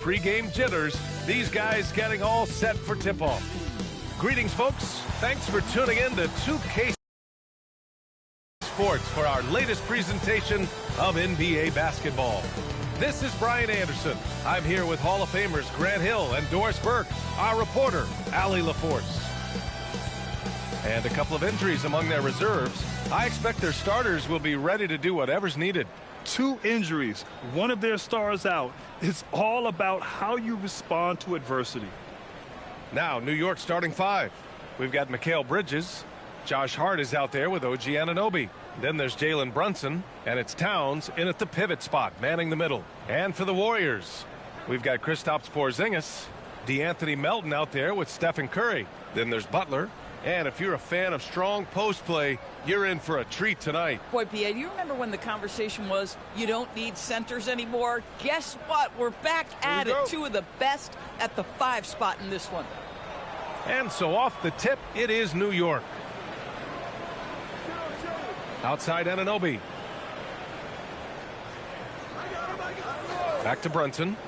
Pre-game jitters, these guys getting all set for tip-off. Greetings, folks. Thanks for tuning in to 2K Sports for our latest presentation of NBA basketball. This is Brian Anderson. I'm here with Hall of Famers Grant Hill and Doris Burke, our reporter, Allie LaForce. And a couple of injuries among their reserves. I expect their starters will be ready to do whatever's needed. 2 injuries, one of their stars out. It's all about how you respond to adversity. Now, New York starting 5. We've got Mikal Bridges. Josh Hart is out there with OG Anunoby. Then there's Jalen Brunson, and it's Towns in at the pivot spot, manning the middle. And for the Warriors, we've got Kristaps Porzingis, DeAnthony Melton out there with Stephen Curry. Then there's Butler. And if you're a fan of strong post play, you're in for a treat tonight. Boy, P.A., do you remember when the conversation was you don't need centers anymore? Guess what? We're back at it. 2 of the best at the 5 spot in this one. And so off the tip, it is New York. Outside Anunoby. Back to Brunson.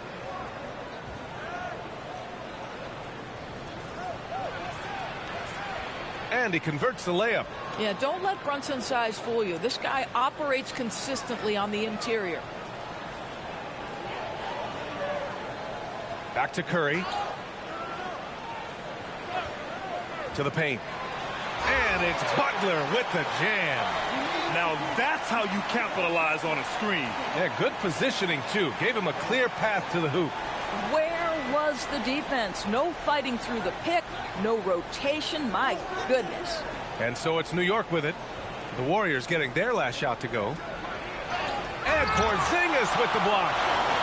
And he converts the layup. Yeah, don't let Brunson's size fool you. This guy operates consistently on the interior. Back to Curry. To the paint. And it's Butler with the jam. Now that's how you capitalize on a screen. Yeah, good positioning, too. Gave him a clear path to the hoop. Where was the defense? No fighting through the pick, no rotation. My goodness. And so it's New York with it. The Warriors getting their last shot to go. And Porzingis with the block.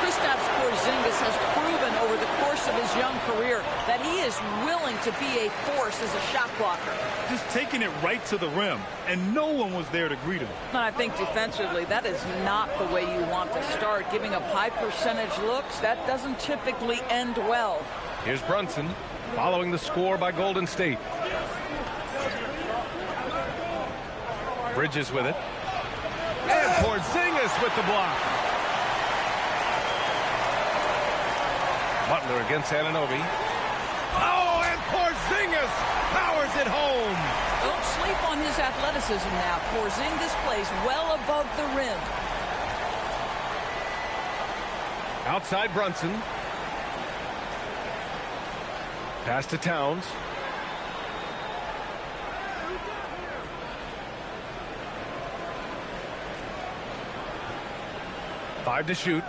Kristaps Porzingis has proven over the course of his young career that he is willing to be a force as a shot blocker. Just taking it right to the rim, and no one was there to greet him. And I think defensively, that is not the way you want to start. Giving up high percentage looks, that doesn't typically end well. Here's Brunson following the score by Golden State. Bridges with it. And Porzingis with the block. Butler against Anunoby. Oh, and Porzingis powers it home. Don't sleep on his athleticism now. Porzingis plays well above the rim. Outside Brunson. Pass to Towns. Five to shoot.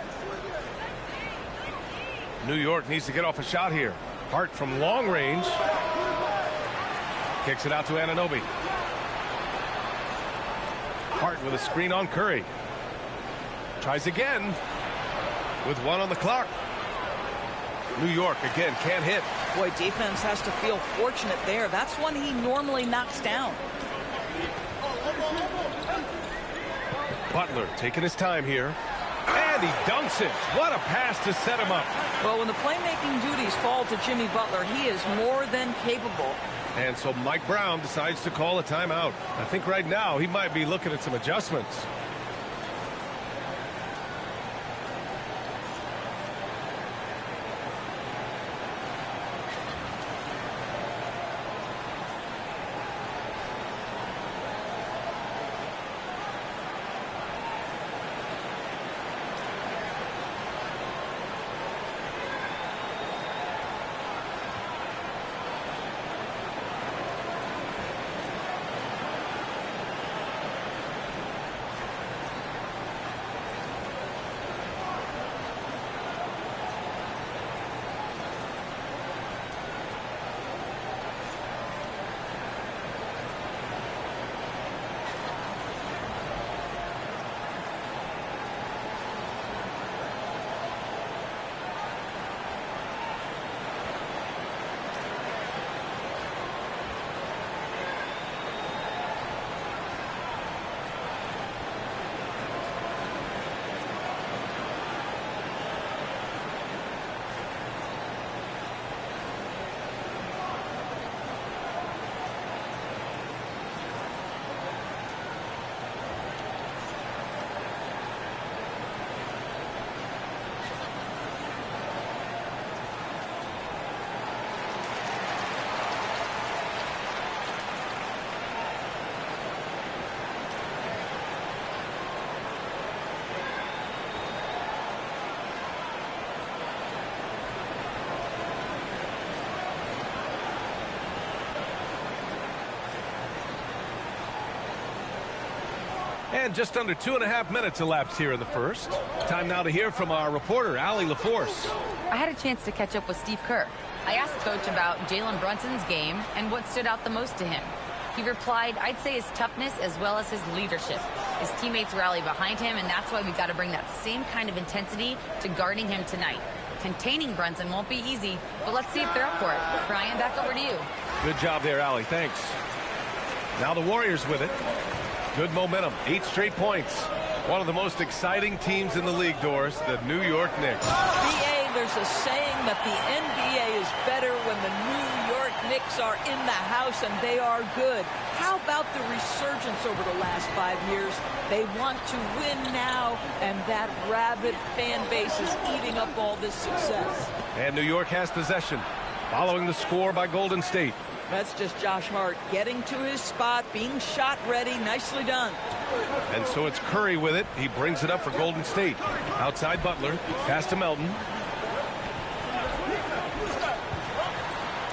New York needs to get off a shot here. Hart from long range. Kicks it out to Anunoby. Hart with a screen on Curry. Tries again with 1 on the clock. New York again can't hit. Boy, defense has to feel fortunate there. That's one he normally knocks down. Butler taking his time here. And he dunks it. What a pass to set him up. Well, when the playmaking duties fall to Jimmy Butler, he is more than capable. And so Mike Brown decides to call a timeout. I think right now he might be looking at some adjustments. And just under 2.5 minutes elapsed here in the first. Time now to hear from our reporter, Allie LaForce. I had a chance to catch up with Steve Kerr. I asked the coach about Jalen Brunson's game and what stood out the most to him. He replied, I'd say his toughness as well as his leadership. His teammates rally behind him, and that's why we got to bring that same kind of intensity to guarding him tonight. Containing Brunson won't be easy, but let's see if they're up for it. Brian, back over to you. Good job there, Allie. Thanks. Now the Warriors with it. Good momentum. 8 straight points. One of the most exciting teams in the league, Doris, the New York Knicks. BA, there's a saying that the NBA is better when the New York Knicks are in the house, and they are good. How about the resurgence over the last 5 years? They want to win now, and that rabid fan base is eating up all this success. And New York has possession, following the score by Golden State. That's just Josh Hart getting to his spot, being shot ready. Nicely done. And so it's Curry with it. He brings it up for Golden State. Outside Butler, pass to Melton.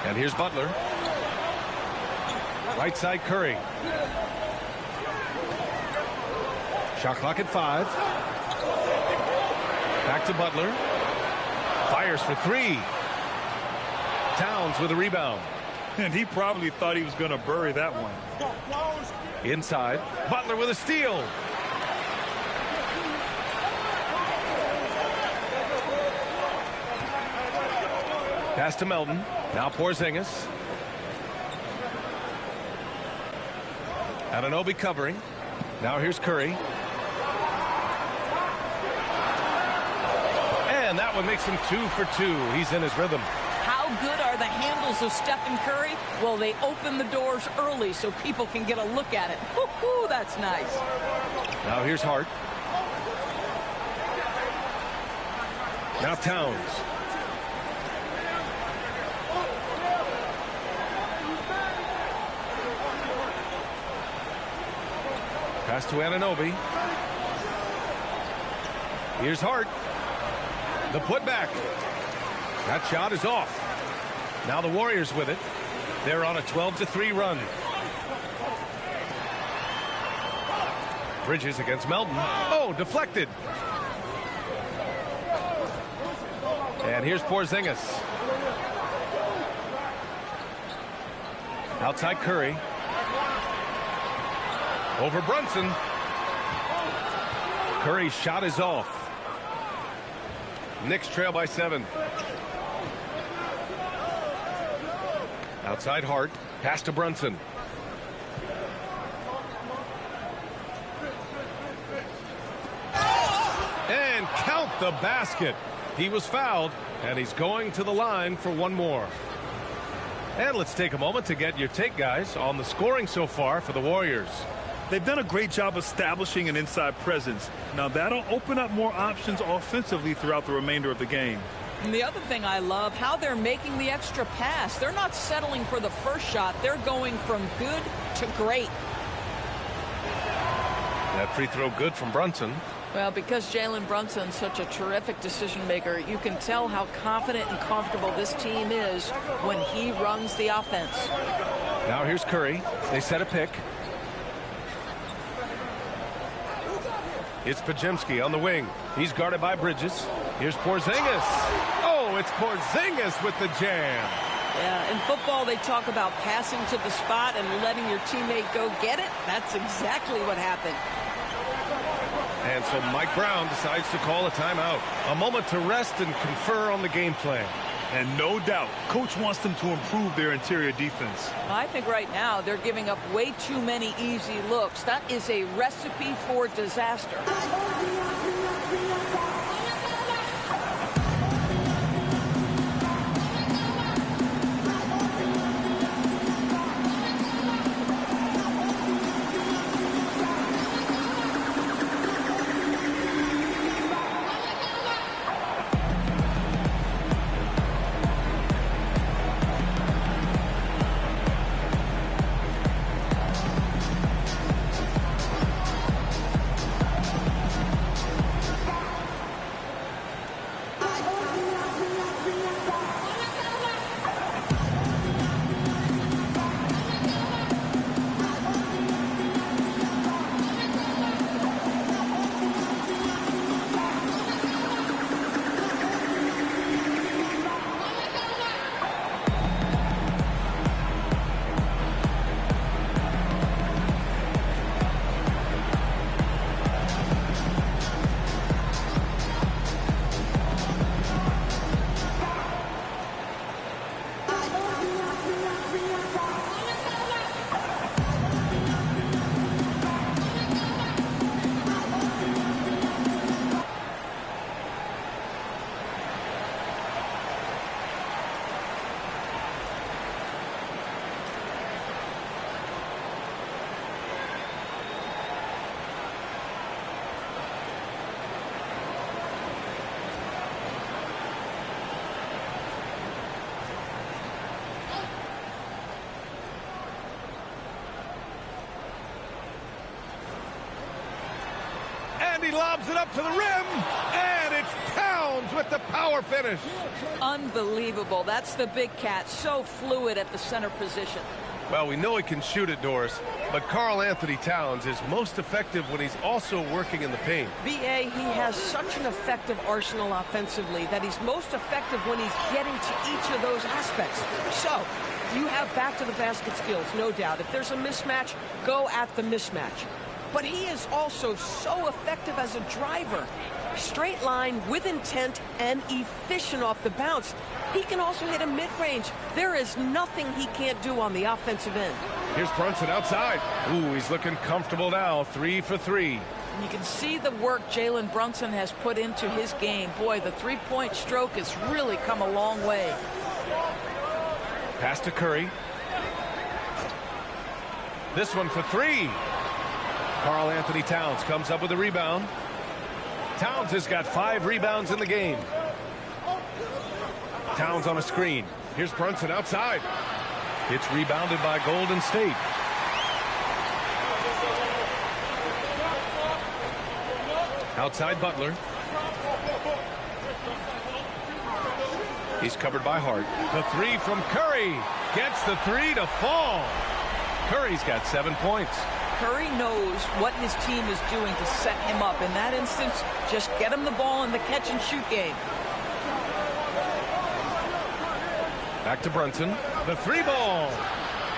And here's Butler. Right side Curry. Shot clock at 5. Back to Butler. Fires for 3. Towns with a rebound. And he probably thought he was going to bury that one. Inside, Butler with a steal. Pass to Melton. Now Porzingis. Anunoby covering. Now here's Curry. And that one makes him 2 for 2. He's in his rhythm. How good are the handles of Stephen Curry? Well, they open the doors early so people can get a look at it. Woo-hoo, that's nice. Now here's Hart. Now Towns. Pass to Anunoby. Here's Hart. The putback. That shot is off. Now the Warriors with it. They're on a 12-3 run. Bridges against Melton. Oh, deflected. And here's Porzingis. Outside Curry. Over Brunson. Curry's shot is off. Knicks trail by 7. Outside Hart. Pass to Brunson. And count the basket. He was fouled, and he's going to the line for one more. And let's take a moment to get your take, guys, on the scoring so far for the Warriors. They've done a great job establishing an inside presence. Now that'll open up more options offensively throughout the remainder of the game. And the other thing I love, how they're making the extra pass. They're not settling for the first shot. They're going from good to great. That free throw good from Brunson. Well, because Jalen Brunson's such a terrific decision maker, you can tell how confident and comfortable this team is when he runs the offense. Now here's Curry. They set a pick. It's Pajemski on the wing. He's guarded by Bridges. Here's Porzingis. Oh, it's Porzingis with the jam. Yeah, in football, they talk about passing to the spot and letting your teammate go get it. That's exactly what happened. And so Mike Brown decides to call a timeout. A moment to rest and confer on the game plan. And no doubt, coach wants them to improve their interior defense. I think right now they're giving up way too many easy looks. That is a recipe for disaster. lobs it up to the rim, and it's Towns with the power finish. Unbelievable. That's the big cat. So fluid at the center position. Well, we know he can shoot it, Doris, but Karl Anthony Towns is most effective when he's also working in the paint. B.A., he has such an effective arsenal offensively that he's most effective when he's getting to each of those aspects. So, you have back-to-the-basket skills, no doubt. If there's a mismatch, go at the mismatch. But he is also so effective as a driver. Straight line, with intent, and efficient off the bounce. He can also hit a mid-range. There is nothing he can't do on the offensive end. Here's Brunson outside. Ooh, he's looking comfortable now. 3 for 3. You can see the work Jalen Brunson has put into his game. Boy, the three-point stroke has really come a long way. Pass to Curry. This one for 3. Karl Anthony Towns comes up with a rebound. Towns has got 5 rebounds in the game. Towns on a screen. Here's Brunson outside. It's rebounded by Golden State. Outside Butler. He's covered by Hart. The 3 from Curry. Gets the 3 to fall. Curry's got 7 points. Curry knows what his team is doing to set him up. In that instance, just get him the ball in the catch-and-shoot game. Back to Brunson. The 3 ball.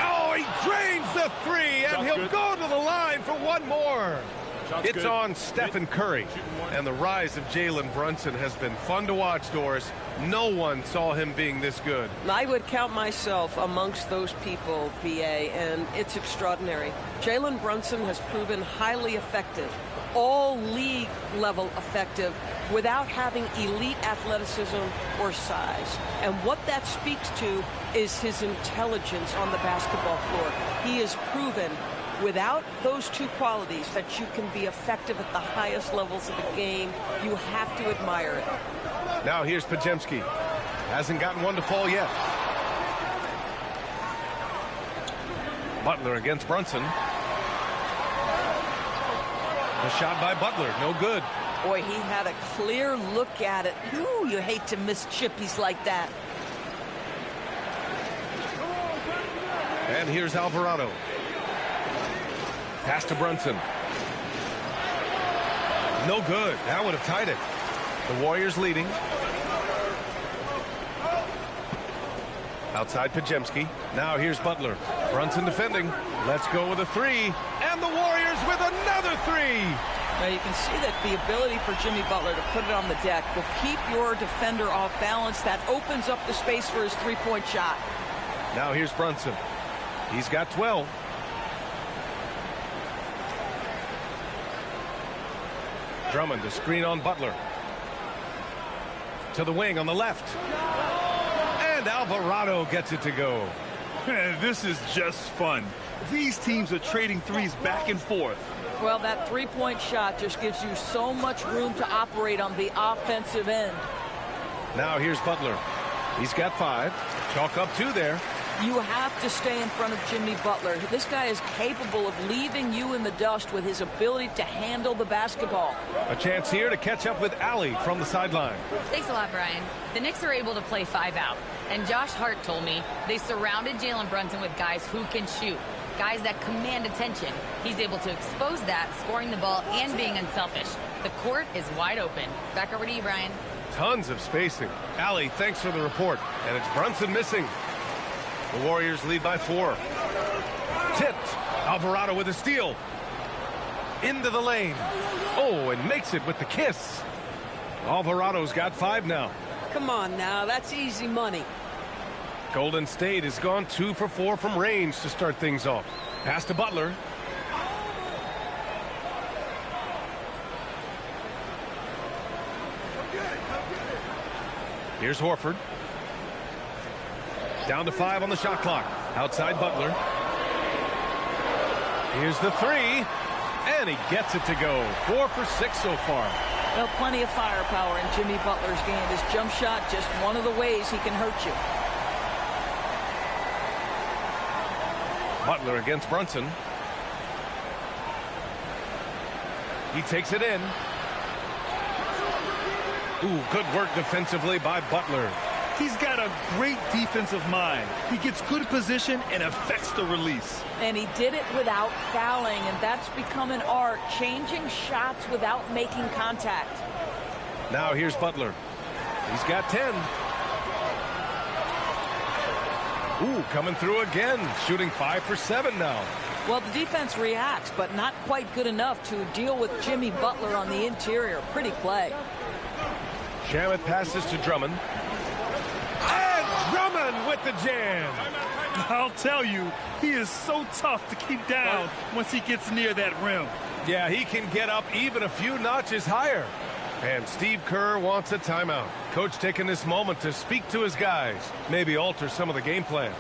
Oh, he drains the 3, and he'll go to the line for one more. It's on Stephen Curry. And the rise of Jalen Brunson has been fun to watch, Doris. No one saw him being this good. I would count myself amongst those people, B.A., and it's extraordinary. Jalen Brunson has proven highly effective, all league level effective, without having elite athleticism or size. And what that speaks to is his intelligence on the basketball floor. He has proven without those 2 qualities that you can be effective at the highest levels of the game. You have to admire it. Now here's Podziemski. Hasn't gotten one to fall yet. Butler against Brunson. The shot by Butler, no good. Boy, he had a clear look at it. Ooh, you hate to miss chippies like that. And here's Alvarado. Pass to Brunson. No good. That would have tied it. The Warriors leading. Outside Podziemski. Now here's Butler. Brunson defending. Let's go with a 3. And the Warriors with another 3. Now you can see that the ability for Jimmy Butler to put it on the deck will keep your defender off balance. That opens up the space for his three-point shot. Now here's Brunson. He's got 12. Drummond, the screen on Butler. To the wing on the left. And Alvarado gets it to go. This is just fun. These teams are trading threes back and forth. Well, that three-point shot just gives you so much room to operate on the offensive end. Now here's Butler. He's got 5. Chalk up 2 there. You have to stay in front of Jimmy Butler. This guy is capable of leaving you in the dust with his ability to handle the basketball. A chance here to catch up with Allie from the sideline. Thanks a lot, Brian. The Knicks are able to play 5 out. And Josh Hart told me they surrounded Jalen Brunson with guys who can shoot. Guys that command attention. He's able to expose that, scoring the ball and being unselfish. The court is wide open. Back over to you, Brian. Tons of spacing. Allie, thanks for the report. And it's Brunson missing. The Warriors lead by 4. Tipped. Alvarado with a steal. Into the lane. Oh, and makes it with the kiss. Alvarado's got 5 now. Come on now, that's easy money. Golden State has gone 2 for 4 from range to start things off. Pass to Butler. Here's Horford. Down to 5 on the shot clock. Outside Butler. Here's the 3. And he gets it to go. 4 for 6 so far. Well, plenty of firepower in Jimmy Butler's game. His jump shot, just one of the ways he can hurt you. Butler against Brunson. He takes it in. Ooh, good work defensively by Butler. He's got a great defensive mind. He gets good position and affects the release. And he did it without fouling, and that's become an art, changing shots without making contact. Now here's Butler. He's got 10. Ooh, coming through again, shooting 5 for 7 now. Well, the defense reacts, but not quite good enough to deal with Jimmy Butler on the interior. Pretty play. Shamet passes to Drummond. And Drummond with the jam. I'll tell you, he is so tough to keep down once he gets near that rim. Yeah, he can get up even a few notches higher. And Steve Kerr wants a timeout. Coach taking this moment to speak to his guys, maybe alter some of the game plan.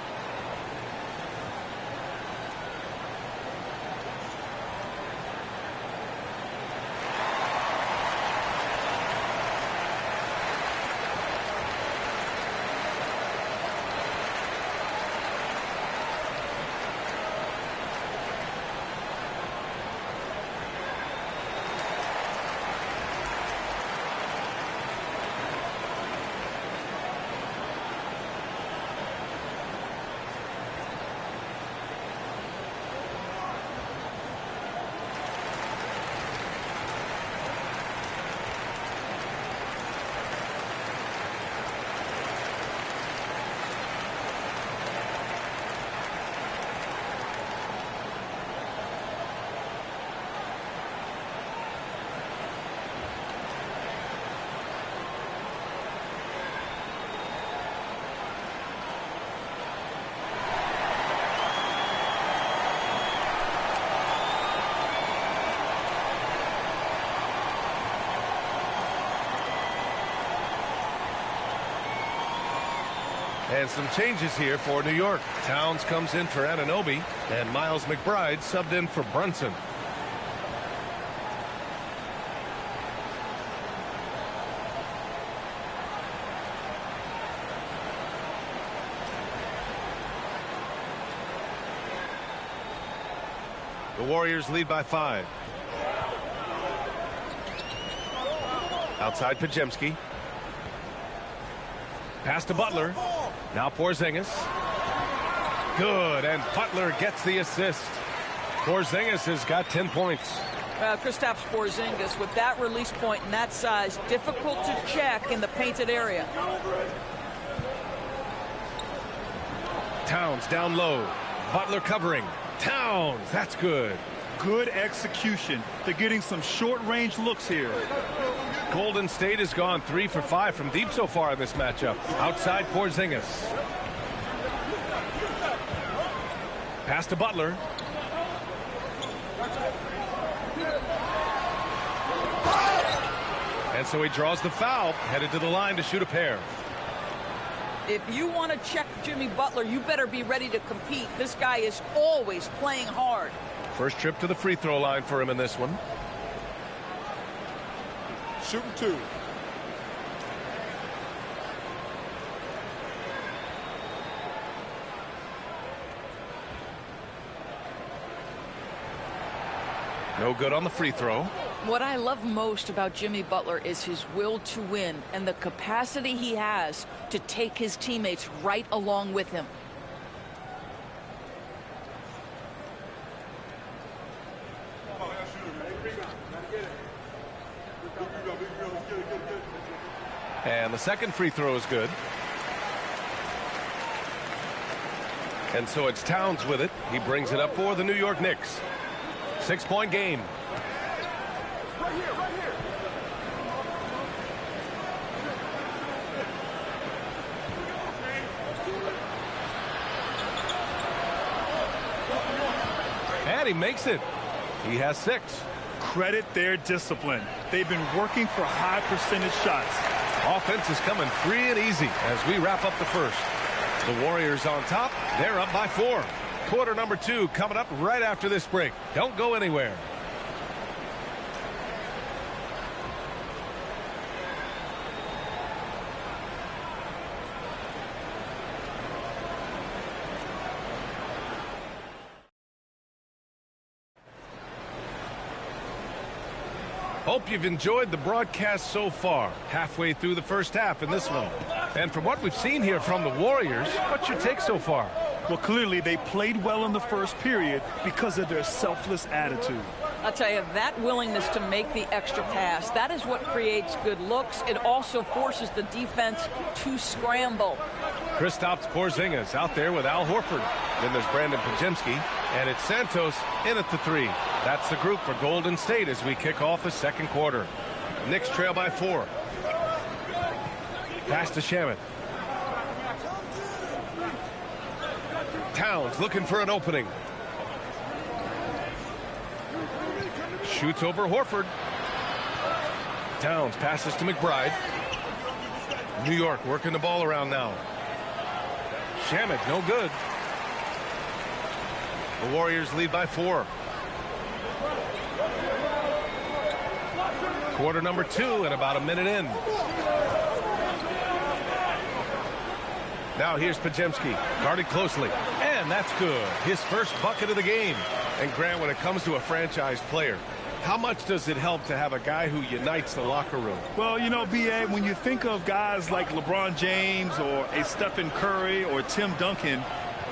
And some changes here for New York. Towns comes in for Anunoby, and Miles McBride subbed in for Brunson. The Warriors lead by 5. Outside Pajemski. Pass to Butler. Now Porzingis. Good, and Butler gets the assist. Porzingis has got 10 points. Kristaps Porzingis, with that release point and that size, difficult to check in the painted area. Towns down low. Butler covering. Towns, that's good. Good execution. They're getting some short-range looks here. Golden State has gone 3 for 5 from deep so far in this matchup. Outside Porzingis. Pass to Butler. And so he draws the foul, headed to the line to shoot a pair. If you want to check Jimmy Butler, you better be ready to compete. This guy is always playing hard. First trip to the free throw line for him in this one. Shooting 2. No good on the free throw. What I love most about Jimmy Butler is his will to win and the capacity he has to take his teammates right along with him. And the second free throw is good. And so it's Towns with it. He brings it up for the New York Knicks. 6-point game. Right here, right here. And he makes it. He has 6. Credit their discipline. They've been working for high percentage shots. Offense is coming free and easy as we wrap up the first. The Warriors on top. They're up by 4. Quarter number 2 coming up right after this break. Don't go anywhere. Hope you've enjoyed the broadcast so far. Halfway through the first half in this one. And from what we've seen here from the Warriors, what's your take so far? Well, clearly they played well in the first period because of their selfless attitude. I'll tell you, that willingness to make the extra pass, that is what creates good looks. It also forces the defense to scramble. Kristaps Porzingis out there with Al Horford. Then there's Brandon Pajemski, and it's Santos in at the 3. That's the group for Golden State as we kick off the second quarter. Knicks trail by 4. Pass to Shamet. Towns looking for an opening. Shoots over Horford. Towns passes to McBride. New York working the ball around now. Shamet, no good. The Warriors lead by 4. Quarter number 2 and about a minute in. Now here's Pajemski, guarded closely, and that's good. His first bucket of the game. And Grant, when it comes to a franchise player, how much does it help to have a guy who unites the locker room? Well, you know, B.A., when you think of guys like LeBron James or a Stephen Curry or Tim Duncan,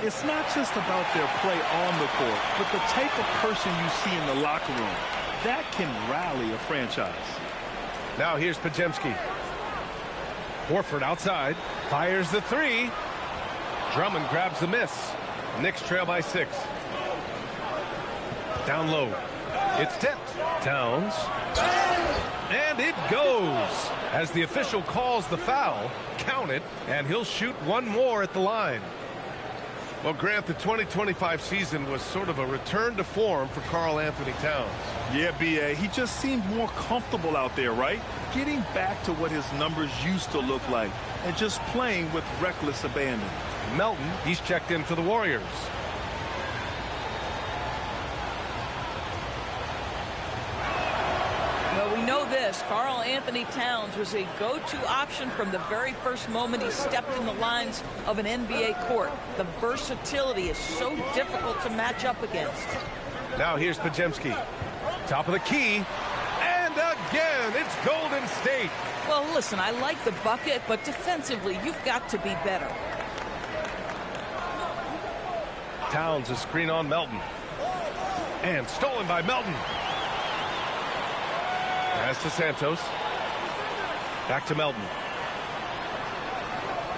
it's not just about their play on the court, but the type of person you see in the locker room. That can rally a franchise. Now here's Pajemski. Horford outside, fires the 3. Drummond grabs the miss. Knicks trail by 6. Down low. It's tipped. Towns. And it goes. As the official calls the foul, count it, and he'll shoot one more at the line. Well, Grant, the 2025 season was sort of a return to form for Karl Anthony Towns. Yeah, B.A., he just seemed more comfortable out there, right? Getting back to what his numbers used to look like and just playing with reckless abandon. Melton, he's checked in for the Warriors. Well, we know this. Karl Anthony Towns was a go-to option from the very first moment he stepped in the lines of an NBA court. The versatility is so difficult to match up against. Now here's Pajemski. Top of the key. And again, it's Golden State. Well, listen, I like the bucket, but defensively, you've got to be better. Towns, a screen on Melton. And stolen by Melton. Pass to Santos. Back to Melton.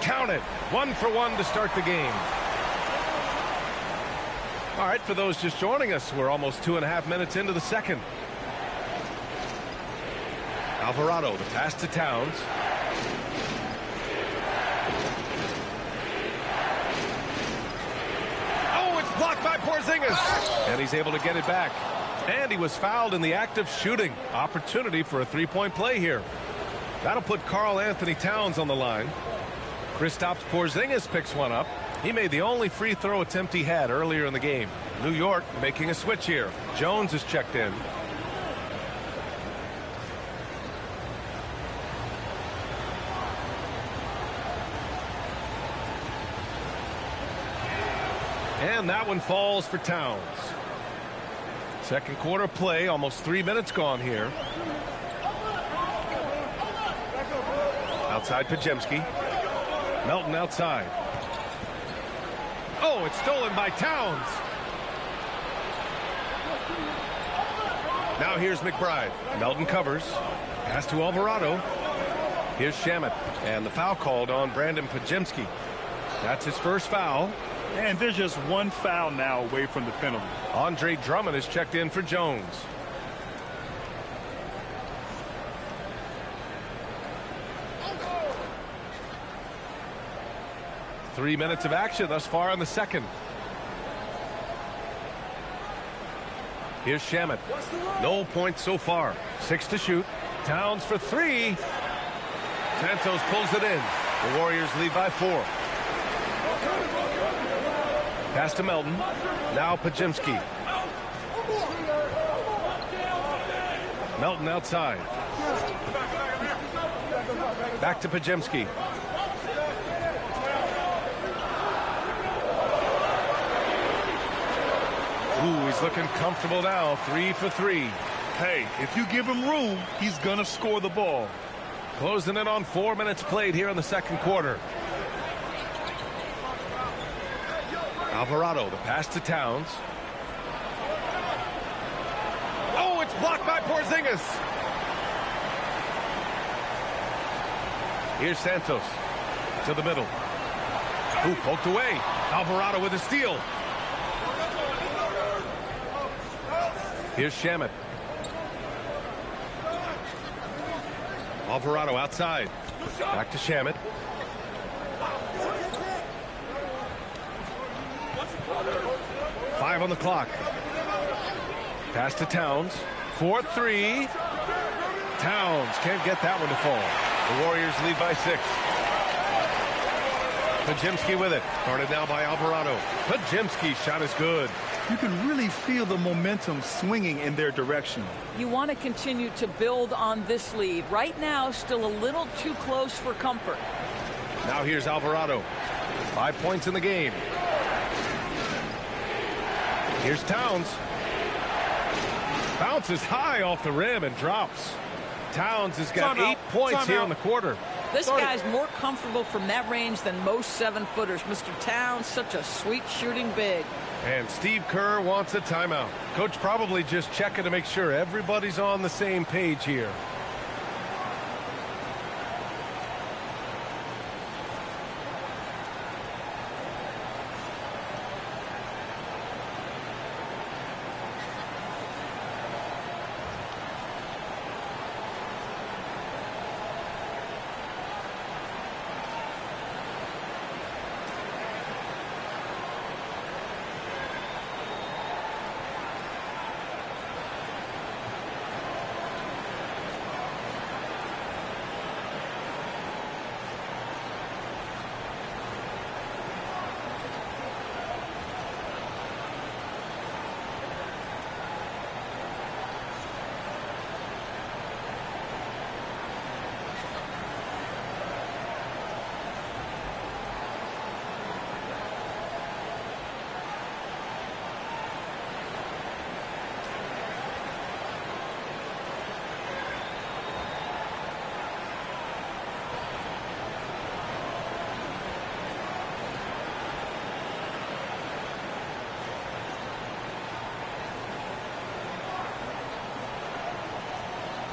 Count it. 1 for 1 to start the game. All right, for those just joining us, we're almost 2.5 minutes into the second. Alvarado, the pass to Towns. Oh, it's blocked by Porzingis. And he's able to get it back. And he was fouled in the act of shooting. Opportunity for a three-point play here. That'll put Karl Anthony Towns on the line. Kristaps Porzingis picks one up. He made the only free throw attempt he had earlier in the game. New York making a switch here. Jones is checked in. And that one falls for Towns. Second quarter play, almost 3 minutes gone here. Outside Pajemski. Melton outside. Oh, it's stolen by Towns. Now here's McBride. Melton covers. Pass to Alvarado. Here's Shamet. And the foul called on Brandon Pajemski. That's his first foul. And there's just one foul now away from the penalty. Andre Drummond is checked in for Jones. Three minutes of action thus far in the second. Here's Shamet. No points so far. 6 to shoot. Towns for 3. Santos pulls it in. The Warriors lead by 4. Pass to Melton. Now Pajemski. Melton outside. Back to Pajemski. Ooh, he's looking comfortable now. 3 for 3. Hey, if you give him room, he's going to score the ball. Closing in on 4 minutes played here in the second quarter. Alvarado, the pass to Towns. Oh, it's blocked by Porzingis. Here's Santos to the middle. Ooh, poked away. Alvarado with a steal. Here's Shamet. Alvarado outside. Back to Shamet. Five on the clock. Pass to Towns. 4-3. Towns can't get that one to fall. The Warriors lead by 6. Podziemski with it. Guarded now by Alvarado. Podziemski's shot is good. You can really feel the momentum swinging in their direction. You want to continue to build on this lead. Right now, still a little too close for comfort. Now here's Alvarado. 5 points in the game. Here's Towns. Bounces high off the rim and drops. Towns has got 8 points here in the quarter. This guy's more comfortable from that range than most 7-footers. Mr. Towns, such a sweet shooting big. And Steve Kerr wants a timeout. Coach probably just checking to make sure everybody's on the same page here.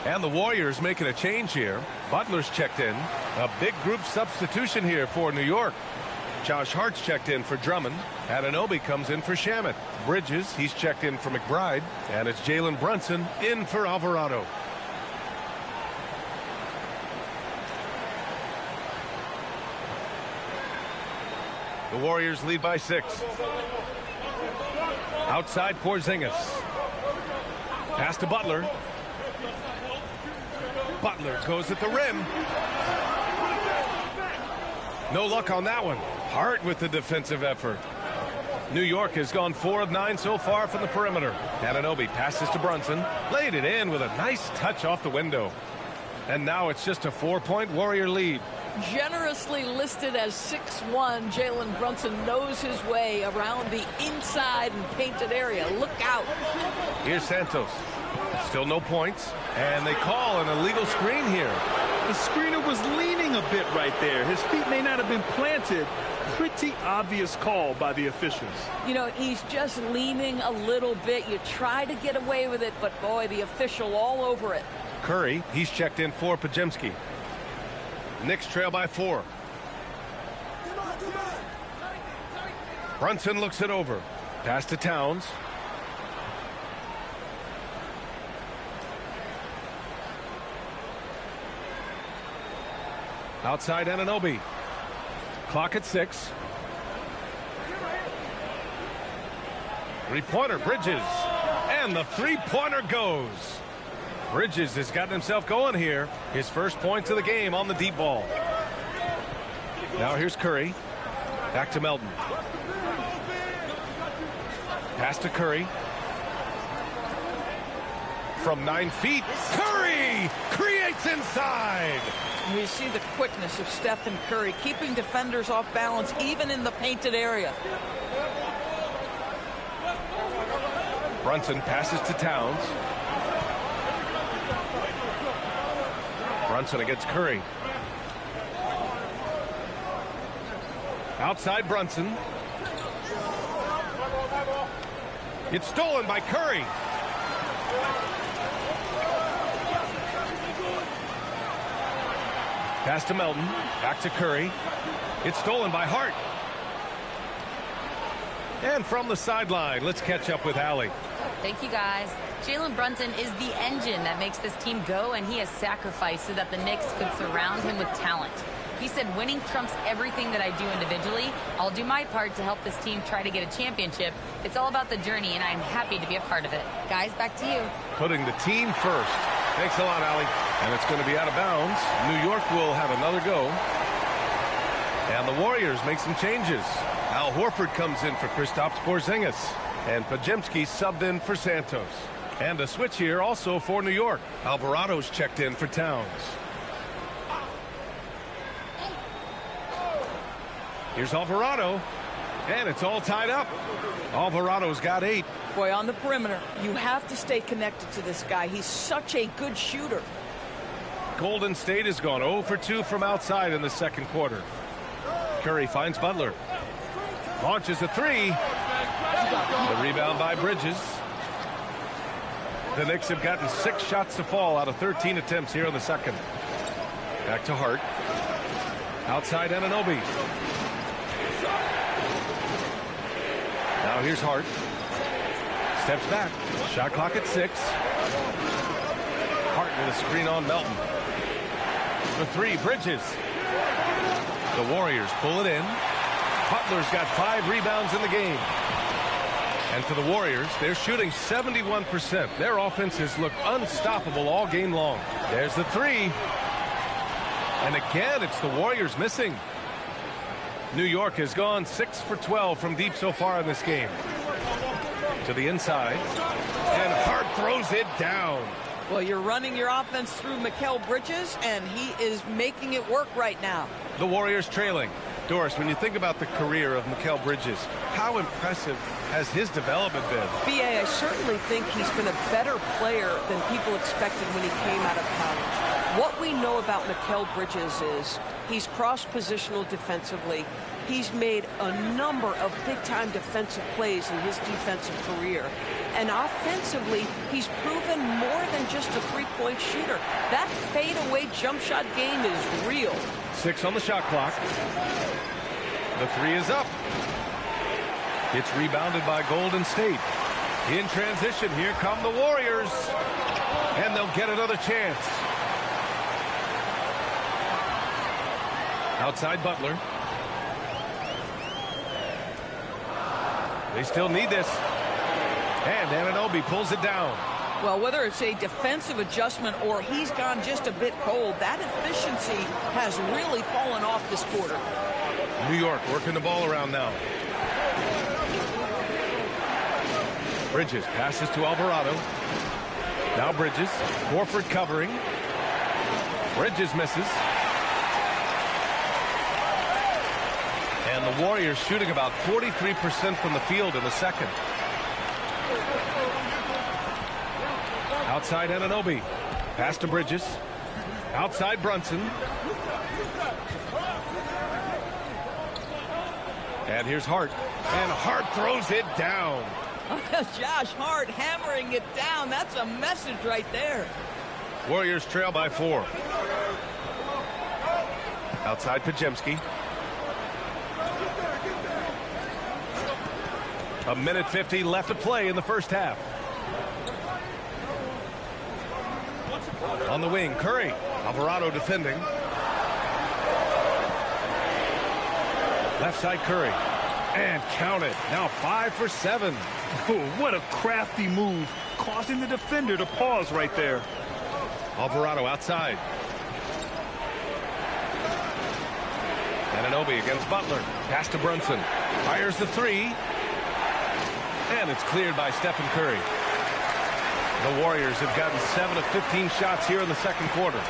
And the Warriors making a change here. Butler's checked in. A big group substitution here for New York. Josh Hart's checked in for Drummond. Anunoby comes in for Shamet. Bridges, he's checked in for McBride. And it's Jalen Brunson in for Alvarado. The Warriors lead by 6. Outside Porzingis. Pass to Butler. Butler goes at the rim. No luck on that one. Hart with the defensive effort. New York has gone 4 of 9 so far from the perimeter. Anunoby passes to Brunson. Laid it in with a nice touch off the window. And now it's just a 4-point Warrior lead. Generously listed as 6'1", Jalen Brunson knows his way around the inside and painted area. Look out. Here's Santos. Still no points. And they call an illegal screen here. The screener was leaning a bit right there. His feet may not have been planted. Pretty obvious call by the officials. You know, he's just leaning a little bit. You try to get away with it, but boy, the official all over it. Curry, he's checked in for Podziemski. Knicks trail by 4. Brunson looks it over. Pass to Towns. Outside Anunoby. Clock at 6. Three-pointer, Bridges. And the three-pointer goes. Bridges has gotten himself going here. His first points of the game on the deep ball. Now here's Curry. Back to Melton. Pass to Curry. From 9 feet, Curry creates inside. You see the quickness of Stephen Curry, keeping defenders off balance even in the painted area. Brunson passes to Towns. Brunson against Curry. Outside Brunson. It's stolen by Curry. Pass to Melton. Back to Curry. It's stolen by Hart. And from the sideline, let's catch up with Allie. Thank you, guys. Jalen Brunson is the engine that makes this team go, and he has sacrificed so that the Knicks could surround him with talent. He said winning trumps everything that I do individually. I'll do my part to help this team try to get a championship. It's all about the journey, and I'm happy to be a part of it. Guys, back to you. Putting the team first. Thanks a lot, Allie. And it's going to be out of bounds. New York will have another go. And the Warriors make some changes. Al Horford comes in for Kristaps Porzingis. And Podziemski subbed in for Santos. And a switch here also for New York. Alvarado's checked in for Towns. Here's Alvarado. And it's all tied up. Alvarado's got 8. Boy, on the perimeter, you have to stay connected to this guy. He's such a good shooter. Golden State has gone 0 for 2 from outside in the second quarter. Curry finds Butler. Launches a 3. The rebound by Bridges. The Knicks have gotten 6 shots to fall out of 13 attempts here in the second. Back to Hart. Outside Anunoby. Now here's Hart. Steps back. Shot clock at 6. Hart with a screen on Melton. For 3, Bridges. The Warriors pull it in. Butler's got 5 rebounds in the game. And for the Warriors, they're shooting 71%. Their offense has looked unstoppable all game long. There's the 3. And again, it's the Warriors missing. New York has gone 6 for 12 from deep so far in this game. To the inside. And Hart throws it down. Well, you're running your offense through Mikal Bridges, and he is making it work right now. The Warriors trailing. Doris, when you think about the career of Mikal Bridges, how impressive has his development been? B.A., I certainly think he's been a better player than people expected when he came out of college. What we know about Mikal Bridges is he's cross-positional defensively. He's made a number of big-time defensive plays in his defensive career. And offensively, he's proven more than just a three-point shooter. That fadeaway jump shot game is real. 6 on the shot clock. The 3 is up. It's rebounded by Golden State. In transition, here come the Warriors. And they'll get another chance. Outside Butler. They still need this. And Anunoby pulls it down. Well, whether it's a defensive adjustment or he's gone just a bit cold, that efficiency has really fallen off this quarter. New York working the ball around now. Bridges passes to Alvarado. Now Bridges. Horford covering. Bridges misses. And the Warriors shooting about 43% from the field in the second. Outside Anunoby. Pass to Bridges. Outside Brunson. And here's Hart. And Hart throws it down. Josh Hart hammering it down. That's a message right there. Warriors trail by 4. Outside Podziemski. 1:50 left to play in the first half. On the wing, Curry. Alvarado defending. Left side Curry. And count it. Now 5 for 7. Oh, what a crafty move, causing the defender to pause right there. Alvarado outside. Anunoby against Butler. Pass to Brunson. Fires the 3. And it's cleared by Stephen Curry. The Warriors have gotten 7 of 15 shots here in the second quarter.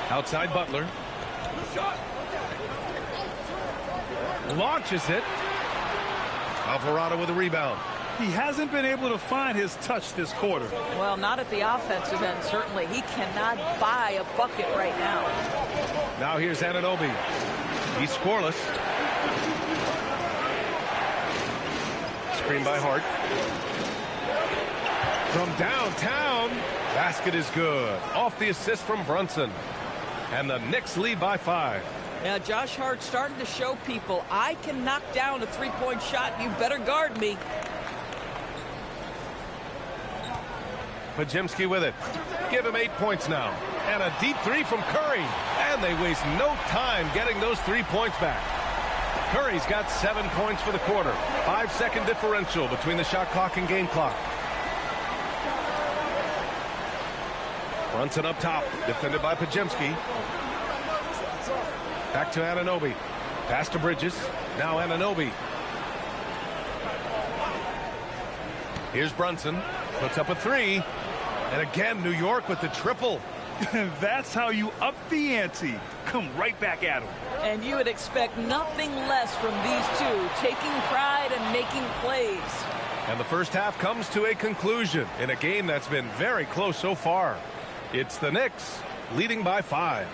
Outside Butler. Launches it. Alvarado with a rebound. He hasn't been able to find his touch this quarter. Well, not at the offensive end, certainly. He cannot buy a bucket right now. Now here's Anunoby. He's scoreless. Screen by Hart. From downtown. Basket is good. Off the assist from Brunson. And the Knicks lead by 5. Now, Josh Hart starting to show people, I can knock down a three-point shot. You better guard me. Pajemski with it. Give him 8 points now. And a deep three from Curry. And they waste no time getting those 3 points back. Curry's got 7 points for the quarter. 5-second differential between the shot clock and game clock. Brunson up top, defended by Pajemski. Back to Anunoby. Pass to Bridges. Now Anunoby. Here's Brunson. Puts up a 3. And again, New York with the triple. That's how you up the ante. Come right back at him. And you would expect nothing less from these two, taking pride and making plays. And the first half comes to a conclusion in a game that's been very close so far. It's the Knicks leading by 5.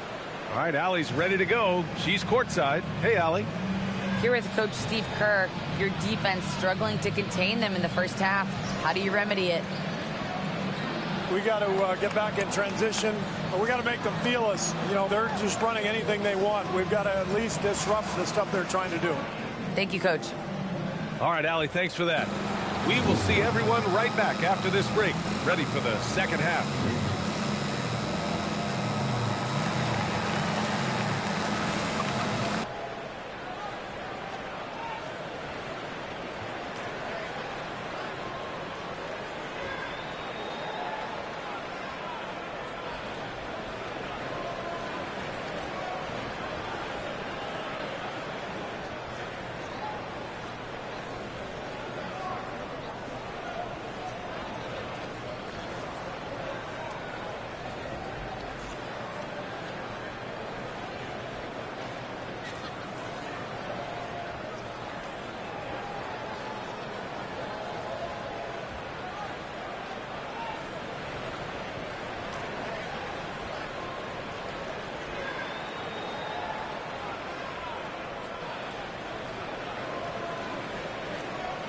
All right, Allie's ready to go. She's courtside. Hey, Allie. Here with Coach Steve Kerr, your defense struggling to contain them in the first half. How do you remedy it? We got to get back in transition. We got to make them feel us. You know, they're just running anything they want. We've got to at least disrupt the stuff they're trying to do. Thank you, Coach. All right, Allie, thanks for that. We will see everyone right back after this break, ready for the second half.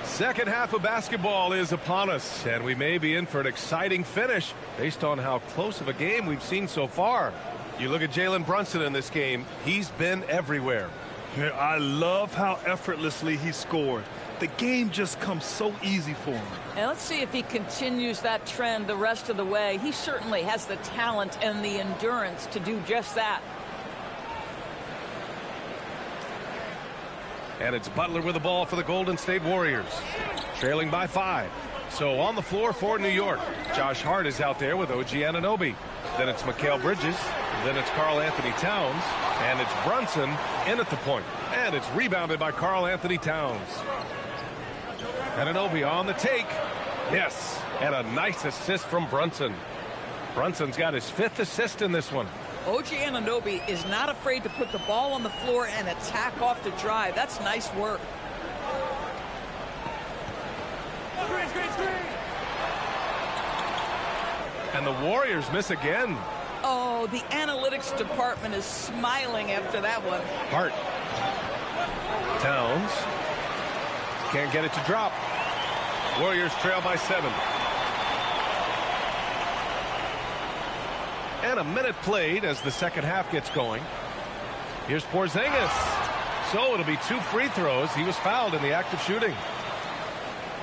Second half of basketball is upon us, and we may be in for an exciting finish based on how close of a game we've seen so far. You look at Jalen Brunson in this game, he's been everywhere. Yeah, I love how effortlessly he scored. The game just comes so easy for him. And let's see if he continues that trend the rest of the way. He certainly has the talent and the endurance to do just that. And it's Butler with the ball for the Golden State Warriors. Trailing by 5. So on the floor for New York, Josh Hart is out there with OG Anunoby. Then it's Mikal Bridges. Then it's Karl Anthony Towns. And it's Brunson in at the point. And it's rebounded by Karl Anthony Towns. Anunoby on the take. Yes. And a nice assist from Brunson. Brunson's got his 5th assist in this one. OG Anunoby is not afraid to put the ball on the floor and attack off the drive. That's nice work. And the Warriors miss again. Oh, the analytics department is smiling after that one. Hart. Towns. Can't get it to drop. Warriors trail by 7. And a minute played as the second half gets going. Here's Porzingis. So it'll be 2 free throws. He was fouled in the act of shooting.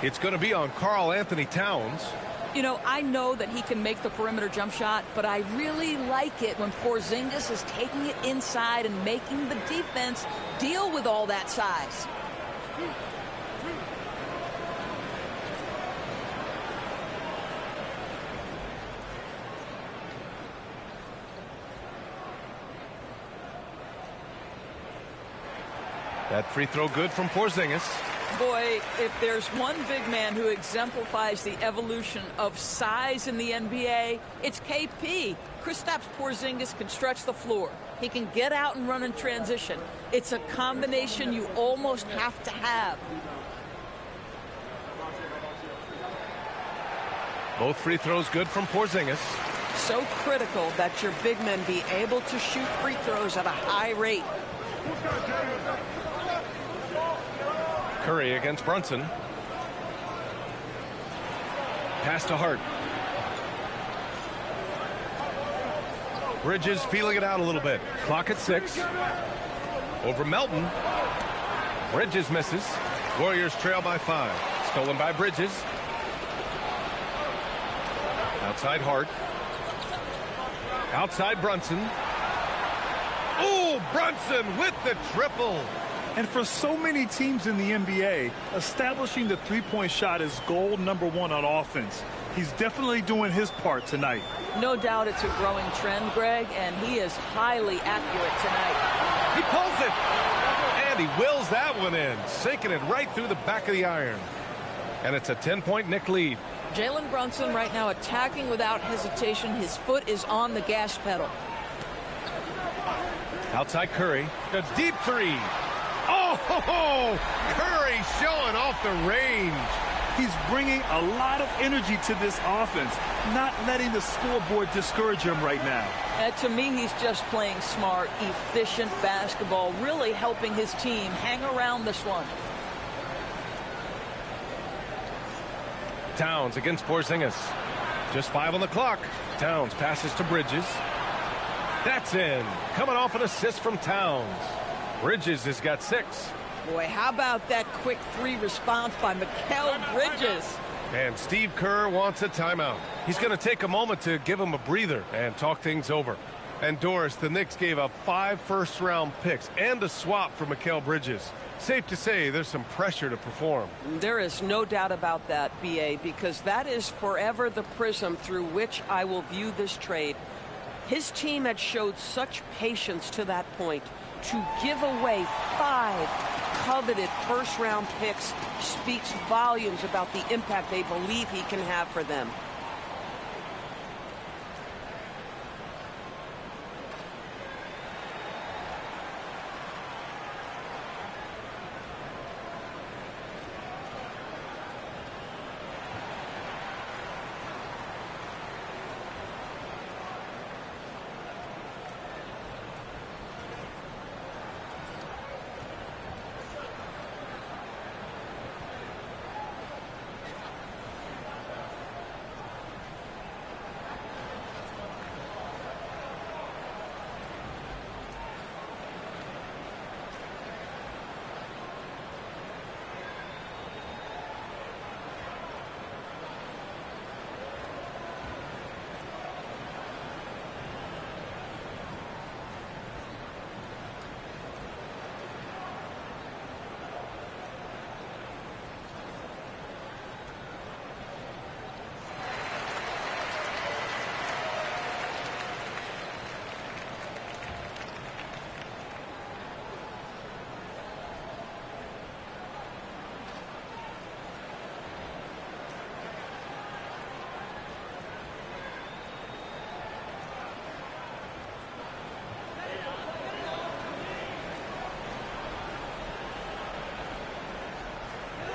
It's going to be on Karl Anthony Towns. You know, I know that he can make the perimeter jump shot, but I really like it when Porzingis is taking it inside and making the defense deal with all that size. That free throw good from Porzingis. Boy, if there's one big man who exemplifies the evolution of size in the NBA, it's KP. Kristaps Porzingis can stretch the floor. He can get out and run in transition. It's a combination you almost have to have. Both free throws good from Porzingis. So critical that your big men be able to shoot free throws at a high rate. Curry against Brunson. Pass to Hart. Bridges feeling it out a little bit. Clock at 6. Over Melton. Bridges misses. Warriors trail by 5. Stolen by Bridges. Outside Hart. Outside Brunson. Oh, Brunson with the triple. And for so many teams in the NBA, establishing the three-point shot is goal number 1 on offense. He's definitely doing his part tonight. No doubt it's a growing trend, Greg, and he is highly accurate tonight. He pulls it. And he wills that one in, sinking it right through the back of the iron. And it's a 10-point Knick lead. Jalen Brunson right now attacking without hesitation. His foot is on the gas pedal. Outside Curry. A deep three. Oh, Curry showing off the range. He's bringing a lot of energy to this offense, not letting the scoreboard discourage him right now. To me, he's just playing smart, efficient basketball, really helping his team hang around this one. Towns against Porzingis. Just 5 on the clock. Towns passes to Bridges. That's in. Coming off an assist from Towns. Bridges has got 6. Boy, how about that quick 3 response by Mikal Bridges? And Steve Kerr wants a timeout. He's going to take a moment to give him a breather and talk things over. And Doris, the Knicks gave up 5 first-round picks and a swap for Mikal Bridges. Safe to say there's some pressure to perform. There is no doubt about that, B.A., because that is forever the prism through which I will view this trade. His team had showed such patience to that point. To give away 5 coveted first-round picks speaks volumes about the impact they believe he can have for them.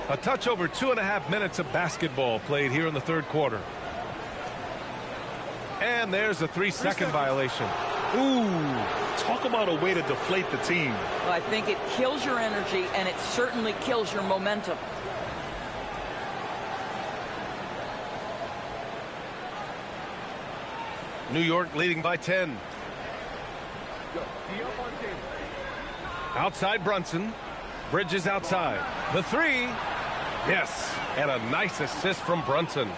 A touch over 2.5 minutes of basketball played here in the third quarter. And there's a 3-second violation. Ooh, talk about a way to deflate the team. Well, I think it kills your energy, and it certainly kills your momentum. New York leading by 10. Outside Brunson. Bridges outside. The 3. Yes, and a nice assist from Brunson.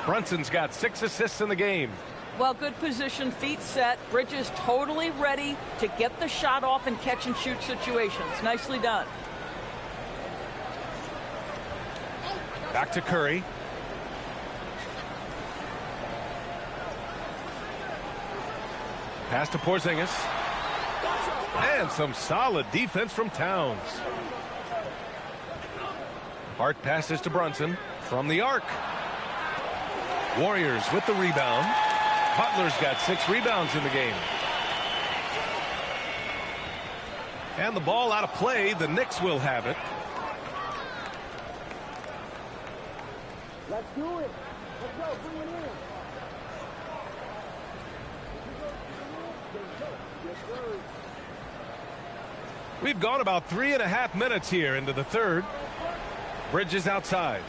Brunson's got 6 assists in the game. Well, good position, feet set. Bridges totally ready to get the shot off in catch-and-shoot situations. Nicely done. Back to Curry. Pass to Porzingis. And some solid defense from Towns. Hart passes to Brunson from the arc. Warriors with the rebound. Butler's got 6 rebounds in the game. And the ball out of play. The Knicks will have it. Let's do it. We've gone about 3.5 minutes here into the third. Bridges outside.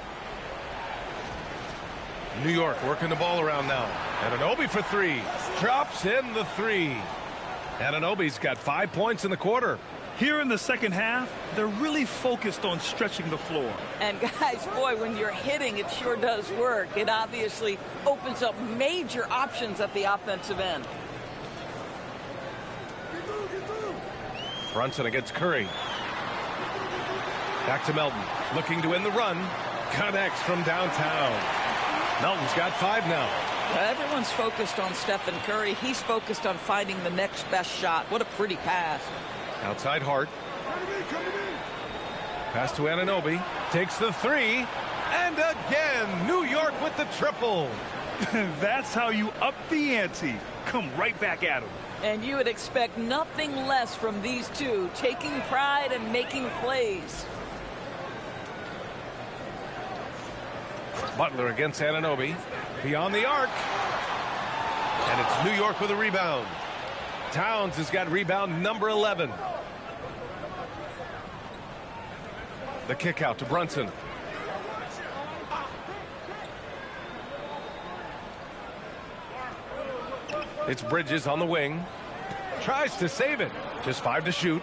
New York working the ball around now. Anunoby for three. Drops in the three. Anunoby's got 5 points in the quarter. Here in the second half, they're really focused on stretching the floor. And guys, boy, when you're hitting, it sure does work. It obviously opens up major options at the offensive end. Brunson against Curry. Back to Melton. Looking to win the run. Connects from downtown. Melton's got 5 now. Everyone's focused on Stephen Curry. He's focused on finding the next best shot. What a pretty pass. Outside Hart. Pass to Anunoby. Takes the three. And again, New York with the triple. That's how you up the ante. Come right back at him. And you would expect nothing less from these two, taking pride and making plays. Butler against Anunoby. Beyond the arc. And it's New York with a rebound. Towns has got rebound number 11. The kick out to Brunson. It's Bridges on the wing. Tries to save it. Just 5 to shoot.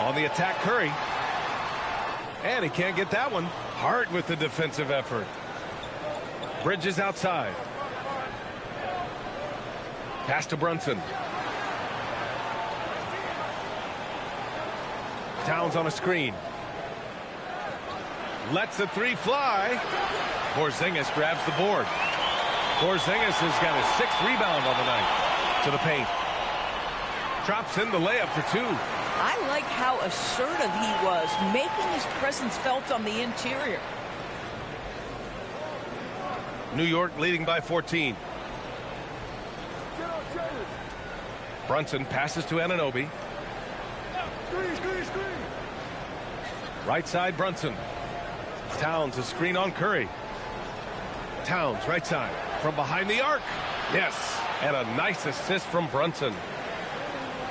On the attack, Curry. And he can't get that one. Hart with the defensive effort. Bridges outside. Pass to Brunson. Towns on a screen. Lets the three fly. Porzingis grabs the board. Porzingis has got his 6th rebound on the night. To the paint. Drops in the layup for 2. I like how assertive he was, making his presence felt on the interior. New York leading by 14. Brunson passes to Anunoby. Right side, Brunson. Towns a screen on Curry. Towns right side from behind the arc. Yes, and a nice assist from Brunson.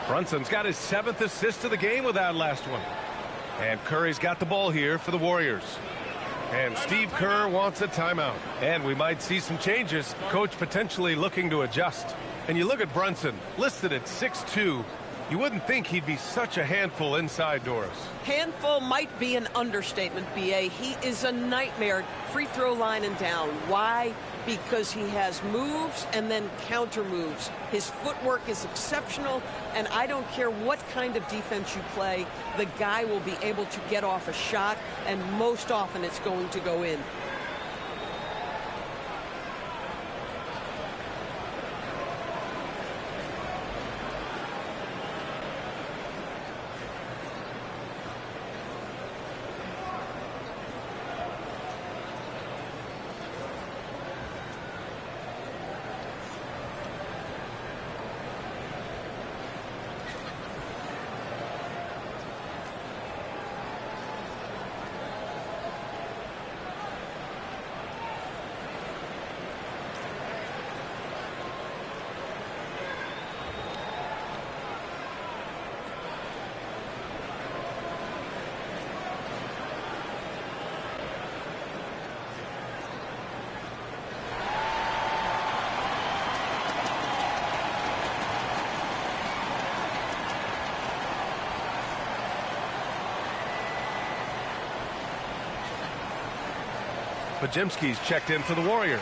Brunson's got his 7th assist of the game with that last one. And Curry's got the ball here for the Warriors. And Steve Kerr wants a timeout. And we might see some changes. Coach potentially looking to adjust. And you look at Brunson, listed at 6'2". You wouldn't think he'd be such a handful inside doors. Handful might be an understatement, B.A. He is a nightmare, free throw line and down. Why? Because he has moves and then counter moves. His footwork is exceptional, and I don't care what kind of defense you play, the guy will be able to get off a shot, and most often it's going to go in. Podziemski's checked in for the Warriors.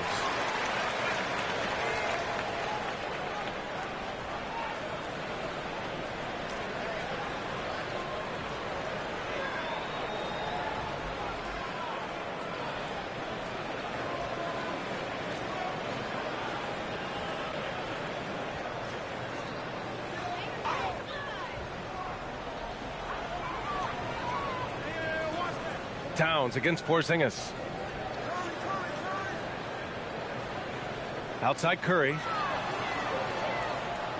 Towns against Porzingis. Outside Curry.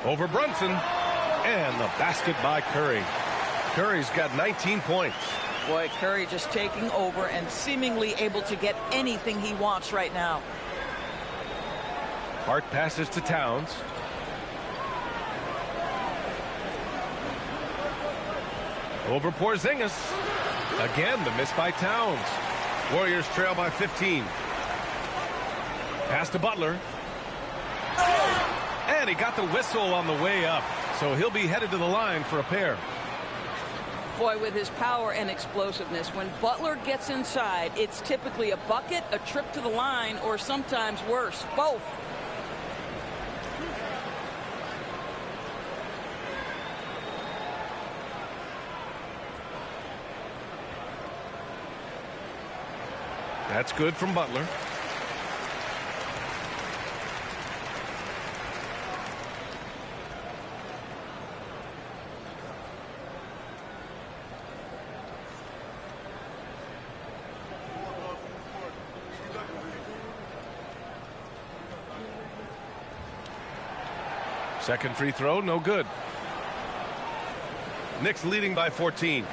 Over Brunson. And the basket by Curry. Curry's got 19 points. Boy, Curry just taking over and seemingly able to get anything he wants right now. Hart passes to Towns. Over Porzingis. Again, the miss by Towns. Warriors trail by 15. Pass to Butler. And he got the whistle on the way up. So he'll be headed to the line for a pair. Boy, with his power and explosiveness, when Butler gets inside, it's typically a bucket, a trip to the line, or sometimes worse, both. That's good from Butler. Second free throw, no good. Knicks leading by 14.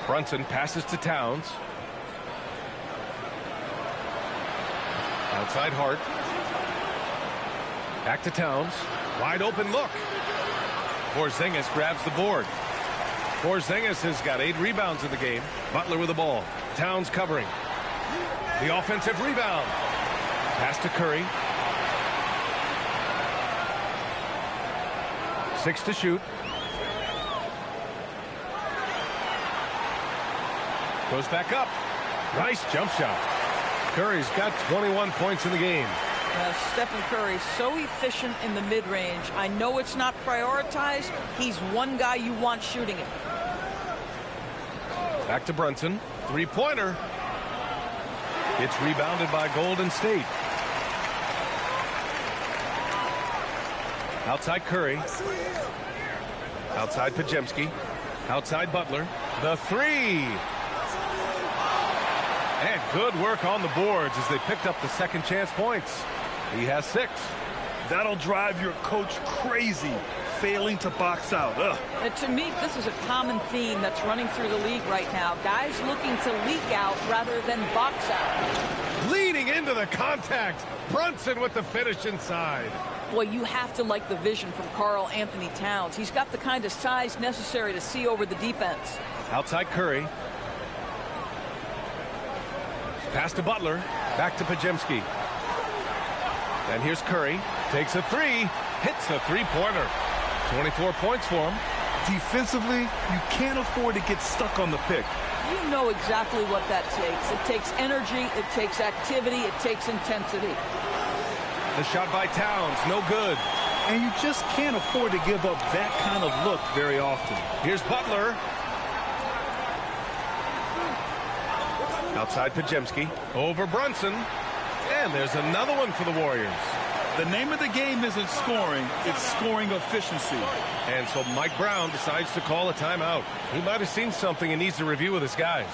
Brunson passes to Towns. Outside Hart. Back to Towns. Wide open look. Porzingis grabs the board. Porzingis has got 8 rebounds in the game. Butler with the ball. Towns covering. The offensive rebound. Pass to Curry. 6 to shoot. Goes back up. Nice jump shot. Curry's got 21 points in the game. Stephen Curry, so efficient in the mid-range. I know it's not prioritized. He's one guy you want shooting it. Back to Brunson. Three-pointer. It's rebounded by Golden State. Outside Curry. Outside Podziemski. Outside Butler. The three. And good work on the boards as they picked up the second chance points. He has 6. That'll drive your coach crazy, failing to box out. To me, this is a common theme that's running through the league right now. Guys looking to leak out rather than box out. Leading into the contact. Brunson with the finish inside. Boy, you have to like the vision from Karl Anthony Towns. He's got the kind of size necessary to see over the defense. Outside Curry. Pass to Butler. Back to Podziemski. And here's Curry. Takes a 3. Hits a three-pointer. 24 points for him. Defensively, you can't afford to get stuck on the pick. You know exactly what that takes. It takes energy, it takes activity, it takes intensity. The shot by Towns, no good. And you just can't afford to give up that kind of look very often. Here's Butler. Outside Podziemski. Over Brunson. And there's another one for the Warriors. The name of the game isn't scoring, it's scoring efficiency. And so Mike Brown decides to call a timeout. He might have seen something and needs to review with his guys.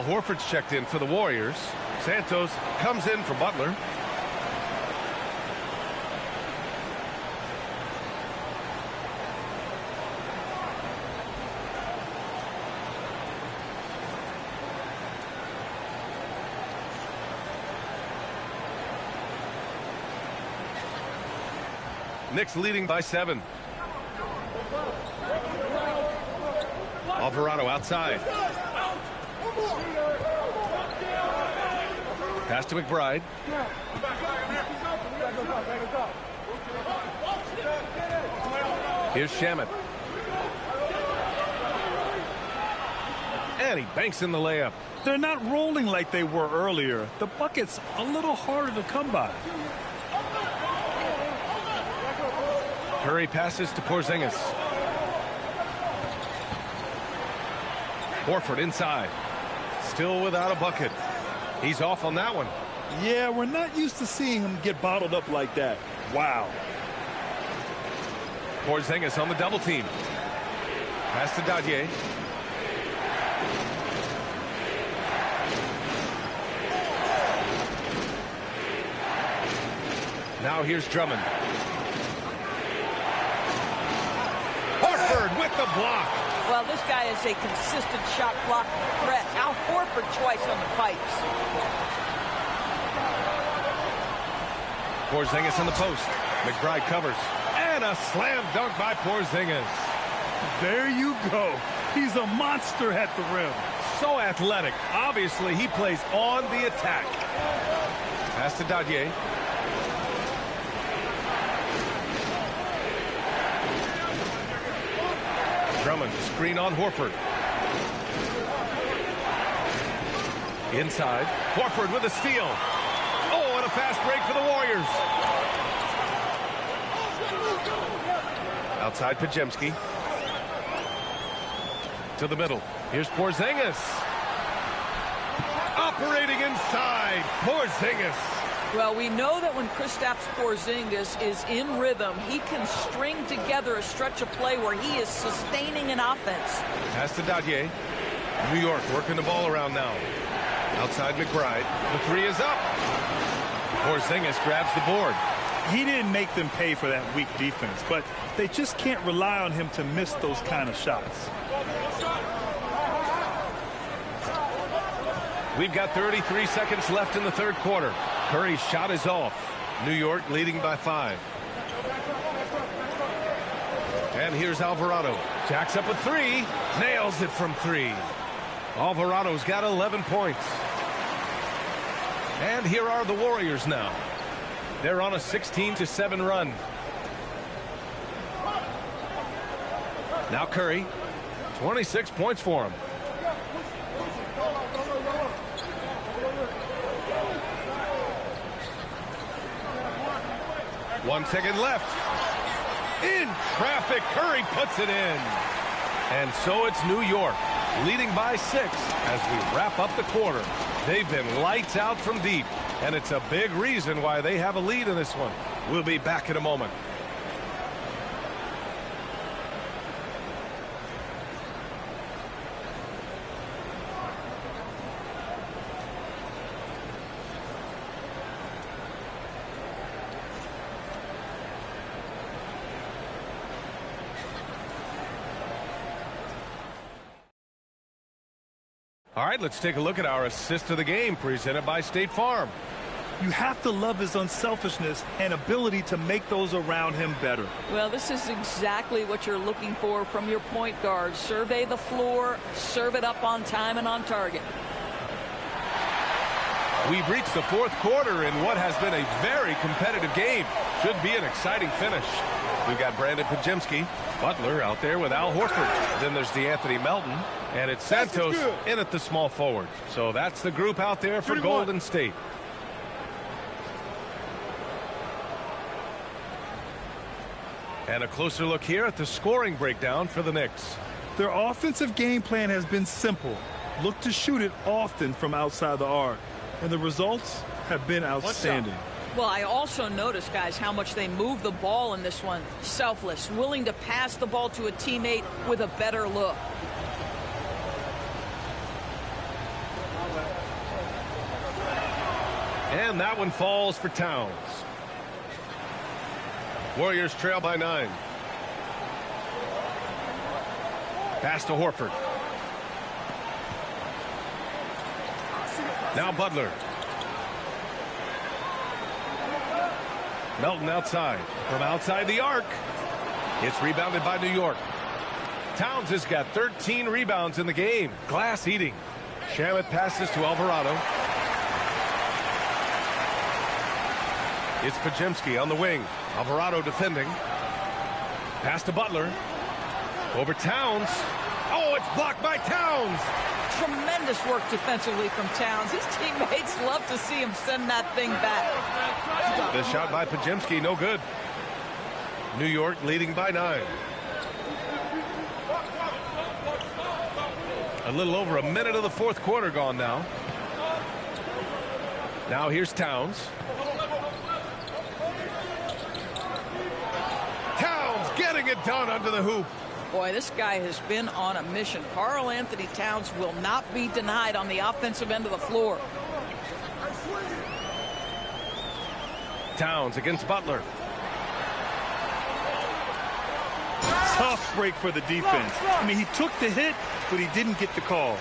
Horford's checked in for the Warriors. Santos comes in for Butler. Knicks leading by 7. Alvarado outside. Pass to McBride. Here's Shamet. And he banks in the layup. They're not rolling like they were earlier. The bucket's a little harder to come by. Curry passes to Porzingis. Horford inside. Still without a bucket. He's off on that one. Yeah, we're not used to seeing him get bottled up like that. Wow. Porzingis on the double team. Pass to Dadier. Now here's Drummond. Horford with the block. Well, this guy is a consistent shot block threat. Al Horford twice on the pipes. Porzingis in the post. McBride covers. And a slam dunk by Porzingis. There you go. He's a monster at the rim. So athletic. Obviously, he plays on the attack. Pass to Dadier. Drummond, screen on Horford. Inside. Horford with a steal. Oh, and a fast break for the Warriors. Outside Pajemski. To the middle. Here's Porzingis. Operating inside. Porzingis. Well, we know that when Kristaps Porzingis is in rhythm, he can string together a stretch of play where he is sustaining an offense. Pass to Dadier. New York working the ball around now. Outside McBride. The three is up. Porzingis grabs the board. He didn't make them pay for that weak defense, but they just can't rely on him to miss those kind of shots. We've got 33 seconds left in the third quarter. Curry's shot is off. New York leading by 5. And here's Alvarado. Jacks up a 3. Nails it from 3. Alvarado's got 11 points. And here are the Warriors now. They're on a 16-7 run. Now Curry. 26 points for him. One second left. In traffic, Curry puts it in. And so it's New York, leading by 6 as we wrap up the quarter. They've been lights out from deep, and it's a big reason why they have a lead in this one. We'll be back in a moment. All right, let's take a look at our assist of the game presented by State Farm. You have to love his unselfishness and ability to make those around him better. Well, this is exactly what you're looking for from your point guard. Survey the floor, serve it up on time and on target. We've reached the fourth quarter in what has been a very competitive game. Should be an exciting finish. We've got Brandon Pajemski, Butler out there with Al Horford. Then there's DeAnthony Melton, and it's Santos in at the small forward. So that's the group out there for Golden State. And a closer look here at the scoring breakdown for the Knicks. Their offensive game plan has been simple. Look to shoot it often from outside the arc. And the results have been outstanding. Well, I also noticed, guys, how much they move the ball in this one. Selfless, willing to pass the ball to a teammate with a better look. And that one falls for Towns. Warriors trail by 9. Pass to Horford. Now Butler. Melton outside. From outside the arc. It's rebounded by New York. Towns has got 13 rebounds in the game. Glass eating. Shamet passes to Alvarado. It's Pajemski on the wing. Alvarado defending. Pass to Butler. Over Towns. Oh, it's blocked by Towns. Tremendous work defensively from Towns. His teammates love to see him send that thing back. The shot by Pajemski, no good. New York leading by 9. A little over a minute of the fourth quarter gone now. Now here's Towns. Towns getting it done under the hoop. Boy, this guy has been on a mission. Karl Anthony Towns will not be denied on the offensive end of the floor. Towns against Butler. Tough break for the defense. I mean, he took the hit, but he didn't get the call.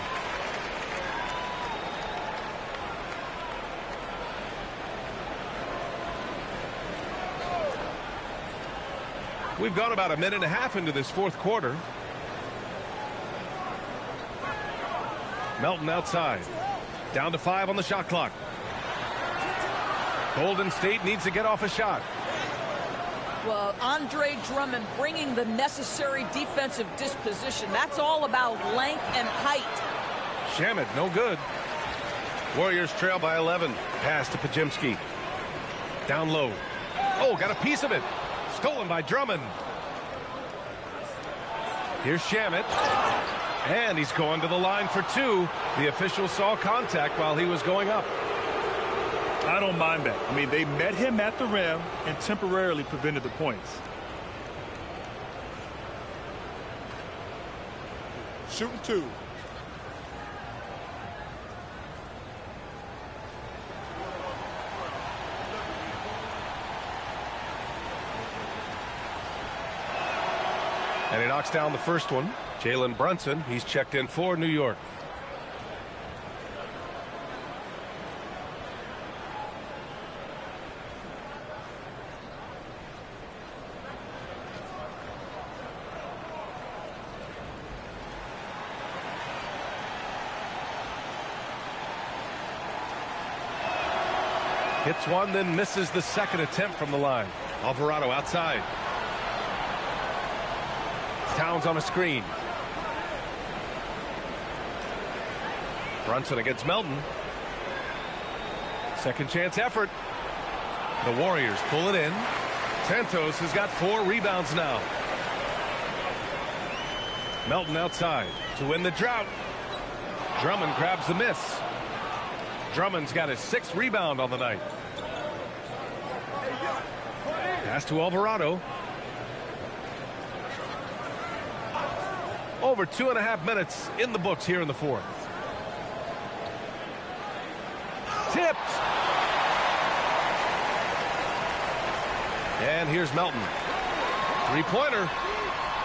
We've gone about a minute and a half into this fourth quarter. Melton outside. Down to 5 on the shot clock. Golden State needs to get off a shot. Well, Andre Drummond bringing the necessary defensive disposition. That's all about length and height. Shamet, no good. Warriors trail by 11. Pass to Pajemski. Down low. Oh, got a piece of it. Stolen by Drummond. Here's Shamet. And he's going to the line for 2. The official saw contact while he was going up. I don't mind that. I mean, they met him at the rim and temporarily prevented the points. Shooting 2. And he knocks down the first one. Jalen Brunson, he's checked in for New York. Hits one, then misses the second attempt from the line. Alvarado outside. Towns on a screen. Brunson against Melton. Second chance effort. The Warriors pull it in. Santos has got 4 rebounds now. Melton outside to win the drought. Drummond grabs the miss. Drummond's got his 6th rebound on the night. Pass to Alvarado. Over 2.5 minutes in the books here in the fourth. Tipped. And here's Melton. 3-pointer.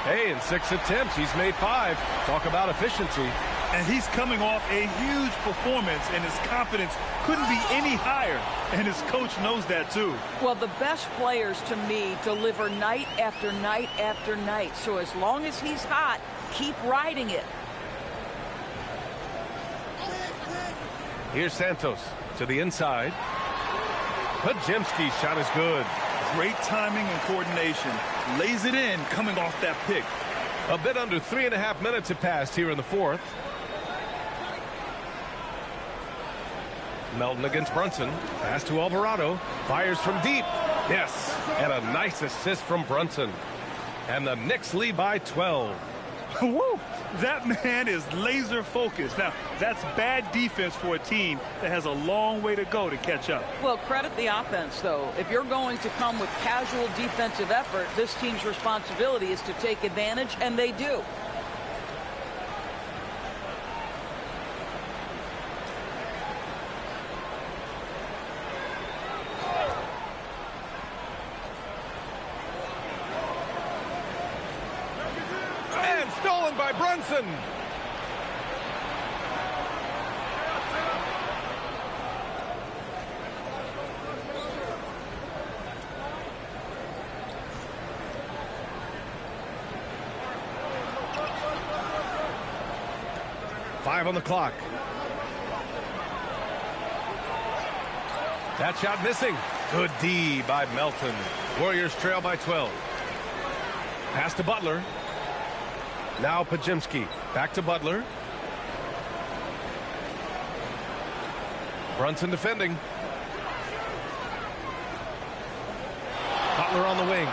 Hey, in 6 attempts, he's made 5. Talk about efficiency. And he's coming off a huge performance, and his confidence couldn't be any higher. And his coach knows that, too. Well, the best players, to me, deliver night after night after night. So as long as he's hot, keep riding it. Here's Santos to the inside. Pajemski's shot is good. Great timing and coordination. Lays it in coming off that pick. A bit under 3.5 minutes have passed here in the fourth. Melton against Brunson. Pass to Alvarado. Fires from deep. Yes. And a nice assist from Brunson. And the Knicks lead by 12. Woo! That man is laser focused. Now, that's bad defense for a team that has a long way to go to catch up. Well, credit the offense, though. If you're going to come with casual defensive effort, this team's responsibility is to take advantage, and they do. Stolen by Brunson. 5 on the clock. That shot missing. Good D by Melton. Warriors trail by 12. Pass to Butler. Now Pajemski. Back to Butler. Brunson defending. Butler on the wing.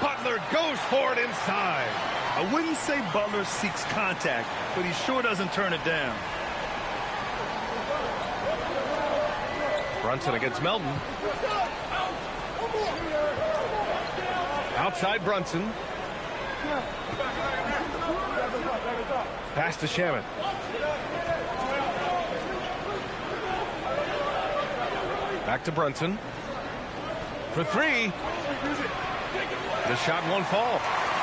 Butler goes for it inside. I wouldn't say Butler seeks contact, but he sure doesn't turn it down. Brunson against Melton. Outside Brunson. Pass to Shaman. Back to Brunson. For three. The shot won't fall.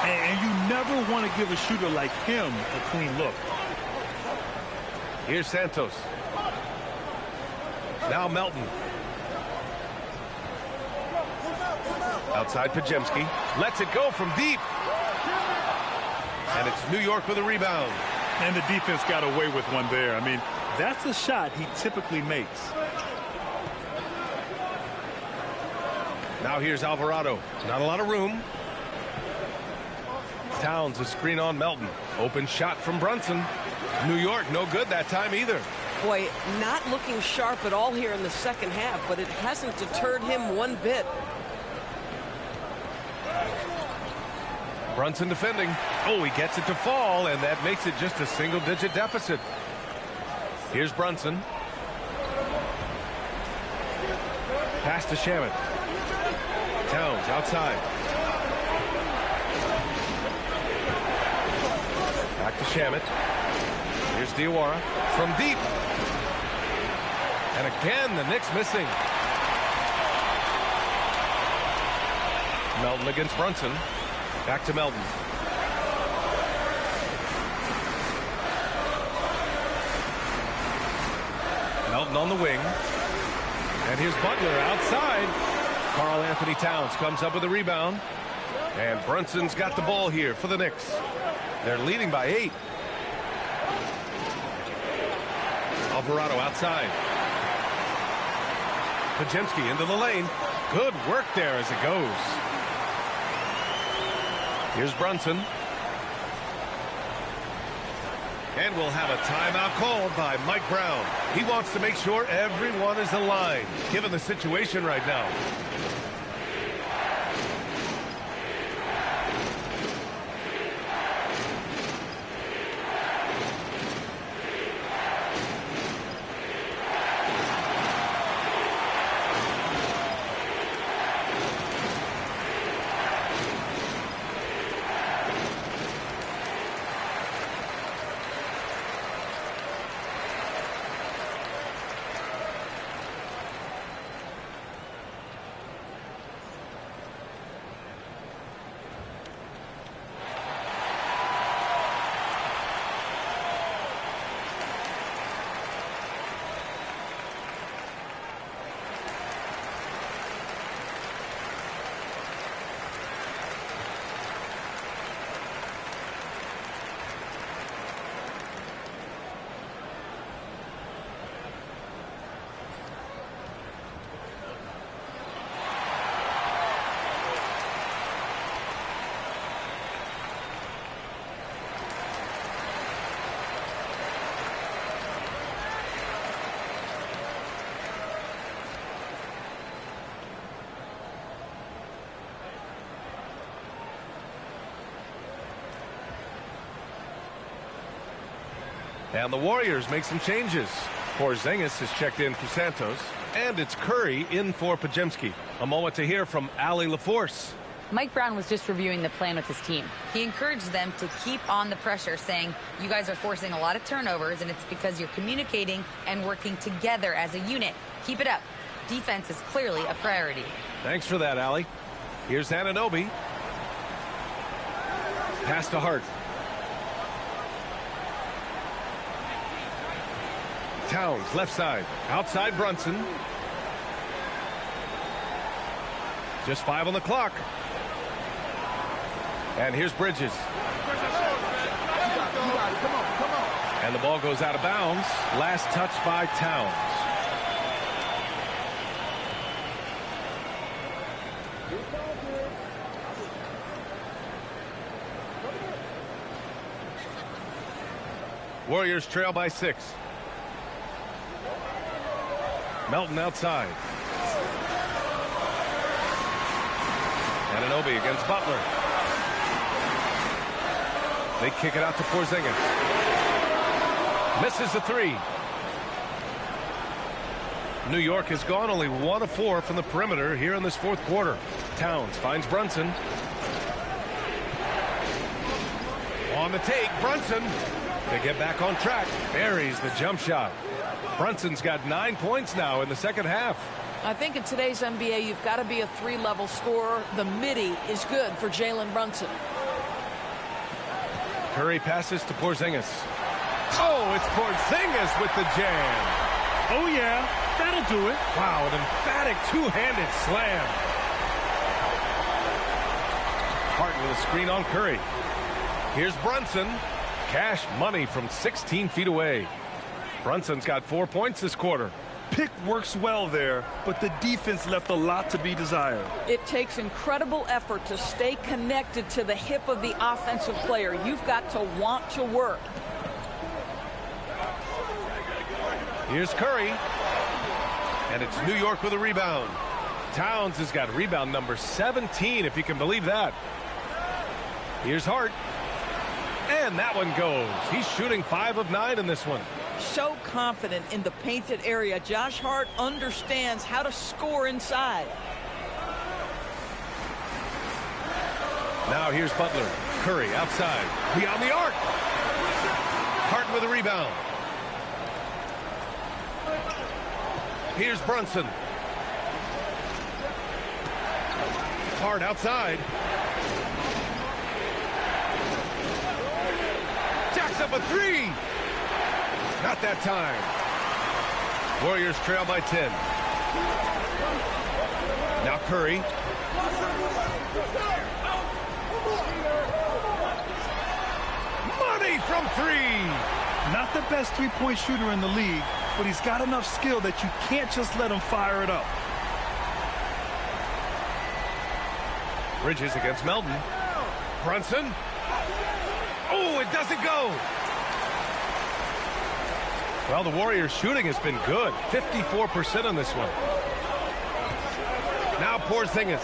And you never want to give a shooter like him a clean look. Here's Santos. Now Melton. Outside Pajemski. Lets it go from deep. And it's New York with a rebound. And the defense got away with one there. I mean, that's a shot he typically makes. Now here's Alvarado. Not a lot of room. Towns a screen on Melton. Open shot from Brunson. New York no good that time either. Boy, not looking sharp at all here in the second half, but it hasn't deterred him one bit. Brunson defending. Oh, he gets it to fall, and that makes it just a single-digit deficit. Here's Brunson. Pass to Shaman. Towns outside. Back to Shaman. Here's Diawara from deep. And again, the Knicks missing. Melton against Brunson. Back to Melton. Melton on the wing. And here's Butler outside. Karl Anthony Towns comes up with a rebound. And Brunson's got the ball here for the Knicks. They're leading by 8. Alvarado outside. Pajemski into the lane. Good work there as it goes. Here's Brunson. And we'll have a timeout called by Mike Brown. He wants to make sure everyone is aligned, given the situation right now. And the Warriors make some changes. Porzingis has checked in for Santos. And it's Curry in for Pajemski. A moment to hear from Allie LaForce. Mike Brown was just reviewing the plan with his team. He encouraged them to keep on the pressure, saying, you guys are forcing a lot of turnovers, and it's because you're communicating and working together as a unit. Keep it up. Defense is clearly a priority. Thanks for that, Allie. Here's Anunoby. Pass to Hart. Towns, left side. Outside Brunson. Just 5 on the clock. And here's Bridges. And the ball goes out of bounds. Last touch by Towns. Warriors trail by 6. Melton outside. Anunoby against Butler. They kick it out to Porzingis. Misses the 3. New York has gone only 1 of 4 from the perimeter here in this fourth quarter. Towns finds Brunson. On the take, Brunson. To get back on track, buries the jump shot. Brunson's got 9 points now in the second half. I think in today's NBA, you've got to be a 3-level scorer. The midi is good for Jalen Brunson. Curry passes to Porzingis. Oh, it's Porzingis with the jam. Oh, yeah, that'll do it. Wow, an emphatic two-handed slam. Hart with a screen on Curry. Here's Brunson. Cash money from 16 feet away. Brunson's got 4 points this quarter. Pick works well there, but the defense left a lot to be desired. It takes incredible effort to stay connected to the hip of the offensive player. You've got to want to work. Here's Curry. And it's New York with a rebound. Towns has got rebound number 17, if you can believe that. Here's Hart. And that one goes. He's shooting 5 of 9 in this one. So confident in the painted area. Josh Hart understands how to score inside. Now here's Butler. Curry outside. Beyond the arc. Hart with a rebound. Here's Brunson. Hart outside. Jacks up a 3. Not that time. Warriors trail by 10. Now Curry. Money from 3. Not the best three-point shooter in the league, but he's got enough skill that you can't just let him fire it up. Bridges against Melton. Brunson. Oh, it doesn't go. Well, the Warriors' shooting has been good. 54% on this one. Now Porzingis.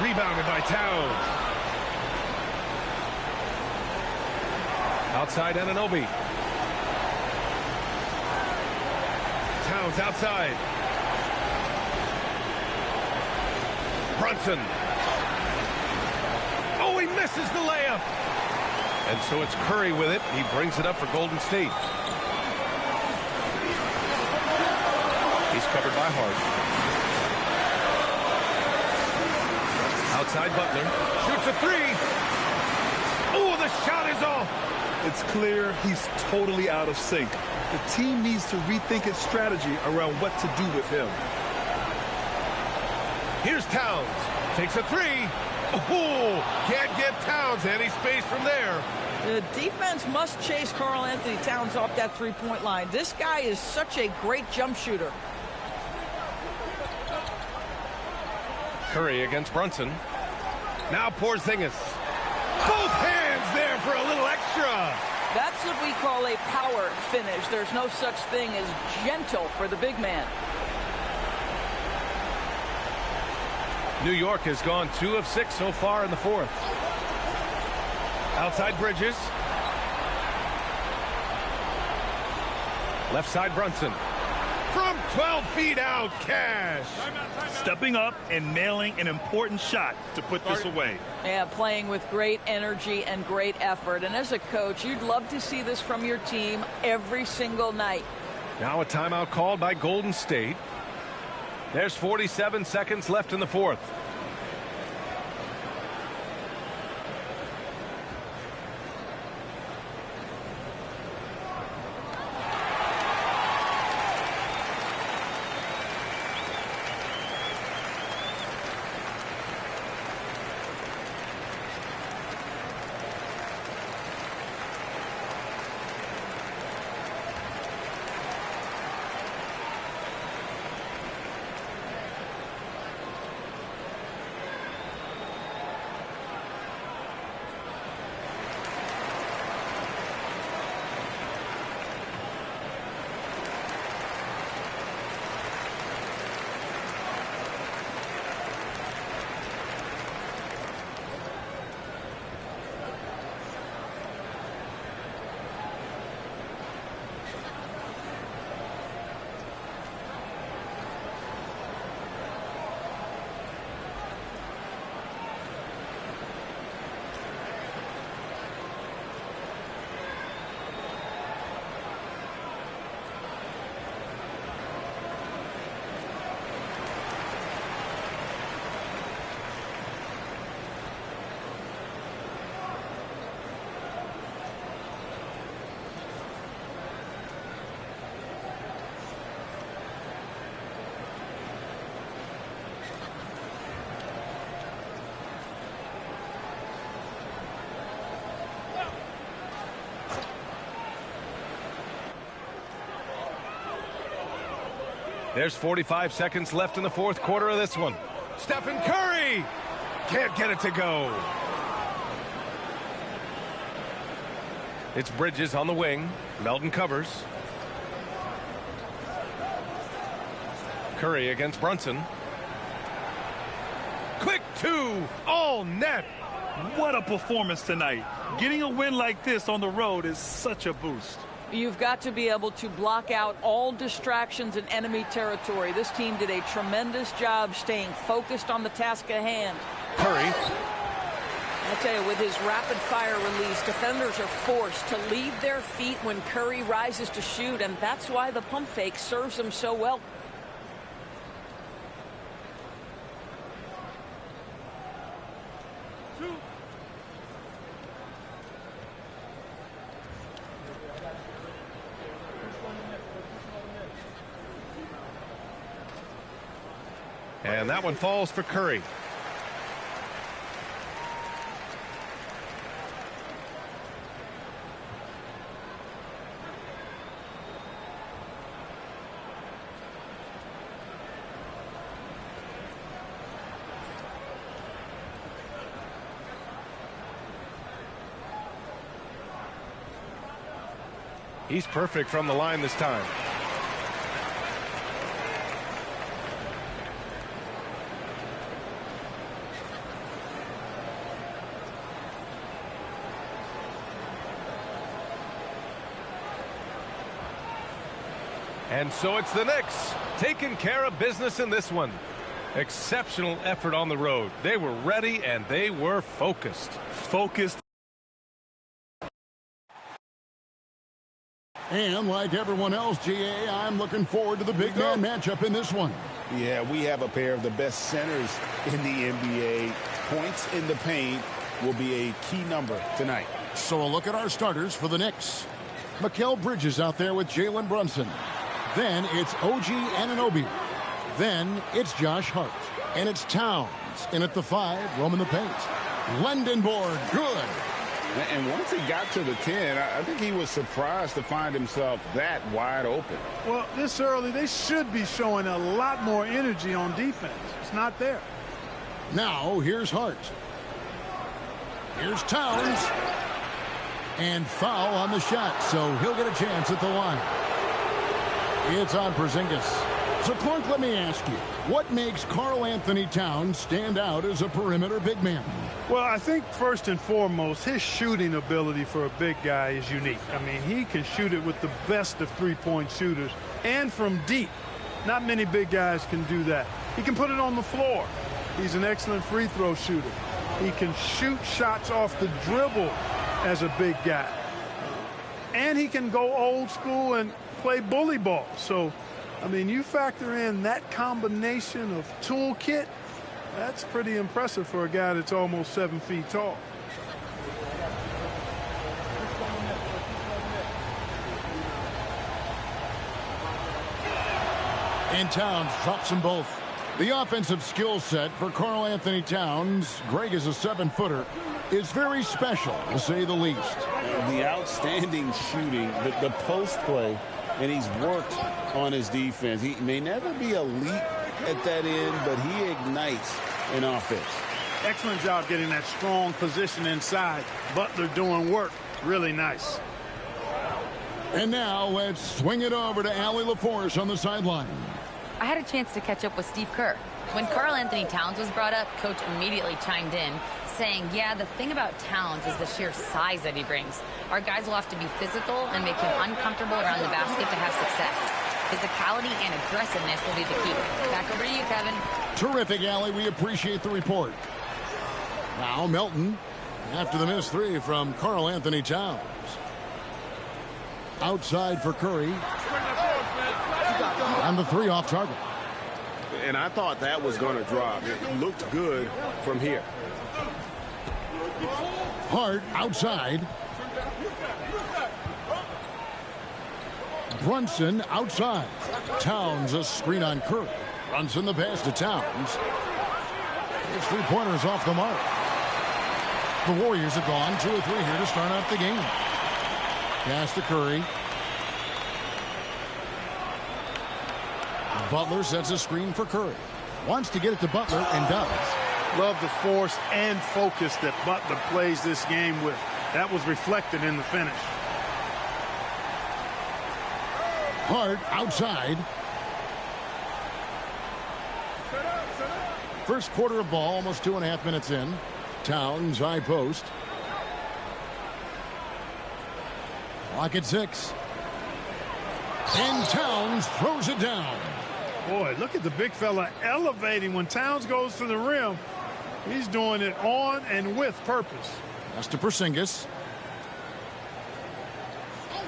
Rebounded by Towns. Outside Anunoby. Towns outside. Brunson. Oh, he misses the layup. And so it's Curry with it. He brings it up for Golden State. He's covered by Hart. Outside Butler. Shoots a 3. Oh, the shot is off. It's clear he's totally out of sync. The team needs to rethink its strategy around what to do with him. Here's Towns. Takes a 3. Oh, can't get Towns any space from there. The defense must chase Karl Anthony Towns off that three-point line. This guy is such a great jump shooter. Curry against Brunson. Now Porzingis. Both hands there for a little extra. That's what we call a power finish. There's no such thing as gentle for the big man. New York has gone 2 of 6 so far in the fourth. Outside Bridges. Left side Brunson. From 12 feet out, Cash. Stepping up and nailing an important shot to put this away. Yeah, playing with great energy and great effort. And as a coach, you'd love to see this from your team every single night. Now a timeout called by Golden State. There's 47 seconds left in the fourth. There's 45 seconds left in the fourth quarter of this one. Stephen Curry can't get it to go. It's Bridges on the wing. Melton covers. Curry against Brunson. Quick two, all net. What a performance tonight. Getting a win like this on the road is such a boost. You've got to be able to block out all distractions in enemy territory. This team did a tremendous job staying focused on the task at hand. Curry. I'll tell you, with his rapid-fire release, defenders are forced to leave their feet when Curry rises to shoot, and that's why the pump fake serves him so well. And that one falls for Curry. He's perfect from the line this time. And so it's the Knicks taking care of business in this one. Exceptional effort on the road. They were ready and they were focused. Focused. And like everyone else, GA, I'm looking forward to the big man matchup in this one. Yeah, we have a pair of the best centers in the NBA. Points in the paint will be a key number tonight. So a look at our starters for the Knicks. Mikal Bridges out there with Jalen Brunson. Then it's OG Anunoby. Then it's Josh Hart. And it's Towns in at the 5, roaming the paint. Lendenborg, good. And once he got to the 10, I think he was surprised to find himself that wide open. Well, this early, they should be showing a lot more energy on defense. It's not there. Now, here's Hart. Here's Towns. And foul on the shot, so he'll get a chance at the line. It's on Porzingis. So, Clark, let me ask you, what makes Karl Anthony Towns stand out as a perimeter big man? Well, I think first and foremost, his shooting ability for a big guy is unique. I mean, he can shoot it with the best of three-point shooters and from deep. Not many big guys can do that. He can put it on the floor. He's an excellent free throw shooter. He can shoot shots off the dribble as a big guy. And he can go old school and play bully ball. So, I mean, you factor in that combination of toolkit, that's pretty impressive for a guy that's almost 7 feet tall. And Towns drops them both. The offensive skill set for Karl Anthony Towns, Greg is a 7-footer, is very special, to say the least. The outstanding shooting, the post play, and he's worked on his defense. He may never be elite at that end, but he ignites an offense. Excellent job getting that strong position inside. Butler doing work. Really nice. And now let's swing it over to Allie LaForce on the sideline. I had a chance to catch up with Steve Kerr. When Karl Anthony Towns was brought up, Coach immediately chimed in, saying, yeah, the thing about Towns is the sheer size that he brings. Our guys will have to be physical and make him uncomfortable around the basket to have success. Physicality and aggressiveness will be the key. Back over to you, Kevin. Terrific, Allie. We appreciate the report. Now Melton after the missed 3 from Karl Anthony Towns. Outside for Curry. And the 3 off target. And I thought that was going to drop. It looked good from here. Hart outside. Brunson outside. Towns a screen on Curry. Brunson the pass to Towns. His 3-pointers off the mark. The Warriors have gone 2 or 3 here to start out the game. Pass to Curry. Butler sets a screen for Curry. Wants to get it to Butler and does. Love the force and focus that Butler plays this game with. That was reflected in the finish. Hart outside. First quarter of ball, almost 2.5 minutes in. Towns, high post. Clock at 6. And Towns throws it down. Boy, look at the big fella elevating when Towns goes to the rim. He's doing it on and with purpose. That's to Porzingis.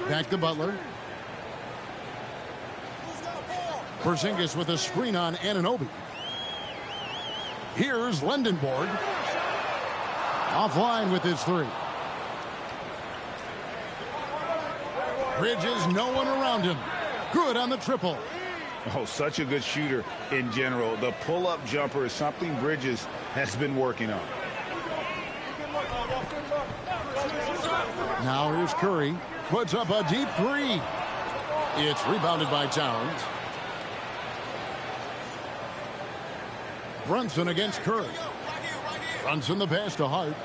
Back to Butler. Porzingis with a screen on Anunoby. Here's Lendenborg. Offline with his 3. Bridges, no one around him. Good on the triple. Oh, such a good shooter in general. The pull-up jumper is something Bridges has been working on. Now here's Curry. Puts up a deep 3. It's rebounded by Towns. Brunson against Curry. Brunson the pass to Hart.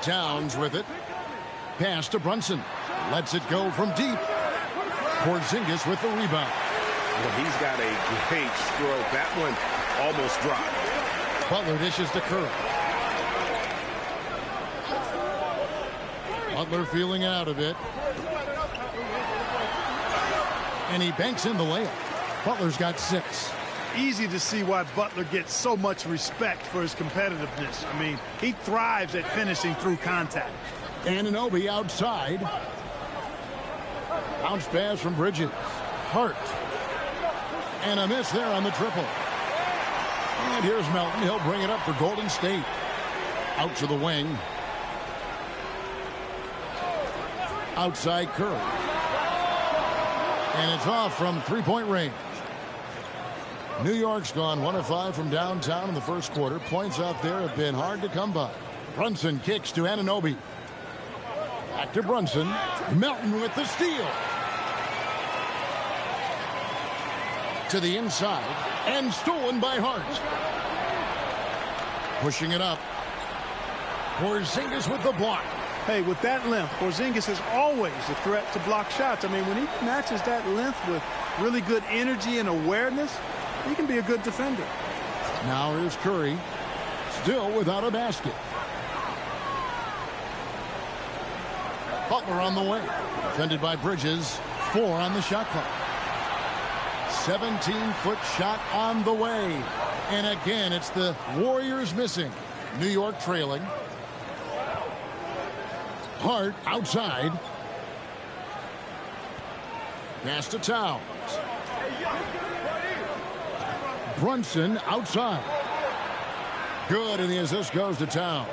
Towns with it. Pass to Brunson. Lets it go from deep. Porzingis with the rebound. Well, he's got a great stroke. That one almost dropped. Butler dishes to Curry. Butler feeling out of it. And he banks in the layup. Butler's got 6. Easy to see why Butler gets so much respect for his competitiveness. I mean, he thrives at finishing through contact. Anunoby outside. Bounce pass from Bridges. Hart. And a miss there on the triple. And here's Melton. He'll bring it up for Golden State. Out to the wing. Outside Curry. And it's off from 3-point range. New York's gone 1 of 5 from downtown in the first quarter. Points out there have been hard to come by. Brunson kicks to Anunoby. Back to Brunson. Melton with the steal. To the inside. And stolen by Hart. Pushing it up. Porzingis with the block. Hey, with that length, Porzingis is always a threat to block shots. I mean, when he matches that length with really good energy and awareness, he can be a good defender. Now here's Curry. Still without a basket. Butler on the way. Defended by Bridges. 4 on the shot clock. 17-foot shot on the way. And again, it's the Warriors missing. New York trailing. Hart outside. Pass to Towns. Brunson outside. Good, and the assist goes to Towns.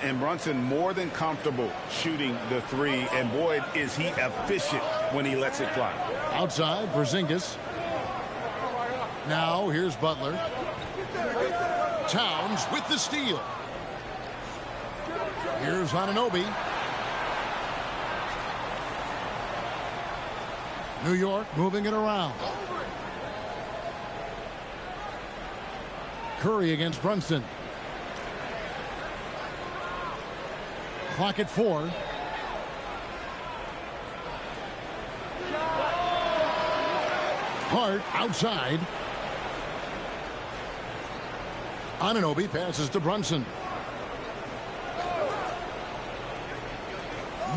And Brunson more than comfortable shooting the 3. And boy, is he efficient when he lets it fly. Outside, Porzingis. Now here's Butler. Towns with the steal. Here's Anunoby. New York moving it around. Curry against Brunson. Clock at 4. Hart outside. Anunoby passes to Brunson.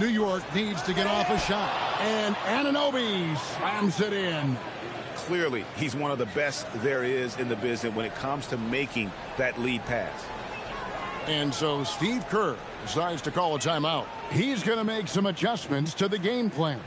New York needs to get off a shot. And Anunoby slams it in. Clearly, he's one of the best there is in the business when it comes to making that lead pass. And so Steve Kerr decides to call a timeout. He's going to make some adjustments to the game plan.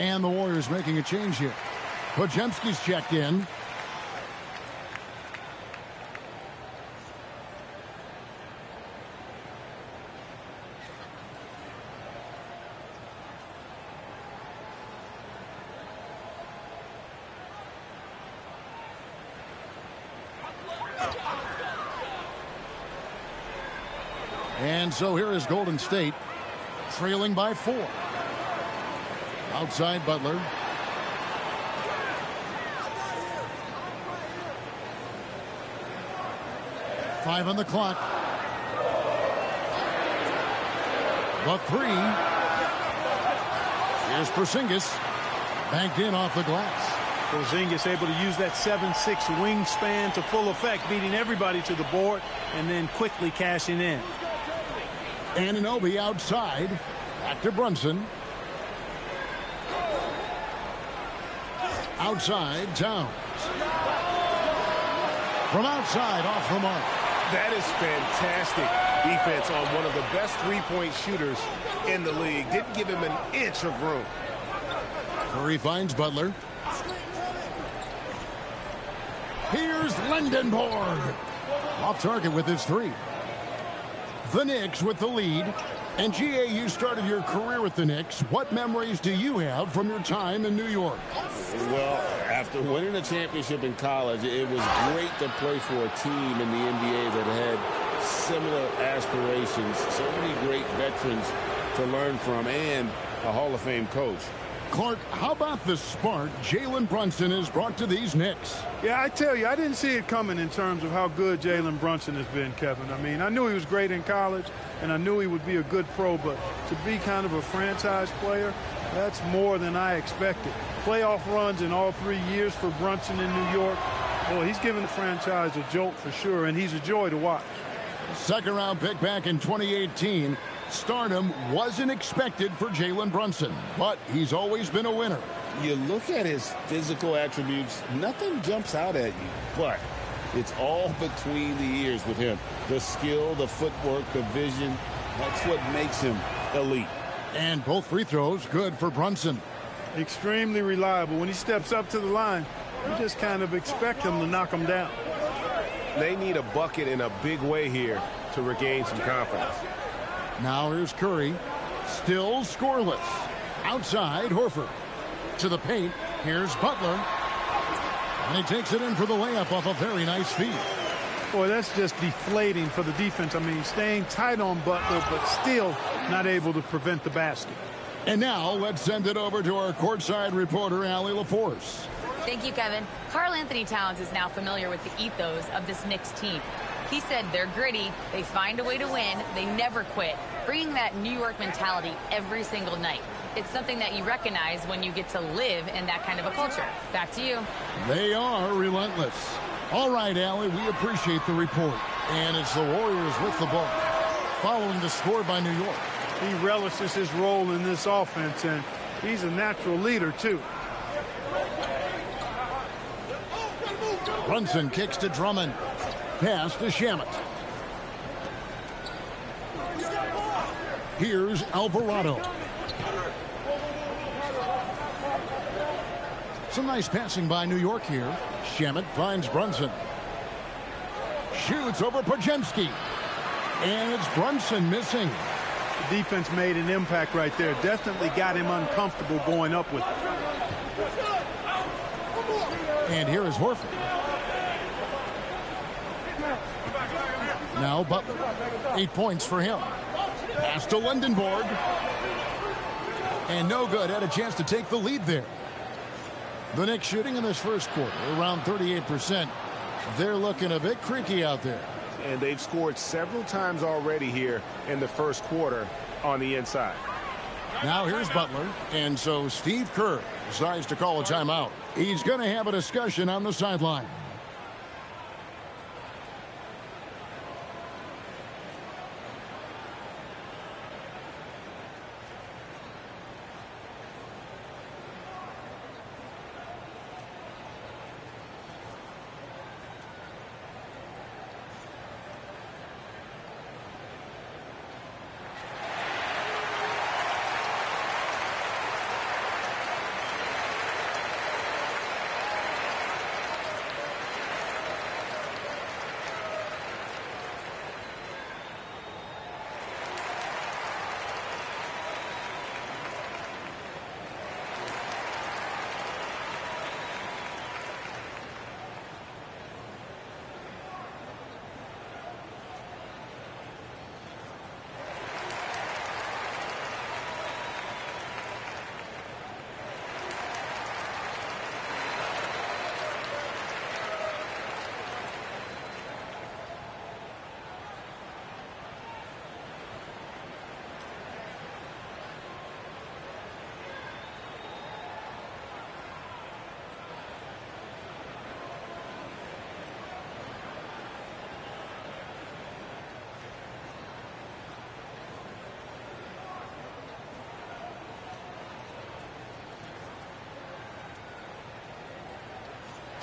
And the Warriors making a change here. Podziemski's checked in. And so here is Golden State trailing by 4. Outside Butler. Five on the clock. The three. Here's Porzingis. Banked in off the glass. Porzingis able to use that 7'6" wingspan to full effect, beating everybody to the board and then quickly cashing in. Anunoby outside. Back to Brunson. Outside, Towns. From outside, off the mark. That is fantastic defense on one of the best three-point shooters in the league. Didn't give him an inch of room. Curry finds Butler. Here's Lindenborg. Off target with his three. The Knicks with the lead. And G.A., you started your career with the Knicks. What memories do you have from your time in New York? Well, after winning a championship in college, it was great to play for a team in the NBA that had similar aspirations. So many great veterans to learn from and a Hall of Fame coach. Clark, how about the spark Jalen Brunson has brought to these Knicks? Yeah, I tell you, I didn't see it coming in terms of how good Jalen Brunson has been, Kevin. I mean, I knew he was great in college, and I knew he would be a good pro, but to be kind of a franchise player, that's more than I expected. Playoff runs in all 3 years for Brunson in New York. Boy, he's given the franchise a jolt for sure, and he's a joy to watch. Second round pick back in 2018. Stardom wasn't expected for Jalen Brunson, but he's always been a winner. You look at his physical attributes, nothing jumps out at you, but it's all between the ears with him. The skill, the footwork, the vision, that's what makes him elite. And both free throws good for Brunson. Extremely reliable. When he steps up to the line, you just kind of expect him to knock him down. They need a bucket in a big way here to regain some confidence. Now here's Curry. Still scoreless. Outside, Horford. To the paint. Here's Butler. And he takes it in for the layup off a very nice feed. Boy, that's just deflating for the defense. I mean, staying tight on Butler, but still not able to prevent the basket. And now let's send it over to our courtside reporter, Allie LaForce. Thank you, Kevin. Karl Anthony Towns is now familiar with the ethos of this Knicks team. He said they're gritty, they find a way to win, they never quit, bringing that New York mentality every single night. It's something that you recognize when you get to live in that kind of a culture. Back to you. They are relentless. All right, Allie, we appreciate the report. And it's the Warriors with the ball, following the score by New York. He relishes his role in this offense, and he's a natural leader, too. Brunson kicks to Drummond. Pass to Shamet. Here's Alvarado. Some nice passing by New York here. Shamet finds Brunson. Shoots over Podziemski. And it's Brunson missing. The defense made an impact right there. Definitely got him uncomfortable going up with it. And here is Horford. Now Butler. 8 points for him. Pass to Lindenborg. And no good. Had a chance to take the lead there. The Knicks shooting in this first quarter around 38%. They're looking a bit creaky out there. And they've scored several times already here in the first quarter on the inside. Now here's Butler. And so Steve Kerr decides to call a timeout. He's going to have a discussion on the sideline.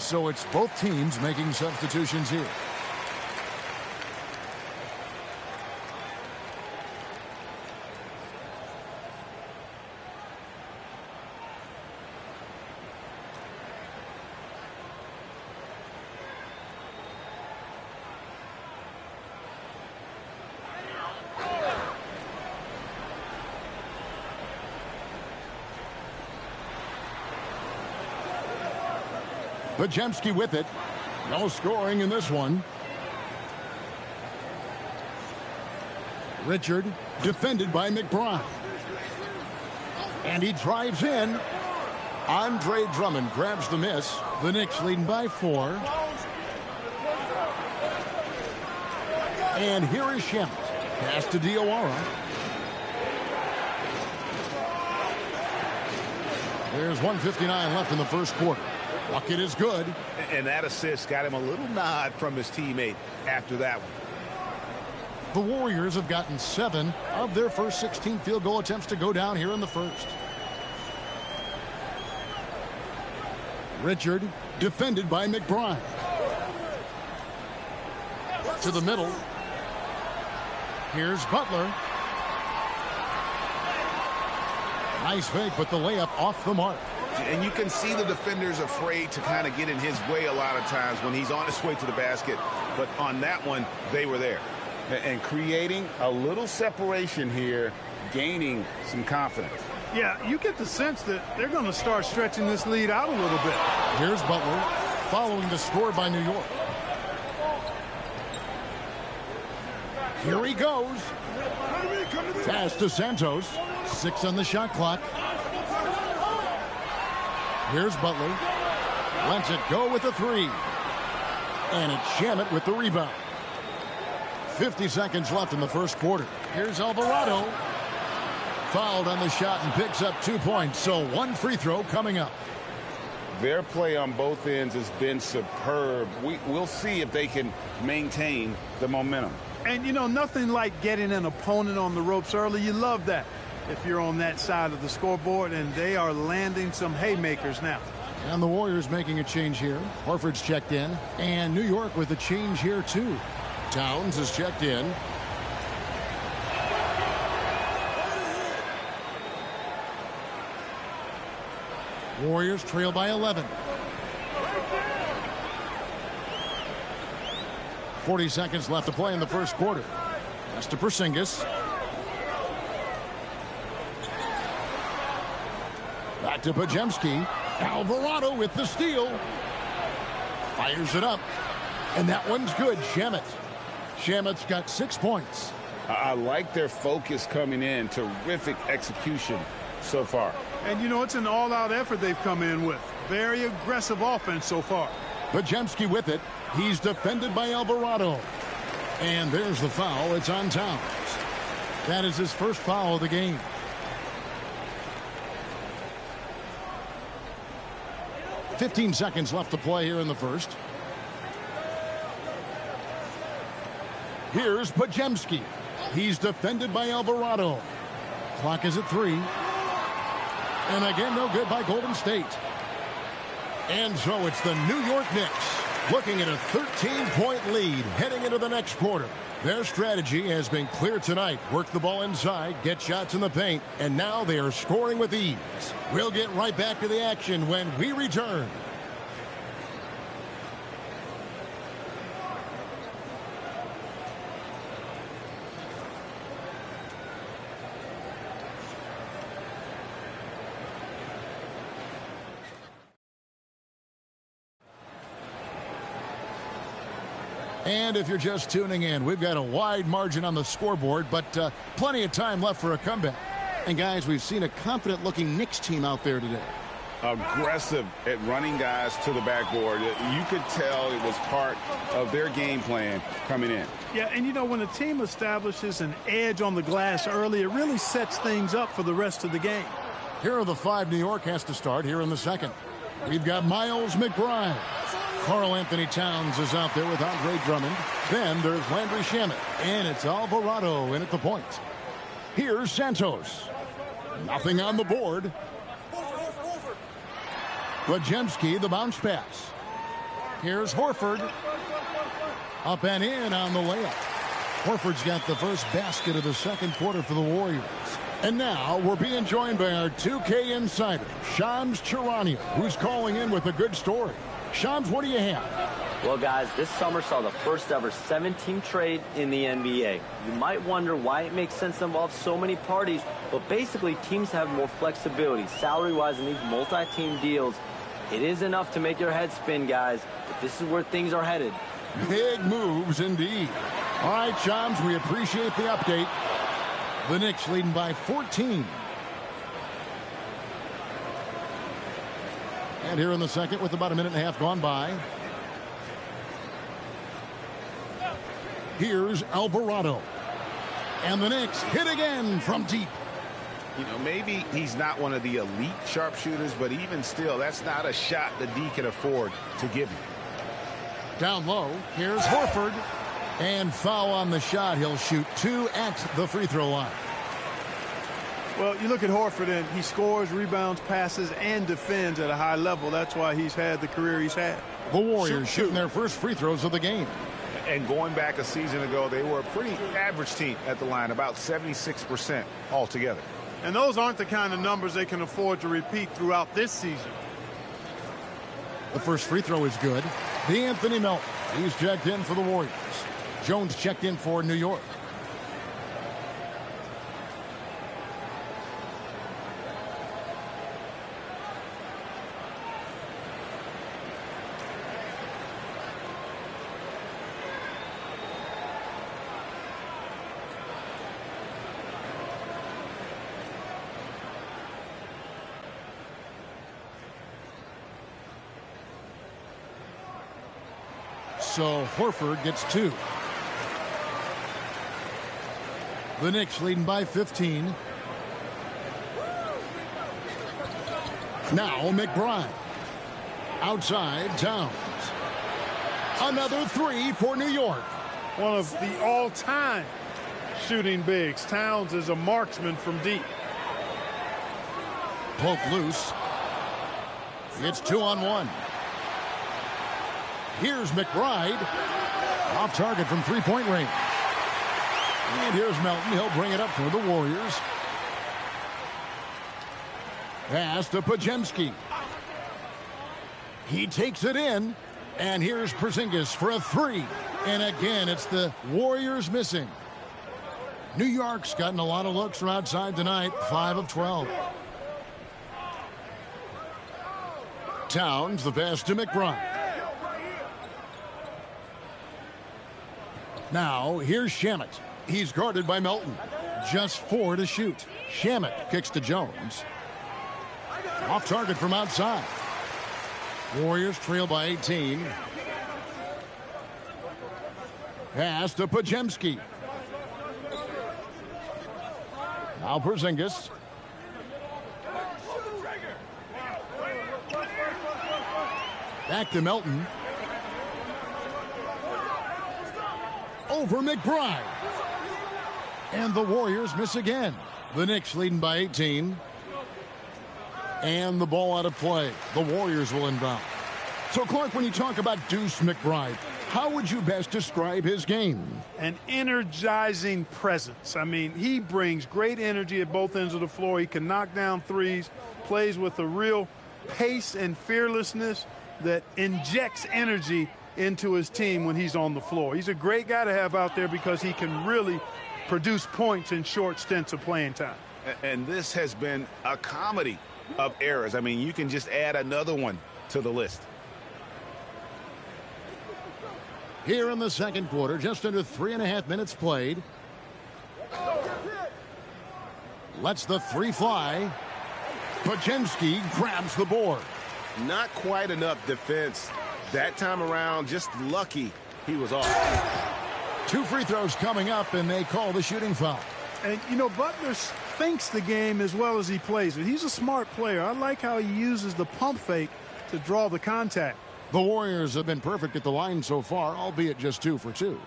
So it's both teams making substitutions here. Pajemski with it. No scoring in this one. Richard defended by McBride. And he drives in. Andre Drummond grabs the miss. The Knicks leading by 4. And here is Shamet. Pass to Diawara. There's 1:59 left in the first quarter. Bucket is good. And that assist got him a little nod from his teammate after that one. The Warriors have gotten 7 of their first 16 field goal attempts to go down here in the first. Richard defended by McBride. To the middle. Here's Butler. Nice fake, but the layup off the mark. And you can see the defenders afraid to kind of get in his way a lot of times when he's on his way to the basket. But on that one, they were there. And creating a little separation here, gaining some confidence. Yeah, you get the sense that they're going to start stretching this lead out a little bit. Here's Butler following the score by New York. Here he goes. Pass to Santos. 6 on the shot clock. Here's Butler. Lets it go with the 3. And it's Shamet with the rebound. 50 seconds left in the first quarter. Here's Alvarado. Fouled on the shot and picks up 2 points. So 1 free throw coming up. Their play on both ends has been superb. We'll see if they can maintain the momentum. And, you know, nothing like getting an opponent on the ropes early. You love that if you're on that side of the scoreboard, and they are landing some haymakers now. And the Warriors making a change here. Horford's checked in, and New York with a change here, too. Towns is checked in. Warriors trail by 11. 40 seconds left to play in the first quarter. Pass to Porzingis. Back to Pajemski. Alvarado with the steal. Fires it up. And that one's good. Shamet. Shamet's got 6 points. I like their focus coming in. Terrific execution so far. And, you know, it's an all-out effort they've come in with. Very aggressive offense so far. Pajemski with it. He's defended by Alvarado. And there's the foul. It's on Towns. That is his first foul of the game. .15 seconds left to play here in the first. Here's Pajemski. He's defended by Alvarado. Clock is at 3. And again, no good by Golden State. And so it's the New York Knicks looking at a 13-point lead heading into the next quarter. Their strategy has been clear tonight. Work the ball inside, get shots in the paint, and now they are scoring with ease. We'll get right back to the action when we return. And if you're just tuning in, we've got a wide margin on the scoreboard, but plenty of time left for a comeback. And guys, we've seen a confident-looking Knicks team out there today. Aggressive at running guys to the backboard. You could tell it was part of their game plan coming in. Yeah, and you know, when a team establishes an edge on the glass early, it really sets things up for the rest of the game. Here are the 5 New York has to start here in the second. We've got Miles McBride. Karl Anthony Towns is out there with Andre Drummond. Then there's Landry Shamet. And it's Alvarado in at the point. Here's Santos. Nothing on the board. Pajemski, the bounce pass. Here's Horford. Up and in on the layup. Horford's got the first basket of the second quarter for the Warriors. And now we're being joined by our 2K insider, Shams Charania, who's calling in with a good story. Shams, what do you have? Well, guys, this summer saw the first ever 7-team trade in the NBA. You might wonder why it makes sense to involve so many parties, but basically teams have more flexibility salary-wise in these multi-team deals. It is enough to make your head spin, guys, but this is where things are headed. Big moves indeed. All right, Shams, we appreciate the update. The Knicks leading by 14. And here in the second with about a minute and a half gone by. Here's Alvarado. And the Knicks hit again from deep. You know, maybe he's not one of the elite sharpshooters, but even still, that's not a shot that D can afford to give him. Down low, here's Horford. And foul on the shot. He'll shoot 2 at the free throw line. Well, you look at Horford, and he scores, rebounds, passes, and defends at a high level. That's why he's had the career he's had. The Warriors shooting their first free throws of the game. And going back a season ago, they were a pretty average team at the line, about 76% altogether. And those aren't the kind of numbers they can afford to repeat throughout this season. The first free throw is good. D'Anthony Melton, he's checked in for the Warriors. Jones checked in for New York. So Horford gets 2. The Knicks leading by 15. Now McBride. Outside, Towns. Another 3 for New York. One of the all-time shooting bigs. Towns is a marksman from deep. Poke loose. It's 2-on-1. Here's McBride. Off target from three-point range. And here's Melton. He'll bring it up for the Warriors. Pass to Podziemski. He takes it in. And here's Porzingis for a 3. And again, it's the Warriors missing. New York's gotten a lot of looks from outside tonight. 5 of 12. Towns, the pass to McBride. Now, here's Shamet. He's guarded by Melton. Just 4 to shoot. Shamet kicks to Jones. Off target from outside. Warriors trail by 18. Pass to Podziemski. Now Porzingis. Back to Melton. Over McBride. And the Warriors miss again. The Knicks leading by 18. And the ball out of play. The Warriors will inbound. So, Clark, when you talk about Deuce McBride, how would you best describe his game? An energizing presence. I mean, he brings great energy at both ends of the floor. He can knock down threes, plays with a real pace and fearlessness that injects energy into his team when he's on the floor. He's a great guy to have out there because he can really produce points in short stints of playing time. And this has been a comedy of errors. I mean, you can just add another one to the list. Here in the second quarter, just under 3.5 minutes played. Lets the 3 fly. Podziemski grabs the board. Not quite enough defense. That time around, just lucky he was off. 2 free throws coming up, and they call the shooting foul. And, you know, Butler thinks the game as well as he plays it. He's a smart player. I like how he uses the pump fake to draw the contact. The Warriors have been perfect at the line so far, albeit just 2 for 2.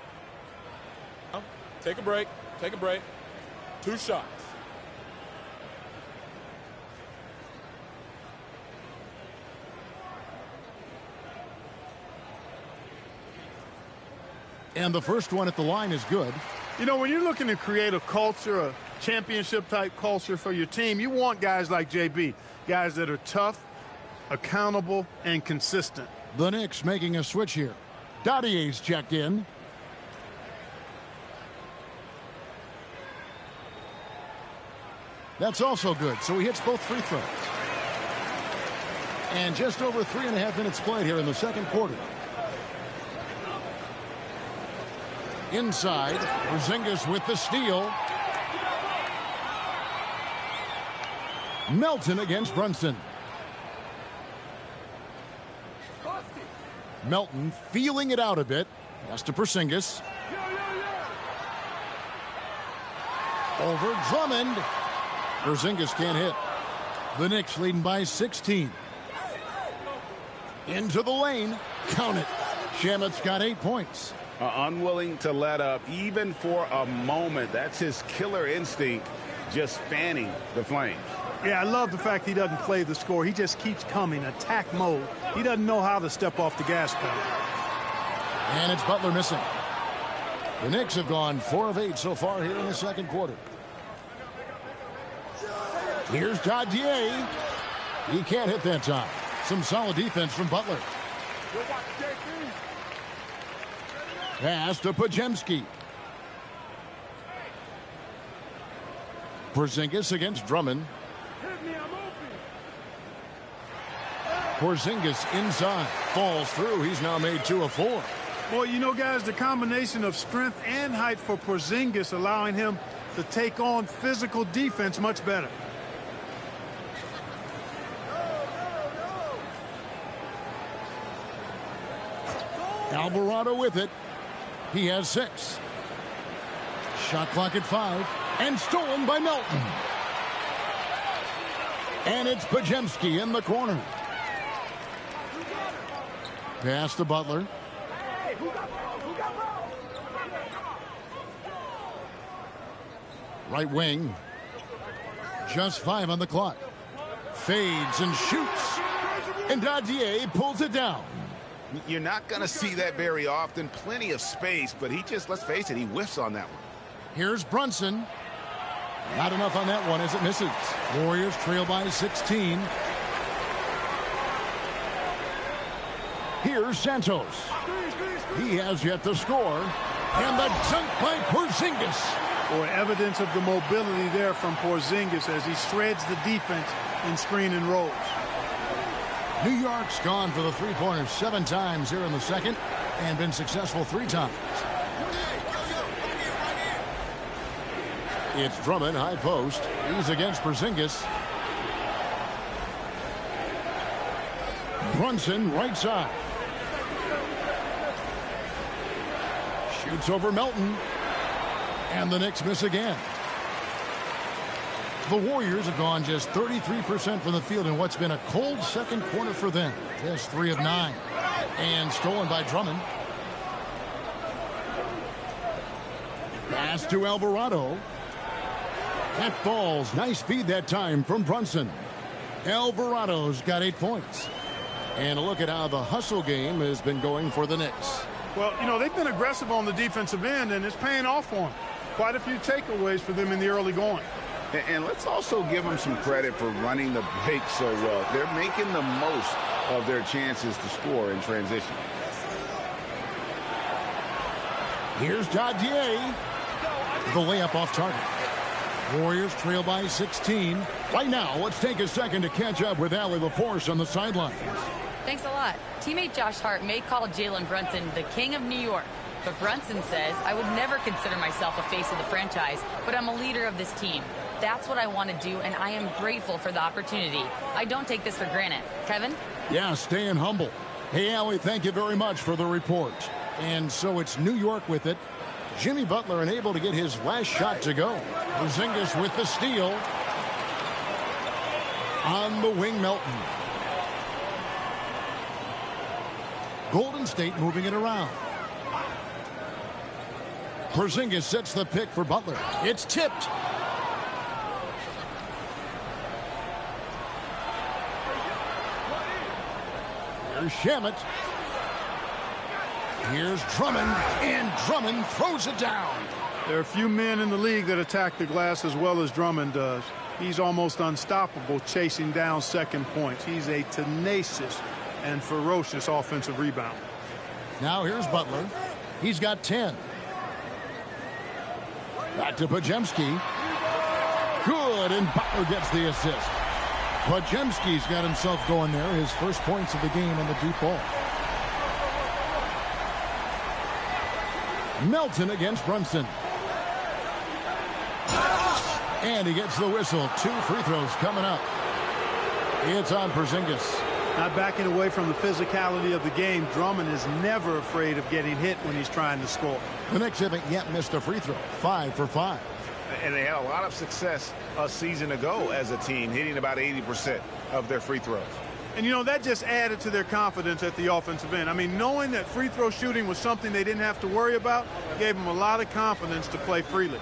Take a break. Take a break. 2 shots. And the first one at the line is good. You know, when you're looking to create a culture, a championship-type culture for your team, you want guys like JB, guys that are tough, accountable, and consistent. The Knicks making a switch here. Dottier's checked in. That's also good, so he hits both free throws. And just over 3.5 minutes played here in the second quarter. Inside, Porzingis with the steal. Melton against Brunson. Melton feeling it out a bit. Pass to Porzingis. Over Drummond. Porzingis can't hit. The Knicks leading by 16. Into the lane. Count it. Shamet's got 8 points. Unwilling to let up even for a moment. That's his killer instinct, just fanning the flames. Yeah, I love the fact he doesn't play the score. He just keeps coming, attack mode. He doesn't know how to step off the gas pedal. And it's Butler missing. The Knicks have gone 4 of 8 so far here in the second quarter. Here's Dadier. He can't hit that time. Some solid defense from Butler. Pass to Podziemski. Porzingis against Drummond. Porzingis inside. Falls through. He's now made 2 of 4. Boy, you know, guys, the combination of strength and height for Porzingis allowing him to take on physical defense much better. Alvarado with it. He has 6. Shot clock at 5. And stolen by Melton. And it's Podziemski in the corner. Pass to Butler. Right wing. Just 5 on the clock. Fades and shoots. And Dadier pulls it down. You're not going to see that very often. Plenty of space, but he just, let's face it, he whiffs on that one. Here's Brunson. Not enough on that one as it misses. Warriors trail by 16. Here's Santos. He has yet to score. And the dunk by Porzingis. Or evidence of the mobility there from Porzingis as he shreds the defense in screen and rolls. New York's gone for the three-pointers 7 times here in the second and been successful 3 times. It's Drummond, high post. He's against Porzingis. Brunson, right side. Shoots over Melton. And the Knicks miss again. The Warriors have gone just 33% from the field in what's been a cold second quarter for them. Just 3 of 9. And stolen by Drummond. Pass to Alvarado. That falls. Nice feed that time from Brunson. Alvarado's got 8 points. And a look at how the hustle game has been going for the Knicks. Well, you know, they've been aggressive on the defensive end, and it's paying off for them. Quite a few takeaways for them in the early going. And let's also give them some credit for running the break so well. They're making the most of their chances to score in transition. Here's Dadier. The layup off target. Warriors trail by 16. Right now, let's take a second to catch up with Allie LaForce on the sidelines. Thanks a lot. Teammate Josh Hart may call Jalen Brunson the king of New York. But Brunson says, I would never consider myself a face of the franchise, but I'm a leader of this team. That's what I want to do, and I am grateful for the opportunity. I don't take this for granted. Kevin? Yeah, staying humble. Hey, Allie, thank you very much for the report. And so it's New York with it. Jimmy Butler unable to get his last shot to go. Porzingis with the steal. On the wing, Melton. Golden State moving it around. Porzingis sets the pick for Butler. It's tipped. Here's Shamet. Here's Drummond, and Drummond throws it down. There are few men in the league that attack the glass as well as Drummond does. He's almost unstoppable chasing down second points. He's a tenacious and ferocious offensive rebounder. Now here's Butler. He's got 10. Back to Podziemski. Good, and Butler gets the assist. Podziemski's got himself going there. His first points of the game in the deep ball. Melton against Brunson. And he gets the whistle. 2 free throws coming up. It's on Porzingis. Not backing away from the physicality of the game. Drummond is never afraid of getting hit when he's trying to score. The Knicks haven't yet missed a free throw. 5 for 5. And they had a lot of success a season ago as a team, hitting about 80% of their free throws. And, you know, that just added to their confidence at the offensive end. I mean, knowing that free throw shooting was something they didn't have to worry about gave them a lot of confidence to play freely.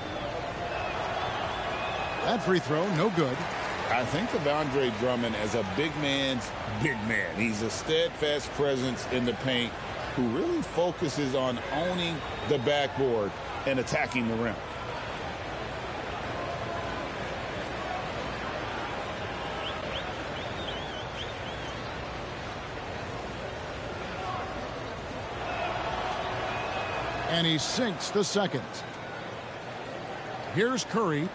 That free throw, no good. I think of Andre Drummond as a big man's big man. He's a steadfast presence in the paint who really focuses on owning the backboard and attacking the rim. And he sinks the second. Here's Curry.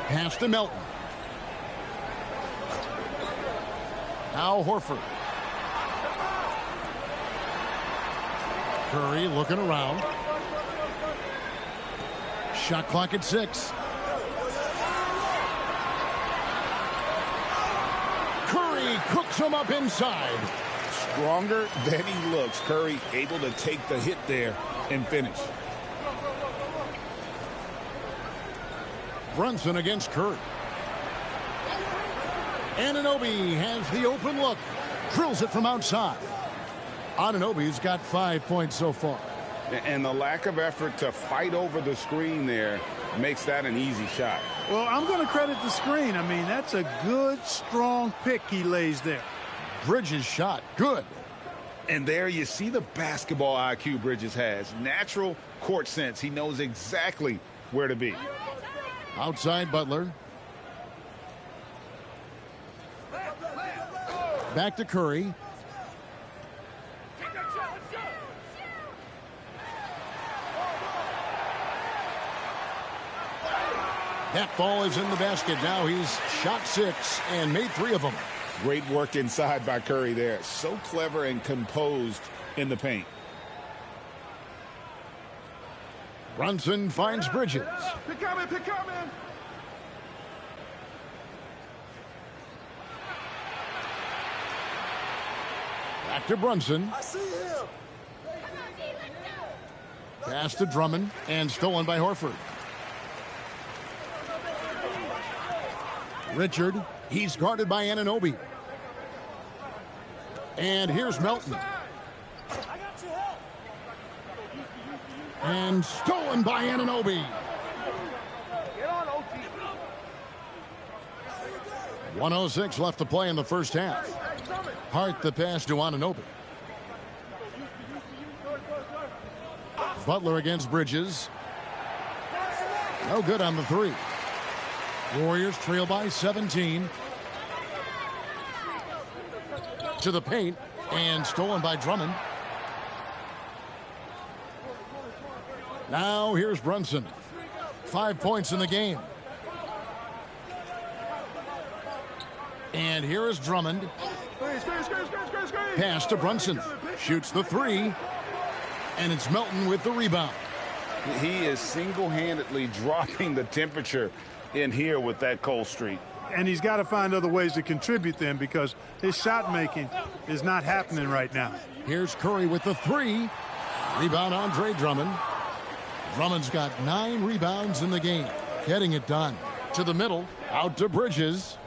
Pass to Melton. Now Horford. Curry looking around. Shot clock at 6. Curry cooks him up inside. Stronger than he looks. Curry able to take the hit there and finish. Brunson against Curry. Anunoby has the open look. Drills it from outside. Anunoby's got 5 points so far. And the lack of effort to fight over the screen there makes that an easy shot. Well, I'm going to credit the screen. I mean, that's a good, strong pick he lays there. Bridges shot. Good. And there you see the basketball IQ Bridges has. Natural court sense. He knows exactly where to be. Outside Butler. Back to Curry. That ball is in the basket. Now he's shot 6 and made 3 of them. Great work inside by Curry there. So clever and composed in the paint. Brunson finds Bridges. Pick up, man. Pick up, man. Back to Brunson. I see him. Pass to Drummond and stolen by Horford. Richard, he's guarded by Anunoby. And here's Melton. And stolen by Anunoby. 1:06 left to play in the first half. Hart the pass to Anunoby. Butler against Bridges. No good on the 3. Warriors trail by 17. To the paint and stolen by Drummond. Now here's Brunson. 5 points in the game. And here is Drummond. Pass to Brunson. Shoots the 3. And it's Melton with the rebound. He is single-handedly dropping the temperature in here with that cold streak. And he's got to find other ways to contribute then, because his shot making is not happening right now. Here's Curry with the 3. Rebound Andre Drummond. Drummond's got 9 rebounds in the game. Getting it done. To the middle. Out to Bridges.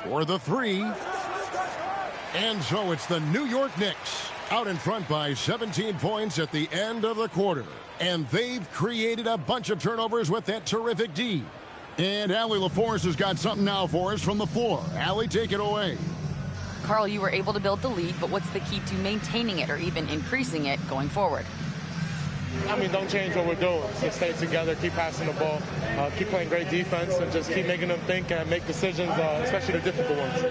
For the 3. And so it's the New York Knicks out in front by 17 points at the end of the quarter. And they've created a bunch of turnovers with that terrific D. And Allie LaForce has got something now for us from the floor. Allie, take it away. Carl, you were able to build the lead, but what's the key to maintaining it or even increasing it going forward? I mean, don't change what we're doing. Just stay together, keep passing the ball, keep playing great defense, and just keep making them think and make decisions, especially the difficult ones.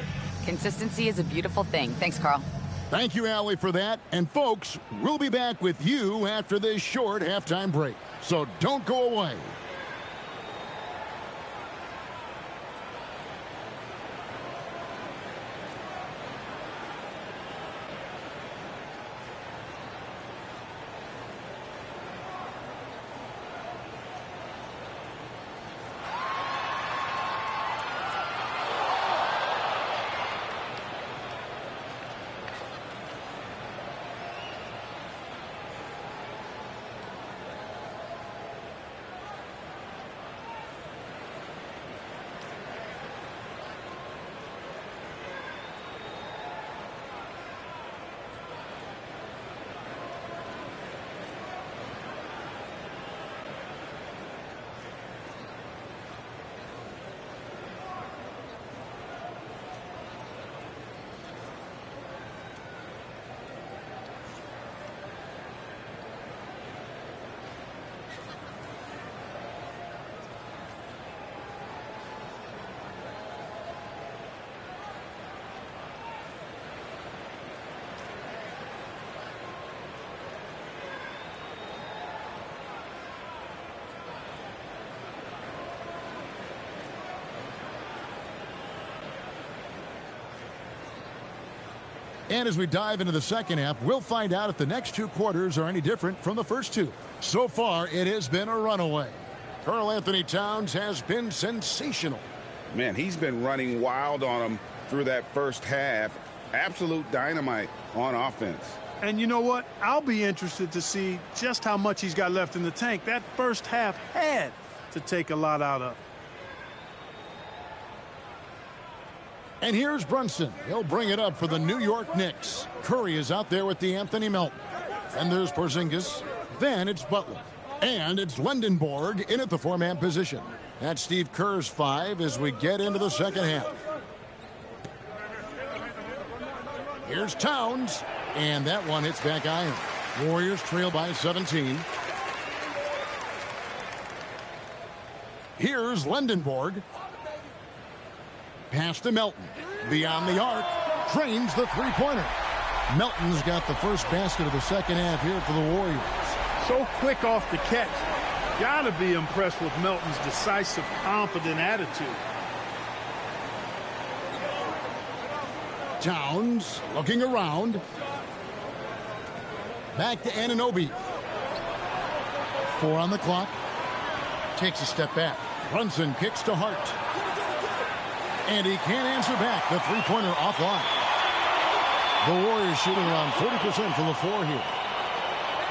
Consistency is a beautiful thing. Thanks, Carl. Thank you, Allie, for that. And, folks, we'll be back with you after this short halftime break. So don't go away. And as we dive into the second half, we'll find out if the next two quarters are any different from the first two. So far, it has been a runaway. Karl Anthony Towns has been sensational. Man, he's been running wild on him through that first half. Absolute dynamite on offense. And you know what? I'll be interested to see just how much he's got left in the tank. That first half had to take a lot out of. And here's Brunson. He'll bring it up for the New York Knicks. Curry is out there with D'Anthony Melton. And there's Porzingis. Then it's Butler. And it's Lendenborg in at the four-man position. That's Steve Kerr's 5 as we get into the second half. Here's Towns. And that one hits back iron. Warriors trail by 17. Here's Lendenborg. Pass to Melton. Beyond the arc. Drains the three-pointer. Melton's got the first basket of the second half here for the Warriors. So quick off the catch. Gotta be impressed with Melton's decisive, confident attitude. Towns looking around. Back to Anunoby. 4 on the clock. Takes a step back. Brunson kicks to Hart. And he can't answer back. The three-pointer offline. The Warriors shooting around 40% from the floor here.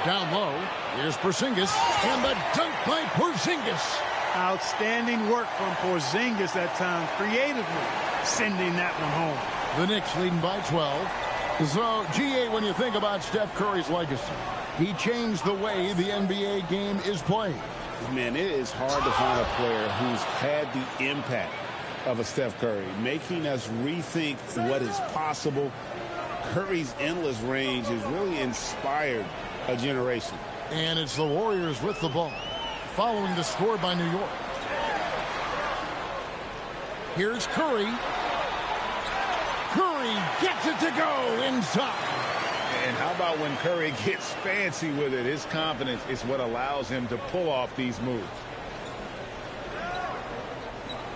Down low. Here's Porzingis. And the dunk by Porzingis. Outstanding work from Porzingis that time. Creatively sending that one home. The Knicks leading by 12. So, GA, when you think about Steph Curry's legacy, he changed the way the NBA game is played. Man, it is hard to find a player who's had the impact of a Steph Curry, making us rethink what is possible. Curry's endless range has really inspired a generation. And it's the Warriors with the ball, following the score by New York. Here's Curry. Curry gets it to go inside. And how about when Curry gets fancy with it? His confidence is what allows him to pull off these moves.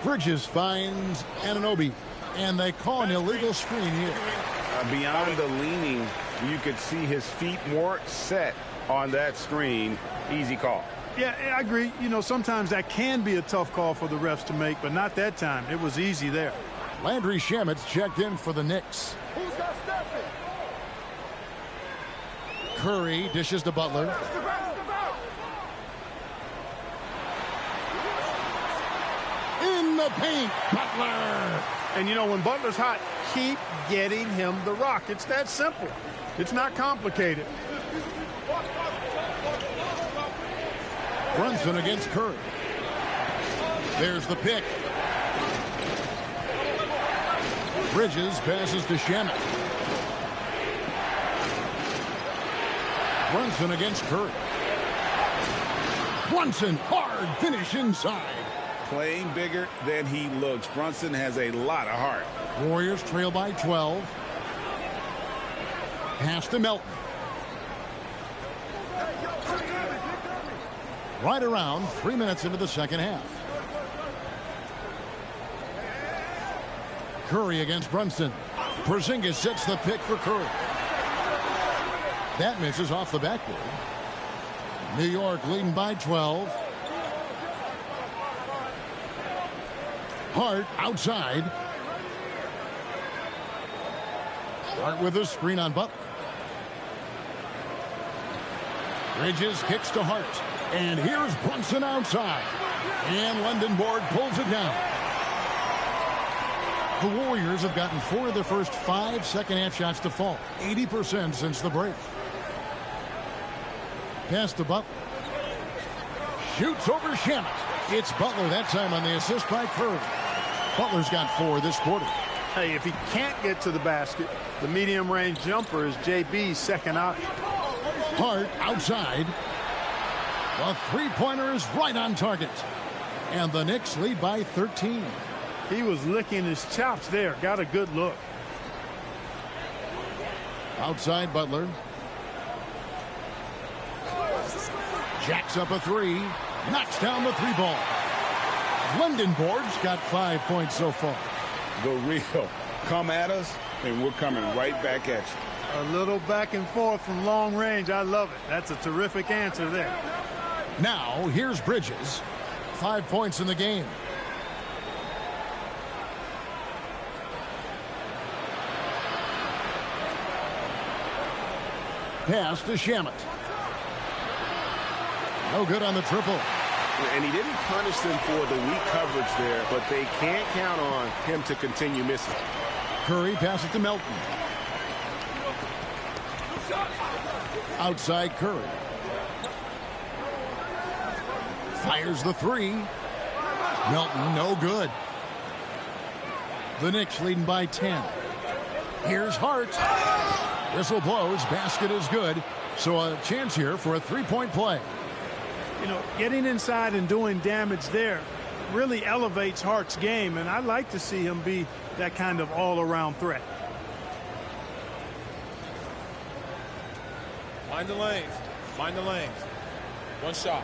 Bridges finds Anunoby, and they call an illegal screen here. Beyond the leaning, you could see his feet more set on that screen. Easy call. Yeah, I agree. You know, sometimes that can be a tough call for the refs to make, but not that time. It was easy there. Landry Shamet's checked in for the Knicks. Curry dishes to Butler. In the paint, Butler. And, you know, when Butler's hot, keep getting him the rock. It's that simple. It's not complicated. Brunson against Curry. There's the pick. Bridges passes to Shamet. Brunson against Curry. Brunson, hard finish inside. Playing bigger than he looks. Brunson has a lot of heart. Warriors trail by 12. Pass to Melton. Right around 3 minutes into the second half. Curry against Brunson. Porzingis sets the pick for Curry. That misses off the backboard. New York leading by 12. Hart outside. Hart with a screen on Butler. Bridges kicks to Hart. And here's Brunson outside. And London Board pulls it down. The Warriors have gotten 4 of their first 5 second-half shots to fall. 80% since the break. Pass to Butler. Shoots over Shamet. It's Butler that time on the assist by Curry. Butler's got 4 this quarter. Hey, if he can't get to the basket, the medium-range jumper is JB's second option. Hart outside. The three-pointer is right on target. And the Knicks lead by 13. He was licking his chops there. Got a good look. Outside Butler. Jacks up a 3. Knocks down the 3 ball. London Board's got 5 points so far. The real. Come at us, and we're coming right back at you. A little back and forth from long range. I love it. That's a terrific answer there. Now, here's Bridges. 5 points in the game. Pass to Shamet. No good on the triple. And he didn't punish them for the weak coverage there, but they can't count on him to continue missing. Curry passes to Melton. Outside Curry. Fires the 3. Melton, no good. The Knicks leading by 10. Here's Hart. Whistle blows. Basket is good. So a chance here for a 3-point play. You know, getting inside and doing damage there really elevates Hart's game, and I'd like to see him be that kind of all-around threat. Mind the lanes. Mind the lanes. One shot.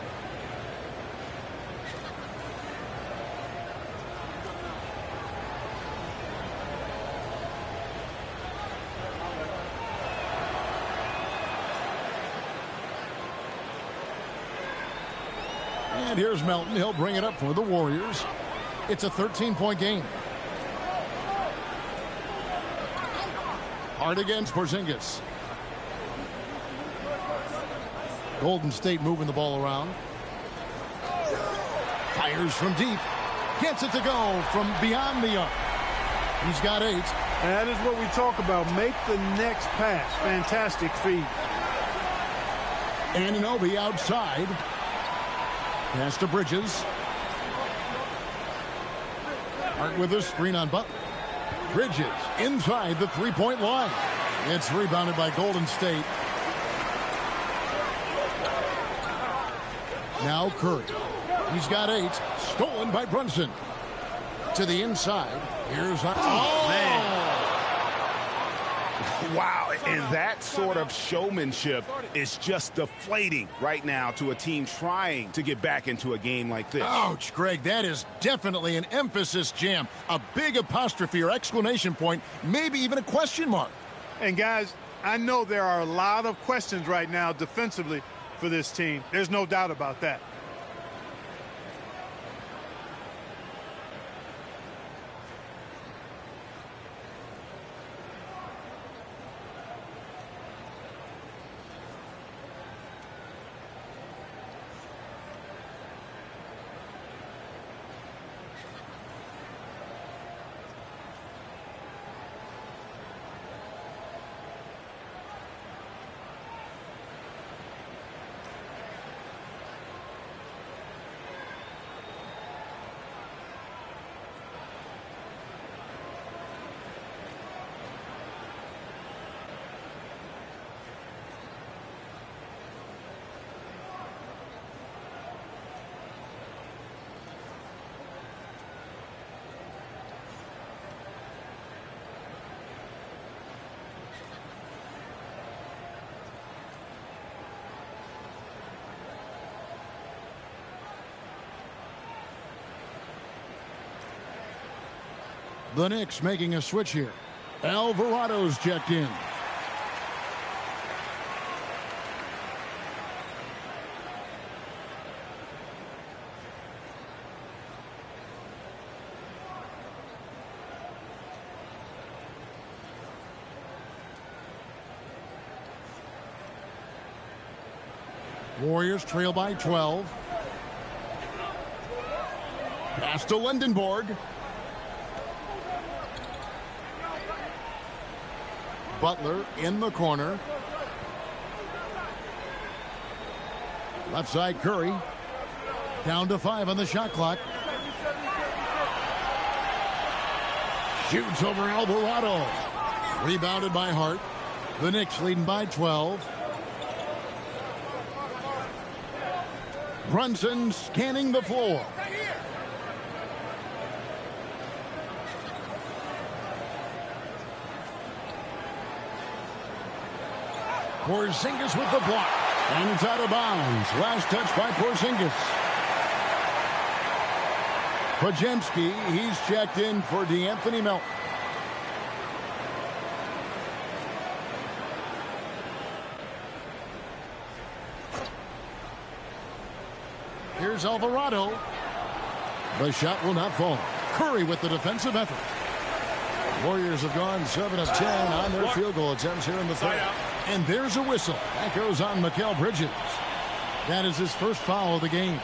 And here's Melton. He'll bring it up for the Warriors. It's a 13-point game. Hart against Porzingis. Golden State moving the ball around. Fires from deep. Gets it to go from beyond the arc. He's got 8. That is what we talk about. Make the next pass. Fantastic feed. Anunoby outside. Pass to Bridges. Hart with a screen on Butler. Bridges inside the 3-point line. It's rebounded by Golden State. Now Curry. He's got 8. Stolen by Brunson. To the inside. Here's... Oh, man. Wow, and that sort of showmanship is just deflating right now to a team trying to get back into a game like this. Ouch, Greg, that is definitely an emphasis jam. A big apostrophe or exclamation point, maybe even a question mark. And guys, I know there are a lot of questions right now defensively for this team. There's no doubt about that. The Knicks making a switch here. Alvarado's checked in. Warriors trail by 12. Pass to Lindenborg. Butler in the corner. Left side Curry. Down to 5 on the shot clock. Shoots over Alvarado. Rebounded by Hart. The Knicks leading by 12. Brunson scanning the floor. Porzingis with the block. And it's out of bounds. Last touch by Porzingis. Podziemski, he's checked in for DeAnthony Melton. Here's Alvarado. The shot will not fall. Curry with the defensive effort. Warriors have gone 7 of 10 on their field goal attempts here in the third. And there's a whistle. That goes on Mikal Bridges. That is his first foul of the game.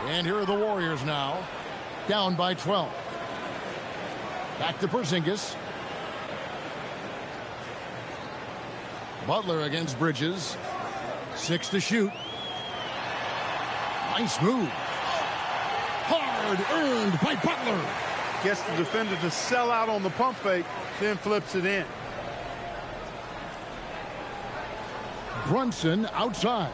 And here are the Warriors now. Down by 12. Back to Porzingis. Butler against Bridges. 6 to shoot. Nice move. Hard earned by Butler. Gets the defender to sell out on the pump fake, then flips it in. Brunson outside.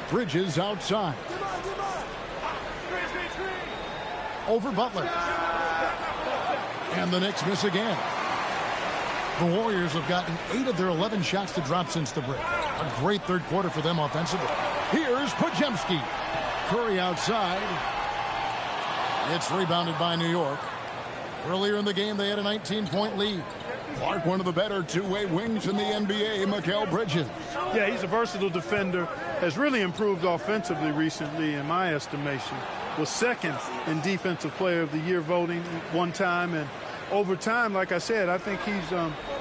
Bridges outside. Over Butler. And the Knicks miss again. The Warriors have gotten 8 of their 11 shots to drop since the break. A great third quarter for them offensively. Here's Podziemski. Curry outside. It's rebounded by New York. Earlier in the game, they had a 19-point lead. Clark, one of the better two-way wings in the NBA, Mikal Bridges. Yeah, he's a versatile defender. Has really improved offensively recently, in my estimation. Was second in Defensive Player of the Year voting one time. And over time, like I said, I think he's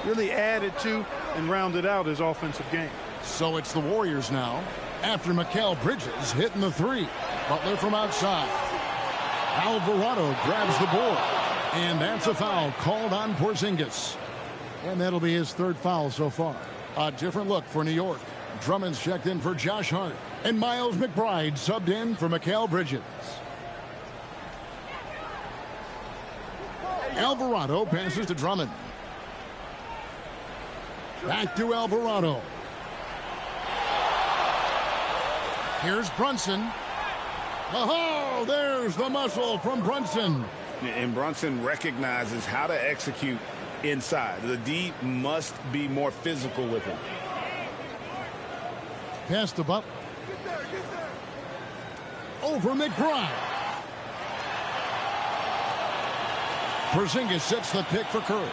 really added to and rounded out his offensive game. So it's the Warriors now. After Mikal Bridges hitting the 3. Butler from outside. Alvarado grabs the board. And that's a foul called on Porzingis. And that'll be his 3rd foul so far. A different look for New York. Drummond's checked in for Josh Hart. And Miles McBride subbed in for Mikal Bridges. Alvarado passes to Drummond. Back to Alvarado. Here's Brunson. Oh, there's the muscle from Brunson. And Brunson recognizes how to execute inside. The D must be more physical with him. Pass to Butler. Over McBride. Porzingis sets the pick for Curry.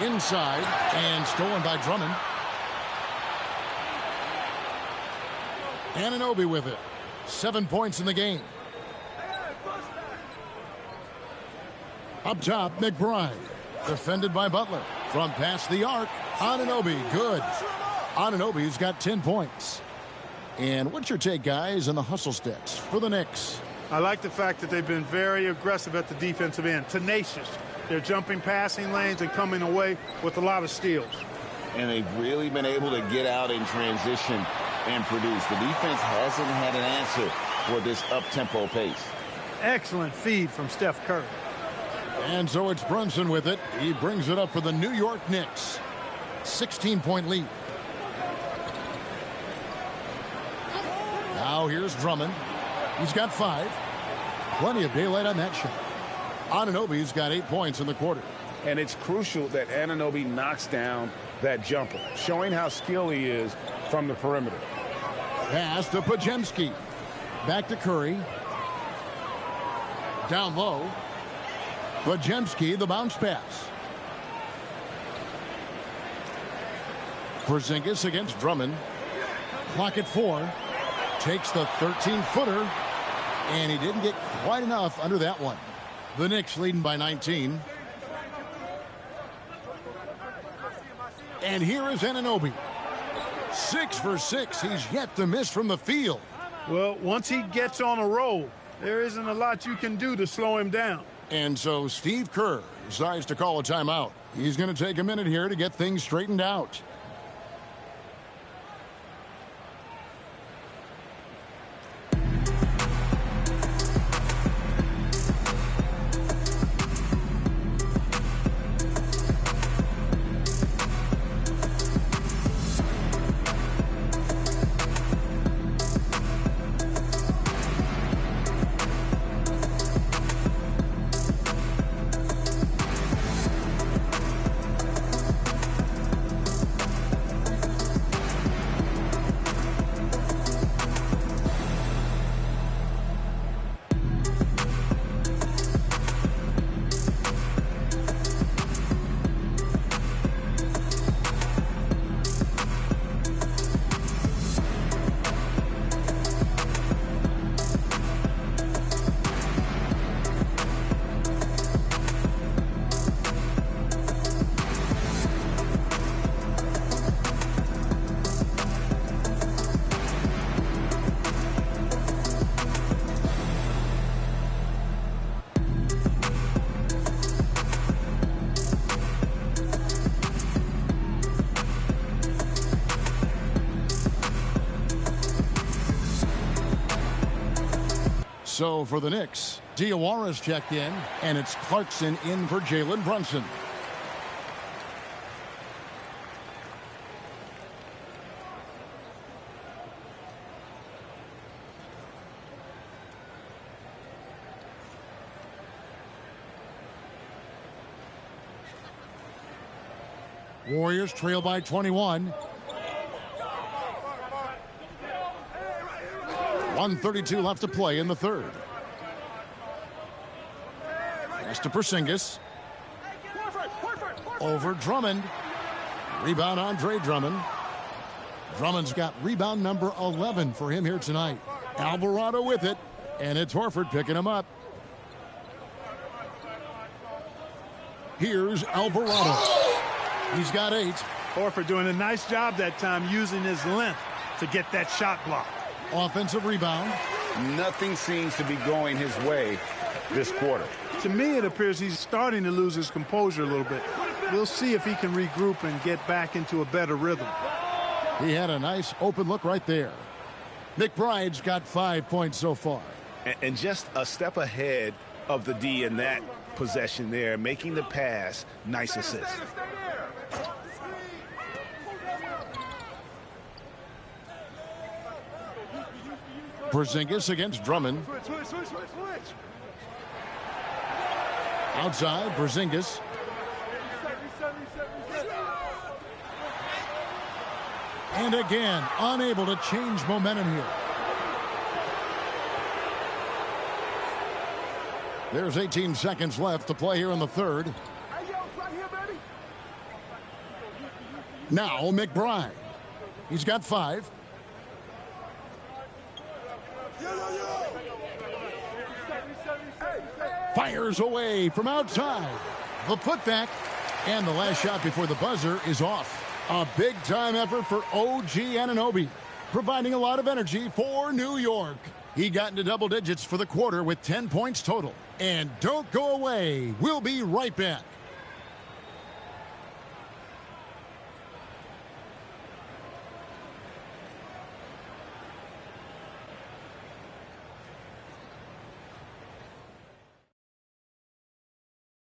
Inside and stolen by Drummond. Anunoby with it. 7 points in the game. Up top, McBride. Defended by Butler. From past the arc, Anunoby, good. Anunoby's got 10 points. And what's your take, guys, on the hustle stats for the Knicks? I like the fact that they've been very aggressive at the defensive end. Tenacious. They're jumping passing lanes and coming away with a lot of steals. And they've really been able to get out in transition and produce. The defense hasn't had an answer for this up-tempo pace. Excellent feed from Steph Curry. And so it's Brunson with it. He brings it up for the New York Knicks. 16-point lead. Now here's Drummond. He's got 5. Plenty of daylight on that shot. Anunoby's got 8 points in the quarter. And it's crucial that Anunoby knocks down that jumper, showing how skilled he is from the perimeter. Pass to Podziemski. Back to Curry. Down low. Podziemski, the bounce pass. Porzingis against Drummond. Clock at 4. Takes the 13-footer. And he didn't get quite enough under that one. The Knicks leading by 19. And here is Anunoby. 6 for 6. He's yet to miss from the field. Well, once he gets on a roll, there isn't a lot you can do to slow him down. And so Steve Kerr decides to call a timeout. He's going to take a minute here to get things straightened out. So for the Knicks, Diawara's checked in, and it's Clarkson in for Jalen Brunson. Warriors trail by 21. 1:32 left to play in the third. Pass to Porzingis. Over Drummond. Rebound Andre Drummond. Drummond's got rebound number 11 for him here tonight. Alvarado with it, and it's Horford picking him up. Here's Alvarado. He's got 8. Horford doing a nice job that time using his length to get that shot blocked. Offensive rebound. Nothing seems to be going his way this quarter. To me, it appears he's starting to lose his composure a little bit. We'll see if he can regroup and get back into a better rhythm. He had a nice open look right there. McBride's got 5 points so far. And just a step ahead of the D in that possession there, making the pass. Nice assist. Porzingis against Drummond. Outside, Porzingis. And again, unable to change momentum here. There's 18 seconds left to play here in the third. Now McBride. He's got 5. Fires away from outside. The putback. And the last shot before the buzzer is off. A big-time effort for OG Anunoby, providing a lot of energy for New York. He got into double digits for the quarter with 10 points total. And don't go away. We'll be right back.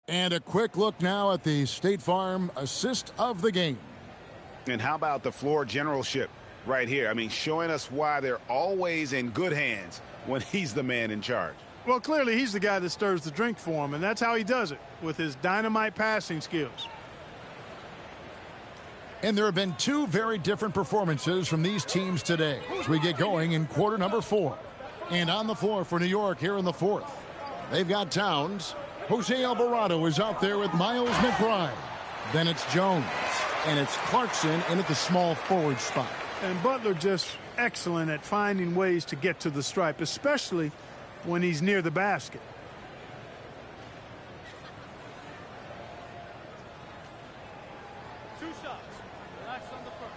And a quick look now at the State Farm assist of the game. And how about the floor generalship right here? I mean, showing us why they're always in good hands when he's the man in charge. Well, clearly he's the guy that stirs the drink for him, and that's how he does it, with his dynamite passing skills. And there have been two very different performances from these teams today as we get going in quarter number 4. And on the floor for New York here in the 4th, they've got Towns. Jose Alvarado is out there with Miles McBride. Then it's Jones. And it's Clarkson in at the small forward spot. And Butler just excellent at finding ways to get to the stripe, especially when he's near the basket. Two shots. Relax on the first.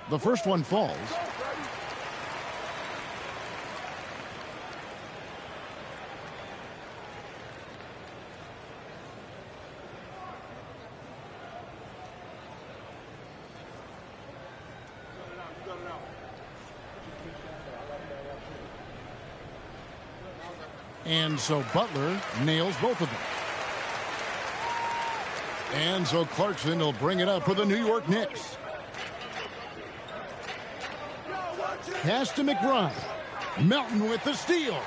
The first one falls. And so Butler nails both of them. And so Clarkson will bring it up for the New York Knicks. Pass to McBride. Melton with the steal.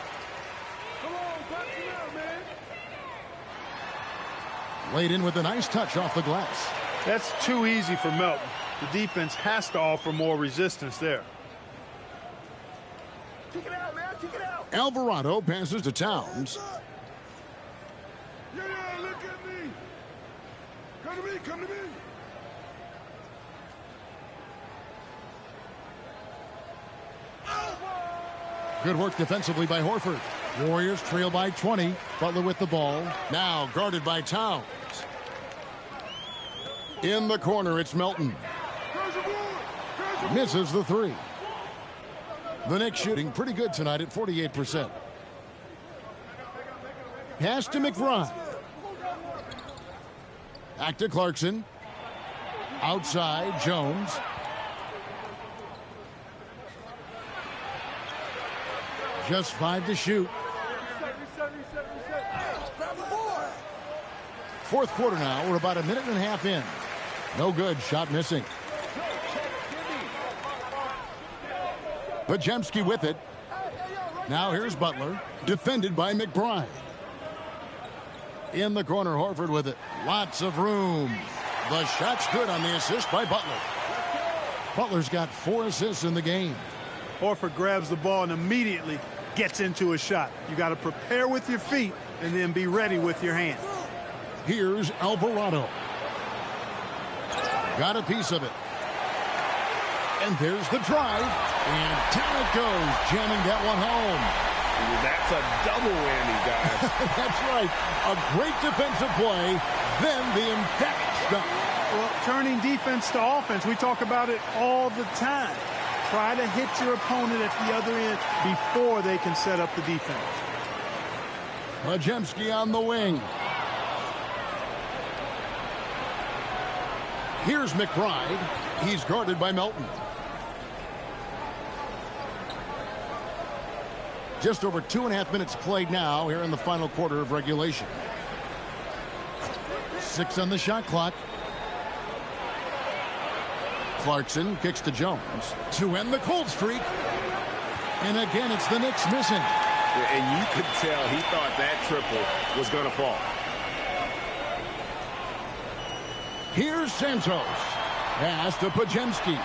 Laid in with a nice touch off the glass. That's too easy for Melton. The defense has to offer more resistance there. Kick it out, man. Kick it out. Alvarado passes to Towns. Yeah, look at me. Come to me, come to me. Good work defensively by Horford. Warriors trail by 20. Butler with the ball. Now guarded by Towns. In the corner, it's Melton. Misses the three. The Knicks shooting pretty good tonight at 48%. Pass to McBride. Back to Clarkson. Outside, Jones. Just 5 to shoot. Fourth quarter now. We're about a minute and a half in. No good. Shot missing. Podziemski with it. Now here's Butler. Defended by McBride. In the corner, Horford with it. Lots of room. The shot's good on the assist by Butler. Butler's got 4 assists in the game. Horford grabs the ball and immediately gets into a shot. You got to prepare with your feet and then be ready with your hands. Here's Alvarado. Got a piece of it. And there's the drive. And down it goes, jamming that one home. That's a double whammy, guys. That's right. A great defensive play, then the emphatic stuff. Well, turning defense to offense, we talk about it all the time. Try to hit your opponent at the other end before they can set up the defense. Podziemski on the wing. Here's McBride. He's guarded by Melton. Just over 2.5 minutes played now here in the final quarter of regulation. 6 on the shot clock. Clarkson kicks to Jones to end the cold streak. And again, it's the Knicks missing. And you could tell he thought that triple was going to fall. Here's Santos. Pass to Podziemski.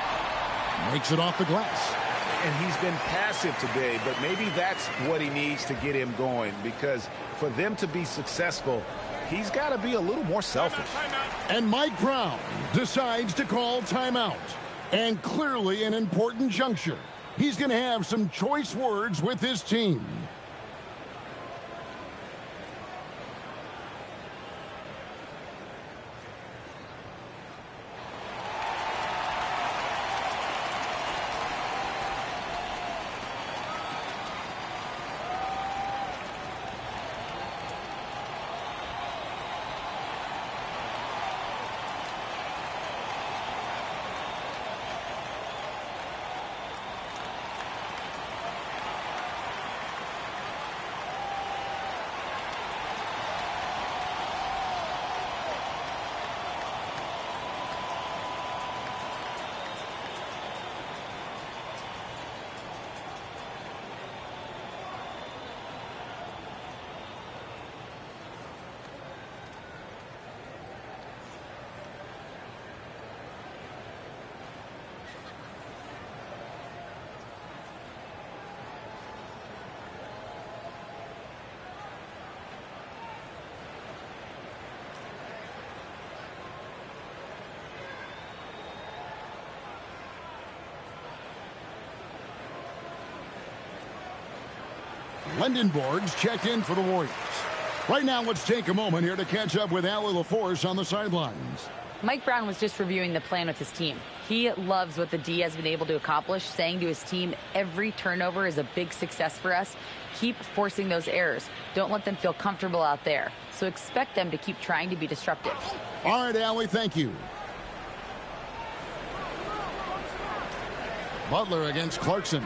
Makes it off the glass. And he's been passive today, but maybe that's what he needs to get him going, because for them to be successful, he's got to be a little more selfish. And Mike Brown decides to call timeout. And clearly an important juncture. He's going to have some choice words with his team. Lendenborg's checked in for the Warriors. Right now, let's take a moment here to catch up with Allie LaForce on the sidelines. Mike Brown was just reviewing the plan with his team. He loves what the D has been able to accomplish, saying to his team, every turnover is a big success for us. Keep forcing those errors. Don't let them feel comfortable out there. So expect them to keep trying to be disruptive. All right, Allie, thank you. Butler against Clarkson.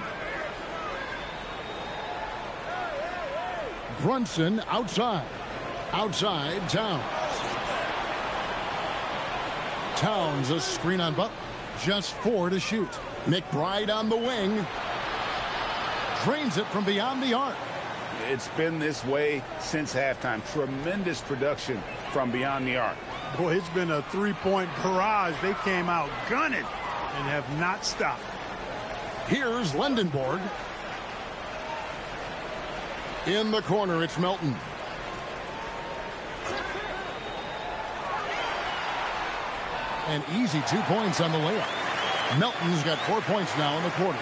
Brunson outside. Outside, Towns. Towns, a screen on Butler. Just 4 to shoot. McBride on the wing. Drains it from beyond the arc. It's been this way since halftime. Tremendous production from beyond the arc. Boy, it's been a three-point barrage. They came out gunning and have not stopped. Here's Lendenborg. In the corner, it's Melton. An easy 2 points on the layup. Melton's got 4 points now in the quarter.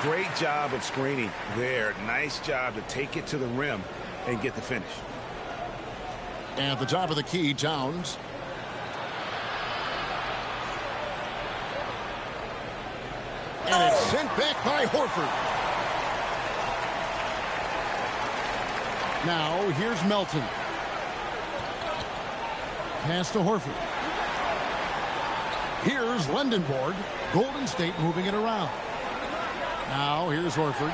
Great job of screening there. Nice job to take it to the rim and get the finish. At the top of the key, Towns. And it's sent back by Horford. Now, here's Melton. Pass to Horford. Here's Lendenborg. Golden State moving it around. Now, here's Horford.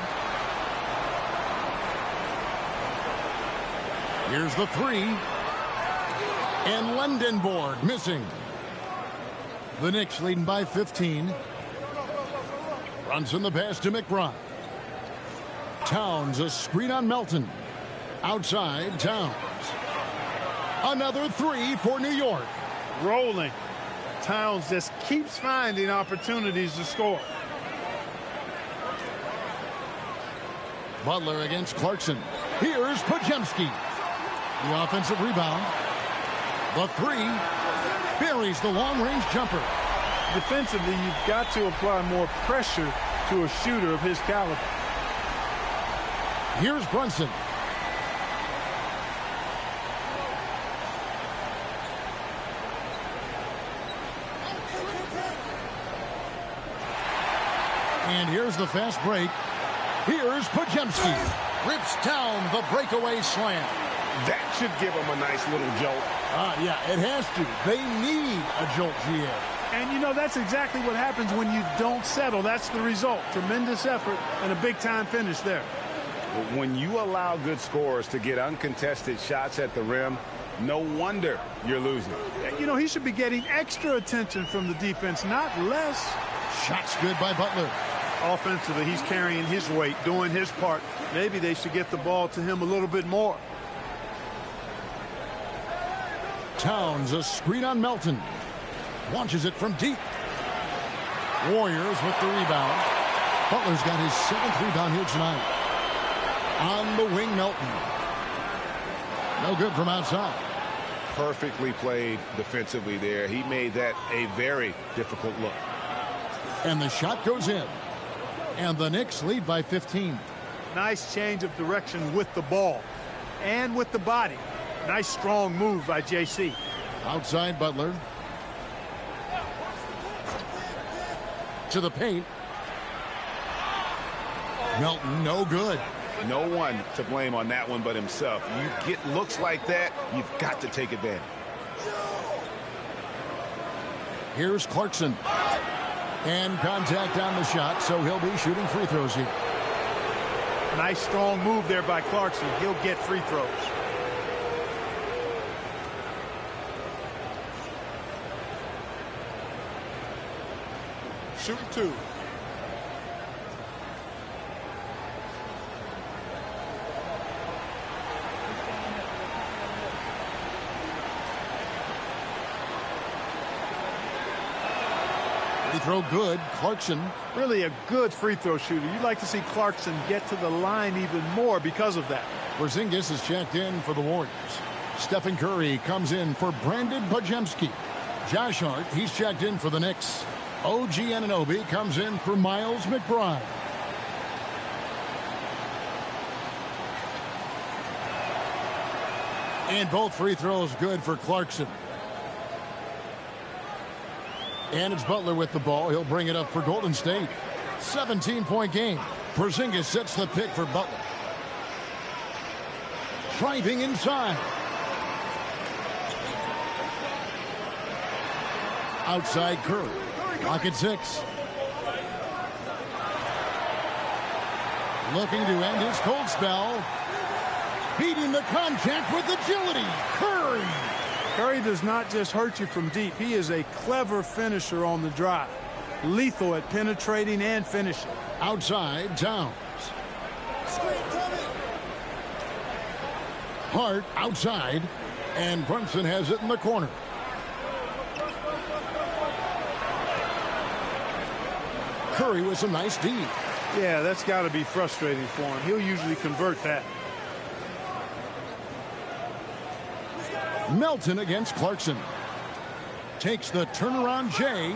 Here's the three. And Lendenborg missing. The Knicks leading by 15. Brunson the pass to McBride. Towns a screen on Melton. Outside, Towns. Another three for New York. Rolling. Towns just keeps finding opportunities to score. Butler against Clarkson. Here's Podziemski. The offensive rebound. The three. Buries the long-range jumper. Defensively, you've got to apply more pressure to a shooter of his caliber. Here's Brunson. And here's the fast break. Here's Podziemski. Rips down the breakaway slam. That should give them a nice little jolt. Yeah, it has to. They need a jolt, GA. And, you know, that's exactly what happens when you don't settle. That's the result. Tremendous effort and a big-time finish there. When you allow good scorers to get uncontested shots at the rim, no wonder you're losing. You know, he should be getting extra attention from the defense, not less. Shots good by Butler. Offensively, he's carrying his weight, doing his part. Maybe they should get the ball to him a little bit more. Towns a screen on Melton. Launches it from deep. Warriors with the rebound. Butler's got his 7th rebound here tonight. On the wing, Melton. No good from outside. Perfectly played defensively there. He made that a very difficult look. And the shot goes in. And the Knicks lead by 15. Nice change of direction with the ball and with the body. Nice strong move by JC. Outside Butler. To the paint. Melton, no good. No one to blame on that one but himself. You get looks like that, you've got to take advantage. Here's Clarkson. And contact on the shot, so he'll be shooting free throws here. Nice strong move there by Clarkson. He'll get free throws. Shooting two. Free throw good. Clarkson. Really a good free throw shooter. You'd like to see Clarkson get to the line even more because of that. Porzingis is checked in for the Warriors. Stephen Curry comes in for Brandon Podziemski. Josh Hart, he's checked in for the Knicks. OG Anunoby comes in for Miles McBride. And both free throws good for Clarkson. And it's Butler with the ball. He'll bring it up for Golden State. 17-point game. Porzingis sets the pick for Butler. Driving inside. Outside Curry. Clock at 6. Looking to end his cold spell. Beating the contact with agility. Curry. Curry does not just hurt you from deep. He is a clever finisher on the drive. Lethal at penetrating and finishing. Outside, Towns. Hart outside. And Brunson has it in the corner. Curry with some nice D. Yeah, that's got to be frustrating for him. He'll usually convert that. Melton against Clarkson. Takes the turnaround J.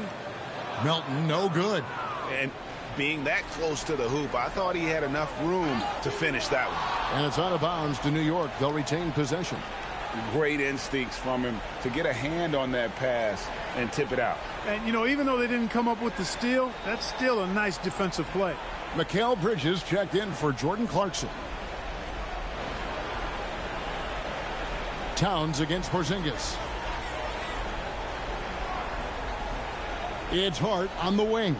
Melton no good. And being that close to the hoop, I thought he had enough room to finish that one. And it's out of bounds to New York. They'll retain possession. Great instincts from him to get a hand on that pass and tip it out. And, you know, even though they didn't come up with the steal, that's still a nice defensive play. Mikal Bridges checked in for Jordan Clarkson. Towns against Porzingis. It's Hart on the wing.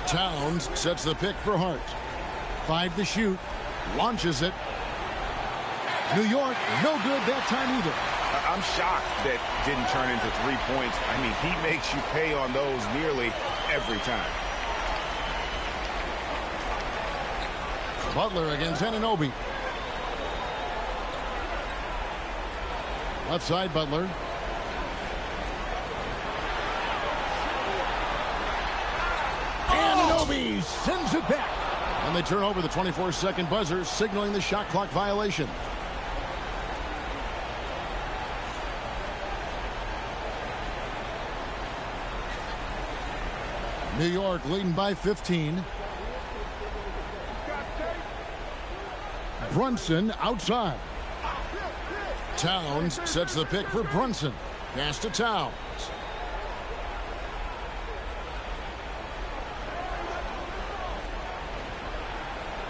Towns sets the pick for Hart. 5 to shoot. Launches it. New York, no good that time either. I'm shocked that didn't turn into 3 points. I mean, he makes you pay on those nearly every time. Butler against Anunoby. Left side, Butler. Anunoby sends it back. And they turn over the 24-second buzzer, signaling the shot clock violation. New York leading by 15. Brunson outside. Towns sets the pick for Brunson. Pass to Towns.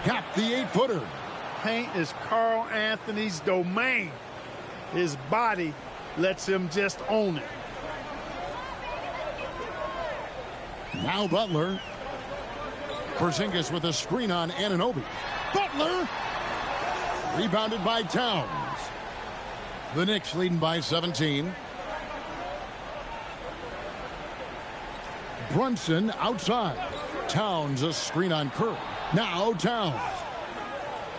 Got the 8-footer. Paint is Carl Anthony's domain. His body lets him just own it. Now Butler. Porzingis with a screen on Anunoby. Butler. Rebounded by Towns. The Knicks leading by 17. Brunson outside. Towns a screen on Curry. Now Towns.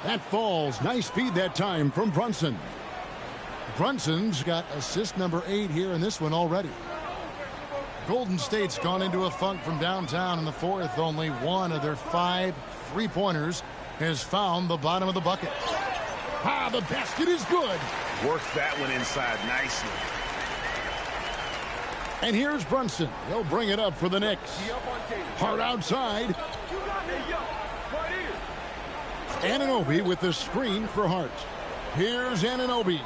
That falls. Nice feed that time from Brunson. Brunson's got assist number 8 here in this one already. Golden State's gone into a funk from downtown in the fourth. Only one of their 5 3-pointers has found the bottom of the bucket. Ah, the basket is good. Works that one inside nicely. And here's Brunson. He'll bring it up for the Knicks. Hart outside. Anunoby with the screen for Hart. Here's Anunoby.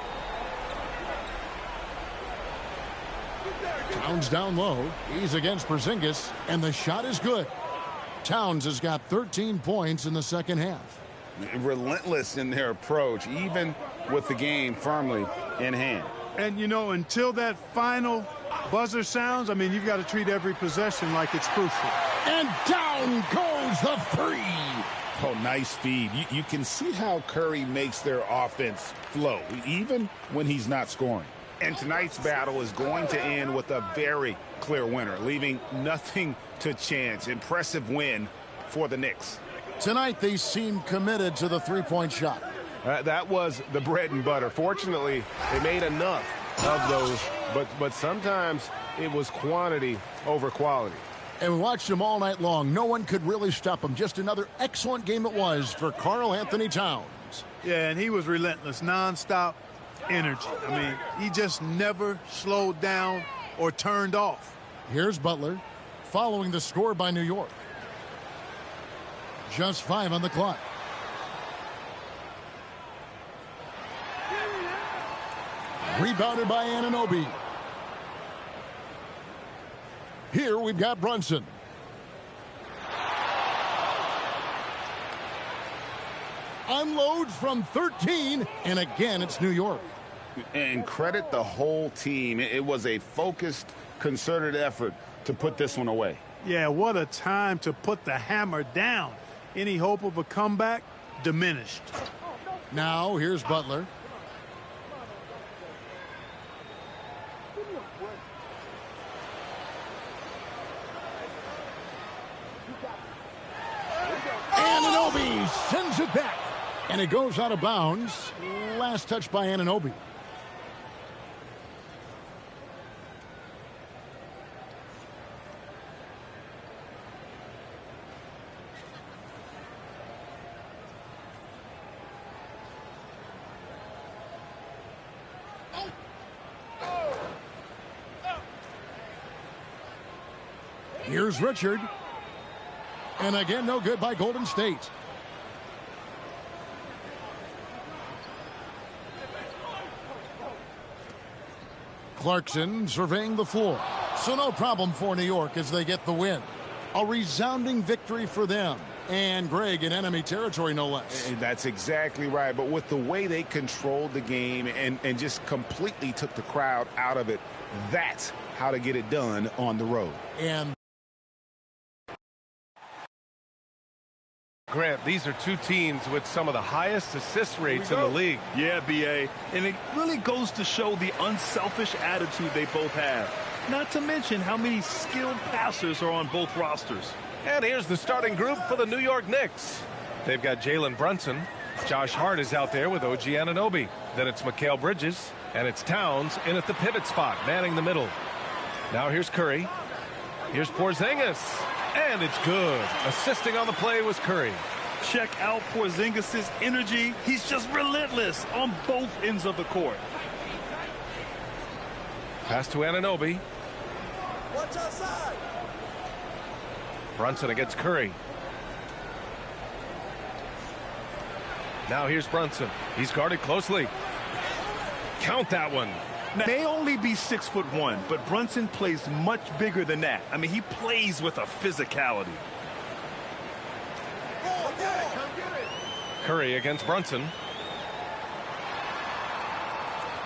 Towns down low. He's against Porzingis, and the shot is good. Towns has got 13 points in the second half. Relentless in their approach, even with the game firmly in hand. And, you know, until that final buzzer sounds, I mean, you've got to treat every possession like it's crucial. And down goes the 3. Oh, nice feed. You can see how Curry makes their offense flow, even when he's not scoring. And tonight's battle is going to end with a very clear winner, leaving nothing to chance. Impressive win for the Knicks. Tonight, they seem committed to the 3-point shot. That was the bread and butter. Fortunately, they made enough of those, but sometimes it was quantity over quality. And we watched them all night long. No one could really stop them. Just another excellent game it was for Karl Anthony Towns. Yeah, and he was relentless, nonstop energy. I mean, he just never slowed down or turned off. Here's Butler following the score by New York. Just 5 on the clock. Rebounded by Anunoby. Here we've got Brunson. Unloads from 13, and again it's New York. And credit the whole team. It was a focused, concerted effort to put this one away. Yeah, what a time to put the hammer down. Any hope of a comeback diminished. Now here's Butler. Anunoby sends it back. And it goes out of bounds. Last touch by Anunoby. Here's Richard. And again, no good by Golden State. Clarkson surveying the floor. So no problem for New York as they get the win. A resounding victory for them. And Greg in enemy territory, no less. And that's exactly right. But with the way they controlled the game and just completely took the crowd out of it, that's how to get it done on the road. And Grant, these are two teams with some of the highest assist rates in the league. Yeah, B.A. And it really goes to show the unselfish attitude they both have. Not to mention how many skilled passers are on both rosters. And here's the starting group for the New York Knicks. They've got Jalen Brunson. Josh Hart is out there with OG Anunoby. Then it's Mikal Bridges. And it's Towns in at the pivot spot, manning the middle. Now here's Curry. Here's Porzingis. And it's good. Assisting on the play was Curry. Check out Porzingis' energy. He's just relentless on both ends of the court. Pass to Anunoby. Watch outside. Brunson against Curry. Now here's Brunson. He's guarded closely. Count that one. Now, may only be 6'1", but Brunson plays much bigger than that. I mean, he plays with a physicality. Curry against Brunson.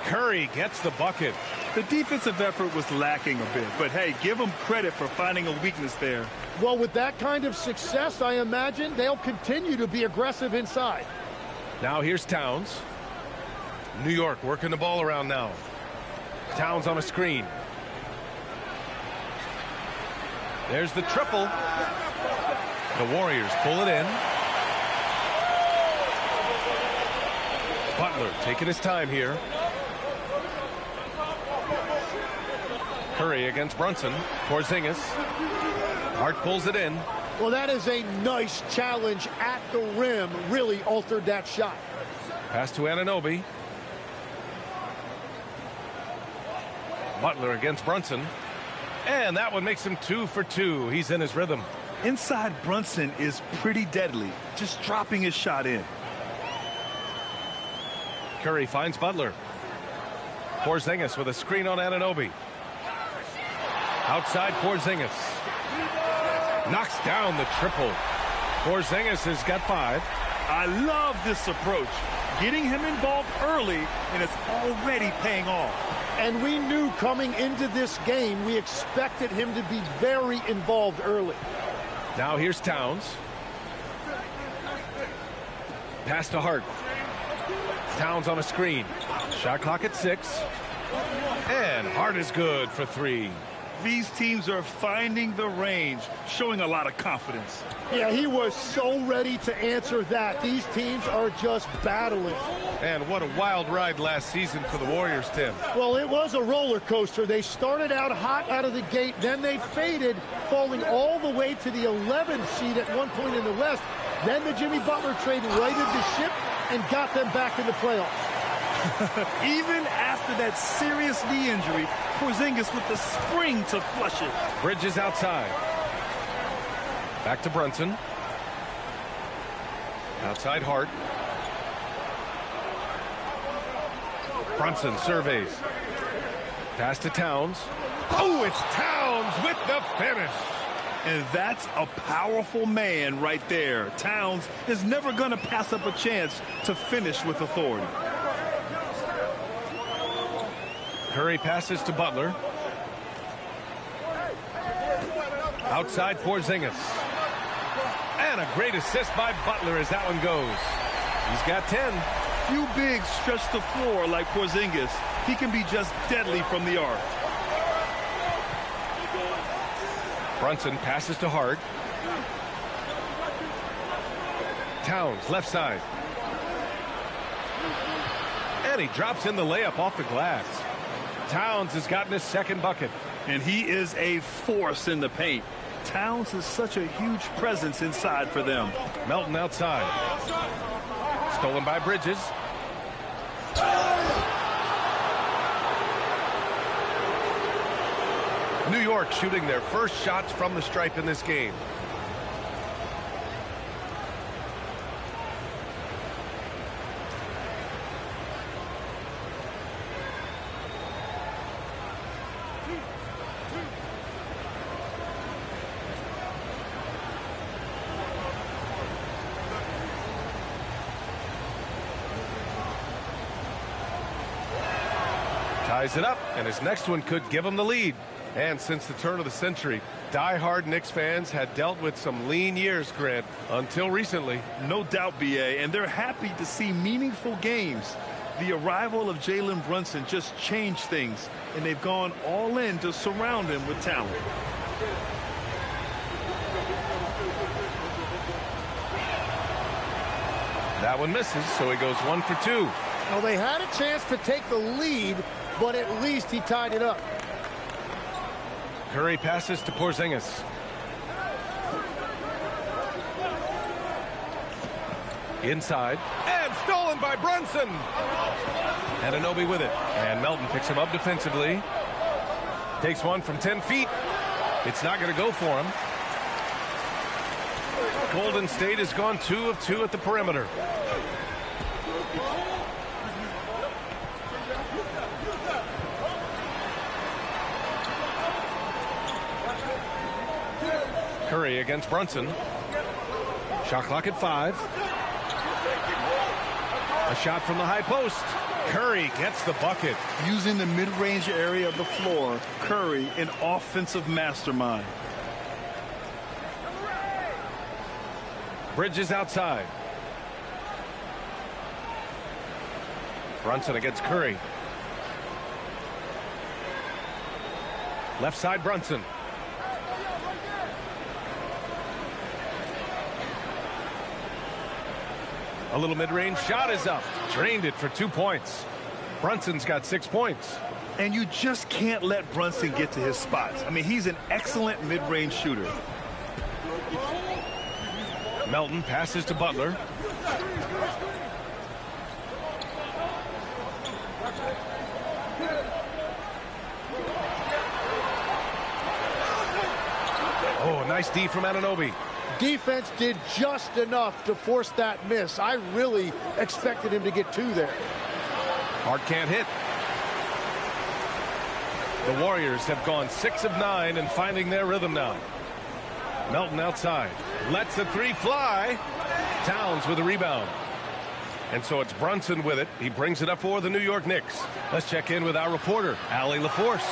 Curry gets the bucket. The defensive effort was lacking a bit, but hey, give him credit for finding a weakness there. Well, with that kind of success, I imagine they'll continue to be aggressive inside. Now here's Towns. New York working the ball around now. Towns on a screen. There's the triple. The Warriors pull it in. Butler taking his time here. Curry against Brunson. Porzingis. Hart pulls it in. Well, that is a nice challenge at the rim. Really altered that shot. Pass to Anunoby. Butler against Brunson. And that one makes him 2 for 2. He's in his rhythm. Inside Brunson is pretty deadly, just dropping his shot in. Curry finds Butler. Porzingis with a screen on Anunoby. Outside Porzingis. Knocks down the triple. Porzingis has got 5. I love this approach. Getting him involved early, and it's already paying off. And we knew coming into this game, we expected him to be very involved early. Now here's Towns. Pass to Hart. Towns on a screen. Shot clock at 6. And Hart is good for 3. These teams are finding the range, showing a lot of confidence. Yeah, he was so ready to answer that. These teams are just battling. And what a wild ride last season for the Warriors, Tim. Well, it was a roller coaster. They started out hot out of the gate, then they faded, falling all the way to the 11th seed at one point in the West. Then the Jimmy Butler trade righted the ship and got them back in the playoffs. Even after that serious knee injury, Porzingis with the spring to flush it. Bridges outside. Back to Brunson. Outside Hart. Brunson surveys. Pass to Towns. Oh, it's Towns with the finish. And that's a powerful man right there. Towns is never going to pass up a chance to finish with authority. Curry passes to Butler. Outside Porzingis. And a great assist by Butler as that one goes. He's got 10. Few bigs stretch the floor like Porzingis. He can be just deadly from the arc. Brunson passes to Hart. Towns left side. And he drops in the layup off the glass. Towns has gotten his second bucket. And he is a force in the paint. Towns is such a huge presence inside for them. Melton outside. Stolen by Bridges. New York shooting their first shots from the stripe in this game. Ties it up, and his next one could give him the lead. And since the turn of the century, die-hard Knicks fans had dealt with some lean years, Grant, until recently. No doubt, B.A., and they're happy to see meaningful games. The arrival of Jalen Brunson just changed things, and they've gone all in to surround him with talent. That one misses, so he goes 1 for 2. Well, they had a chance to take the lead, but at least he tied it up. Curry passes to Porzingis. Inside. And stolen by Brunson. Anunoby with it. And Melton picks him up defensively. Takes one from 10 feet. It's not going to go for him. Golden State has gone 2 of 2 at the perimeter. Curry against Brunson. Shot clock at 5. A shot from the high post. Curry gets the bucket. Using the mid-range area of the floor, Curry, an offensive mastermind. Bridges outside. Brunson against Curry. Left side Brunson. A little mid-range shot is up. Drained it for 2 points. Brunson's got 6 points. And you just can't let Brunson get to his spots. I mean, he's an excellent mid-range shooter. Melton passes to Butler. Oh, nice D from Anunoby. Defense did just enough to force that miss. I really expected him to get 2 there. Hart can't hit. The Warriors have gone 6 of 9 and finding their rhythm now. Melton outside. Lets the 3 fly. Towns with a rebound. And so it's Brunson with it. He brings it up for the New York Knicks. Let's check in with our reporter, Allie LaForce.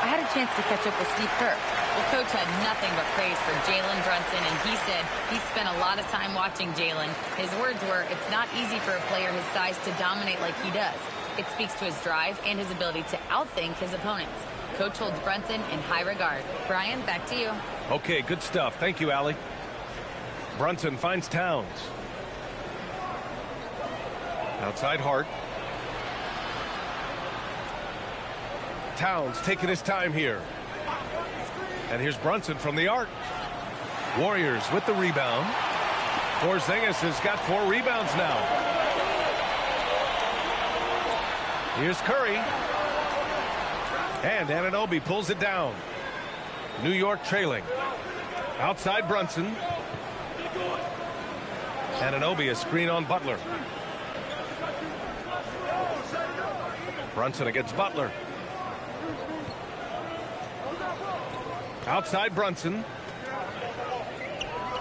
I had a chance to catch up with Steve Kerr. Well, Coach had nothing but praise for Jalen Brunson, and he said he spent a lot of time watching Jalen. His words were, it's not easy for a player his size to dominate like he does. It speaks to his drive and his ability to outthink his opponents. Coach holds Brunson in high regard. Brian, back to you. Okay, good stuff. Thank you, Allie. Brunson finds Towns. Outside Hart. Towns taking his time here. And here's Brunson from the arc. Warriors with the rebound. Porzingis has got 4 rebounds now. Here's Curry. And Anunoby pulls it down. New York trailing. Outside Brunson. Anunoby a screen on Butler. Brunson against Butler. Outside Brunson.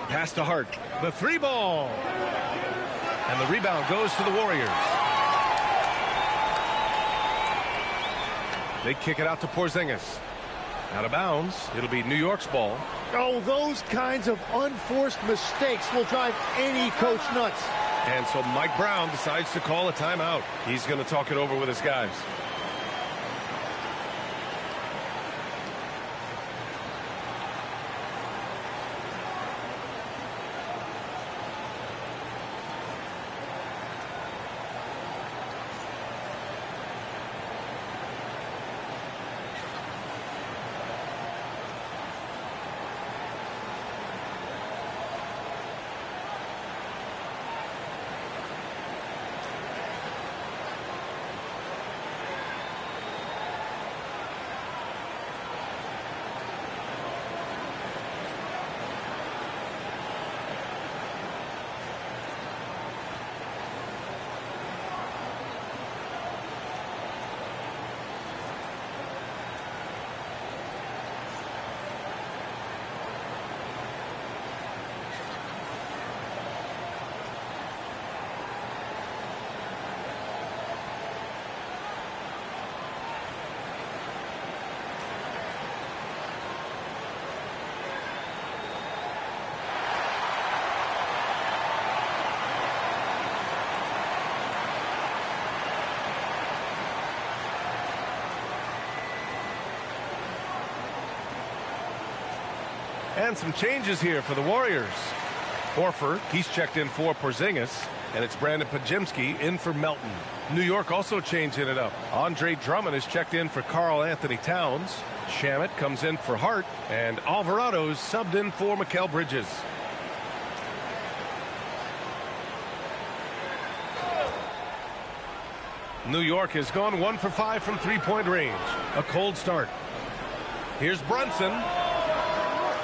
Pass to Hart. The three ball. And the rebound goes to the Warriors. They kick it out to Porzingis. Out of bounds. It'll be New York's ball. Oh, those kinds of unforced mistakes will drive any coach nuts. And so Mike Brown decides to call a timeout. He's going to talk it over with his guys. And some changes here for the Warriors. Horford, he's checked in for Porzingis. And it's Brandon Podziemski in for Melton. New York also changing it up. Andre Drummond is checked in for Karl Anthony Towns. Shamet comes in for Hart. And Alvarado's subbed in for Mikal Bridges. New York has gone 1 for 5 from three-point range. A cold start. Here's Brunson.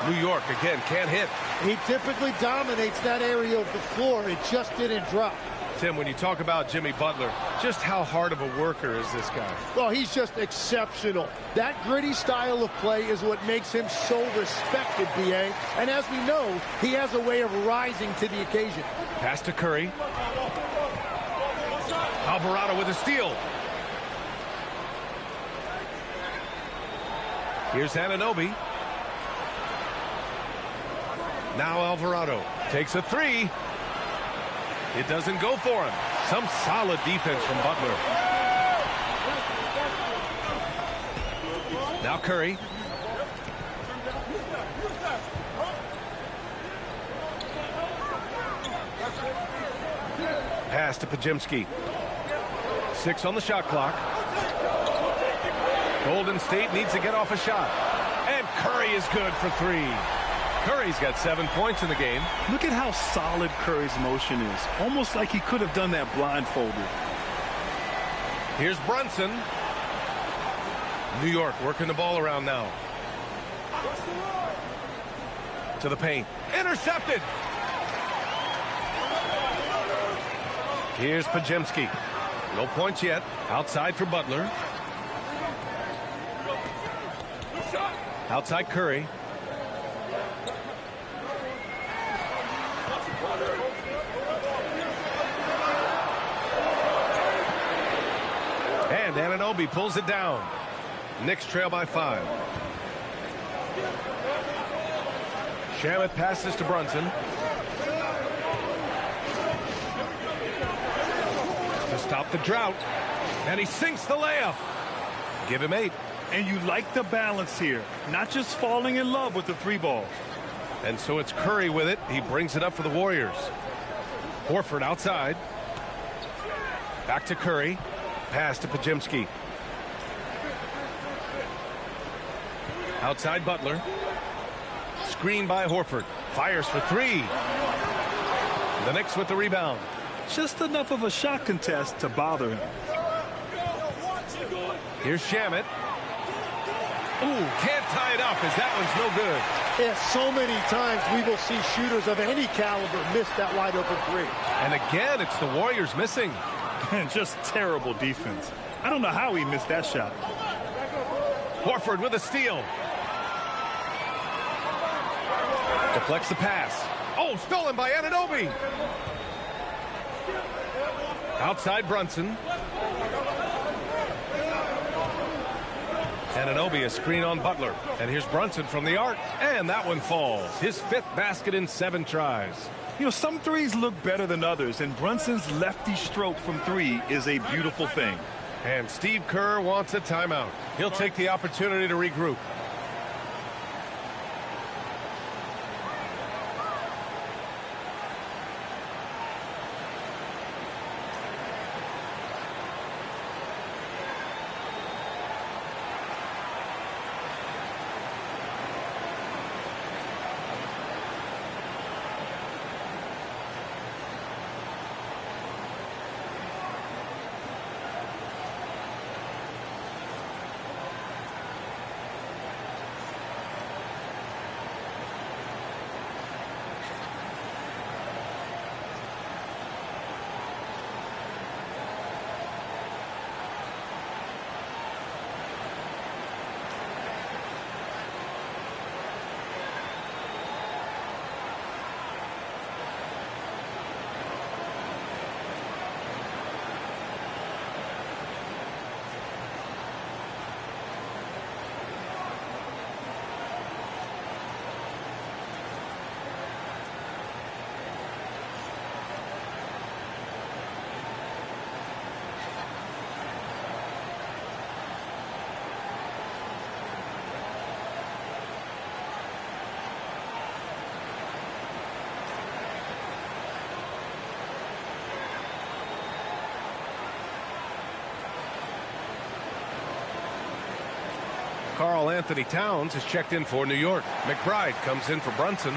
New York again can't hit. He typically dominates that area of the floor. It just didn't drop. Tim, when you talk about Jimmy Butler, just how hard of a worker is this guy? Well, he's just exceptional. That gritty style of play is what makes him so respected, B.A. And as we know, he has a way of rising to the occasion. Pass to Curry. Alvarado with a steal. Here's Anunoby. Now Alvarado takes a three. It doesn't go for him. Some solid defense from Butler. Now Curry. Pass to Podziemski. 6 on the shot clock. Golden State needs to get off a shot. And Curry is good for 3. Curry's got 7 points in the game. Look at how solid Curry's motion is. Almost like he could have done that blindfolded. Here's Brunson. New York working the ball around now. To the paint. Intercepted. Here's Podziemski. No points yet. Outside for Butler. Outside Curry. And Anunoby pulls it down. Knicks trail by 5. Shamet passes to Brunson. To stop the drought. And he sinks the layup. Give him 8. And you like the balance here. Not just falling in love with the 3 ball. And so it's Curry with it. He brings it up for the Warriors. Horford outside. Back to Curry. Pass to Podziemski. Outside Butler. Screen by Horford. Fires for 3. The Knicks with the rebound. Just enough of a shot contest to bother him. Here's Shamet. Ooh, can't tie it up as that one's no good. Yeah, so many times we will see shooters of any caliber miss that wide open 3. And again, it's the Warriors missing. And just terrible defense. I don't know how he missed that shot. Horford with a steal. Deflects the pass. Oh, stolen by Anunoby. Outside Brunson. Anunoby a screen on Butler. And here's Brunson from the arc. And that one falls. His 5th basket in 7 tries. You know, some threes look better than others, and Brunson's lefty stroke from 3 is a beautiful thing. And Steve Kerr wants a timeout. He'll take the opportunity to regroup. Karl Anthony Towns is checked in for New York. McBride comes in for Brunson.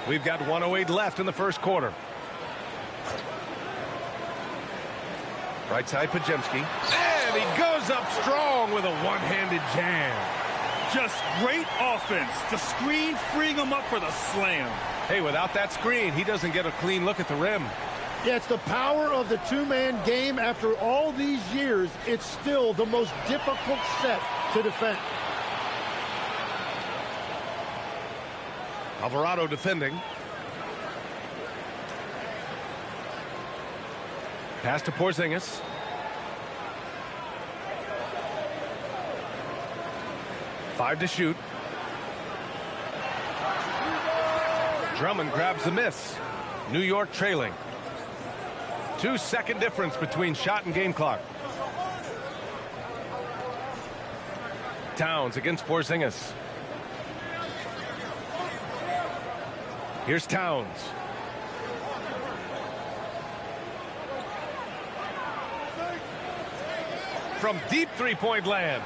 We've got 1:08 left in the first quarter. Right side, Pajemski. And he goes up strong with a one-handed jam. Just great offense. The screen freeing him up for the slam. Hey, without that screen, he doesn't get a clean look at the rim. Yeah, it's the power of the two-man game. After all these years, it's still the most difficult set to defend. Alvarado defending. Pass to Porzingis. Five to shoot. Drummond grabs the miss. New York trailing. 2-second difference between shot and game clock. Towns against Porzingis. Here's Towns. From deep three-point land.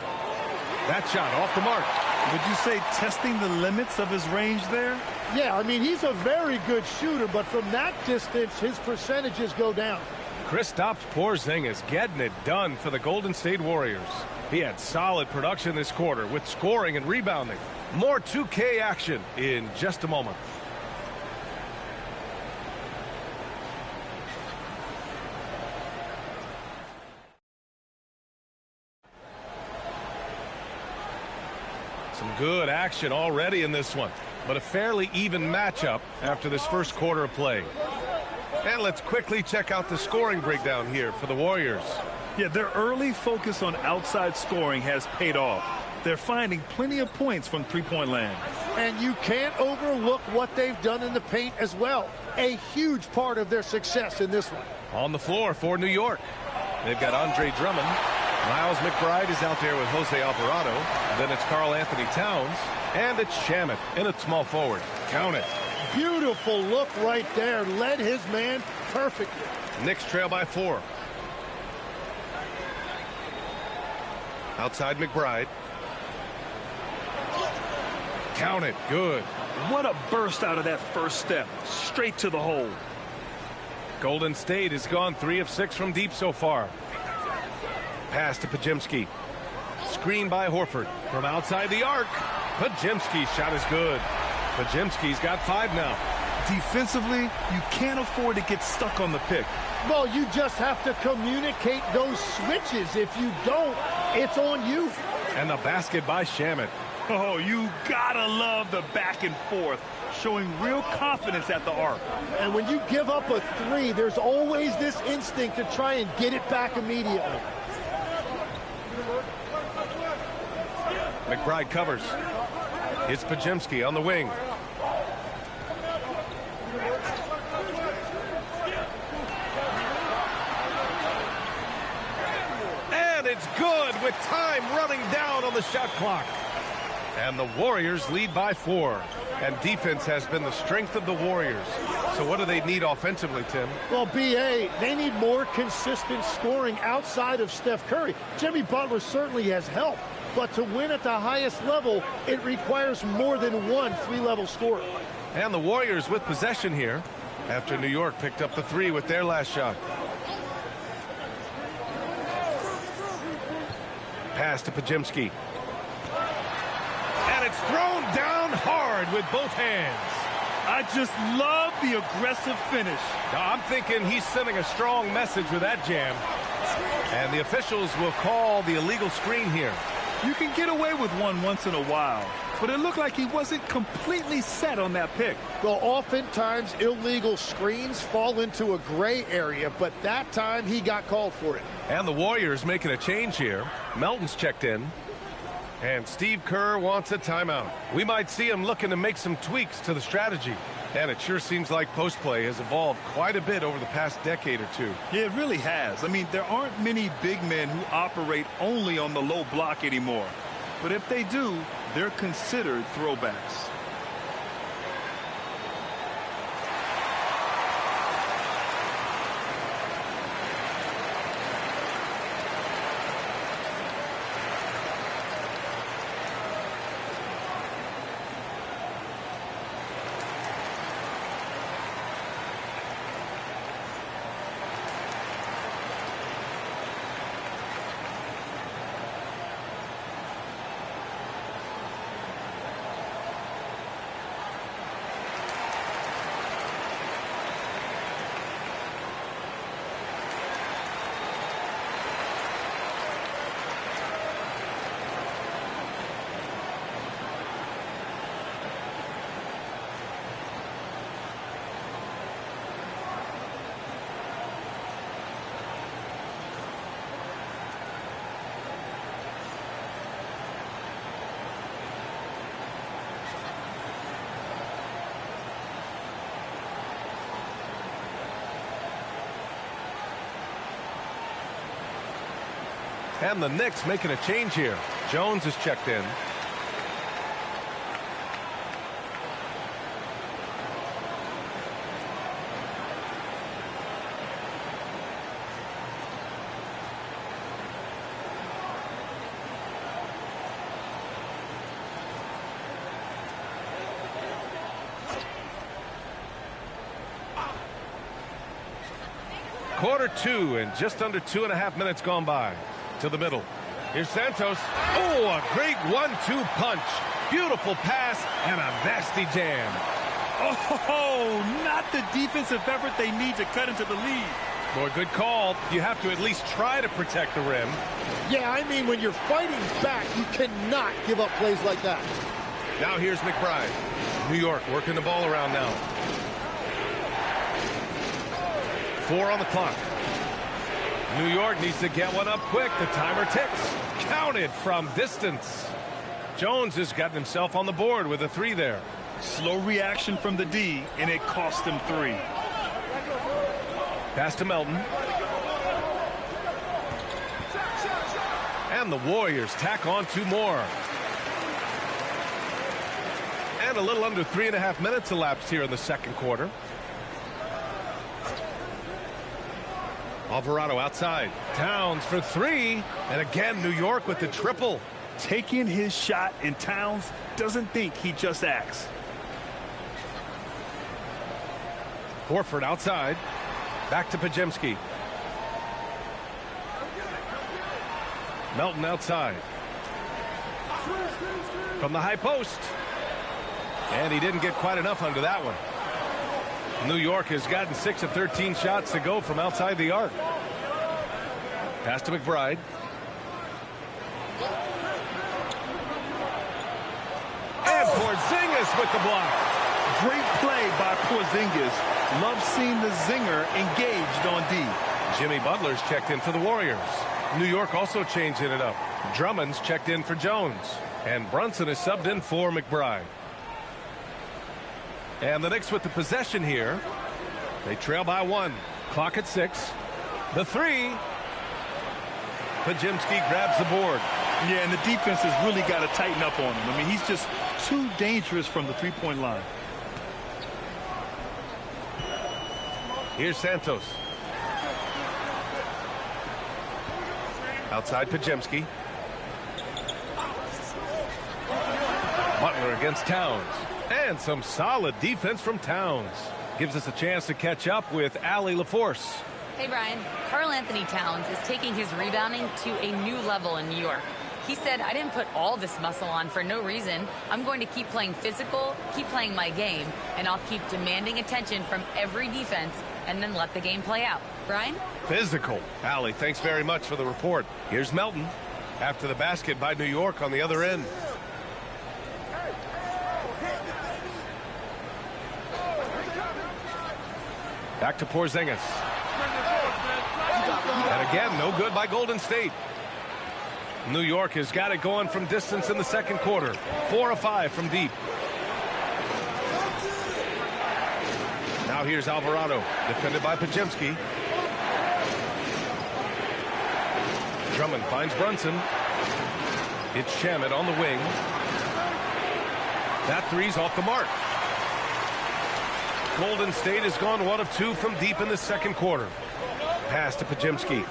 That shot off the mark. Would you say testing the limits of his range there? Yeah, I mean, he's a very good shooter, but from that distance, his percentages go down. Kristaps Porzingis getting it done for the Golden State Warriors. He had solid production this quarter with scoring and rebounding. More 2K action in just a moment. Some good action already in this one, but a fairly even matchup after this first quarter of play. And let's quickly check out the scoring breakdown here for the Warriors. Yeah, their early focus on outside scoring has paid off. They're finding plenty of points from three-point land. And you can't overlook what they've done in the paint as well. A huge part of their success in this one. On the floor for New York, they've got Andre Drummond. Miles McBride is out there with Jose Alvarado. Then it's Karl Anthony Towns. And it's Shamet in at small forward. Count it. Beautiful look right there. Led his man perfectly. Knicks trail by 4. Outside McBride. Count it. Good. What a burst out of that first step. Straight to the hole. Golden State has gone 3 of 6 from deep so far. Pass to Pajimski. Screen by Horford. From outside the arc. Pajimski's shot is good. Pajimski's got 5 now. Defensively, you can't afford to get stuck on the pick. Well, you just have to communicate those switches. If you don't, it's on you. And the basket by Shamet. Oh, you gotta love the back and forth, showing real confidence at the arc. And when you give up a 3, there's always this instinct to try and get it back immediately. McBride covers. It's Pajimski on the wing. And it's good with time running down on the shot clock. And the Warriors lead by 4. And defense has been the strength of the Warriors. So what do they need offensively, Tim? Well, B.A., they need more consistent scoring outside of Steph Curry. Jimmy Butler certainly has helped. But to win at the highest level, it requires more than one 3-level scorer. And the Warriors with possession here after New York picked up the 3 with their last shot. Pass to Pajimski. And it's thrown down hard with both hands. I just love the aggressive finish. Now, I'm thinking he's sending a strong message with that jam. And the officials will call the illegal screen here. You can get away with one once in a while, but it looked like he wasn't completely set on that pick. Well, oftentimes illegal screens fall into a gray area, but that time he got called for it. And the Warriors making a change here. Melton's checked in. And Steve Kerr wants a timeout. We might see him looking to make some tweaks to the strategy. And it sure seems like post play has evolved quite a bit over the past decade or 2. Yeah, it really has. I mean, there aren't many big men who operate only on the low block anymore. But if they do, they're considered throwbacks. And the Knicks making a change here. Jones is checked in. Quarter 2 and just under 2.5 minutes gone by. To the middle. Here's Santos. Oh, a great 1-2 punch. Beautiful pass and a nasty jam. Oh, not the defensive effort they need to cut into the lead. Boy, good call. You have to at least try to protect the rim. Yeah, I mean, when you're fighting back, you cannot give up plays like that. Now here's McBride. New York working the ball around now. 4 on the clock. New York needs to get one up quick. The timer ticks. Counted from distance. Jones has gotten himself on the board with a 3 there. Slow reaction from the D, and it cost him 3. Pass to Melton. And the Warriors tack on 2 more. And a little under 3.5 minutes elapsed here in the second quarter. Alvarado outside. Towns for 3. And again, New York with the triple. taking his shot, and Towns doesn't think he just acts. Horford outside. Back to Podziemski. Melton outside. From the high post. And he didn't get quite enough under that one. New York has gotten 6 of 13 shots to go from outside the arc. Pass to McBride. And Porzingis with the block. Great play by Porzingis. Love seeing the zinger engaged on D. Jimmy Butler's checked in for the Warriors. New York also changing it up. Drummond's checked in for Jones. And Brunson is subbed in for McBride. And the Knicks with the possession here. They trail by 1. Clock at 6. The 3. Podziemski grabs the board. Yeah, and the defense has really got to tighten up on him. I mean, he's just too dangerous from the three-point line. Here's Santos. Outside Podziemski. Butler against Towns. And some solid defense from Towns. Gives us a chance to catch up with Allie LaForce. Hey, Brian. Karl Anthony Towns is taking his rebounding to a new level in New York. He said, I didn't put all this muscle on for no reason. I'm going to keep playing physical, keep playing my game, and I'll keep demanding attention from every defense and then let the game play out. Brian? Physical. Allie, thanks very much for the report. Here's Melton after the basket by New York on the other end. Back to Porzingis. And again, no good by Golden State. New York has got it going from distance in the second quarter. 4 of 5 from deep. Now here's Alvarado, defended by Podziemski. Drummond finds Brunson. It's Shamet on the wing. That three's off the mark. Golden State has gone 1 of 2 from deep in the second quarter. Pass to Podziemski.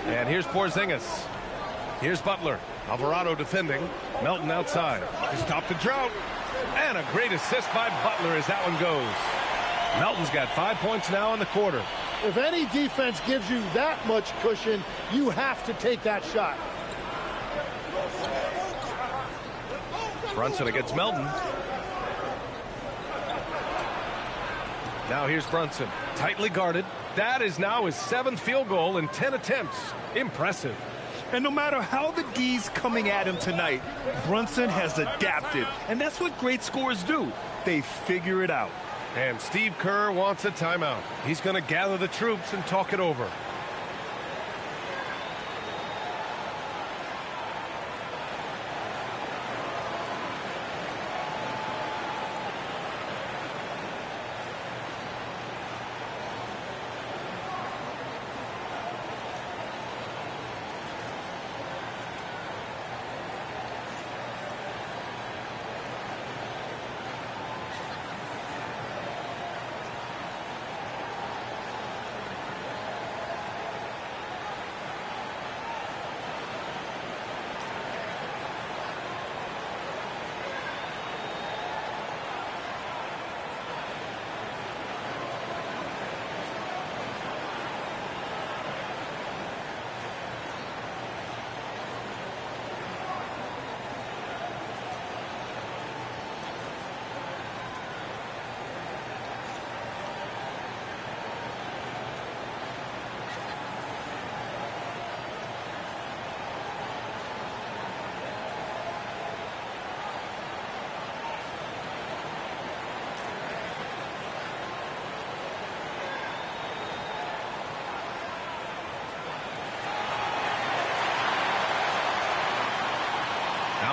And here's Porzingis. Here's Butler. Alvarado defending. Melton outside. To stop the drought. And a great assist by Butler as that one goes. Melton's got 5 points now in the quarter. If any defense gives you that much cushion, you have to take that shot. Brunson against Melton. Now here's Brunson. Tightly guarded. That is now his 7th field goal in 10 attempts. Impressive. And no matter how the D's coming at him tonight, Brunson has adapted. And that's what great scorers do. They figure it out. And Steve Kerr wants a timeout. He's going to gather the troops and talk it over.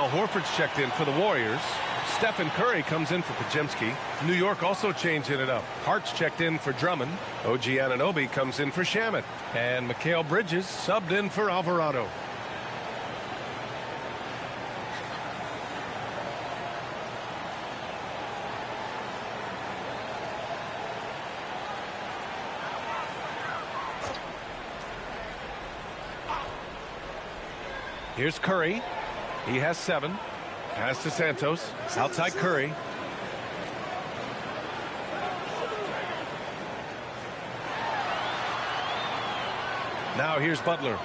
Al Horford's checked in for the Warriors. Stephen Curry comes in for Podziemski. New York also changing it up. Hart's checked in for Drummond. OG Anunoby comes in for Shamet. And Mikal Bridges subbed in for Alvarado. Here's Curry. He has 7. Pass to Santos. Outside Curry. Now here's Butler.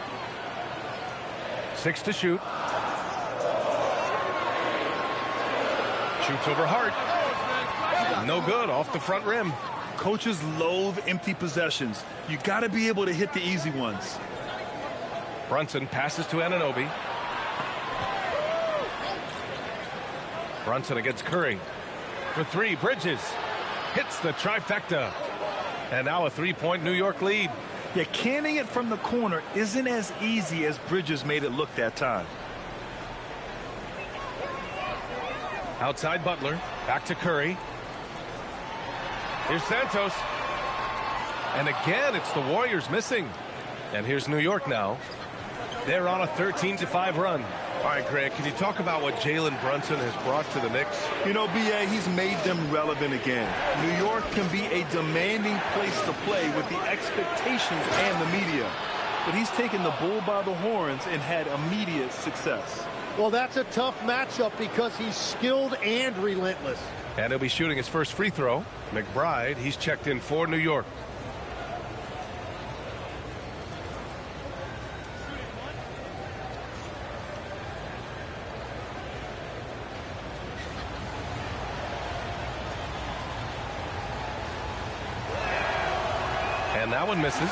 6 to shoot. Shoots over Hart. No good, off the front rim. Coaches loathe empty possessions. You got to be able to hit the easy ones. Brunson passes to Anunoby. Brunson against Curry. For 3, Bridges. Hits the trifecta. And now a 3-point New York lead. Yeah, canning it from the corner isn't as easy as Bridges made it look that time. Outside Butler. Back to Curry. Here's Santos. And again, it's the Warriors missing. And here's New York now. They're on a 13-5 run. All right, Grant, can you talk about what Jalen Brunson has brought to the Knicks? You know, B.A., he's made them relevant again. New York can be a demanding place to play with the expectations and the media. But he's taken the bull by the horns and had immediate success. Well, that's a tough matchup because he's skilled and relentless. And he'll be shooting his first free throw. McBride, he's checked in for New York. And that one misses.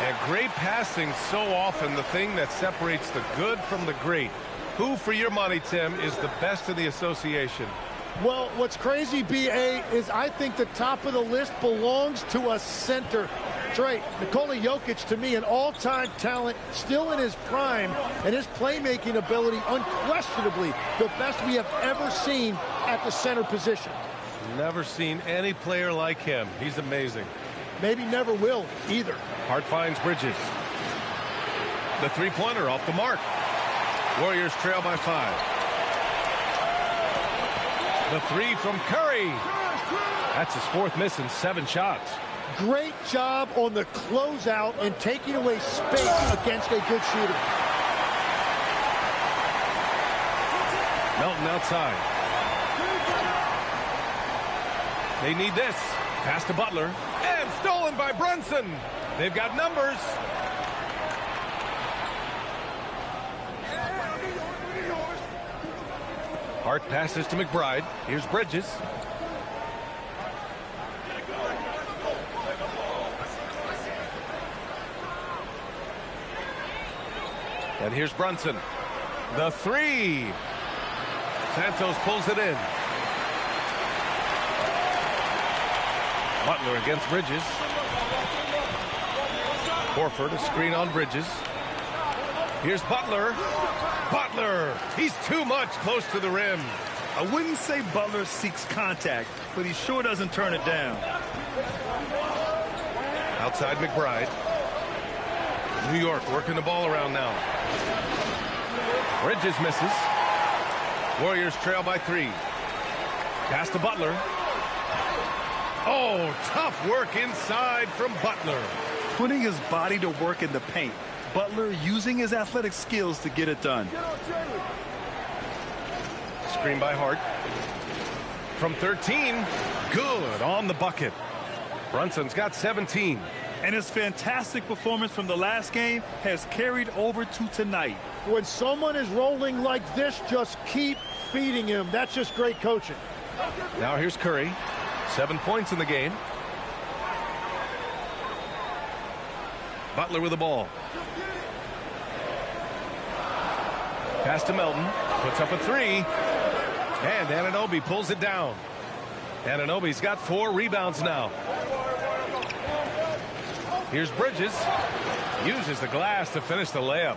And great passing, so often the thing that separates the good from the great. Who, for your money, Tim, is the best in the association? Well, what's crazy, B.A., is I think the top of the list belongs to a center. Trey, Nikola Jokic, to me, an all-time talent, still in his prime, and his playmaking ability, unquestionably the best we have ever seen at the center position. Never seen any player like him. He's amazing. Maybe never will either. Hart finds Bridges. The three-pointer off the mark. Warriors trail by 5. The 3 from Curry. That's his 4th miss in 7 shots. Great job on the closeout and taking away space against a good shooter. Melton outside. They need this. Pass to Butler. And stolen by Brunson. They've got numbers. Hart passes to McBride. Here's Bridges. And here's Brunson. The 3. Santos pulls it in. Butler against Bridges. Horford, a screen on Bridges. Here's Butler. Butler! He's too much close to the rim. I wouldn't say Butler seeks contact, but he sure doesn't turn it down. Outside McBride. New York working the ball around now. Bridges misses. Warriors trail by 3. Pass to Butler. Oh, tough work inside from Butler. Putting his body to work in the paint. Butler using his athletic skills to get it done. Screen by Hart. From 13. Good on the bucket. Brunson's got 17. And his fantastic performance from the last game has carried over to tonight. When someone is rolling like this, just keep feeding him. That's just great coaching. Now here's Curry. 7 points in the game. Butler with the ball. Pass to Melton. Puts up a 3. And Anunoby pulls it down. Anunoby's got 4 rebounds now. Here's Bridges. Uses the glass to finish the layup.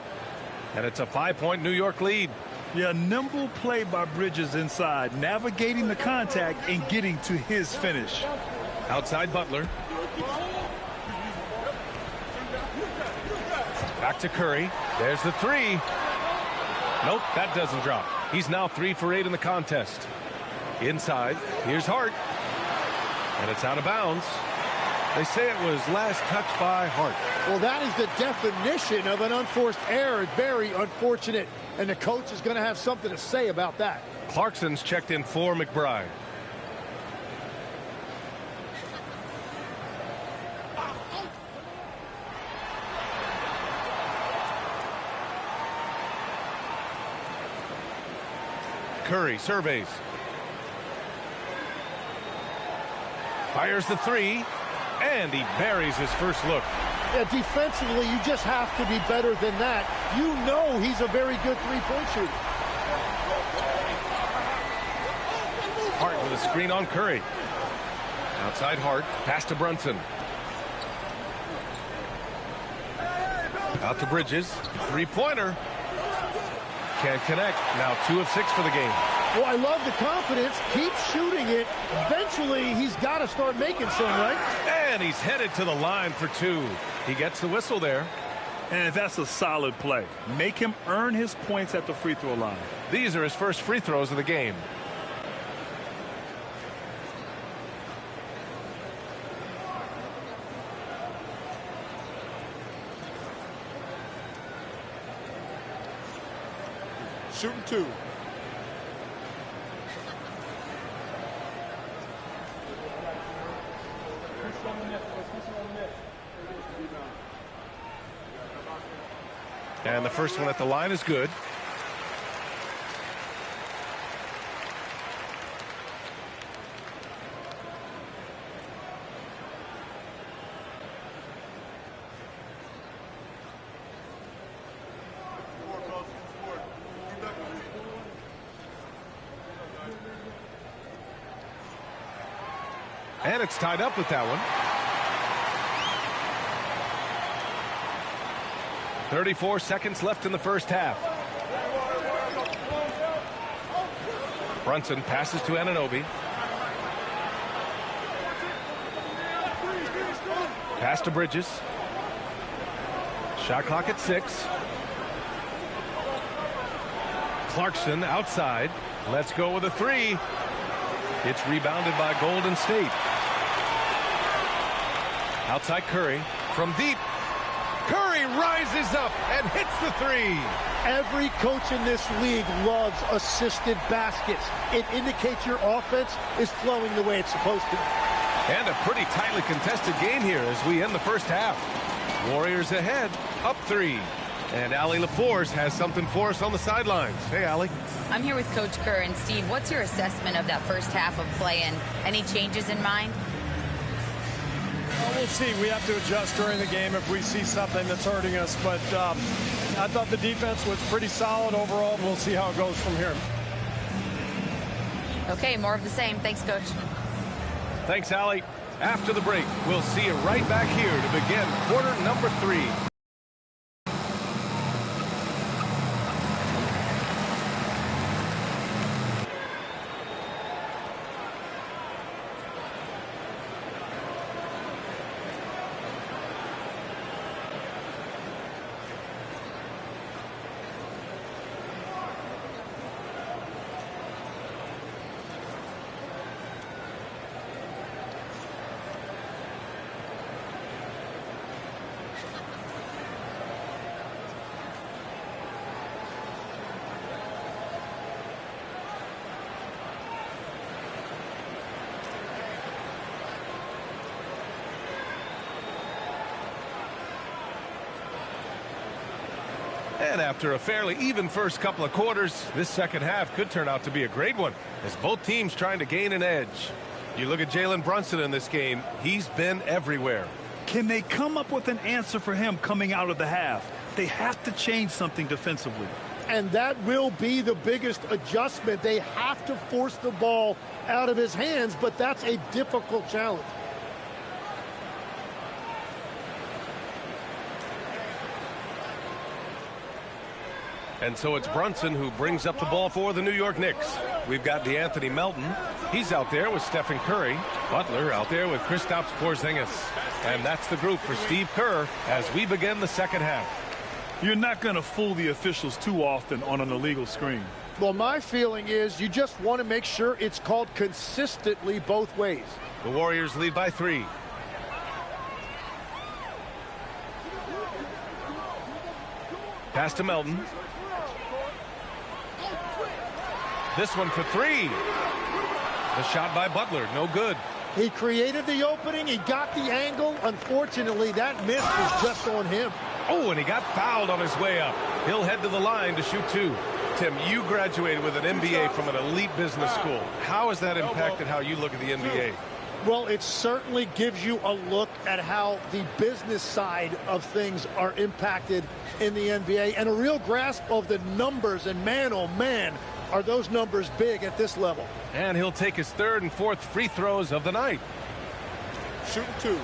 And it's a 5-point New York lead. Yeah, nimble play by Bridges inside, navigating the contact and getting to his finish. Outside Butler. Back to Curry. There's the 3. Nope, that doesn't drop. He's now 3 for 8 in the contest. Inside, here's Hart. And it's out of bounds. They say it was last touched by Hart. Well, that is the definition of an unforced error. Very unfortunate. And the coach is going to have something to say about that. Clarkson's checked in for McBride. Curry surveys. Fires the three, and he buries his first look. Yeah, defensively, you just have to be better than that. You know he's a very good three-point shooter. Hart with a screen on Curry. Outside Hart, pass to Brunson. Out to Bridges, three-pointer. Can't connect. Now 2 of 6 for the game. Well, I love the confidence. Keep shooting it. Eventually, he's got to start making some, right? And he's headed to the line for 2. He gets the whistle there. And that's a solid play. Make him earn his points at the free throw line. These are his first free throws of the game. Shooting 2. And the first one at the line is good. And it's tied up with that one. 34 seconds left in the first half. Brunson passes to Anunoby. Pass to Bridges. Shot clock at 6. Clarkson outside. Let's go with a 3. It's rebounded by Golden State. Outside Curry from deep. Curry rises up and hits the 3. Every coach in this league loves assisted baskets. It indicates your offense is flowing the way it's supposed to. And a pretty tightly contested game here as we end the first half. Warriors ahead, up 3. And Allie LaForce has something for us on the sidelines. Hey, Allie. I'm here with Coach Kerr. And Steve, what's your assessment of that first half of play and any changes in mind? Well, we'll see. We have to adjust during the game if we see something that's hurting us. But I thought the defense was pretty solid overall. We'll see how it goes from here. Okay, more of the same. Thanks, Coach. Thanks, Allie. After the break, we'll see you right back here to begin quarter number 3. And after a fairly even first couple of quarters, this second half could turn out to be a great one as both teams trying to gain an edge. You look at Jalen Brunson in this game, he's been everywhere. Can they come up with an answer for him coming out of the half? They have to change something defensively. And that will be the biggest adjustment. They have to force the ball out of his hands, but that's a difficult challenge. And so it's Brunson who brings up the ball for the New York Knicks. We've got DeAnthony Melton. He's out there with Stephen Curry. Butler out there with Kristaps Porzingis. And that's the group for Steve Kerr as we begin the second half. You're not going to fool the officials too often on an illegal screen. Well, my feeling is you just want to make sure it's called consistently both ways. The Warriors lead by 3. Pass to Melton. This one for three. The shot by Butler, no good. He created the opening. He got the angle. Unfortunately, that miss was just on him. Oh, and he got fouled on his way up. He'll head to the line to shoot two. Tim, you graduated with an MBA from an elite business school. How has that impacted how you look at the NBA? Well, it certainly gives you a look at how the business side of things are impacted in the NBA and a real grasp of the numbers. And man, oh man, are those numbers big at this level. And he'll take his third and fourth free throws of the night. Shooting two.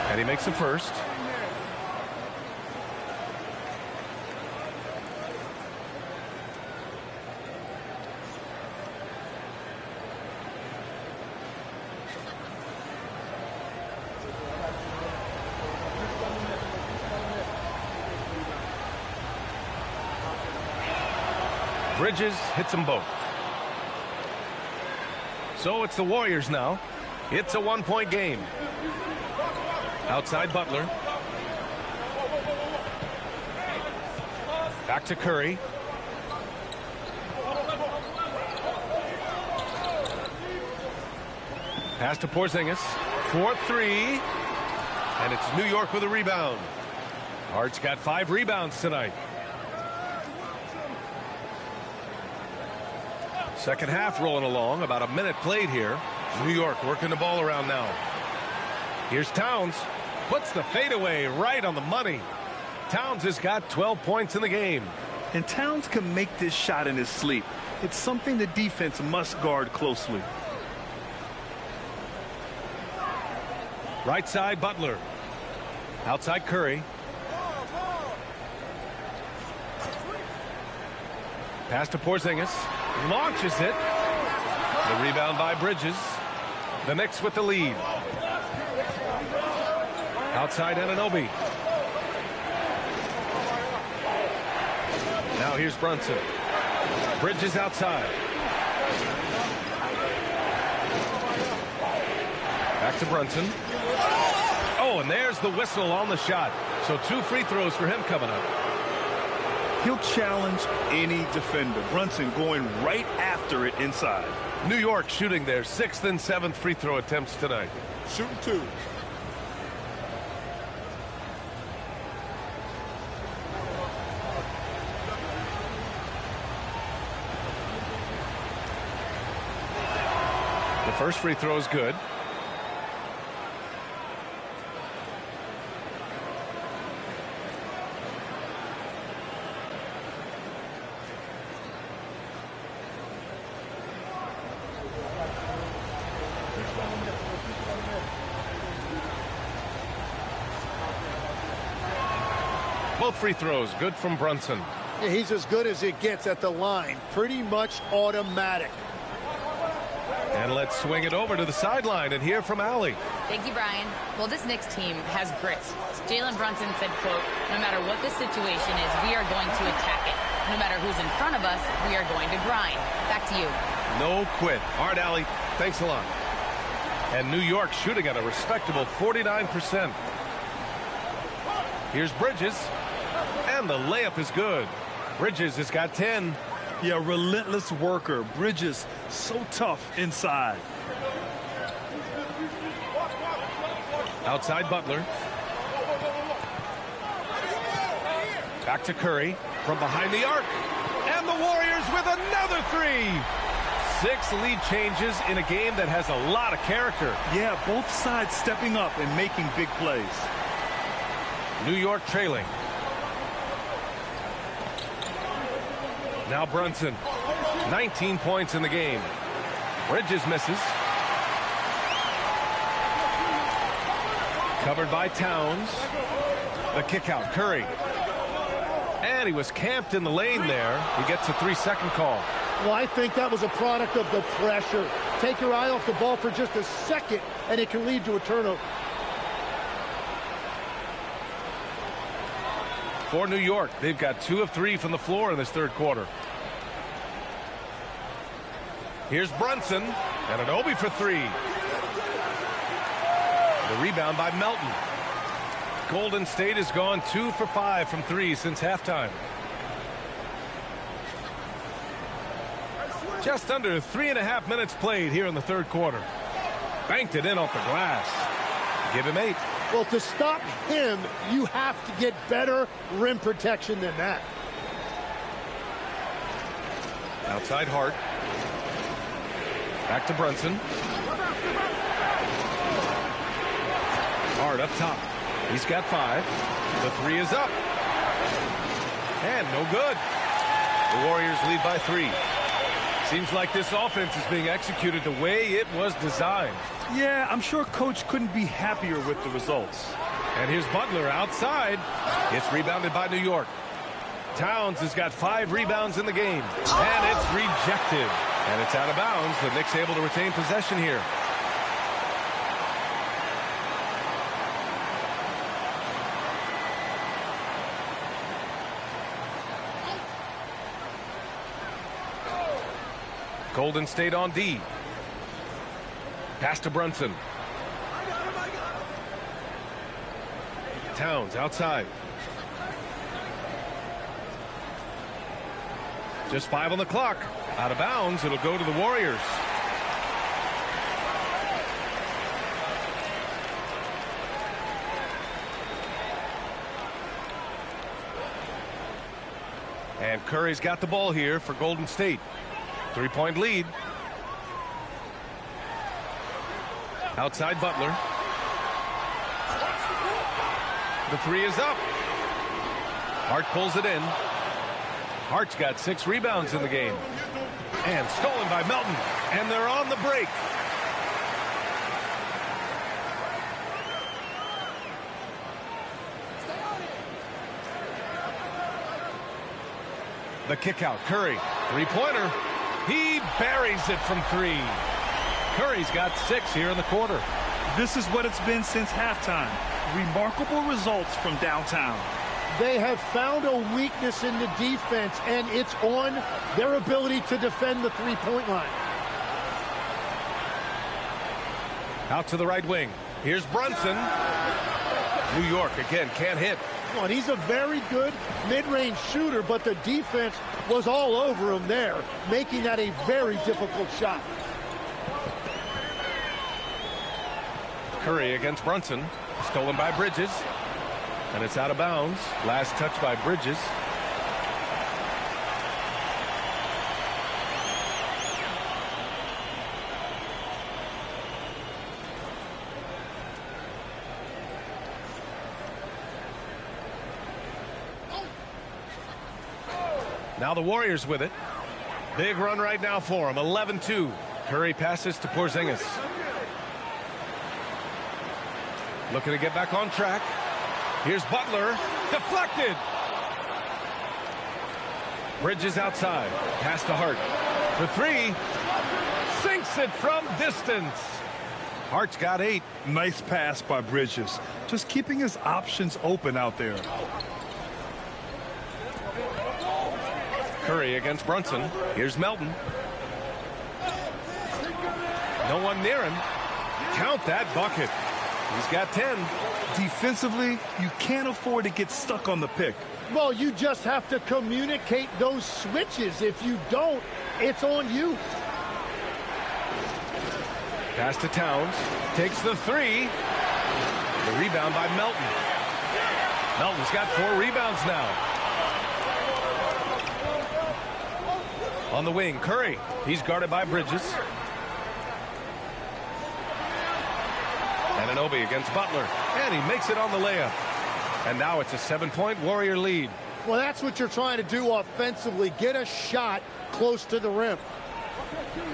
And he makes a first. Bridges hits them both. So it's the Warriors now. It's a one-point game. Outside Butler. Back to Curry. Pass to Porzingis. 4-3. And it's New York with a rebound. Hart's got 5 rebounds tonight. Second half rolling along. About a minute played here. New York working the ball around now. Here's Towns. Puts the fadeaway right on the money. Towns has got 12 points in the game. And Towns can make this shot in his sleep. It's something the defense must guard closely. Right side, Butler. Outside, Curry. Pass to Porzingis. Launches it. The rebound by Bridges. The Knicks with the lead. Outside Anunoby. Now here's Brunson. Bridges outside. Back to Brunson. Oh, and there's the whistle on the shot. So 2 free throws for him coming up. He'll challenge any defender. Brunson going right after it inside. New York shooting their 6th and 7th free throw attempts tonight. Shooting 2. The first free throw is good. Both free throws good from Brunson. Yeah, he's as good as it gets at the line. Pretty much automatic. And let's swing it over to the sideline and hear from Allie. Thank you, Brian. Well, this Knicks team has grit. Jalen Brunson said, quote, no matter what the situation is, we are going to attack it. No matter who's in front of us, we are going to grind. Back to you. No quit. All right, Allie, thanks a lot. And New York shooting at a respectable 49%. Here's Bridges. And the layup is good. Bridges has got 10. Yeah, relentless worker. Bridges so tough inside. Outside Butler. Back to Curry from behind the arc. And the Warriors with another 3. 6 lead changes in a game that has a lot of character. Yeah, both sides stepping up and making big plays. New York trailing. Now Brunson. 19 points in the game. Bridges misses. Covered by Towns. The kick out. Curry. And he was camped in the lane there. He gets a 3-second call. Well, I think that was a product of the pressure. Take your eye off the ball for just a second, and it can lead to a turnover. For New York, they've got 2 of 3 from the floor in this third quarter. Here's Brunson, and Anunoby for three. The rebound by Melton. Golden State has gone 2 for 5 from three since halftime. Just under 3.5 minutes played here in the third quarter. Banked it in off the glass. Give him 8. Well, to stop him, you have to get better rim protection than that. Outside Hart. Back to Brunson. Hart up top. He's got 5. The three is up. And no good. The Warriors lead by 3. Seems like this offense is being executed the way it was designed. Yeah, I'm sure Coach couldn't be happier with the results. And here's Butler outside. It's rebounded by New York. Towns has got 5 rebounds in the game. And it's rejected. And it's out of bounds. The Knicks able to retain possession here. Golden State on D. Pass to Brunson. Towns outside. Just 5 on the clock. Out of bounds. It'll go to the Warriors. And Curry's got the ball here for Golden State. 3-point lead. Outside Butler. The three is up. Hart pulls it in. Hart's got 6 rebounds in the game. And stolen by Melton. And they're on the break. The kick out. Curry. Three-pointer. He buries it from 3. Curry's got 6 here in the quarter. This is what it's been since halftime. Remarkable results from downtown. They have found a weakness in the defense, and it's on their ability to defend the three-point line. Out to the right wing. Here's Brunson. New York again can't hit. And he's a very good mid-range shooter, but the defense was all over him there, making that a very difficult shot. Curry against Brunson. Stolen by Bridges. And it's out of bounds. Last touch by Bridges. Now the Warriors with it. Big run right now for them. 11-2. Curry passes to Porzingis. Looking to get back on track. Here's Butler. Deflected. Bridges outside. Pass to Hart. For 3. Sinks it from distance. Hart's got 8. Nice pass by Bridges. Just keeping his options open out there. Curry against Brunson. Here's Melton. No one near him. Count that bucket. He's got 10. Defensively, you can't afford to get stuck on the pick. Well, you just have to communicate those switches. If you don't, it's on you. Pass to Towns. Takes the 3. The rebound by Melton. Melton's got 4 rebounds now. On the wing, Curry. He's guarded by Bridges. And Anunoby against Butler. And he makes it on the layup. And now it's a 7-point Warrior lead. Well, that's what you're trying to do offensively. Get a shot close to the rim.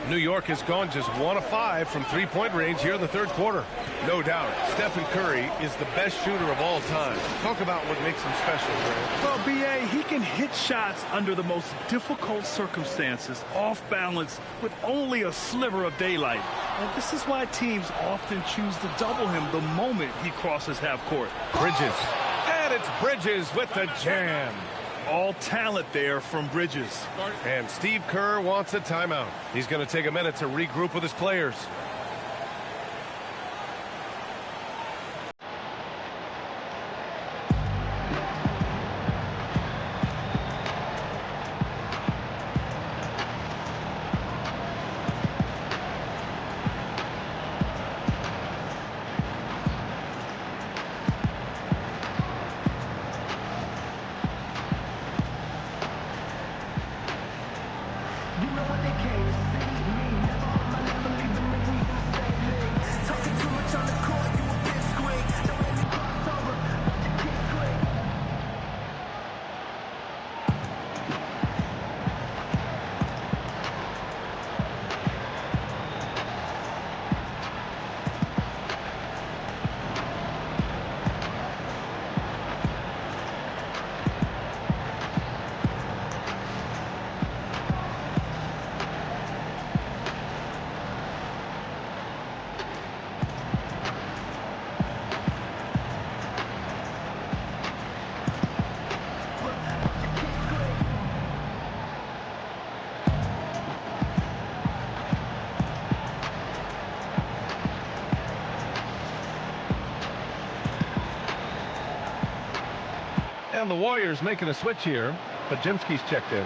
New York has gone just 1 of 5 from 3-point range here in the third quarter. No doubt, Stephen Curry is the best shooter of all time. Talk about what makes him special, Grant. Well, B.A., he can hit shots under the most difficult circumstances, off balance, with only a sliver of daylight. And this is why teams often choose to double him the moment he crosses half court. Bridges. And it's Bridges with the jam. All talent there from Bridges. And Steve Kerr wants a timeout. He's going to take a minute to regroup with his players. And the Warriors making a switch here, but Jimsky's checked in.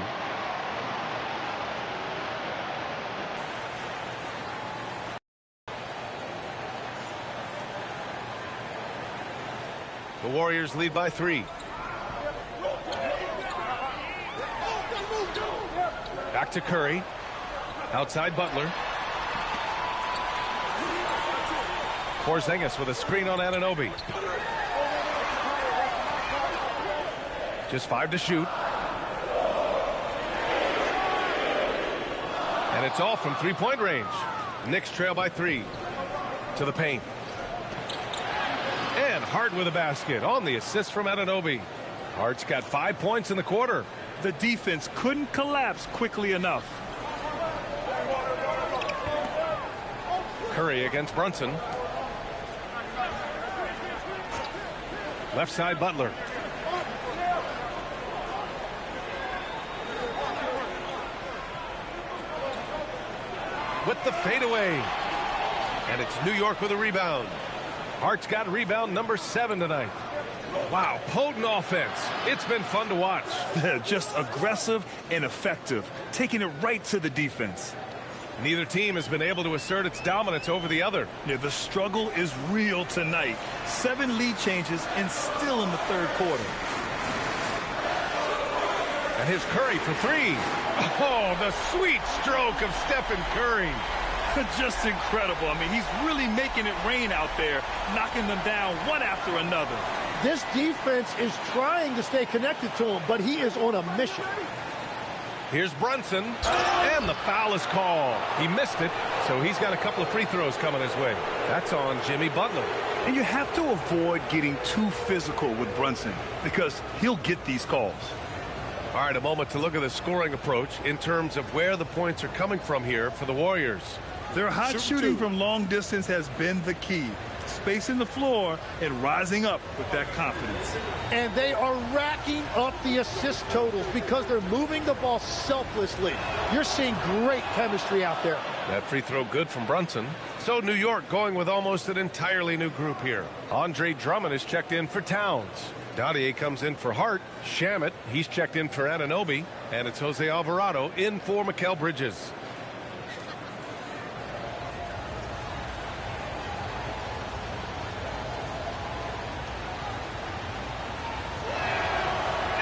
The Warriors lead by 3. Back to Curry. Outside Butler. Porzingis with a screen on Anunoby. Just 5 to shoot. And it's all from three-point range. Knicks trail by 3. To the paint. And Hart with a basket on the assist from Anunoby. Hart's got 5 points in the quarter. The defense couldn't collapse quickly enough. Curry against Brunson. Left side Butler. With the fadeaway. And it's New York with a rebound. Hart's got rebound number 7 tonight. Wow, potent offense. It's been fun to watch. Just aggressive and effective, taking it right to the defense. Neither team has been able to assert its dominance over the other. Yeah, the struggle is real tonight. 7 lead changes and still in the third quarter. And here's Curry for 3. Oh, the sweet stroke of Stephen Curry. Just incredible. I mean, he's really making it rain out there, knocking them down one after another. This defense is trying to stay connected to him, but he is on a mission. Here's Brunson, and the foul is called. He missed it, so he's got a couple of free throws coming his way. That's on Jimmy Butler. And you have to avoid getting too physical with Brunson because he'll get these calls. All right, a moment to look at the scoring approach in terms of where the points are coming from here for the Warriors. Their hot shooting from long distance has been the key. Spacing the floor and rising up with that confidence. And they are racking up the assist totals because they're moving the ball selflessly. You're seeing great chemistry out there. That free throw good from Brunson. So New York going with almost an entirely new group here. Andre Drummond is checked in for Towns. Dadier comes in for Hart. Shamet, he's checked in for Anunoby. And it's Jose Alvarado in for Mikal Bridges.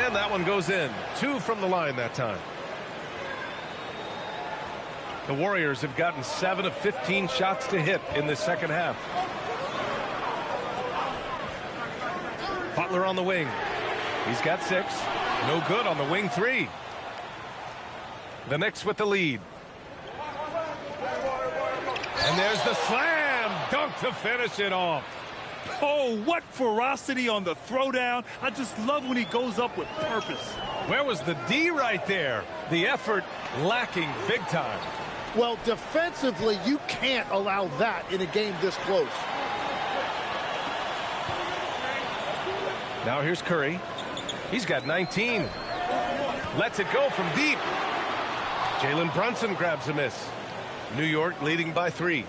And that one goes in. 2 from the line that time. The Warriors have gotten 7 of 15 shots to hit in the second half. Butler on the wing. He's got 6. No good on the wing 3. The Knicks with the lead. And there's the slam dunk to finish it off. Oh, what ferocity on the throwdown. I just love when he goes up with purpose. Where was the D right there? The effort lacking big time. Well, defensively, you can't allow that in a game this close. Now here's Curry. He's got 19. Lets it go from deep. Jalen Brunson grabs a miss. New York leading by 3.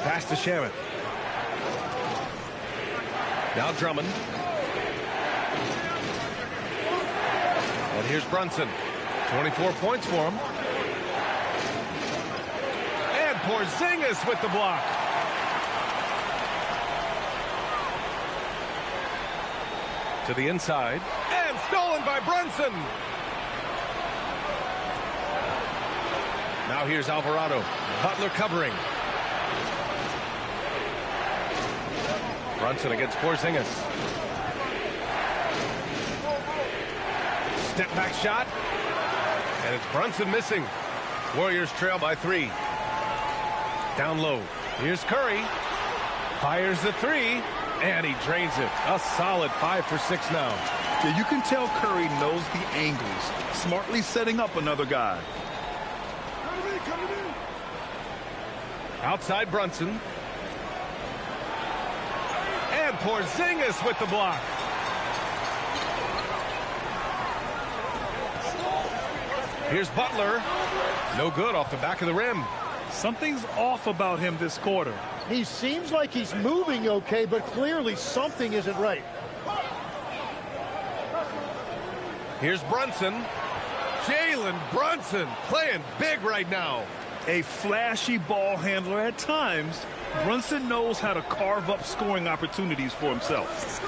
Pass to Shamet. Now Drummond. And here's Brunson. 24 points for him. And Porzingis with the block. To the inside. And stolen by Brunson. Now here's Alvarado. Butler covering. Brunson against Porzingis. Step back shot. And it's Brunson missing. Warriors trail by 3. Down low. Here's Curry. Fires the 3. And he drains it. A solid 5 for 6 now. Yeah, you can tell Curry knows the angles. Smartly setting up another guy. Outside Brunson. And Porzingis with the block. Here's Butler. No good off the back of the rim. Something's off about him this quarter. He seems like he's moving okay, but clearly something isn't right. Here's Brunson. Jalen Brunson playing big right now. A flashy ball handler at times. Brunson knows how to carve up scoring opportunities for himself.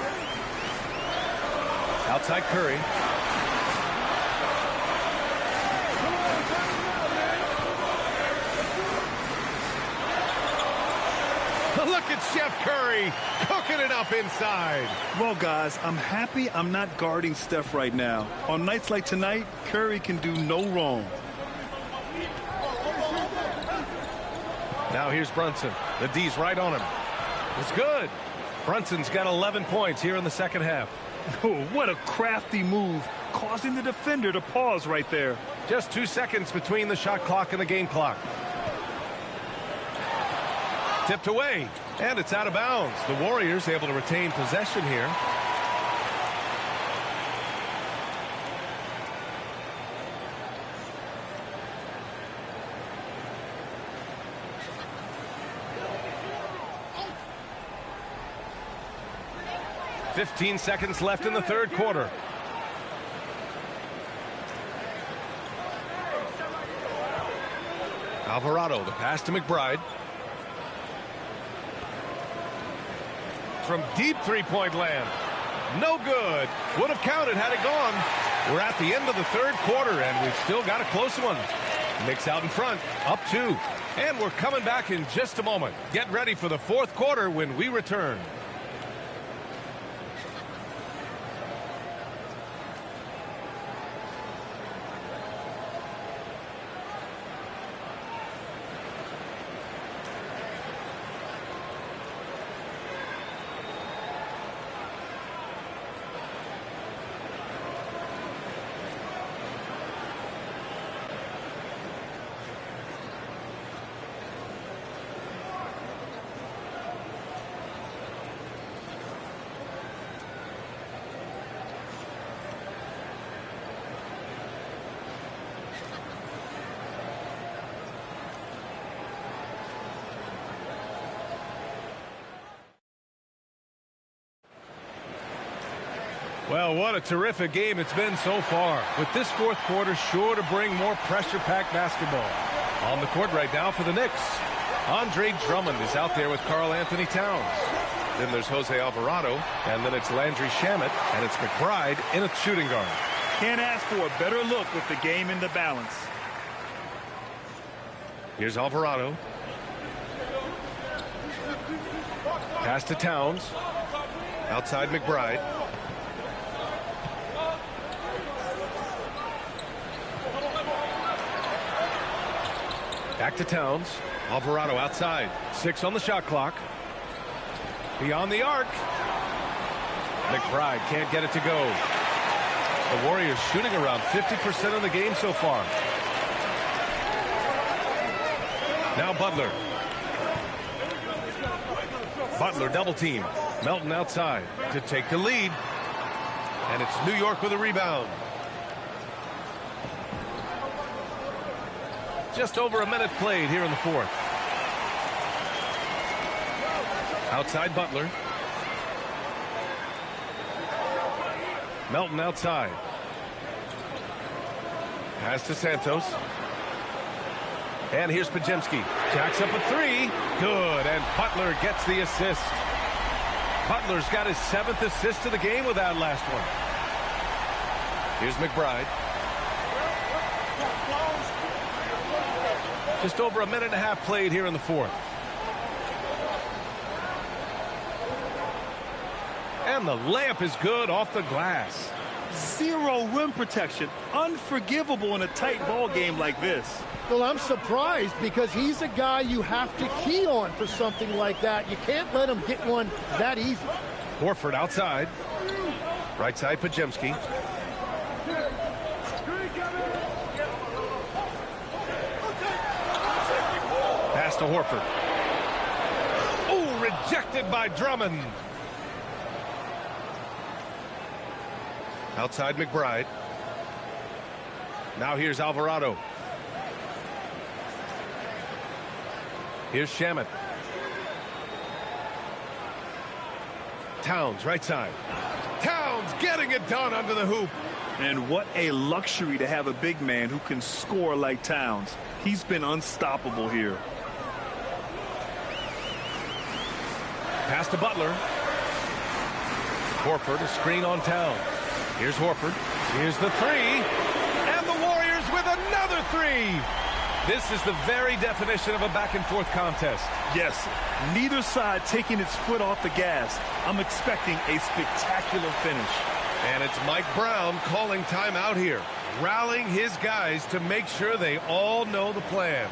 Outside Curry. Look at Chef Curry cooking it up inside. Well, guys, I'm happy I'm not guarding Steph right now. On nights like tonight, Curry can do no wrong. Now here's Brunson. The D's right on him. It's good. Brunson's got 11 points here in the second half. Oh, what a crafty move, causing the defender to pause right there. Just 2 seconds between the shot clock and the game clock. Tipped away, and it's out of bounds. The Warriors able to retain possession here. .15 seconds left in the third quarter. Alvarado, the pass to McBride. From deep three-point land. No good. Would have counted had it gone. We're at the end of the third quarter, and we've still got a close one. Knicks out in front, up 2. And we're coming back in just a moment. Get ready for the fourth quarter when we return. Well, what a terrific game it's been so far. With this fourth quarter sure to bring more pressure-packed basketball. On the court right now for the Knicks, Andre Drummond is out there with Karl Anthony Towns. Then there's Jose Alvarado, and then it's Landry Shamet, and it's McBride in a shooting guard. Can't ask for a better look with the game in the balance. Here's Alvarado. Pass to Towns. Outside McBride. Back to Towns. Alvarado outside. 6 on the shot clock. Beyond the arc. McBride can't get it to go. The Warriors shooting around 50% of the game so far. Now Butler. Butler double team. Melton outside to take the lead. And it's New York with a rebound. Just over a minute played here in the fourth. Outside Butler. Melton outside. Pass to Santos. And here's Pajemski. Jacks up a three. Good. And Butler gets the assist. Butler's got his 7th assist of the game with that last one. Here's McBride. Just over a minute and a half played here in the fourth. And the layup is good off the glass. Zero rim protection. Unforgivable in a tight ball game like this. Well, I'm surprised because he's a guy you have to key on for something like that. You can't let him get one that easy. Horford outside. Right side Pajemski. Pass to Horford. Oh, rejected by Drummond. Outside McBride. Now here's Alvarado. Here's Shamet. Towns right side. Towns getting it done under the hoop. And what a luxury to have a big man who can score like Towns. He's been unstoppable here. Pass to Butler. Horford, a screen on Towns. Here's Horford. Here's the three. And the Warriors with another three. This is the very definition of a back-and-forth contest. Yes, neither side taking its foot off the gas. I'm expecting a spectacular finish. And it's Mike Brown calling timeout here, rallying his guys to make sure they all know the plan.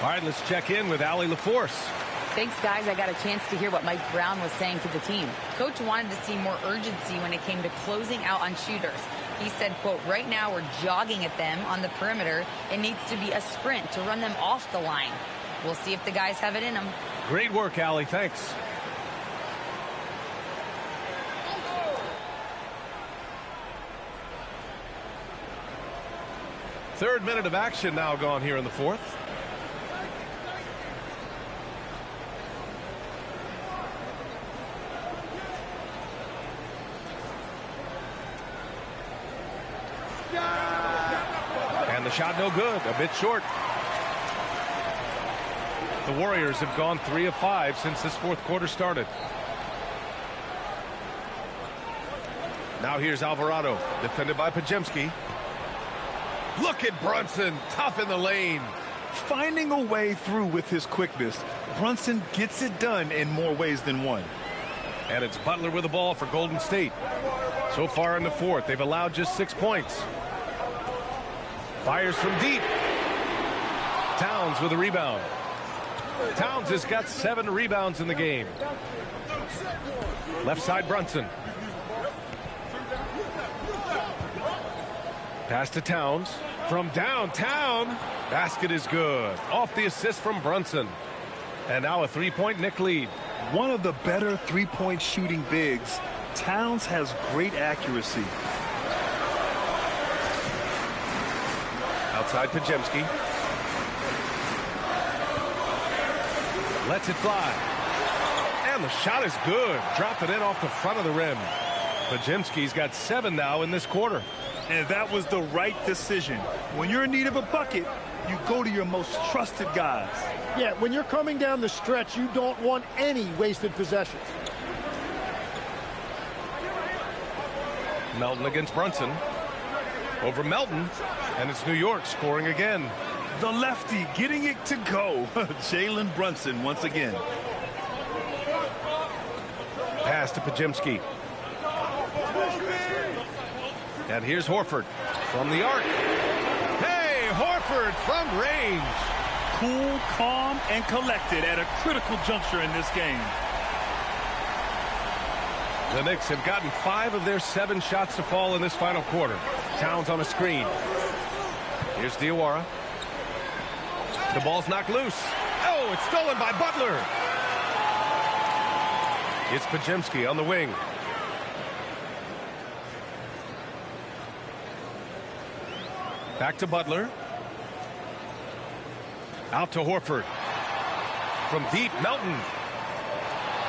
All right, let's check in with Allie LaForce. Thanks, guys. I got a chance to hear what Mike Brown was saying to the team. Coach wanted to see more urgency when it came to closing out on shooters. He said, quote, right now we're jogging at them on the perimeter. It needs to be a sprint to run them off the line. We'll see if the guys have it in them. Great work, Allie. Thanks. Third minute of action now gone here in the fourth. And the shot no good, a bit short. The Warriors have gone 3 of 5 since this fourth quarter started. Now here's Alvarado, defended by Pajemski. Look at Brunson, tough in the lane. Finding a way through with his quickness. Brunson gets it done in more ways than one. And it's Butler with the ball for Golden State. So far in the fourth, they've allowed just 6 points. Fires from deep. Towns with a rebound. Towns has got 7 rebounds in the game. Left side Brunson. Pass to Towns. From downtown. Basket is good. Off the assist from Brunson. And now a 3-point Knick lead. One of the better three-point shooting bigs. Towns has great accuracy. Outside Pajemski. Lets it fly. And the shot is good. Dropped it in off the front of the rim. Pajemski's got 7 now in this quarter. And that was the right decision. When you're in need of a bucket, you go to your most trusted guys. Yeah, when you're coming down the stretch, you don't want any wasted possessions. Melton against Brunson. Over Melton, and it's New York scoring again. The lefty getting it to go. Jalen Brunson once again. Pass to Pajemski. And here's Horford from the arc. Hey, Horford from range. Cool, calm, and collected at a critical juncture in this game. The Knicks have gotten 5 of their 7 shots to fall in this final quarter. Towns on a screen. Here's Diawara. The ball's knocked loose. Oh, it's stolen by Butler. It's Pajemski on the wing. Back to Butler. Out to Horford. From deep, Melton.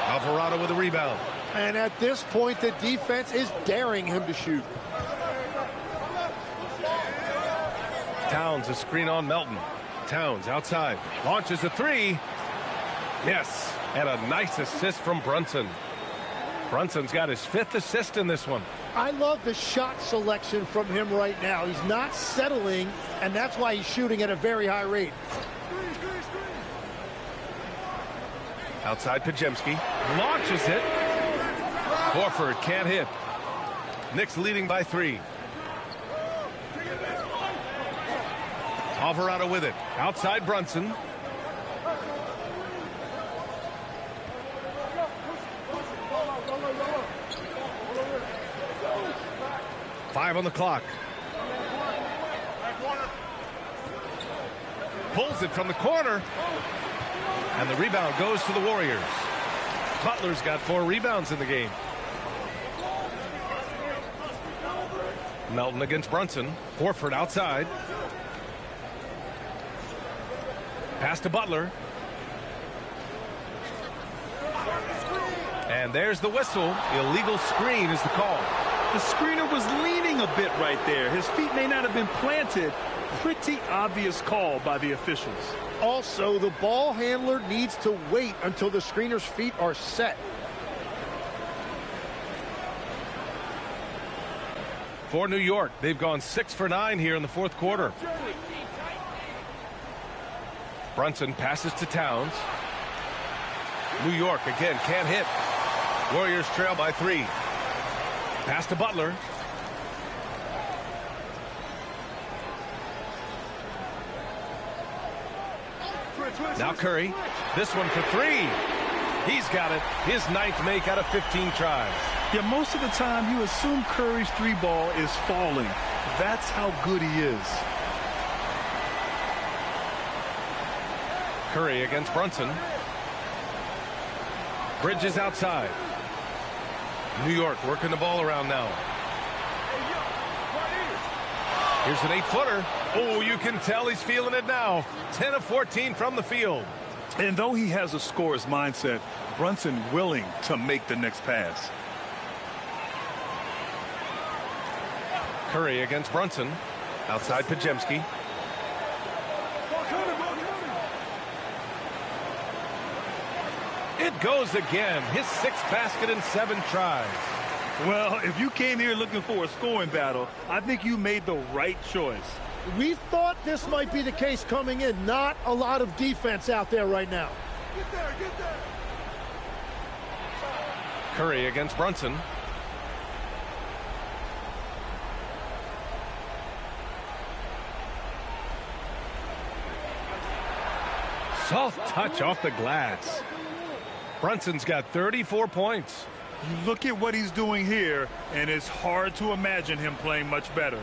Alvarado with a rebound. And at this point, the defense is daring him to shoot. Towns a screen on Melton. Towns outside. Launches a 3. Yes. And a nice assist from Brunson. Brunson's got his 5th assist in this one. I love the shot selection from him right now. He's not settling, and that's why he's shooting at a very high rate. Outside Pajemski. Launches it. Horford can't hit. Knicks leading by 3. Alvarado with it. Outside Brunson. Five on the clock. Pulls it from the corner. And the rebound goes to the Warriors. Butler's got 4 rebounds in the game. Melton against Brunson. Horford outside. Pass to Butler. And there's the whistle. Illegal screen is the call. The screener was leaning a bit right there. His feet may not have been planted. Pretty obvious call by the officials. Also, the ball handler needs to wait until the screener's feet are set. For New York, they've gone 6 for 9 here in the 4th quarter. Brunson passes to Towns. New York again can't hit. Warriors trail by 3. Pass to Butler. Now Curry. This one for 3. He's got it. His 9th make out of 15 tries. Yeah, most of the time you assume Curry's 3 ball is falling. That's how good he is. Curry against Brunson. Bridges outside. New York working the ball around now. Here's an 8-footer. Oh, you can tell he's feeling it now. 10 of 14 from the field. And though he has a scorer's mindset, Brunson willing to make the next pass. Curry against Brunson. Outside Pajemski. It goes again. His 6th basket in 7 tries. Well, if you came here looking for a scoring battle, I think you made the right choice. We thought this might be the case coming in. Not a lot of defense out there right now. Get there, get there. Curry against Brunson. Soft touch off the glass. Brunson's got 34 points. You look at what he's doing here, and it's hard to imagine him playing much better.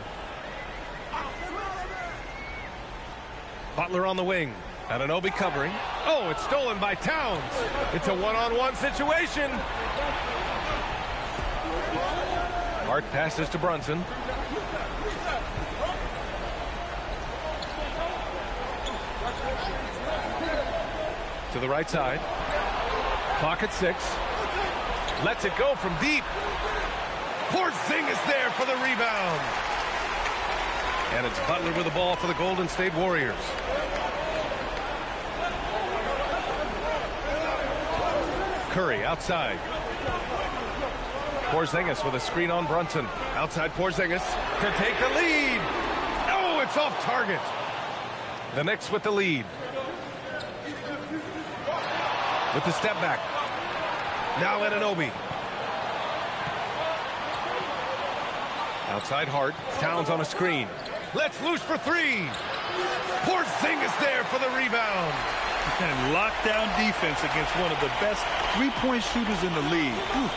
Butler on the wing. Anunoby covering. Oh, it's stolen by Towns. It's a one-on-one situation. Hart passes to Brunson. To the right side. Clock at 6. Lets it go from deep. Porzingis there for the rebound. And it's Butler with the ball for the Golden State Warriors. Curry outside. Porzingis with a screen on Brunson. Outside Porzingis to take the lead. Oh, it's off target. The Knicks with the lead. With the step back. Now Anunoby. Outside Hart. Towns on a screen. Let's loose for 3. Porzingis there for the rebound. And lockdown defense against one of the best three-point shooters in the league. Ooh.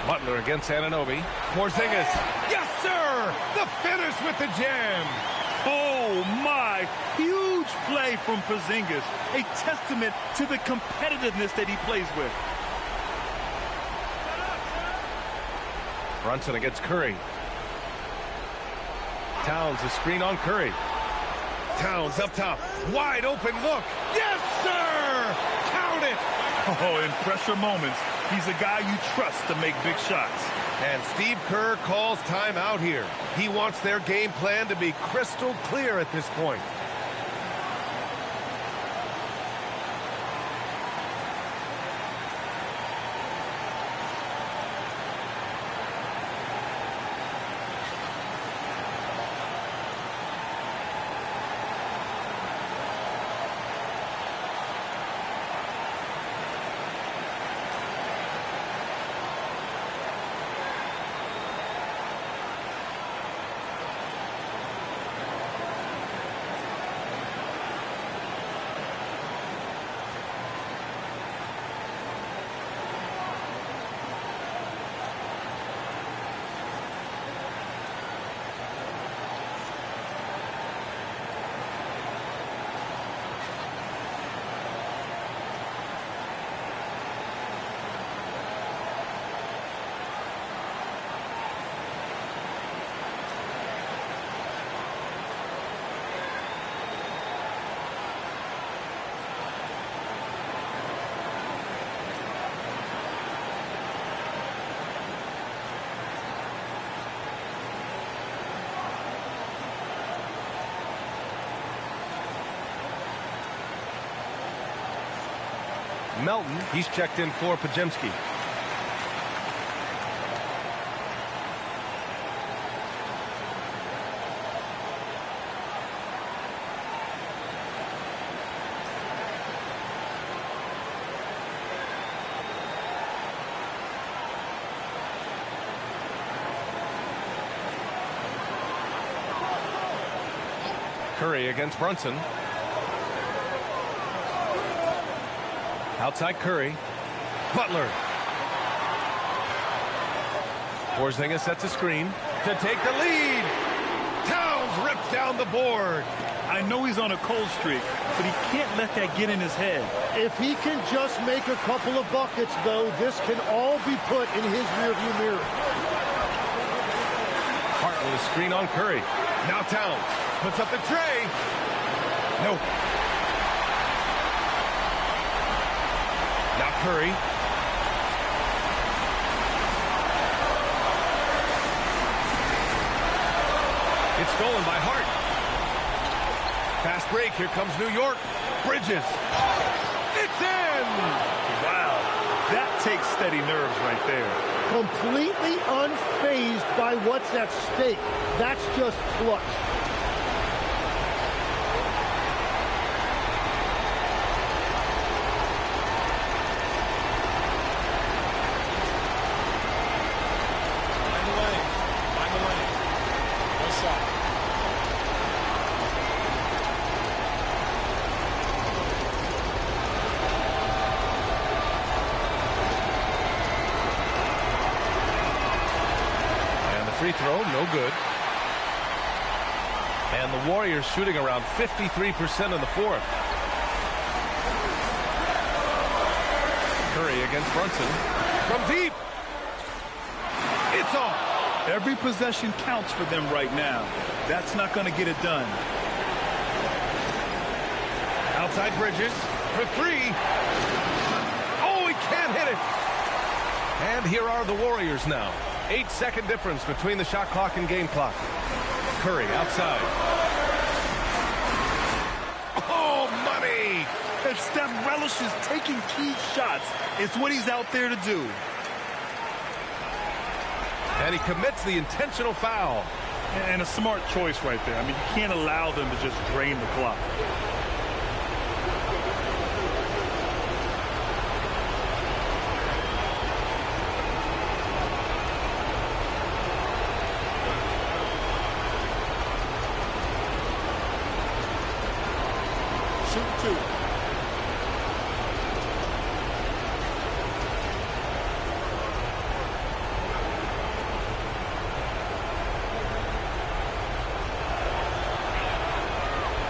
Butler against Anunoby. Porzingis. Yes, sir! The finish with the jam. Oh, my. Huge play from Porzingis. A testament to the competitiveness that he plays with. Brunson against Curry. Towns, a screen on Curry. Towns up top. Wide open look. Yes, sir! Count it! Oh, in pressure moments, he's a guy you trust to make big shots. And Steve Kerr calls timeout here. He wants their game plan to be crystal clear at this point. Melton, he's checked in for Pajemski. Curry against Brunson. Outside Curry. Butler. Porzingis sets a screen to take the lead. Towns rips down the board. I know he's on a cold streak, but he can't let that get in his head. If he can just make a couple of buckets, though, this can all be put in his rearview mirror. Hart with a screen on Curry. Now Towns puts up the tray. No. Now Curry. It's stolen by Hart. Fast break. Here comes New York. Bridges. It's in! Wow. That takes steady nerves right there. Completely unfazed by what's at stake. That's just clutch. Free throw, no good. And the Warriors shooting around 53% in the fourth. Curry against Brunson. From deep. It's off. Every possession counts for them right now. That's not going to get it done. Outside Bridges for three. Oh, he can't hit it. And here are the Warriors now. 8-second difference between the shot clock and game clock. Curry outside. Oh, money! And Steph relishes taking key shots. It's what he's out there to do. And he commits the intentional foul. And a smart choice right there. I mean, you can't allow them to just drain the clock. Shoot two.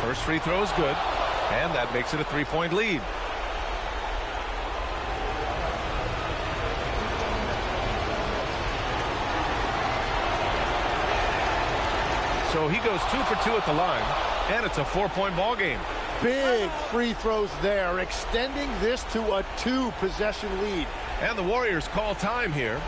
First free throw is good, and that makes it a three-point lead. So he goes 2 for 2 at the line, and it's a 4-point ball game. Big free throws there, extending this to a 2-possession lead. And the Warriors call time here.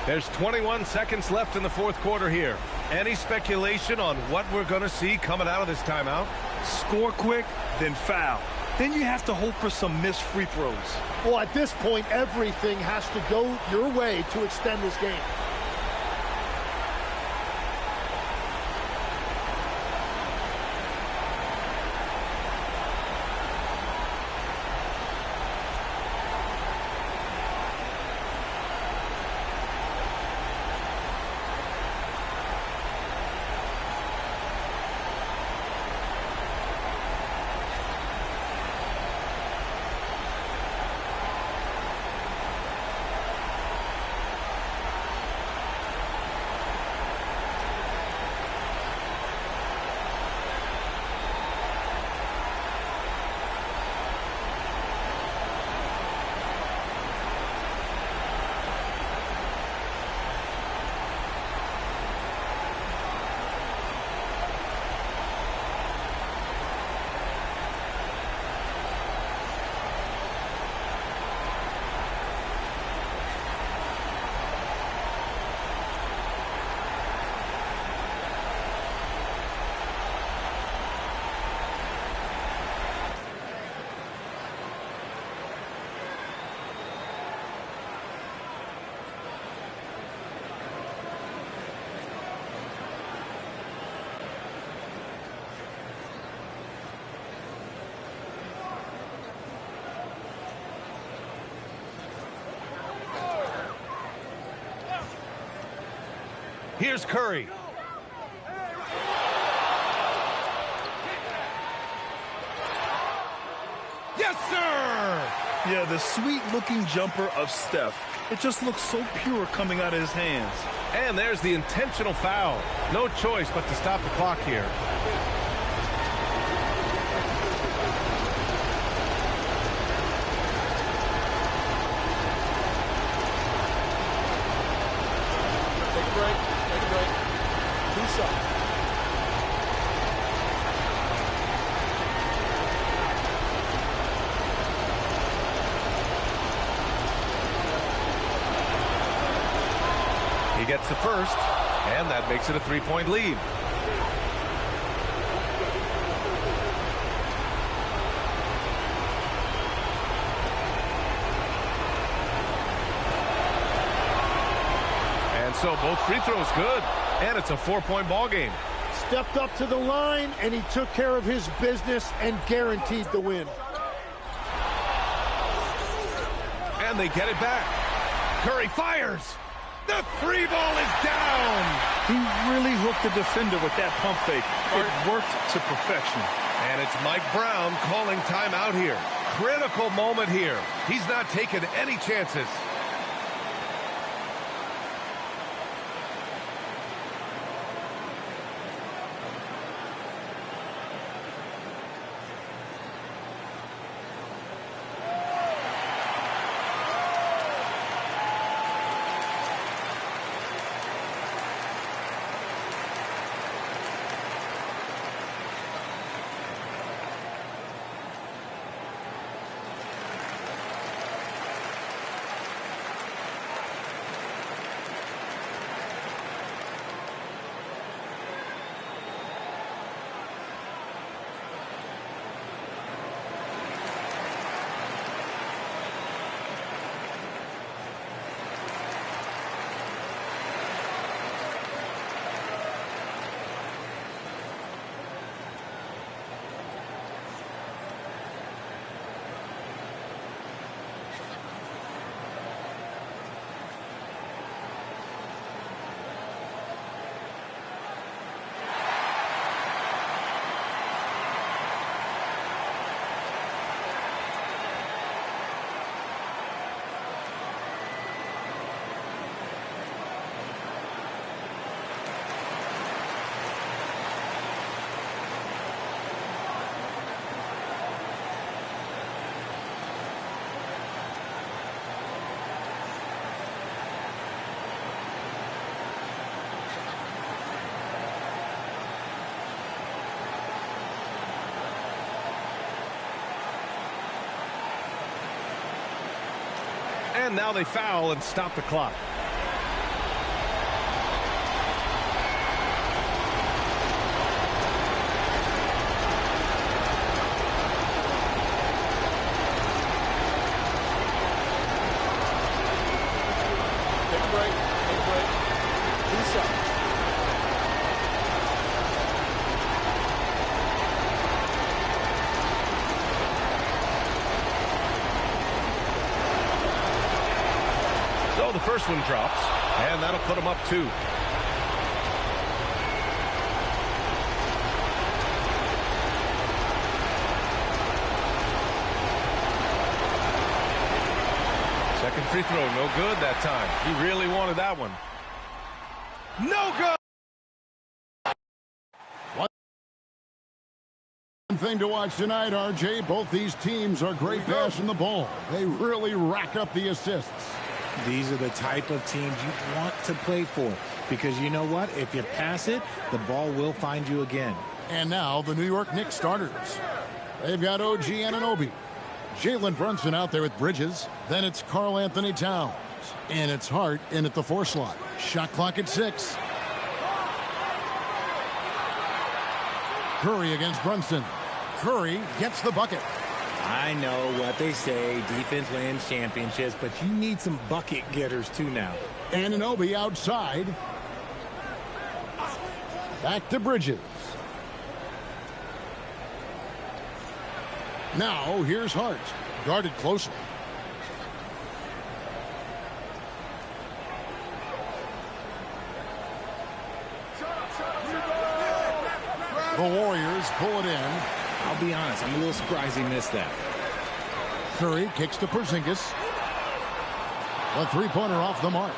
There's 21 seconds left in the fourth quarter here. Any speculation on what we're going to see coming out of this timeout? Score quick, then foul. Then you have to hope for some missed free throws. Well, at this point, everything has to go your way to extend this game. Here's Curry. Yes, sir! Yeah, the sweet-looking jumper of Steph. It just looks so pure coming out of his hands. And there's the intentional foul. No choice but to stop the clock here. Take a break. Take a break. 2 shots. He gets the first, and that makes it a 3-point lead. And so both free throws good, and it's a 4-point ball game. Stepped up to the line, and he took care of his business and guaranteed the win. And they get it back. Curry fires. The free ball is down. He really hooked the defender with that pump fake. It worked to perfection. And it's Mike Brown calling timeout here. Critical moment here. He's not taking any chances. And now they foul and stop the clock. So the first one drops, and that'll put them up 2. Second free throw, no good that time. He really wanted that one. No good! One thing to watch tonight, RJ, both these teams are great passing the ball. They really rack up the assists. These are the type of teams you want to play for, because you know what? If you pass it, the ball will find you again. And now the New York Knicks starters. They've got OG Anunoby. Jalen Brunson out there with Bridges. Then it's Karl Anthony Towns. And it's Hart in at the 4 slot. Shot clock at 6. Curry against Brunson. Curry gets the bucket. I know what they say, defense wins championships, but you need some bucket getters too now. Anunoby outside. Back to Bridges. Now here's Hart. Guarded closely. The Warriors pull it in. I'll be honest, I'm a little surprised he missed that. Curry kicks to Porzingis. The three-pointer off the mark.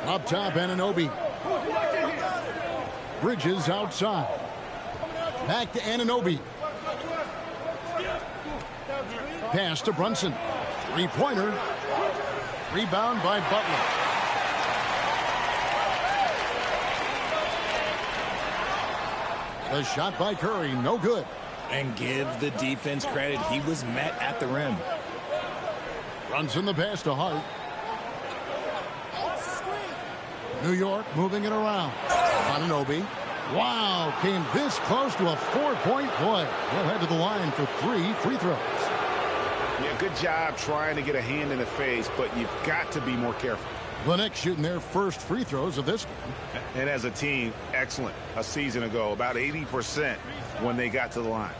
Up top, Anunoby. Bridges outside. Back to Anunoby. Pass to Brunson. Three-pointer. Rebound by Butler. The shot by Curry, no good. And give the defense credit. He was met at the rim. Brunson the pass to Hart. New York moving it around. Anunoby. Wow, came this close to a 4-point play. He'll head to the line for 3 free throws. Yeah, good job trying to get a hand in the face, but you've got to be more careful. The Knicks shooting their first free throws of this game. And as a team, excellent. A season ago, about 80% when they got to the line.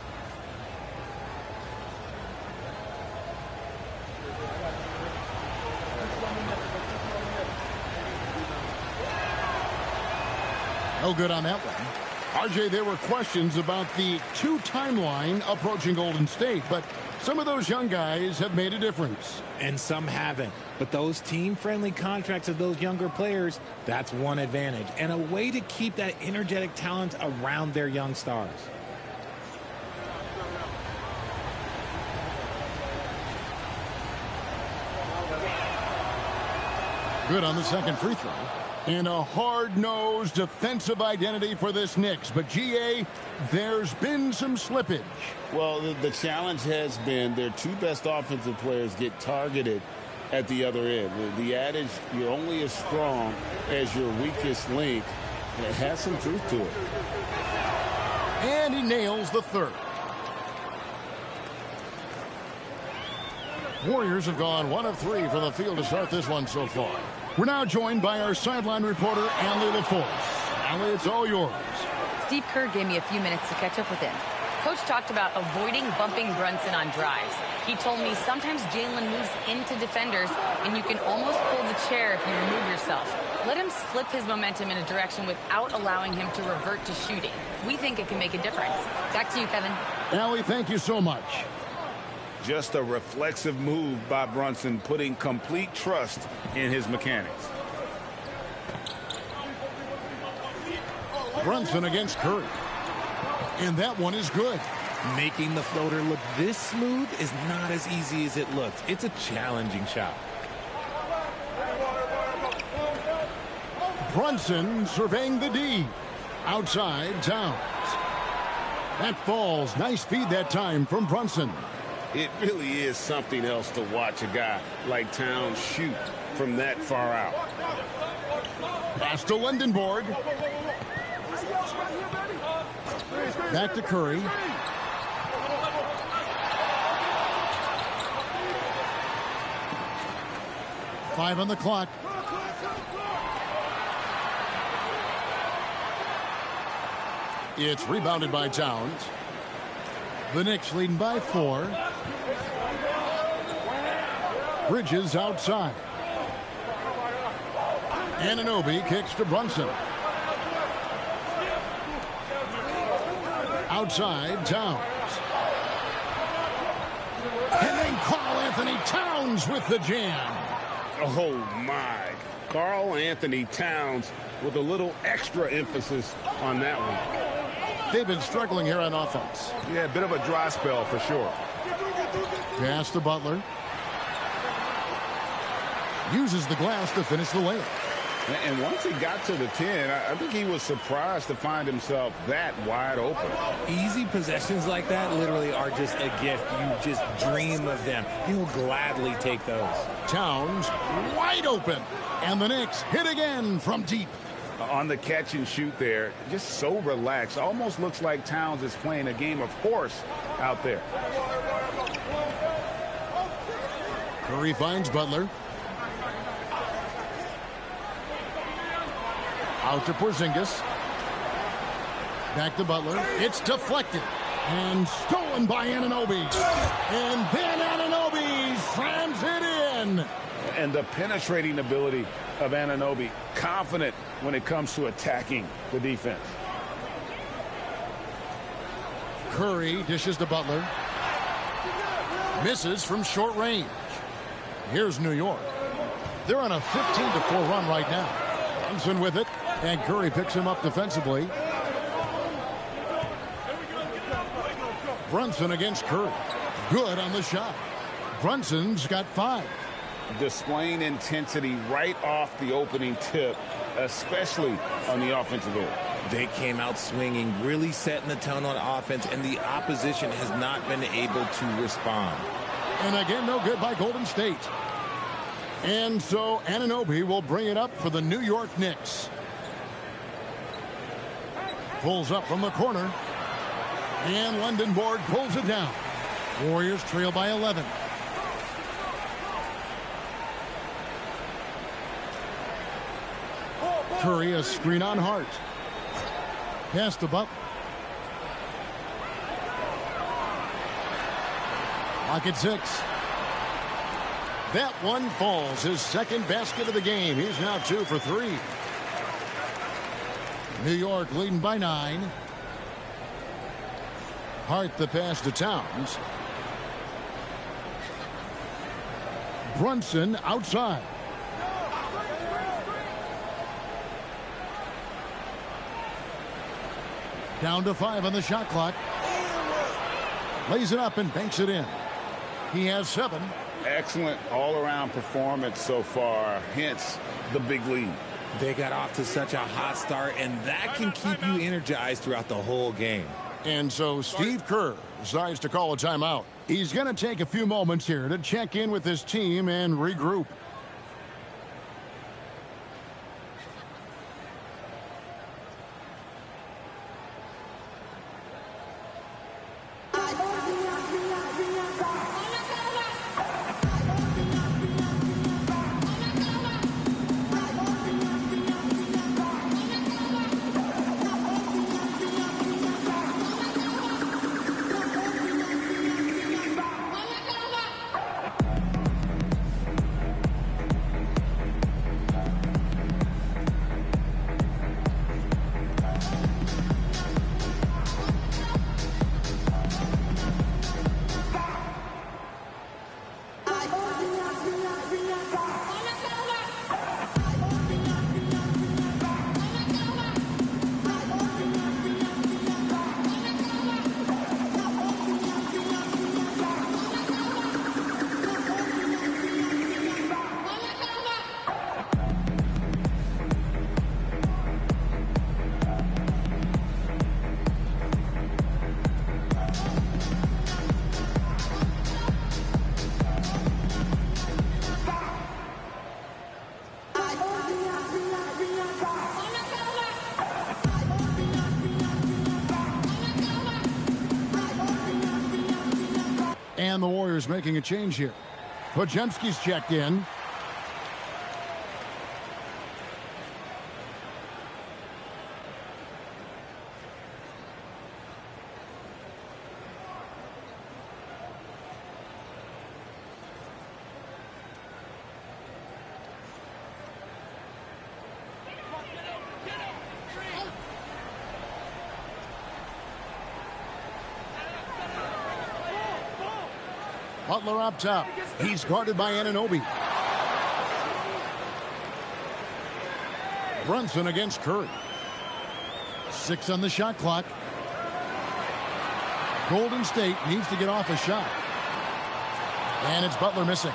No good on that one. RJ, there were questions about the 2 timeline approaching Golden State, but some of those young guys have made a difference. And some haven't. But those team-friendly contracts of those younger players, that's one advantage. And a way to keep that energetic talent around their young stars. Good on the second free throw. And a hard-nosed defensive identity for this Knicks. But, GA, there's been some slippage. Well, the challenge has been their 2 best offensive players get targeted at the other end. The adage, you're only as strong as your weakest link, it has some truth to it. And he nails the third. Warriors have gone 1 of 3 from the field to start this one so far. We're now joined by our sideline reporter, Allie LaForce. Allie, it's all yours. Steve Kerr gave me a few minutes to catch up with him. Coach talked about avoiding bumping Brunson on drives. He told me sometimes Jalen moves into defenders, and you can almost pull the chair if you remove yourself. Let him slip his momentum in a direction without allowing him to revert to shooting. We think it can make a difference. Back to you, Kevin. Allie, thank you so much. Just a reflexive move by Brunson, putting complete trust in his mechanics. Brunson against Curry. And that one is good. Making the floater look this smooth is not as easy as it looks. It's a challenging shot. Brunson surveying the D. Outside, Towns. That falls. Nice feed that time from Brunson. It really is something else to watch a guy like Towns shoot from that far out. Pass to Lindenborg. Back to Curry. Five on the clock. It's rebounded by Towns. The Knicks leading by 4. Bridges outside. Anunoby kicks to Brunson. Outside, Towns. And then Karl Anthony Towns with the jam. Oh, my. Karl Anthony Towns with a little extra emphasis on that one. They've been struggling here on offense. Yeah, a bit of a dry spell for sure. Pass to Butler. Uses the glass to finish the layup. And once he got to the 10, I think he was surprised to find himself that wide open. Easy possessions like that literally are just a gift. You just dream of them. He'll gladly take those. Towns wide open. And the Knicks hit again from deep. On the catch and shoot there, just so relaxed. Almost looks like Towns is playing a game of horse out there. Curry finds Butler. Out to Porzingis. Back to Butler. It's deflected. And stolen by Anunoby. And then Anunoby slams it in. And the penetrating ability of Anunoby. Confident when it comes to attacking the defense. Curry dishes to Butler. Misses from short range. Here's New York. They're on a 15-4 run right now. Brunson with it. And Curry picks him up defensively. Brunson against Curry. Good on the shot. Brunson's got 5. Displaying intensity right off the opening tip, especially on the offensive end. They came out swinging, really setting the tone on offense, and the opposition has not been able to respond. And again, no good by Golden State. And so Anunoby will bring it up for the New York Knicks. Pulls up from the corner. And Lindenborg pulls it down. Warriors trail by 11. Curry, a screen on Hart. Pass to Butler. Pocket 6. That one falls. His second basket of the game. He's now 2 for 3. New York leading by 9. Hart the pass to Towns. Brunson outside. Down to 5 on the shot clock. Lays it up and banks it in. He has 7. Excellent all-around performance so far, hence the big lead. They got off to such a hot start, and that can keep you energized throughout the whole game. And so Steve Kerr decides to call a timeout. He's going to take a few moments here to check in with his team and regroup. Warriors making a change here. Podziemski's checked in. Butler up top. He's guarded by Anunoby. Brunson against Curry. 6 on the shot clock. Golden State needs to get off a shot. And it's Butler missing.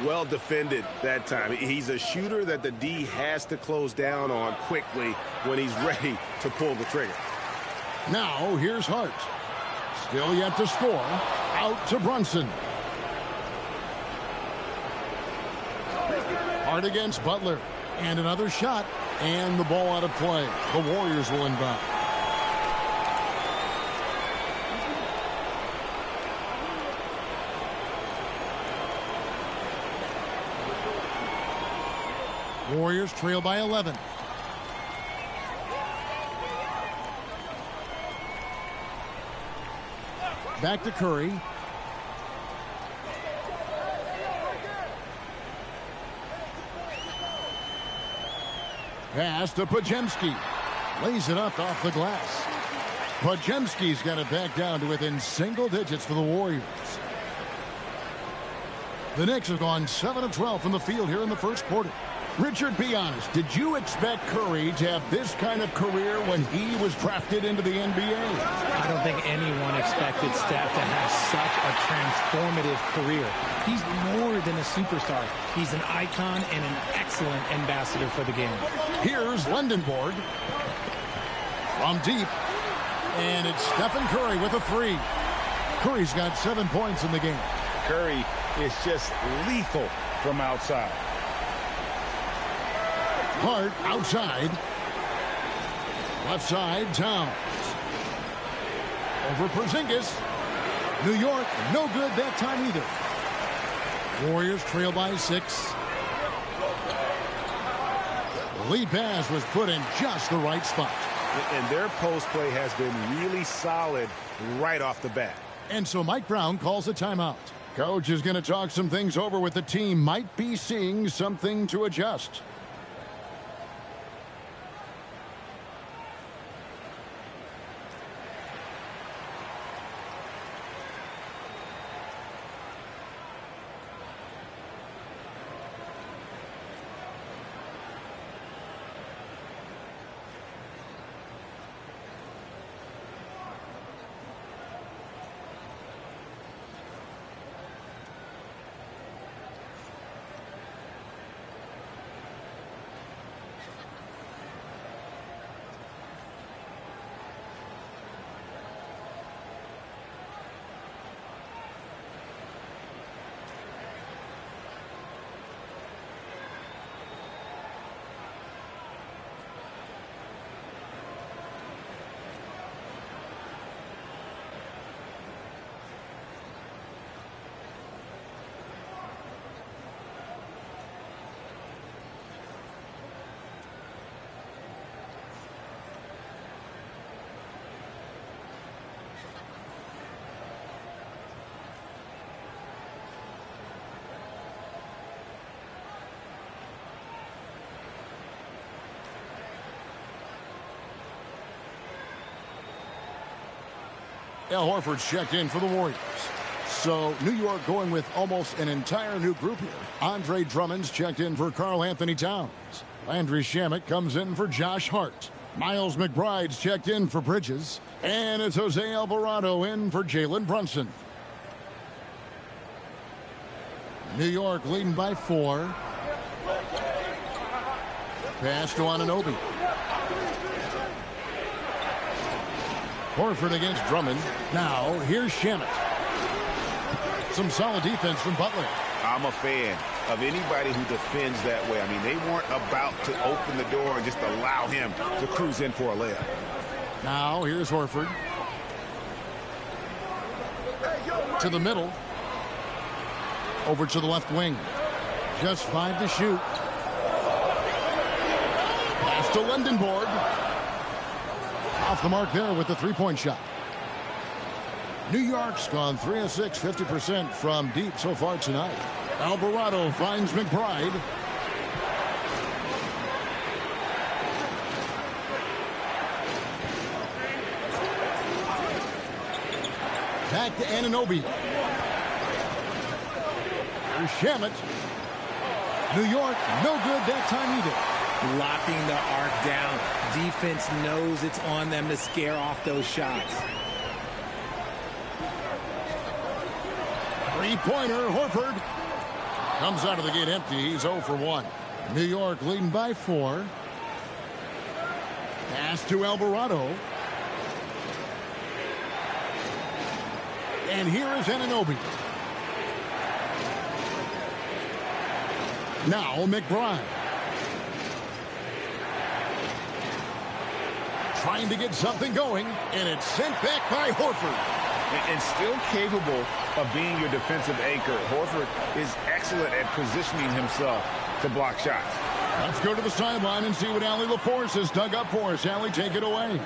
Well defended that time. He's a shooter that the D has to close down on quickly when he's ready to pull the trigger. Now here's Hart. Still yet to score. Out to Brunson. Hart against Butler. And another shot. And the ball out of play. The Warriors will inbound. Warriors trail by 11. Back to Curry. Pass to Podziemski. Lays it up off the glass. Podziemski's got it back down to within single digits for the Warriors. The Knicks have gone 7 of 12 from the field here in the first quarter. Richard, be honest, did you expect Curry to have this kind of career when he was drafted into the NBA? I don't think anyone expected Steph to have such a transformative career. He's more than a superstar. He's an icon and an excellent ambassador for the game. Here's Lendenborg. From deep. And it's Stephen Curry with a 3. Curry's got 7 points in the game. Curry is just lethal from outside. Hart outside. Left side, Towns. Over Porzingis. New York, no good that time either. Warriors trail by 6. The lead pass was put in just the right spot. And their post play has been really solid right off the bat. And so Mike Brown calls a timeout. Coach is going to talk some things over with the team. Might be seeing something to adjust. Al Horford's checked in for the Warriors. So New York going with almost an entire new group here. Andre Drummond's checked in for Karl Anthony Towns. Landry Shamet comes in for Josh Hart. Miles McBride's checked in for Bridges. And it's Jose Alvarado in for Jalen Brunson. New York leading by 4. Pass to Anunoby. Horford against Drummond. Now, here's Shamet. Some solid defense from Butler. I'm a fan of anybody who defends that way. I mean, they weren't about to open the door and just allow him to cruise in for a layup. Now, here's Horford. To the middle. Over to the left wing. Just 5 to shoot. Pass to Lindenborg. Off the mark there with the three-point shot. New York's gone 3 of 6, 50% from deep so far tonight. Alvarado finds McBride. Back to Anunoby. Here's Shamet. New York, no good that time either. Locking the arc down. Defense knows it's on them to scare off those shots. Three-pointer, Horford. Comes out of the gate empty. He's 0 for 1. New York leading by 4. Pass to Alvarado. And here is Anunoby. Now McBride. Trying to get something going, and it's sent back by Horford. And still capable of being your defensive anchor. Horford is excellent at positioning himself to block shots. Let's go to the sideline and see what Allie LaForce has dug up for us. Allie, take it away.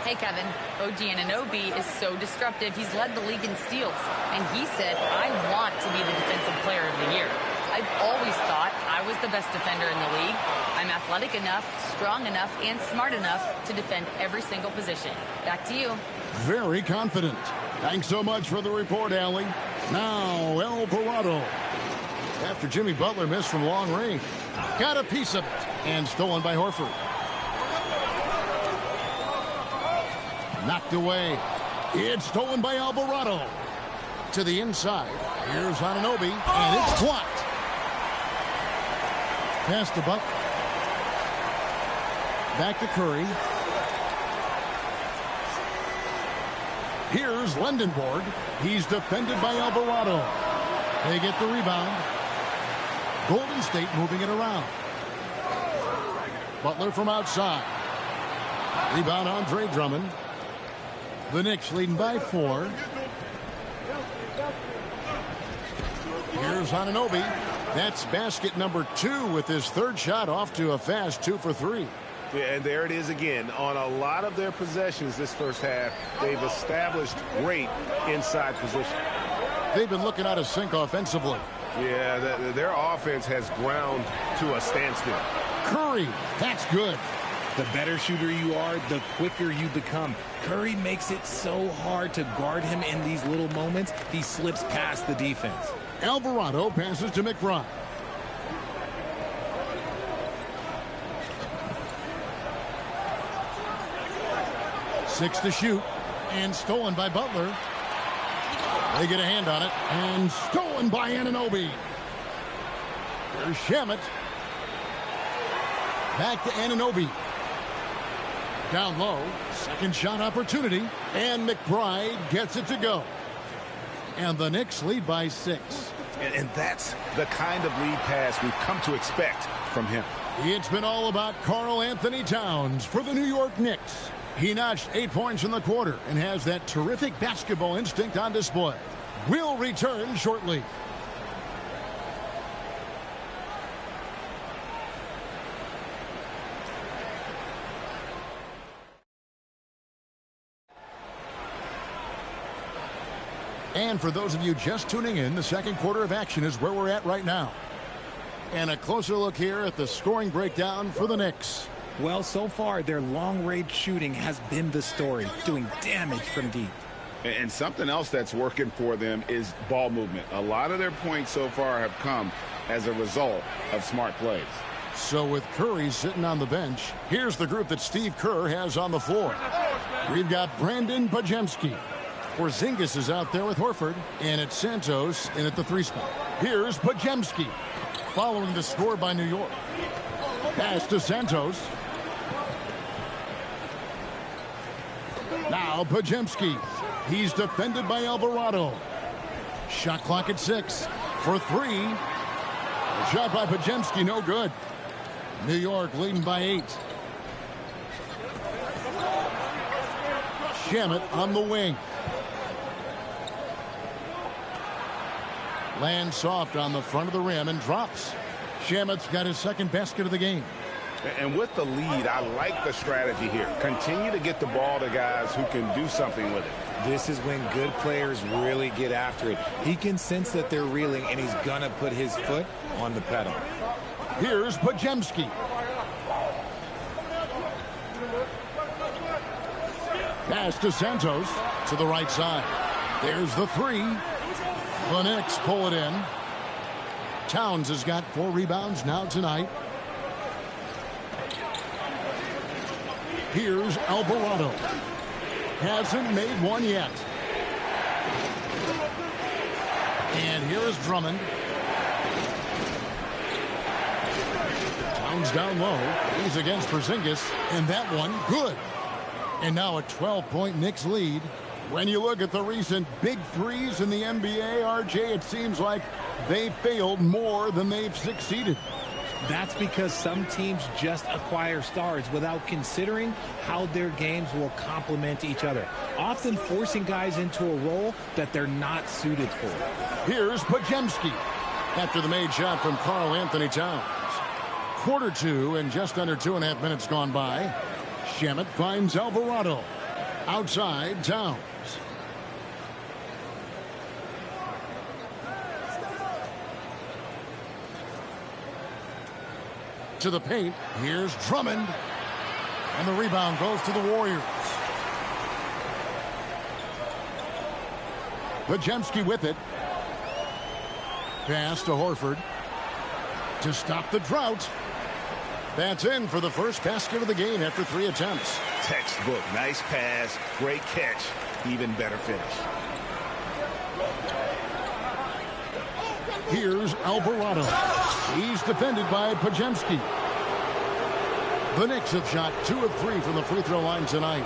Hey, Kevin. OG Anunoby is so disruptive. He's led the league in steals. And he said, I want to be the defensive player of the year. I've always thought I was the best defender in the league. I'm athletic enough, strong enough, and smart enough to defend every single position. Back to you. Very confident. Thanks so much for the report, Allie. Now, Alvarado. After Jimmy Butler missed from long range. Got a piece of it. And stolen by Horford. Knocked away. It's stolen by Alvarado. To the inside. Here's Anunoby. And it's blocked. Pass to Butler. Back to Curry. Here's Lindenborg. He's defended by Alvarado. They get the rebound. Golden State moving it around. Butler from outside. Rebound Andre Drummond. The Knicks leading by 4. Here's Anunoby. That's basket number 2 with his third shot off to a fast 2 for 3. Yeah, and there it is again. On a lot of their possessions this first half, they've established great inside position. They've been looking out of sync offensively. Yeah, their offense has ground to a standstill. Curry, that's good. The better shooter you are, the quicker you become. Curry makes it so hard to guard him in these little moments. He slips past the defense. Alvarado passes to McBride. Six to shoot. And stolen by Butler. They get a hand on it. And stolen by Anunoby. There's Shamet. Back to Anunoby. Down low. Second shot opportunity. And McBride gets it to go. And the Knicks lead by 6. And that's the kind of lead pass we've come to expect from him. It's been all about Karl Anthony Towns for the New York Knicks. He notched 8 points in the quarter and has that terrific basketball instinct on display. We'll return shortly. And for those of you just tuning in, the second quarter of action is where we're at right now. And a closer look here at the scoring breakdown for the Knicks. Well, so far, their long-range shooting has been the story, doing damage from deep. And something else that's working for them is ball movement. A lot of their points so far have come as a result of smart plays. So with Curry sitting on the bench, here's the group that Steve Kerr has on the floor. We've got Brandon Podziemski. Porzingis is out there with Horford, and it's Santos in at the 3 spot. Here's Podziemski, following the score by New York. Pass to Santos. Now Podziemski. He's defended by Alvarado. Shot clock at 6 for 3. Shot by Podziemski, no good. New York leading by 8. Shamet on the wing. Lands soft on the front of the rim and drops. Shamet's got his second basket of the game. And with the lead, I like the strategy here. Continue to get the ball to guys who can do something with it. This is when good players really get after it. He can sense that they're reeling, and he's going to put his foot on the pedal. Here's Pajemski. Pass to Santos to the right side. There's the three. The Knicks pull it in. Towns has got 4 rebounds now tonight. Here's Alvarado. Hasn't made one yet. And here is Drummond. Towns down low. He's against Porzingis. And that one, good. And now a 12-point Knicks lead. When you look at the recent big threes in the NBA, RJ, it seems like they failed more than they've succeeded. That's because some teams just acquire stars without considering how their games will complement each other, often forcing guys into a role that they're not suited for. Here's Pajemski after the made shot from Karl Anthony Towns. Quarter 2 and just under 2.5 minutes gone by. Shamet finds Alvarado. Outside, Towns. To the paint. Here's Drummond. And the rebound goes to the Warriors. Pajemski with it. Pass to Horford. To stop the drought. That's in for the first basket of the game after 3 attempts. Textbook. Nice pass. Great catch. Even better finish. Here's Alvarado. He's defended by Pajemski. The Knicks have shot 2 of 3 from the free throw line tonight.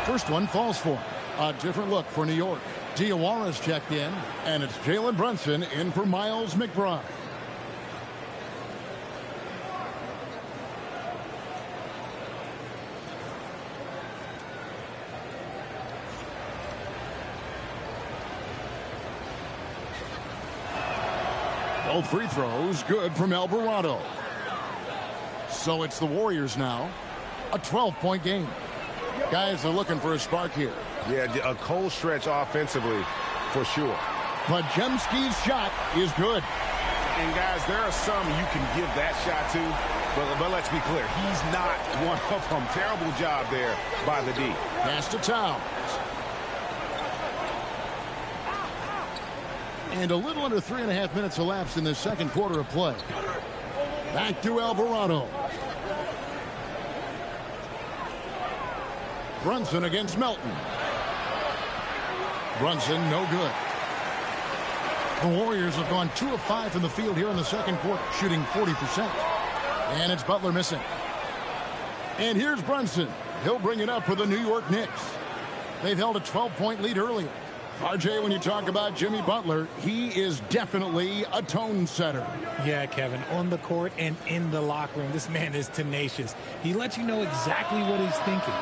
First one falls for him. A different look for New York. Diawara's checked in, and it's Jalen Brunson in for Miles McBride. Both free throws good from Alvarado. So it's the Warriors now. A 12-point game. Guys are looking for a spark here. Yeah, a cold stretch offensively for sure. Pajemski's shot is good. And guys, there are some you can give that shot to, but let's be clear, he's not one of them. Terrible job there by the D. Pass to Towns. And a little under 3.5 minutes elapsed in the second quarter of play. Back to Alvarado. Brunson against Melton. Brunson, no good. The Warriors have gone 2 of 5 from the field here in the second quarter, shooting 40%. And it's Butler missing. And here's Brunson. He'll bring it up for the New York Knicks. They've held a 12-point lead earlier. RJ, when you talk about Jimmy Butler, he is definitely a tone setter. Yeah, Kevin, on the court and in the locker room, this man is tenacious. He lets you know exactly what he's thinking.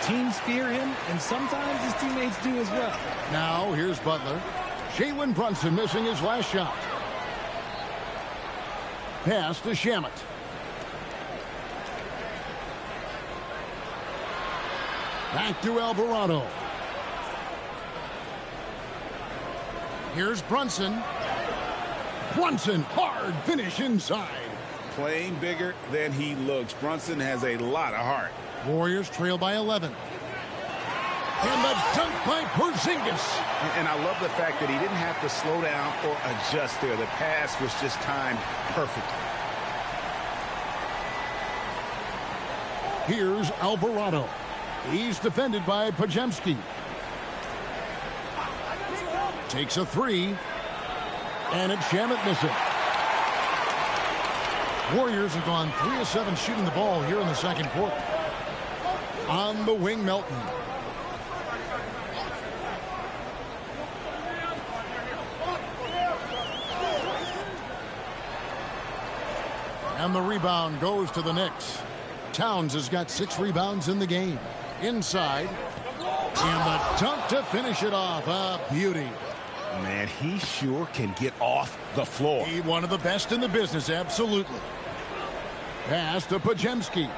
Teams fear him, and sometimes his teammates do as well. Now, here's Butler. Jalen Brunson missing his last shot. Pass to Shamet. Back to Alvarado. Here's Brunson. Brunson, hard finish inside. Playing bigger than he looks. Brunson has a lot of heart. Warriors trail by 11. And the dunk by Porzingis. And I love the fact that he didn't have to slow down or adjust there. The pass was just timed perfectly. Here's Alvarado. He's defended by Pajemski. Takes a 3. And it's Shamet missing. Warriors have gone 3 of 7 shooting the ball here in the second quarter. On the wing, Melton. And the rebound goes to the Knicks. Towns has got 6 rebounds in the game. Inside. And the dunk to finish it off. A beauty. Man, he sure can get off the floor. He's one of the best in the business, absolutely. Pass to Pajemski.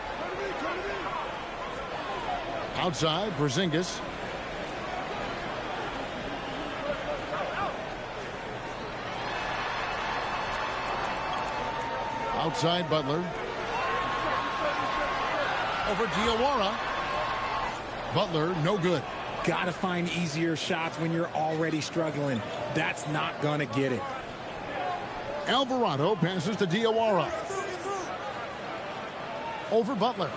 Outside, Porzingis. Outside, Butler. Over Diawara. Butler, no good. Got to find easier shots when you're already struggling. That's not going to get it. Alvarado passes to Diawara. Over Butler.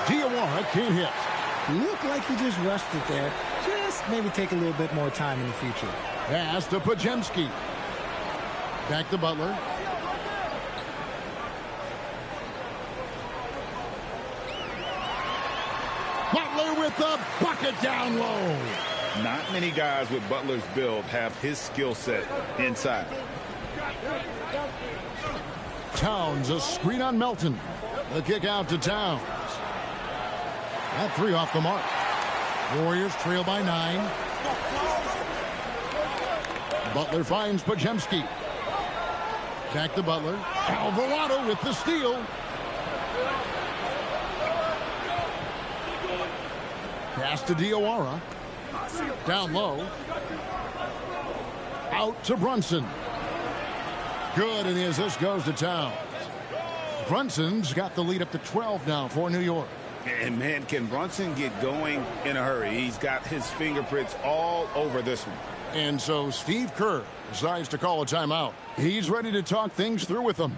Diawara can't hit. Looked like he just rushed it there. Just maybe take a little bit more time in the future. Pass to Pajemski. Back to Butler. Butler with the bucket down low. Not many guys with Butler's build have his skill set inside. Towns, a screen on Melton. The kick out to Towns. That 3 off the mark. Warriors trail by 9. Butler finds Pajemski. Back to Butler. Alvarado with the steal. Pass to Diawara. Down low. Out to Brunson. Good, and the assist goes to Towns. Brunson's got the lead up to 12 now for New York. And, man, can Brunson get going in a hurry? He's got his fingerprints all over this one. And so Steve Kerr decides to call a timeout. He's ready to talk things through with them.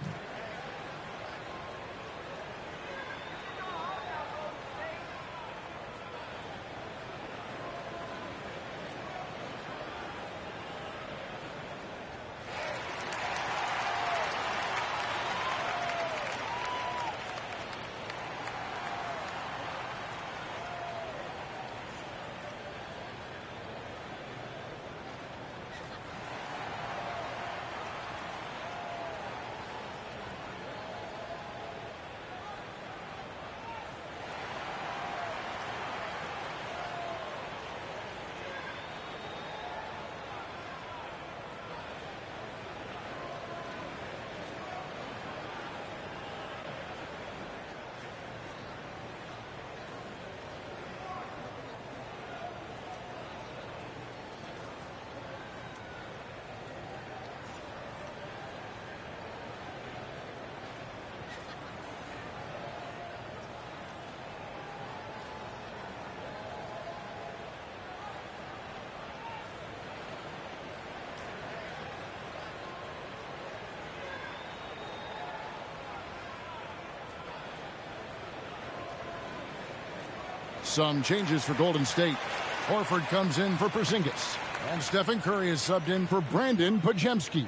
Some changes for Golden State. Horford comes in for Porzingis. And Stephen Curry is subbed in for Brandon Pajemski.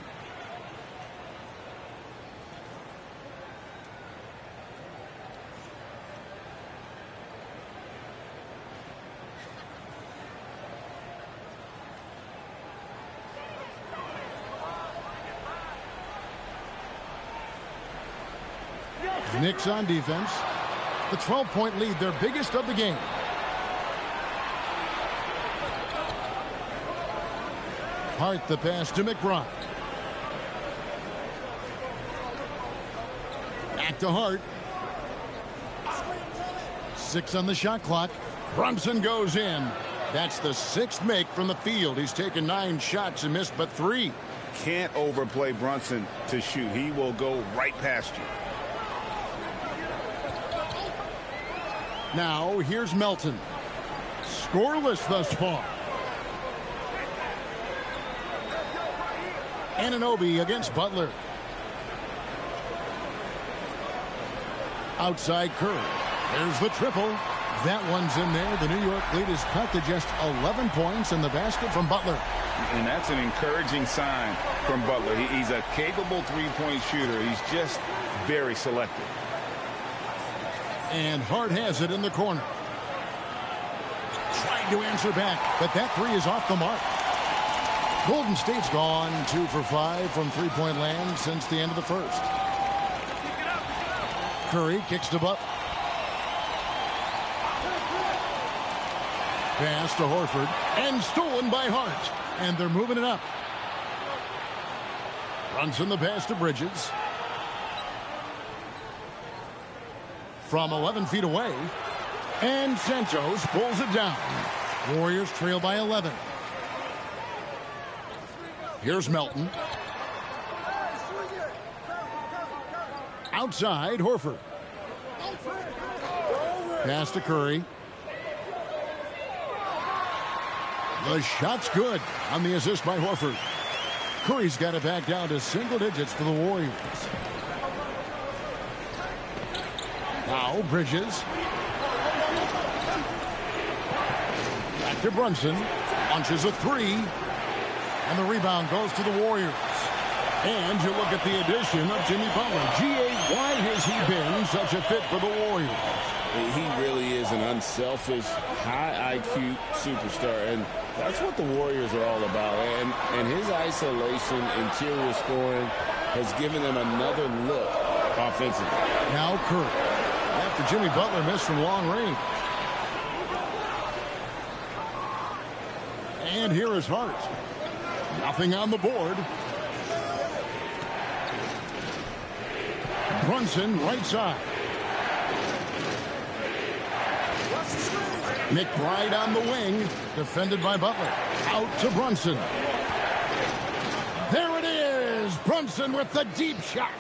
Knicks on defense. The 12-point lead, their biggest of the game. Hart the pass to McBride. Back to Hart. 6 on the shot clock. Brunson goes in. That's the 6th make from the field. He's taken 9 shots and missed but 3. Can't overplay Brunson to shoot. He will go right past you. Now here's Melton. Scoreless thus far. Anunoby against Butler. Outside Curry. There's the triple. That one's in there. The New York lead is cut to just 11 points in the basket from Butler. And that's an encouraging sign from Butler. He's a capable three-point shooter. He's just very selective. And Hart has it in the corner. Trying to answer back, but that 3 is off the mark. Golden State's gone 2 for 5 from three-point land since the end of the first. Curry kicks to Butler. Pass to Horford. And stolen by Hart. And they're moving it up. Brunson the pass to Bridges. From 11 feet away. And Santos pulls it down. Warriors trail by 11. Here's Melton. Outside, Horford. Pass to Curry. The shot's good on the assist by Horford. Curry's got it back down to single digits for the Warriors. Now Bridges. Back to Brunson. Launches a three. And the rebound goes to the Warriors. And you look at the addition of Jimmy Butler. G.A., why has he been such a fit for the Warriors? He really is an unselfish, high IQ superstar, and that's what the Warriors are all about. And his isolation, interior scoring has given them another look offensively. Now Curry. After Jimmy Butler missed from long range. And here is Hart. Nothing on the board. Brunson right side. McBride on the wing. Defended by Butler. Out to Brunson. There it is. Brunson with the deep shot.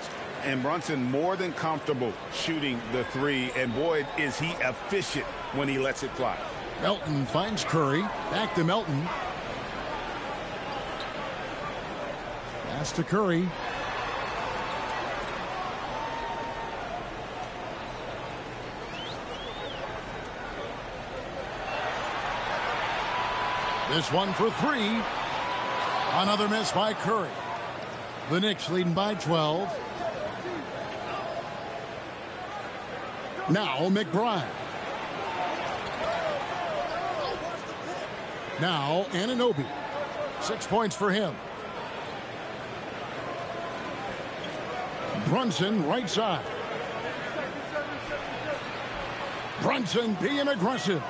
And Brunson more than comfortable shooting the three. And boy, is he efficient when he lets it fly. Melton finds Curry. Back to Melton. Pass to Curry. This one for three. Another miss by Curry. The Knicks leading by 12. Now McBride. Now Anunoby. 6 points for him. Brunson right side. Brunson being aggressive.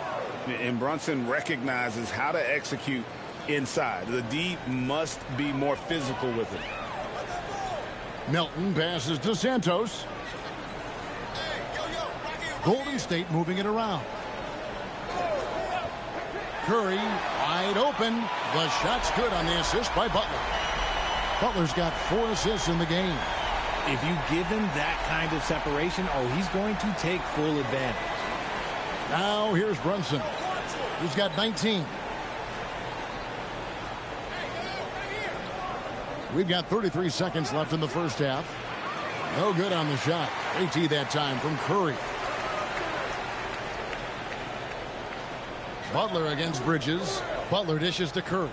And Brunson recognizes how to execute inside. The D must be more physical with it. Melton passes to Santos. Golden State moving it around. Curry wide open. The shot's good on the assist by Butler. Butler's got 4 assists in the game. If you give him that kind of separation, he's going to take full advantage. Now here's Brunson. He's got 19. We've got 33 seconds left in the first half. No good on the shot. AT that time from Curry. Butler against Bridges. Butler dishes to Curry.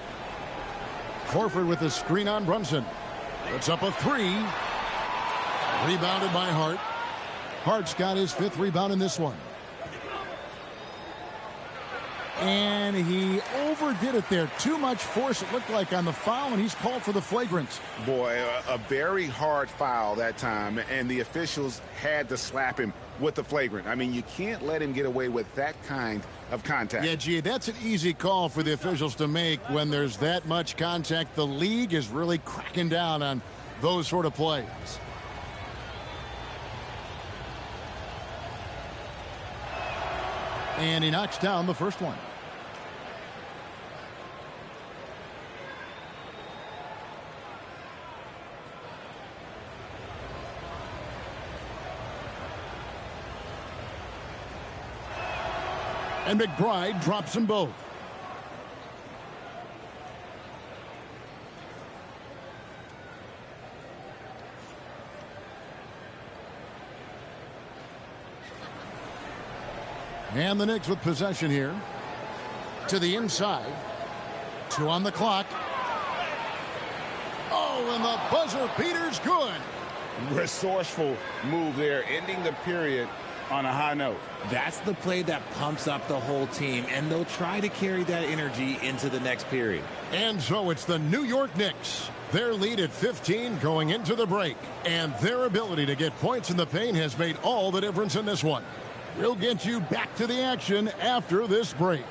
Horford with a screen on Brunson. Puts up a three. Rebounded by Hart. Hart's got his 5th rebound in this one. And he overdid it there. Too much force, it looked like, on the foul, and he's called for the flagrant. Boy, a very hard foul that time, and the officials had to slap him with the flagrant. I mean, you can't let him get away with that kind of contact. Yeah, gee, that's an easy call for the officials to make when there's that much contact. The league is really cracking down on those sort of plays. And he knocks down the first one. And McBride drops them both. And the Knicks with possession here. To the inside. 2 on the clock. Oh, and the buzzer beater's good. Resourceful move there, ending the period on a high note. That's the play that pumps up the whole team, and they'll try to carry that energy into the next period. And so it's the New York Knicks. Their lead at 15 going into the break, and their ability to get points in the paint has made all the difference in this one. We'll get you back to the action after this break.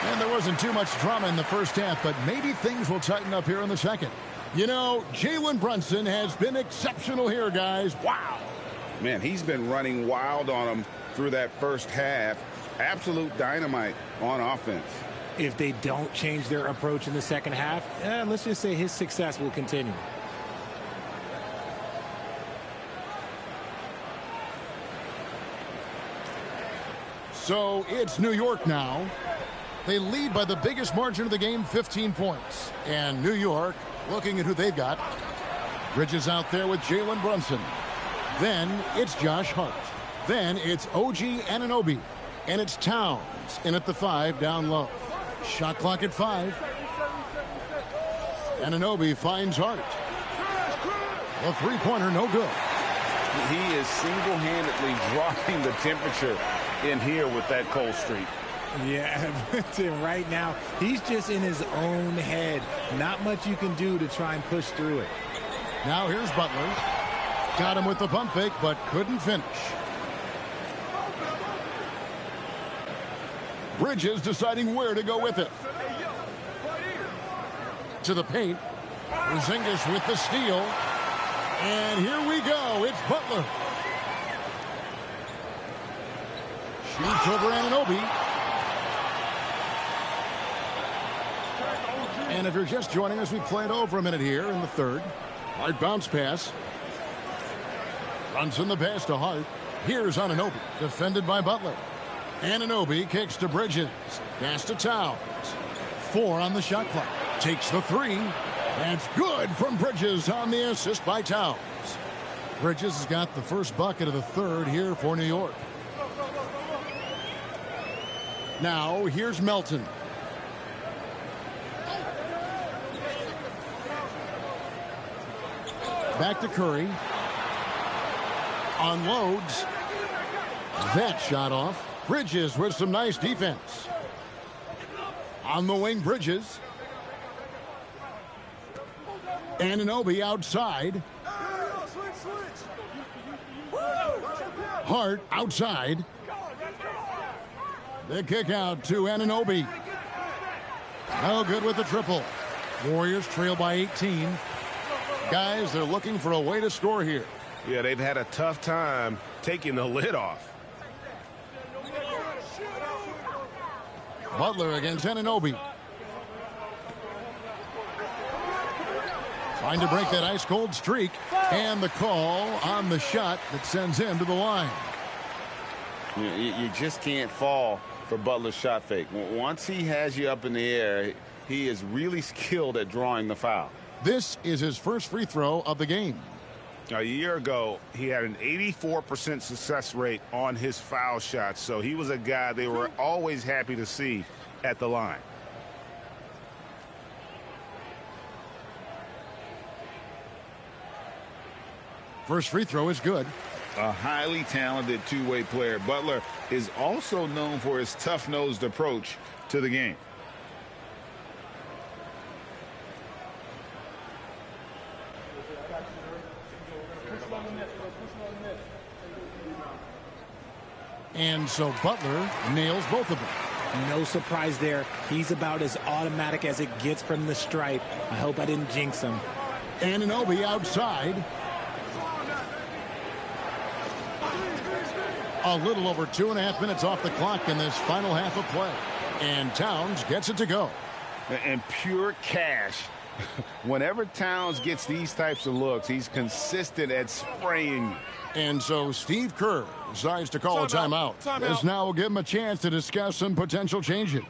And there wasn't too much drama in the first half, but maybe things will tighten up here in the second. You know, Jalen Brunson has been exceptional here, guys. Wow. Man, he's been running wild on them through that first half. Absolute dynamite on offense. If they don't change their approach in the second half, let's just say his success will continue. So it's New York now. They lead by the biggest margin of the game, 15 points. And New York, looking at who they've got. Bridges out there with Jalen Brunson. Then it's Josh Hart. Then it's OG Anunoby. And it's Towns in at the 5 down low. Shot clock at 5. Anunoby finds Hart. The three-pointer no good. He is single-handedly dropping the temperature in here with that cold streak. Yeah, right now, he's just in his own head. Not much you can do to try and push through it. Now here's Butler. Got him with the pump fake, but couldn't finish. Bridges deciding where to go with it. To the paint. Porzingis with the steal. And here we go. It's Butler. Shoots over Anunoby. And if you're just joining us, we played over a minute here in the third. Hart bounce pass. Runs in the pass to Hart. Here's Anunoby, defended by Butler. Anunoby kicks to Bridges. Pass to Towns. 4 on the shot clock. Takes the 3. That's good from Bridges on the assist by Towns. Bridges has got the first bucket of the third here for New York. Now here's Melton. Back to Curry. Unloads. That shot off. Bridges with some nice defense. On the wing, Bridges. Anunoby outside. Hart outside. The kick out to Anunoby. No good with the triple. Warriors trail by 18. Guys, they're looking for a way to score here. Yeah, they've had a tough time taking the lid off. Butler against Anunoby. Trying to break that ice-cold streak. And the call on the shot that sends him to the line. You just can't fall for Butler's shot fake. Once he has you up in the air, he is really skilled at drawing the foul. This is his first free throw of the game. A year ago, he had an 84% success rate on his foul shots, so he was a guy they were always happy to see at the line. First free throw is good. A highly talented two-way player. Butler is also known for his tough-nosed approach to the game. And so Butler nails both of them. No surprise there. He's about as automatic as it gets from the stripe. I hope I didn't jinx him. Anunoby outside. A little over 2.5 minutes off the clock in this final half of play. And Towns gets it to go. And pure cash. Whenever Towns gets these types of looks, he's consistent at spraying. And so Steve Kerr decides to call a timeout. This now will give him a chance to discuss some potential changes.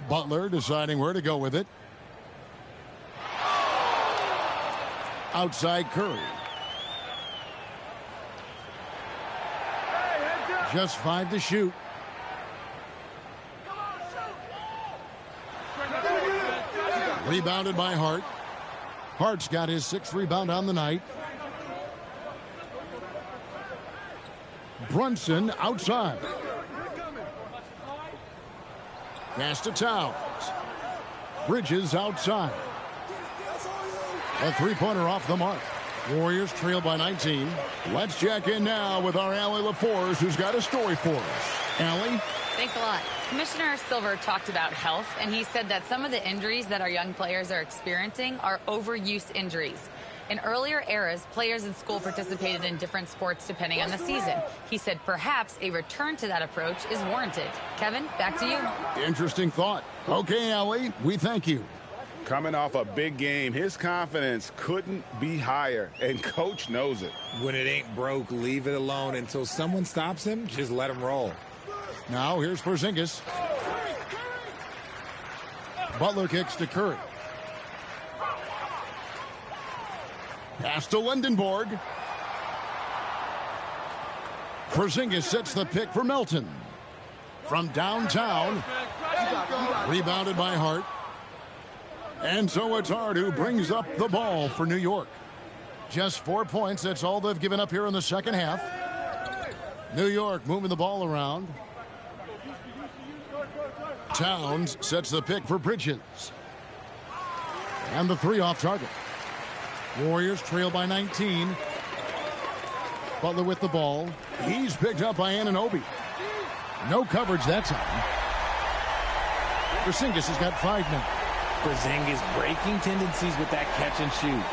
Butler deciding where to go with it. Outside Curry. Just 5 to shoot. Rebounded by Hart. Hart's got his 6th rebound on the night. Brunson outside. Pass to Towns. Bridges outside. A 3-pointer off the mark. Warriors trail by 19. Let's check in now with our Allie LaForce, who's got a story for us. Allie? Thanks a lot. Commissioner Silver talked about health, and he said that some of the injuries that our young players are experiencing are overuse injuries. In earlier eras, players in school participated in different sports depending on the season. He said perhaps a return to that approach is warranted. Kevin, back to you. Interesting thought. Okay, Allie, we thank you. Coming off a big game, his confidence couldn't be higher, and Coach knows it. When it ain't broke, leave it alone. Until someone stops him, just let him roll. Now here's Porzingis. Butler kicks to Curry. Pass to Lindenborg. Porzingis sets the pick for Melton. From downtown. Rebounded by Hart. And so it's Hart who brings up the ball for New York. Just 4 points. That's all they've given up here in the second half. New York moving the ball around. Towns sets the pick for Bridges. And the 3 off target. Warriors trail by 19. Butler with the ball. He's picked up by Anunoby. No coverage that time. Porzingis has got 5 now. Porzingis breaking tendencies with that catch and shoot.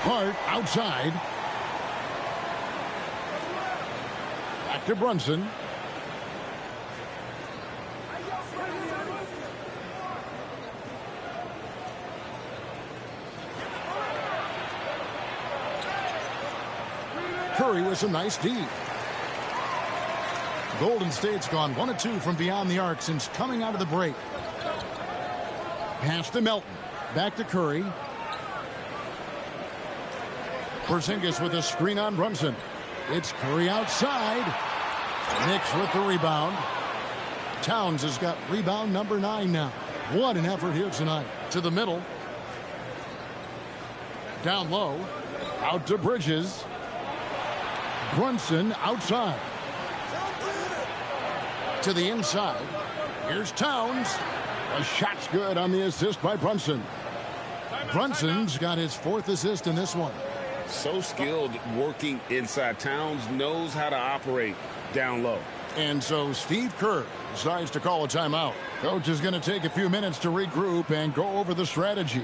Hart outside. Back to Brunson. Curry with some nice D. Golden State's gone 1 of 2 from beyond the arc since coming out of the break. Pass to Melton. Back to Curry. Porzingis with a screen on Brunson. It's Curry outside. Knicks with the rebound. Towns has got rebound number 9 now. What an effort here tonight. To the middle. Down low. Out to Bridges. Brunson outside. To the inside. Here's Towns. The shot's good on the assist by Brunson. Brunson's got his 4th assist in this one. So skilled working inside. Towns knows how to operate down low. And so Steve Kerr decides to call a timeout. Coach is going to take a few minutes to regroup and go over the strategy.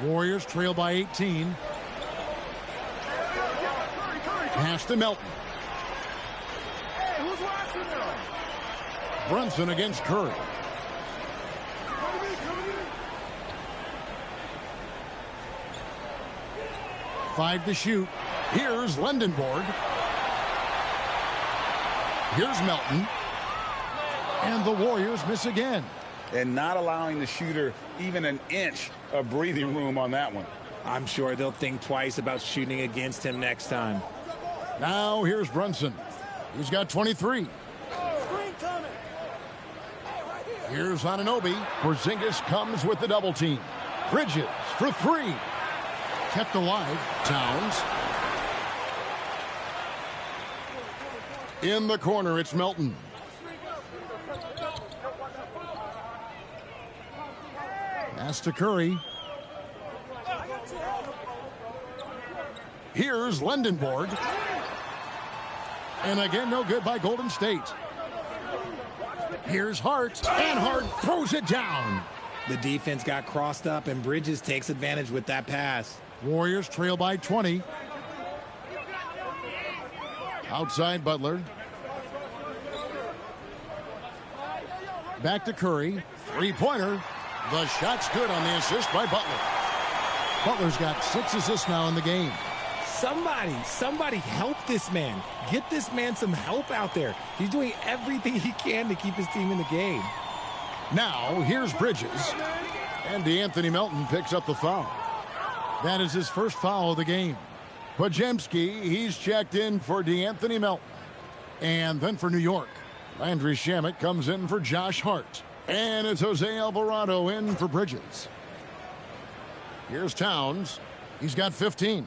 Warriors trail by 18. Pass to Melton. Brunson against Curry. Five to shoot. Here's Lendenborg. Here's Melton. And the Warriors miss again. And not allowing the shooter even an inch of breathing room on that one. I'm sure they'll think twice about shooting against him next time. Now here's Brunson. He's got 23. Here's Anunoby. Porzingis comes with the double team. Bridges for 3. Kept alive. Towns. In the corner, it's Melton. Pass to Curry. Here's Lendenborg. And again, no good by Golden State. Here's Hart. And Hart throws it down. The defense got crossed up, and Bridges takes advantage with that pass. Warriors trail by 20. Outside Butler. Back to Curry. Three-pointer. The shot's good on the assist by Butler. Butler's got 6 assists now in the game. Somebody help this man. Get this man some help out there. He's doing everything he can to keep his team in the game. Now, here's Bridges. And DeAnthony Melton picks up the foul. That is his first foul of the game. Podziemski, he's checked in for DeAnthony Melton. And then for New York, Landry Shamet comes in for Josh Hart. And it's Jose Alvarado in for Bridges. Here's Towns. He's got 15.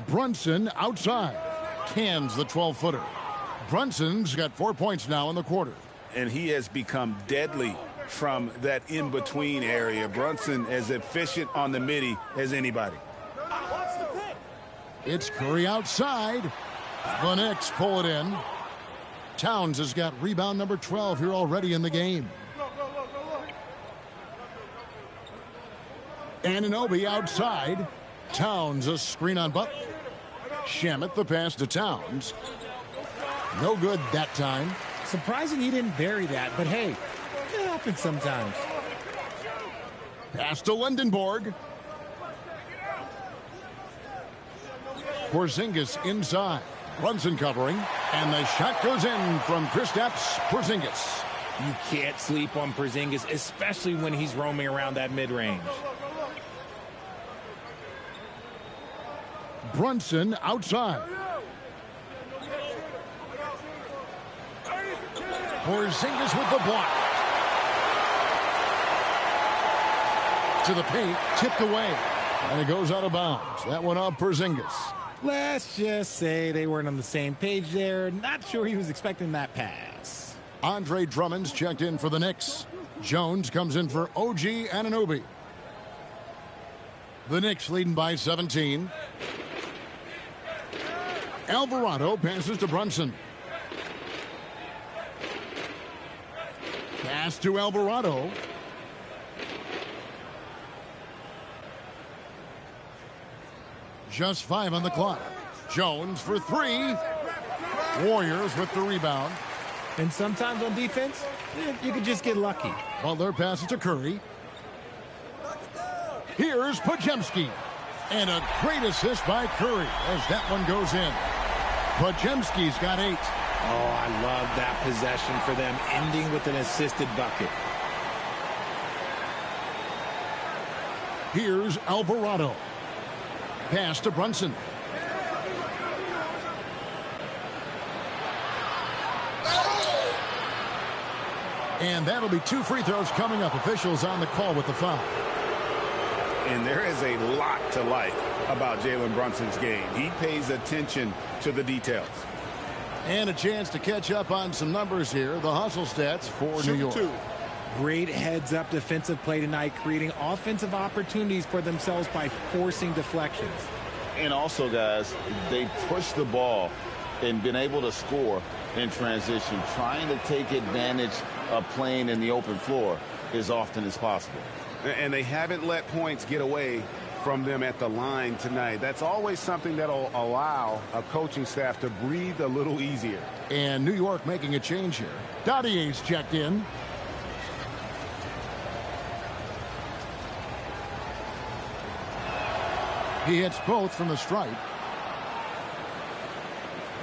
Brunson outside. Cans the 12-footer. Brunson's got 4 points now in the quarter. And he has become deadly from that in-between area. Brunson as efficient on the midi as anybody. It's Curry outside. The Knicks pull it in. Towns has got rebound number 12 here already in the game. Anunoby outside. Towns a screen on Butler. Shamet the pass to Towns. No good that time. Surprising he didn't bury that, but hey, it happens sometimes. Pass to Lindenborg. Porzingis inside. Brunson covering. And the shot goes in from Kristaps Porzingis. You can't sleep on Porzingis, especially when he's roaming around that mid-range. Brunson outside. Porzingis with the block. To the paint, tipped away. And it goes out of bounds. That one off Porzingis. Let's just say they weren't on the same page there. Not sure he was expecting that pass. Andre Drummond's checked in for the Knicks. Jones comes in for OG Anunoby. The Knicks leading by 17. Alvarado passes to Brunson. Pass to Alvarado. Just 5 on the clock. Jones for 3. Warriors with the rebound. And sometimes on defense, you can just get lucky. Butler passes to Curry. Here's Podziemski. And a great assist by Curry as that one goes in. Podziemski's got 8. Oh, I love that possession for them, ending with an assisted bucket. Here's Alvarado. Pass to Brunson. And that'll be 2 free throws coming up. Officials on the call with the foul. And there is a lot to like about Jalen Brunson's game. He pays attention to the details. And a chance to catch up on some numbers here. The hustle stats for New York. Great heads-up defensive play tonight, creating offensive opportunities for themselves by forcing deflections. And also, guys, they push the ball and been able to score in transition, trying to take advantage of playing in the open floor as often as possible. And they haven't let points get away from them at the line tonight. That's always something that'll allow a coaching staff to breathe a little easier. And New York making a change here. Dottier's checked in. He hits both from the stripe.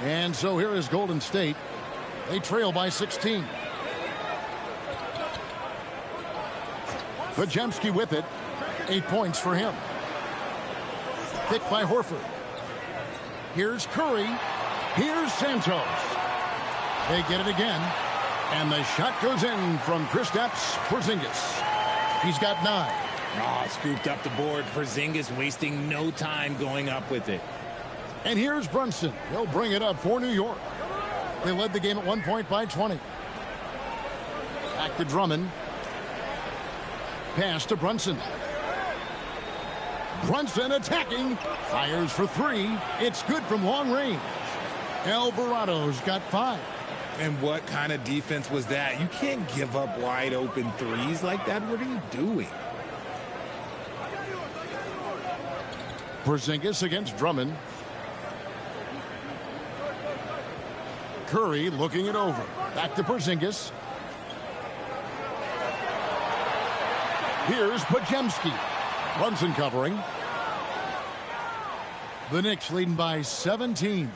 And so here is Golden State. They trail by 16. Podziemski with it. 8 points for him. Picked by Horford. Here's Curry. Here's Santos. They get it again. And the shot goes in from Kristaps Porzingis. He's got 9. Oh, scooped up the board. Porzingis wasting no time going up with it. And here's Brunson. He'll bring it up for New York. They led the game at 1 point by 20. Back to Drummond. Pass to Brunson. Brunson attacking. Fires for 3. It's good from long range. Alvarado's got 5. And what kind of defense was that? You can't give up wide open threes like that. What are you doing? Porzingis against Drummond. Curry looking it over. Back to Porzingis. Here's Podziemski. Brunson covering. The Knicks leading by 17.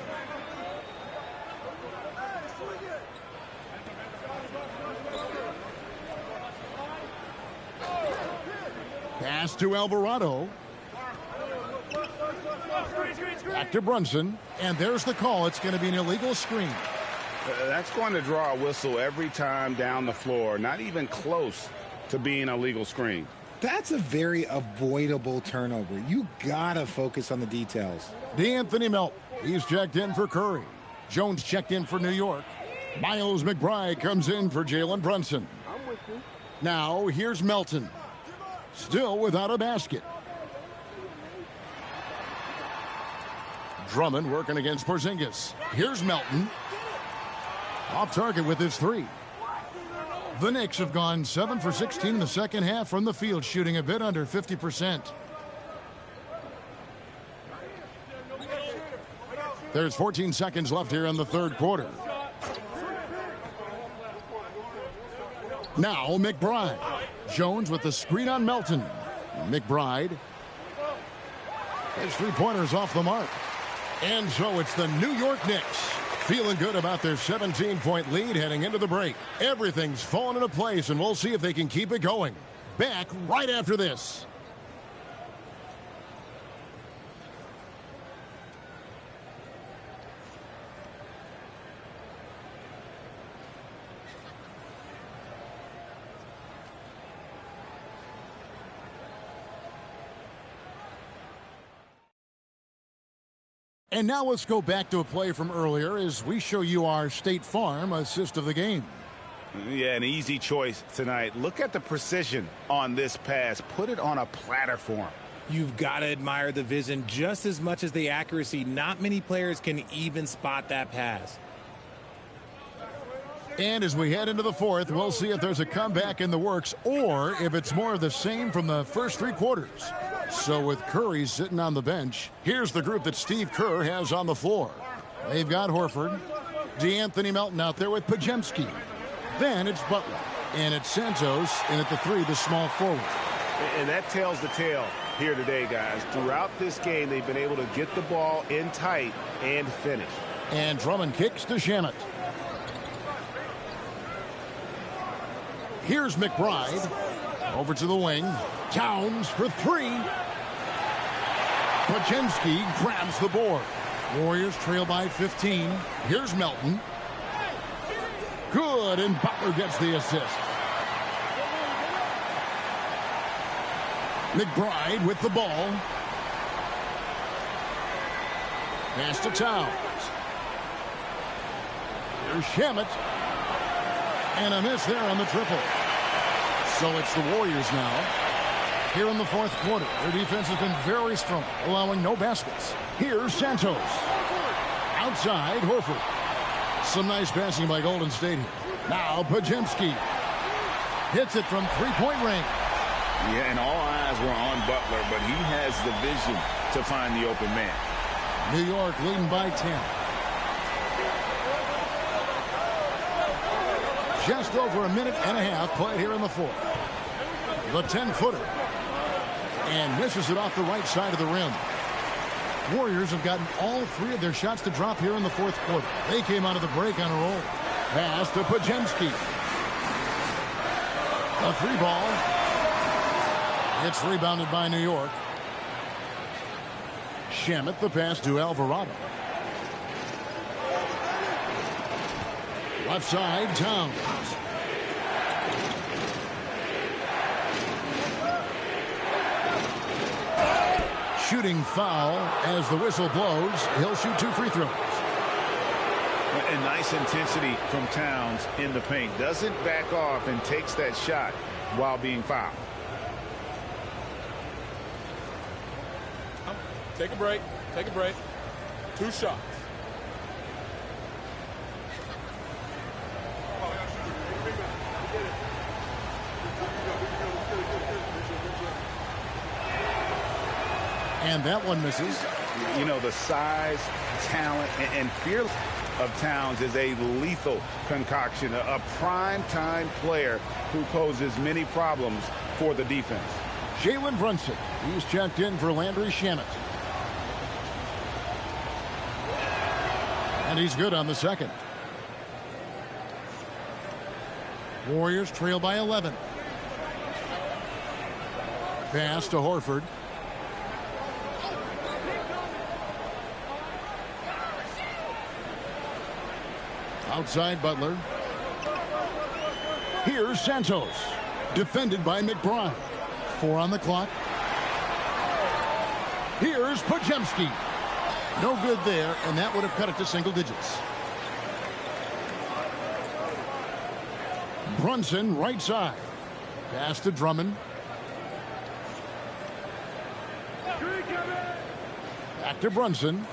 Pass to Alvarado. Back to Brunson. And there's the call. It's going to be an illegal screen. That's going to draw a whistle every time down the floor. Not even close to being a legal screen. That's a very avoidable turnover. You got to focus on the details. D'Anthony Melton. He's checked in for Curry. Jones checked in for New York. Miles McBride comes in for Jalen Brunson. Now here's Melton. Still without a basket. Drummond working against Porzingis. Here's Melton. Off target with his 3. The Knicks have gone 7 for 16 in the second half from the field, shooting a bit under 50%. There's 14 seconds left here in the third quarter. Now McBride. Jones with the screen on Melton. McBride. His three-pointers off the mark. And so it's the New York Knicks feeling good about their 17-point lead heading into the break. Everything's fallen into place, and we'll see if they can keep it going. Back right after this. And now let's go back to a play from earlier as we show you our State Farm assist of the game. Yeah, an easy choice tonight. Look at the precision on this pass. Put it on a platter for him. You've got to admire the vision just as much as the accuracy. Not many players can even spot that pass. And as we head into the fourth, we'll see if there's a comeback in the works or if it's more of the same from the first three quarters. So with Curry sitting on the bench, here's the group that Steve Kerr has on the floor. They've got Horford, DeAnthony Melton out there with Pajemski. Then it's Butler, and it's Santos, and at the three, the small forward. And that tells the tale here today, guys. Throughout this game, they've been able to get the ball in tight and finish. And Drummond kicks to Shamet. Here's McBride. Over to the wing. Towns for three. Pajemski grabs the board. Warriors trail by 15. Here's Melton. Good, and Butler gets the assist. McBride with the ball. Pass to Towns. Here's Shamet. And a miss there on the triple. So it's the Warriors now. Here in the fourth quarter, their defense has been very strong, allowing no baskets. Here's Santos. Outside, Horford. Some nice passing by Golden State here. Now Pajemski hits it from three-point range. Yeah, and all eyes were on Butler, but he has the vision to find the open man. New York leading by 10. Just over a minute and a half played here in the fourth. The 10-footer. And misses it off the right side of the rim. Warriors have gotten all three of their shots to drop here in the fourth quarter. They came out of the break on a roll. Pass to Pajemski. A three ball. It's rebounded by New York. Shamet the pass to Alvarado. Left side, Towns. Shooting foul as the whistle blows. He'll shoot two free throws. And nice intensity from Towns in the paint. Doesn't back off and takes that shot while being fouled. Take a break. Take a break. Two shots. And that one misses. You know, the size, talent, and fear of Towns is a lethal concoction. A prime-time player who poses many problems for the defense. Jalen Brunson. He's checked in for Landry Shamet. And he's good on the second. Warriors trail by 11. Pass to Horford. Outside Butler. Here's Santos. Defended by McBride. 4 on the clock. Here's Pajemski. No good there, and that would have cut it to single digits. Brunson right side. Pass to Drummond. Back to Brunson.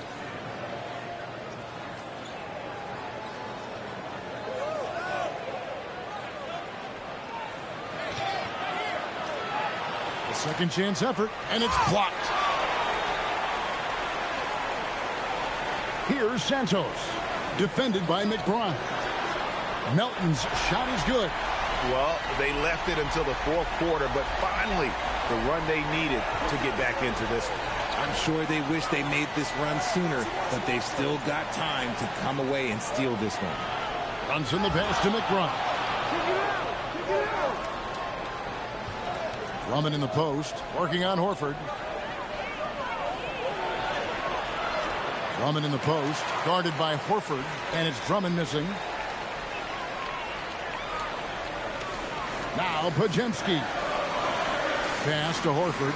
The second chance effort, and it's blocked. Here's Santos. Defended by McBride. Melton's shot is good. Well, they left it until the fourth quarter, but finally the run they needed to get back into this one. I'm sure they wish they made this run sooner, but they've still got time to come away and steal this one. Runs in the pass to McBride. Drummond in the post, working on Horford. Drummond in the post, guarded by Horford, and it's Drummond missing. Now Podziemski. Pass to Horford.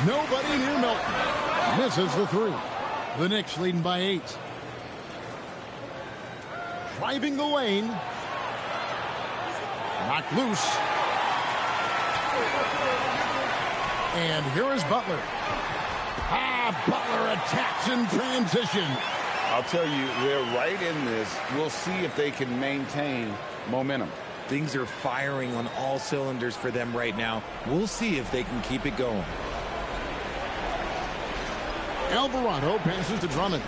Nobody near Milton. Misses the three. The Knicks leading by 8. Driving the lane. Knocked loose. And here is Butler. Butler attacks in transition. I'll tell you, they're right in this. We'll see if they can maintain momentum. Things are firing on all cylinders for them right now. We'll see if they can keep it going. Alvarado passes to Drummond.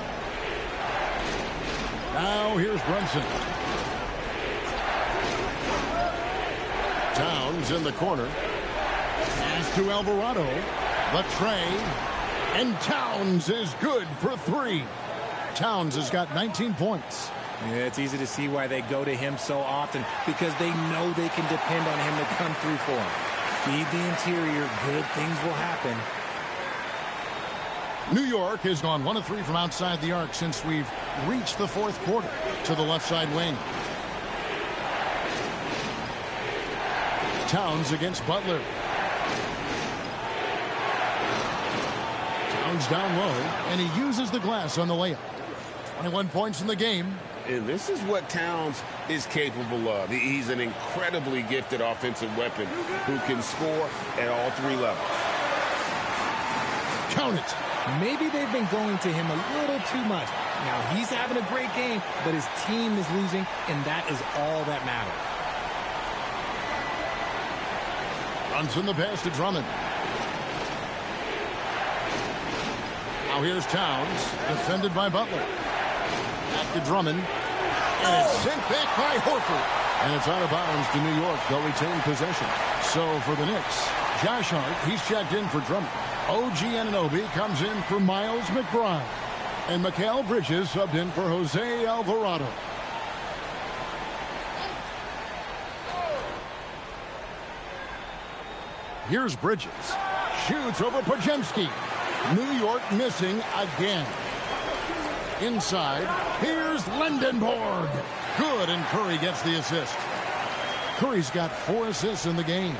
Now here's Brunson. Towns in the corner. Pass to Alvarado. The tray. And Towns is good for 3. Towns has got 19 points. Yeah, it's easy to see why they go to him so often, because they know they can depend on him to come through for them. Feed the interior, good things will happen. New York has gone 1 of 3 from outside the arc since we've reached the fourth quarter. To the left side wing. Towns against Butler. Towns down low, and he uses the glass on the layup. 21 points in the game. And this is what Towns is capable of. He's an incredibly gifted offensive weapon who can score at all 3 levels. Count it. Maybe they've been going to him a little too much. Now, he's having a great game, but his team is losing, and that is all that matters. Runs in the pass to Drummond. Now here's Towns, defended by Butler. Back to Drummond. And it's sent back by Horford. And it's out of bounds to New York. They'll retain possession. So for the Knicks, Josh Hart, he's checked in for Drummond. OG Anunoby comes in for Miles McBride. And Mikal Bridges subbed in for Jose Alvarado. Here's Bridges. Shoots over Podziemski. New York missing again. Inside, here's Lindenborg. Good, and Curry gets the assist. Curry's got 4 assists in the game.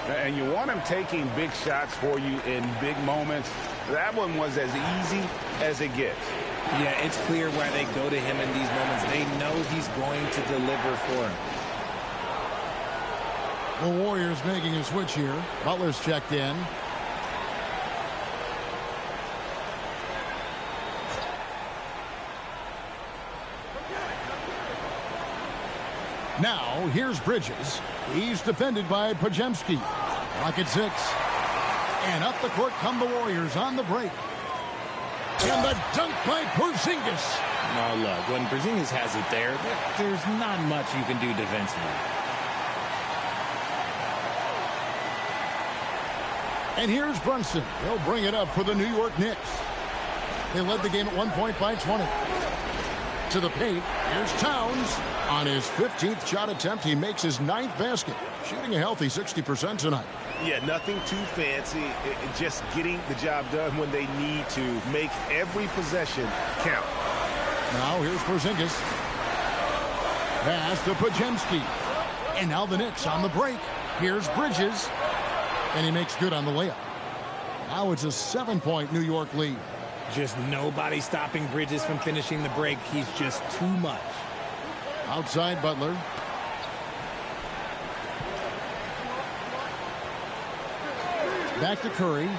And you want him taking big shots for you in big moments. That one was as easy as it gets. Yeah, it's clear why they go to him in these moments. They know he's going to deliver for him. The Warriors making a switch here. Butler's checked in. Now, here's Bridges. He's defended by Podziemski. Clock at 6. And up the court come the Warriors on the break. And the dunk by Porzingis. No, look, when Porzingis has it there, there's not much you can do defensively. And here's Brunson. He'll bring it up for the New York Knicks. They led the game at 1 point by 20. To the paint, here's Towns. On his 15th shot attempt, he makes his 9th basket, shooting a healthy 60% tonight. Yeah, nothing too fancy, just getting the job done when they need to. Make every possession count. Now here's Porzingis. Pass to Podziemski. And now the Knicks on the break. Here's Bridges. And he makes good on the layup. Now it's a 7-point New York lead. Just nobody stopping Bridges from finishing the break. He's just too much. Outside Butler. Back to Curry.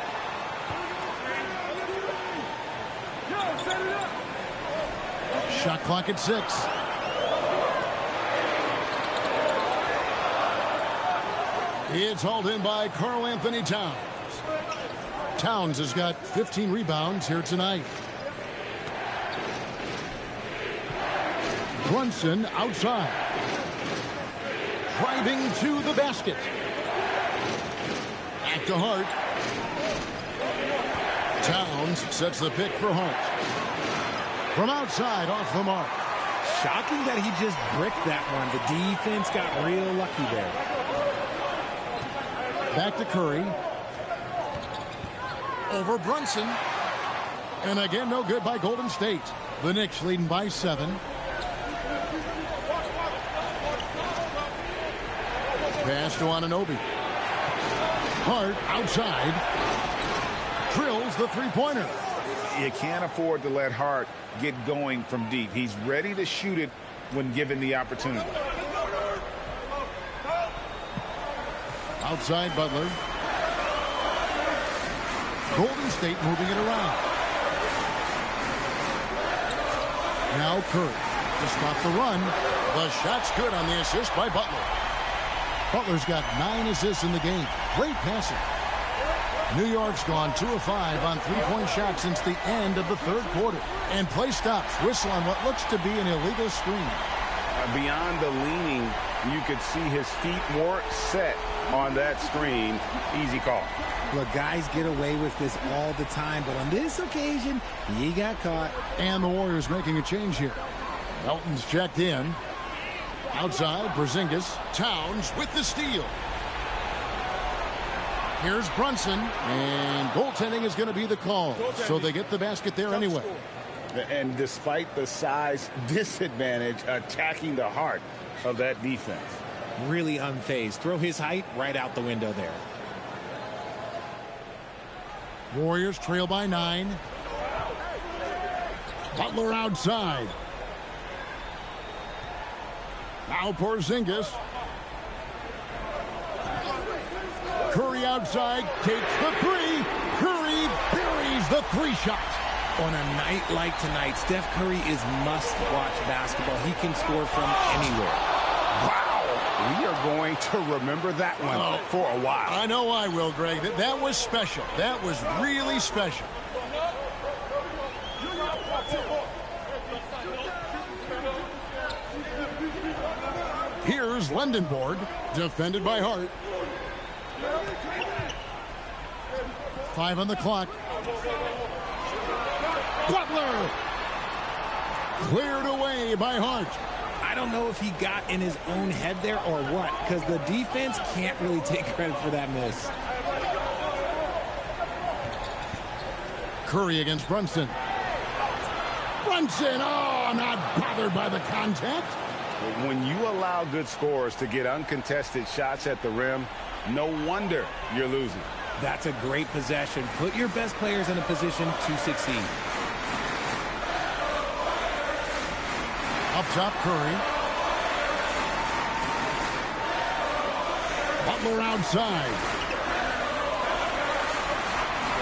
Shot clock at 6. It's hauled in by Karl Anthony Towns. Towns has got 15 rebounds here tonight. Brunson outside. driving to the basket. Back to Hart. Towns sets the pick for Hart. From outside, off the mark. Shocking that he just bricked that one. The defense got real lucky there. Back to Curry. Over Brunson. And again, no good by Golden State. The Knicks leading by 7. Pass to Anunoby. Hart outside. Drills the three-pointer. You can't afford to let Hart get going from deep. He's ready to shoot it when given the opportunity. Outside Butler. Golden State moving it around. Now Curry to stop the run. The shot's good on the assist by Butler. Butler's got 9 assists in the game. Great passing. New York's gone 2 of 5 on three-point shots since the end of the third quarter. And play stops. Whistle on what looks to be an illegal screen. Beyond the leaning, you could see his feet more set on that screen. Easy call. Look, guys get away with this all the time, but on this occasion, he got caught. And the Warriors making a change here. Melton's checked in. Outside, Porzingis. Towns with the steal. Here's Brunson, and goaltending is going to be the call. So they get the basket there anyway. And despite the size disadvantage, attacking the heart of that defense. Really unfazed. Throw his height right out the window there. Warriors trail by 9. Butler outside. Now Porzingis. Curry outside, takes the 3. Curry buries the 3 shot. On a night like tonight, Steph Curry is must-watch basketball. He can score from anywhere. Wow. We are going to remember that one for a while. I know I will, Greg. That was special. That was really special. Here's Lendenborg, defended by Hart. 5 on the clock. Butler! Cleared away by Hart. I don't know if he got in his own head there or what, because the defense can't really take credit for that miss. Curry against Brunson. Brunson, not bothered by the contact. When you allow good scorers to get uncontested shots at the rim, no wonder you're losing. That's a great possession. Put your best players in a position to succeed. Up top, Curry. Butler outside.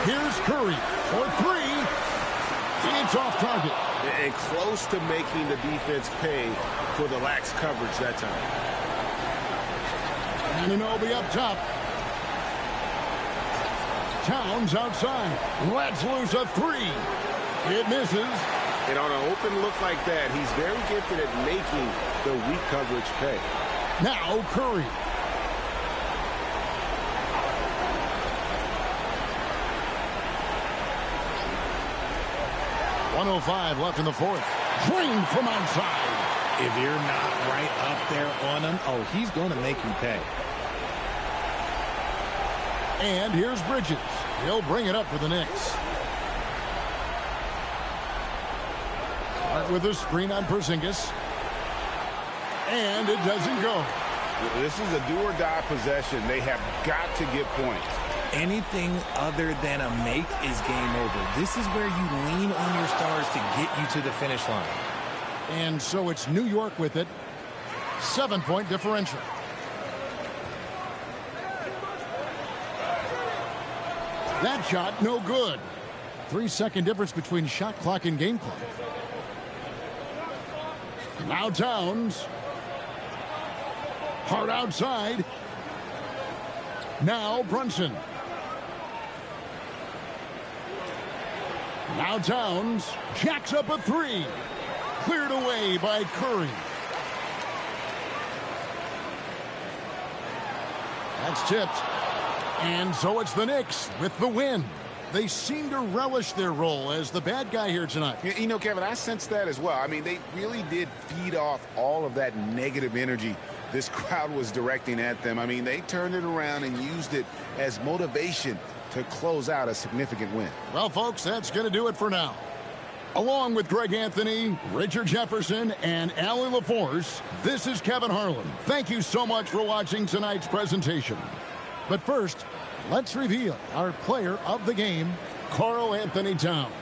Here's Curry for 3. It's off target. And close to making the defense pay for the lax coverage that time. Anunoby up top. Towns outside. Lets loose a 3. It misses. And on an open look like that, he's very gifted at making the weak coverage pay. Now Curry. .105 left in the fourth. Drained from outside. If you're not right up there on him, he's going to make you pay. And here's Bridges. He'll bring it up for the Knicks. Hart with a screen on Porzingis. And it doesn't go. This is a do-or-die possession. They have got to get points. Anything other than a make is game over. This is where you lean on your stars to get you to the finish line. And so it's New York with it. 7-point differential. That shot, no good. 3-second difference between shot clock and game clock. Now Towns. Hart outside. Now Brunson. Now Towns jacks up a 3. Cleared away by Curry. That's tipped. And so it's the Knicks with the win. They seem to relish their role as the bad guy here tonight. You know, Kevin, I sense that as well. I mean, they really did feed off all of that negative energy this crowd was directing at them. I mean, they turned it around and used it as motivation to close out a significant win. Well, folks, that's going to do it for now. Along with Greg Anthony, Richard Jefferson, and Allie LaForce, this is Kevin Harlan. Thank you so much for watching tonight's presentation. But first, let's reveal our player of the game, Karl Anthony Towns.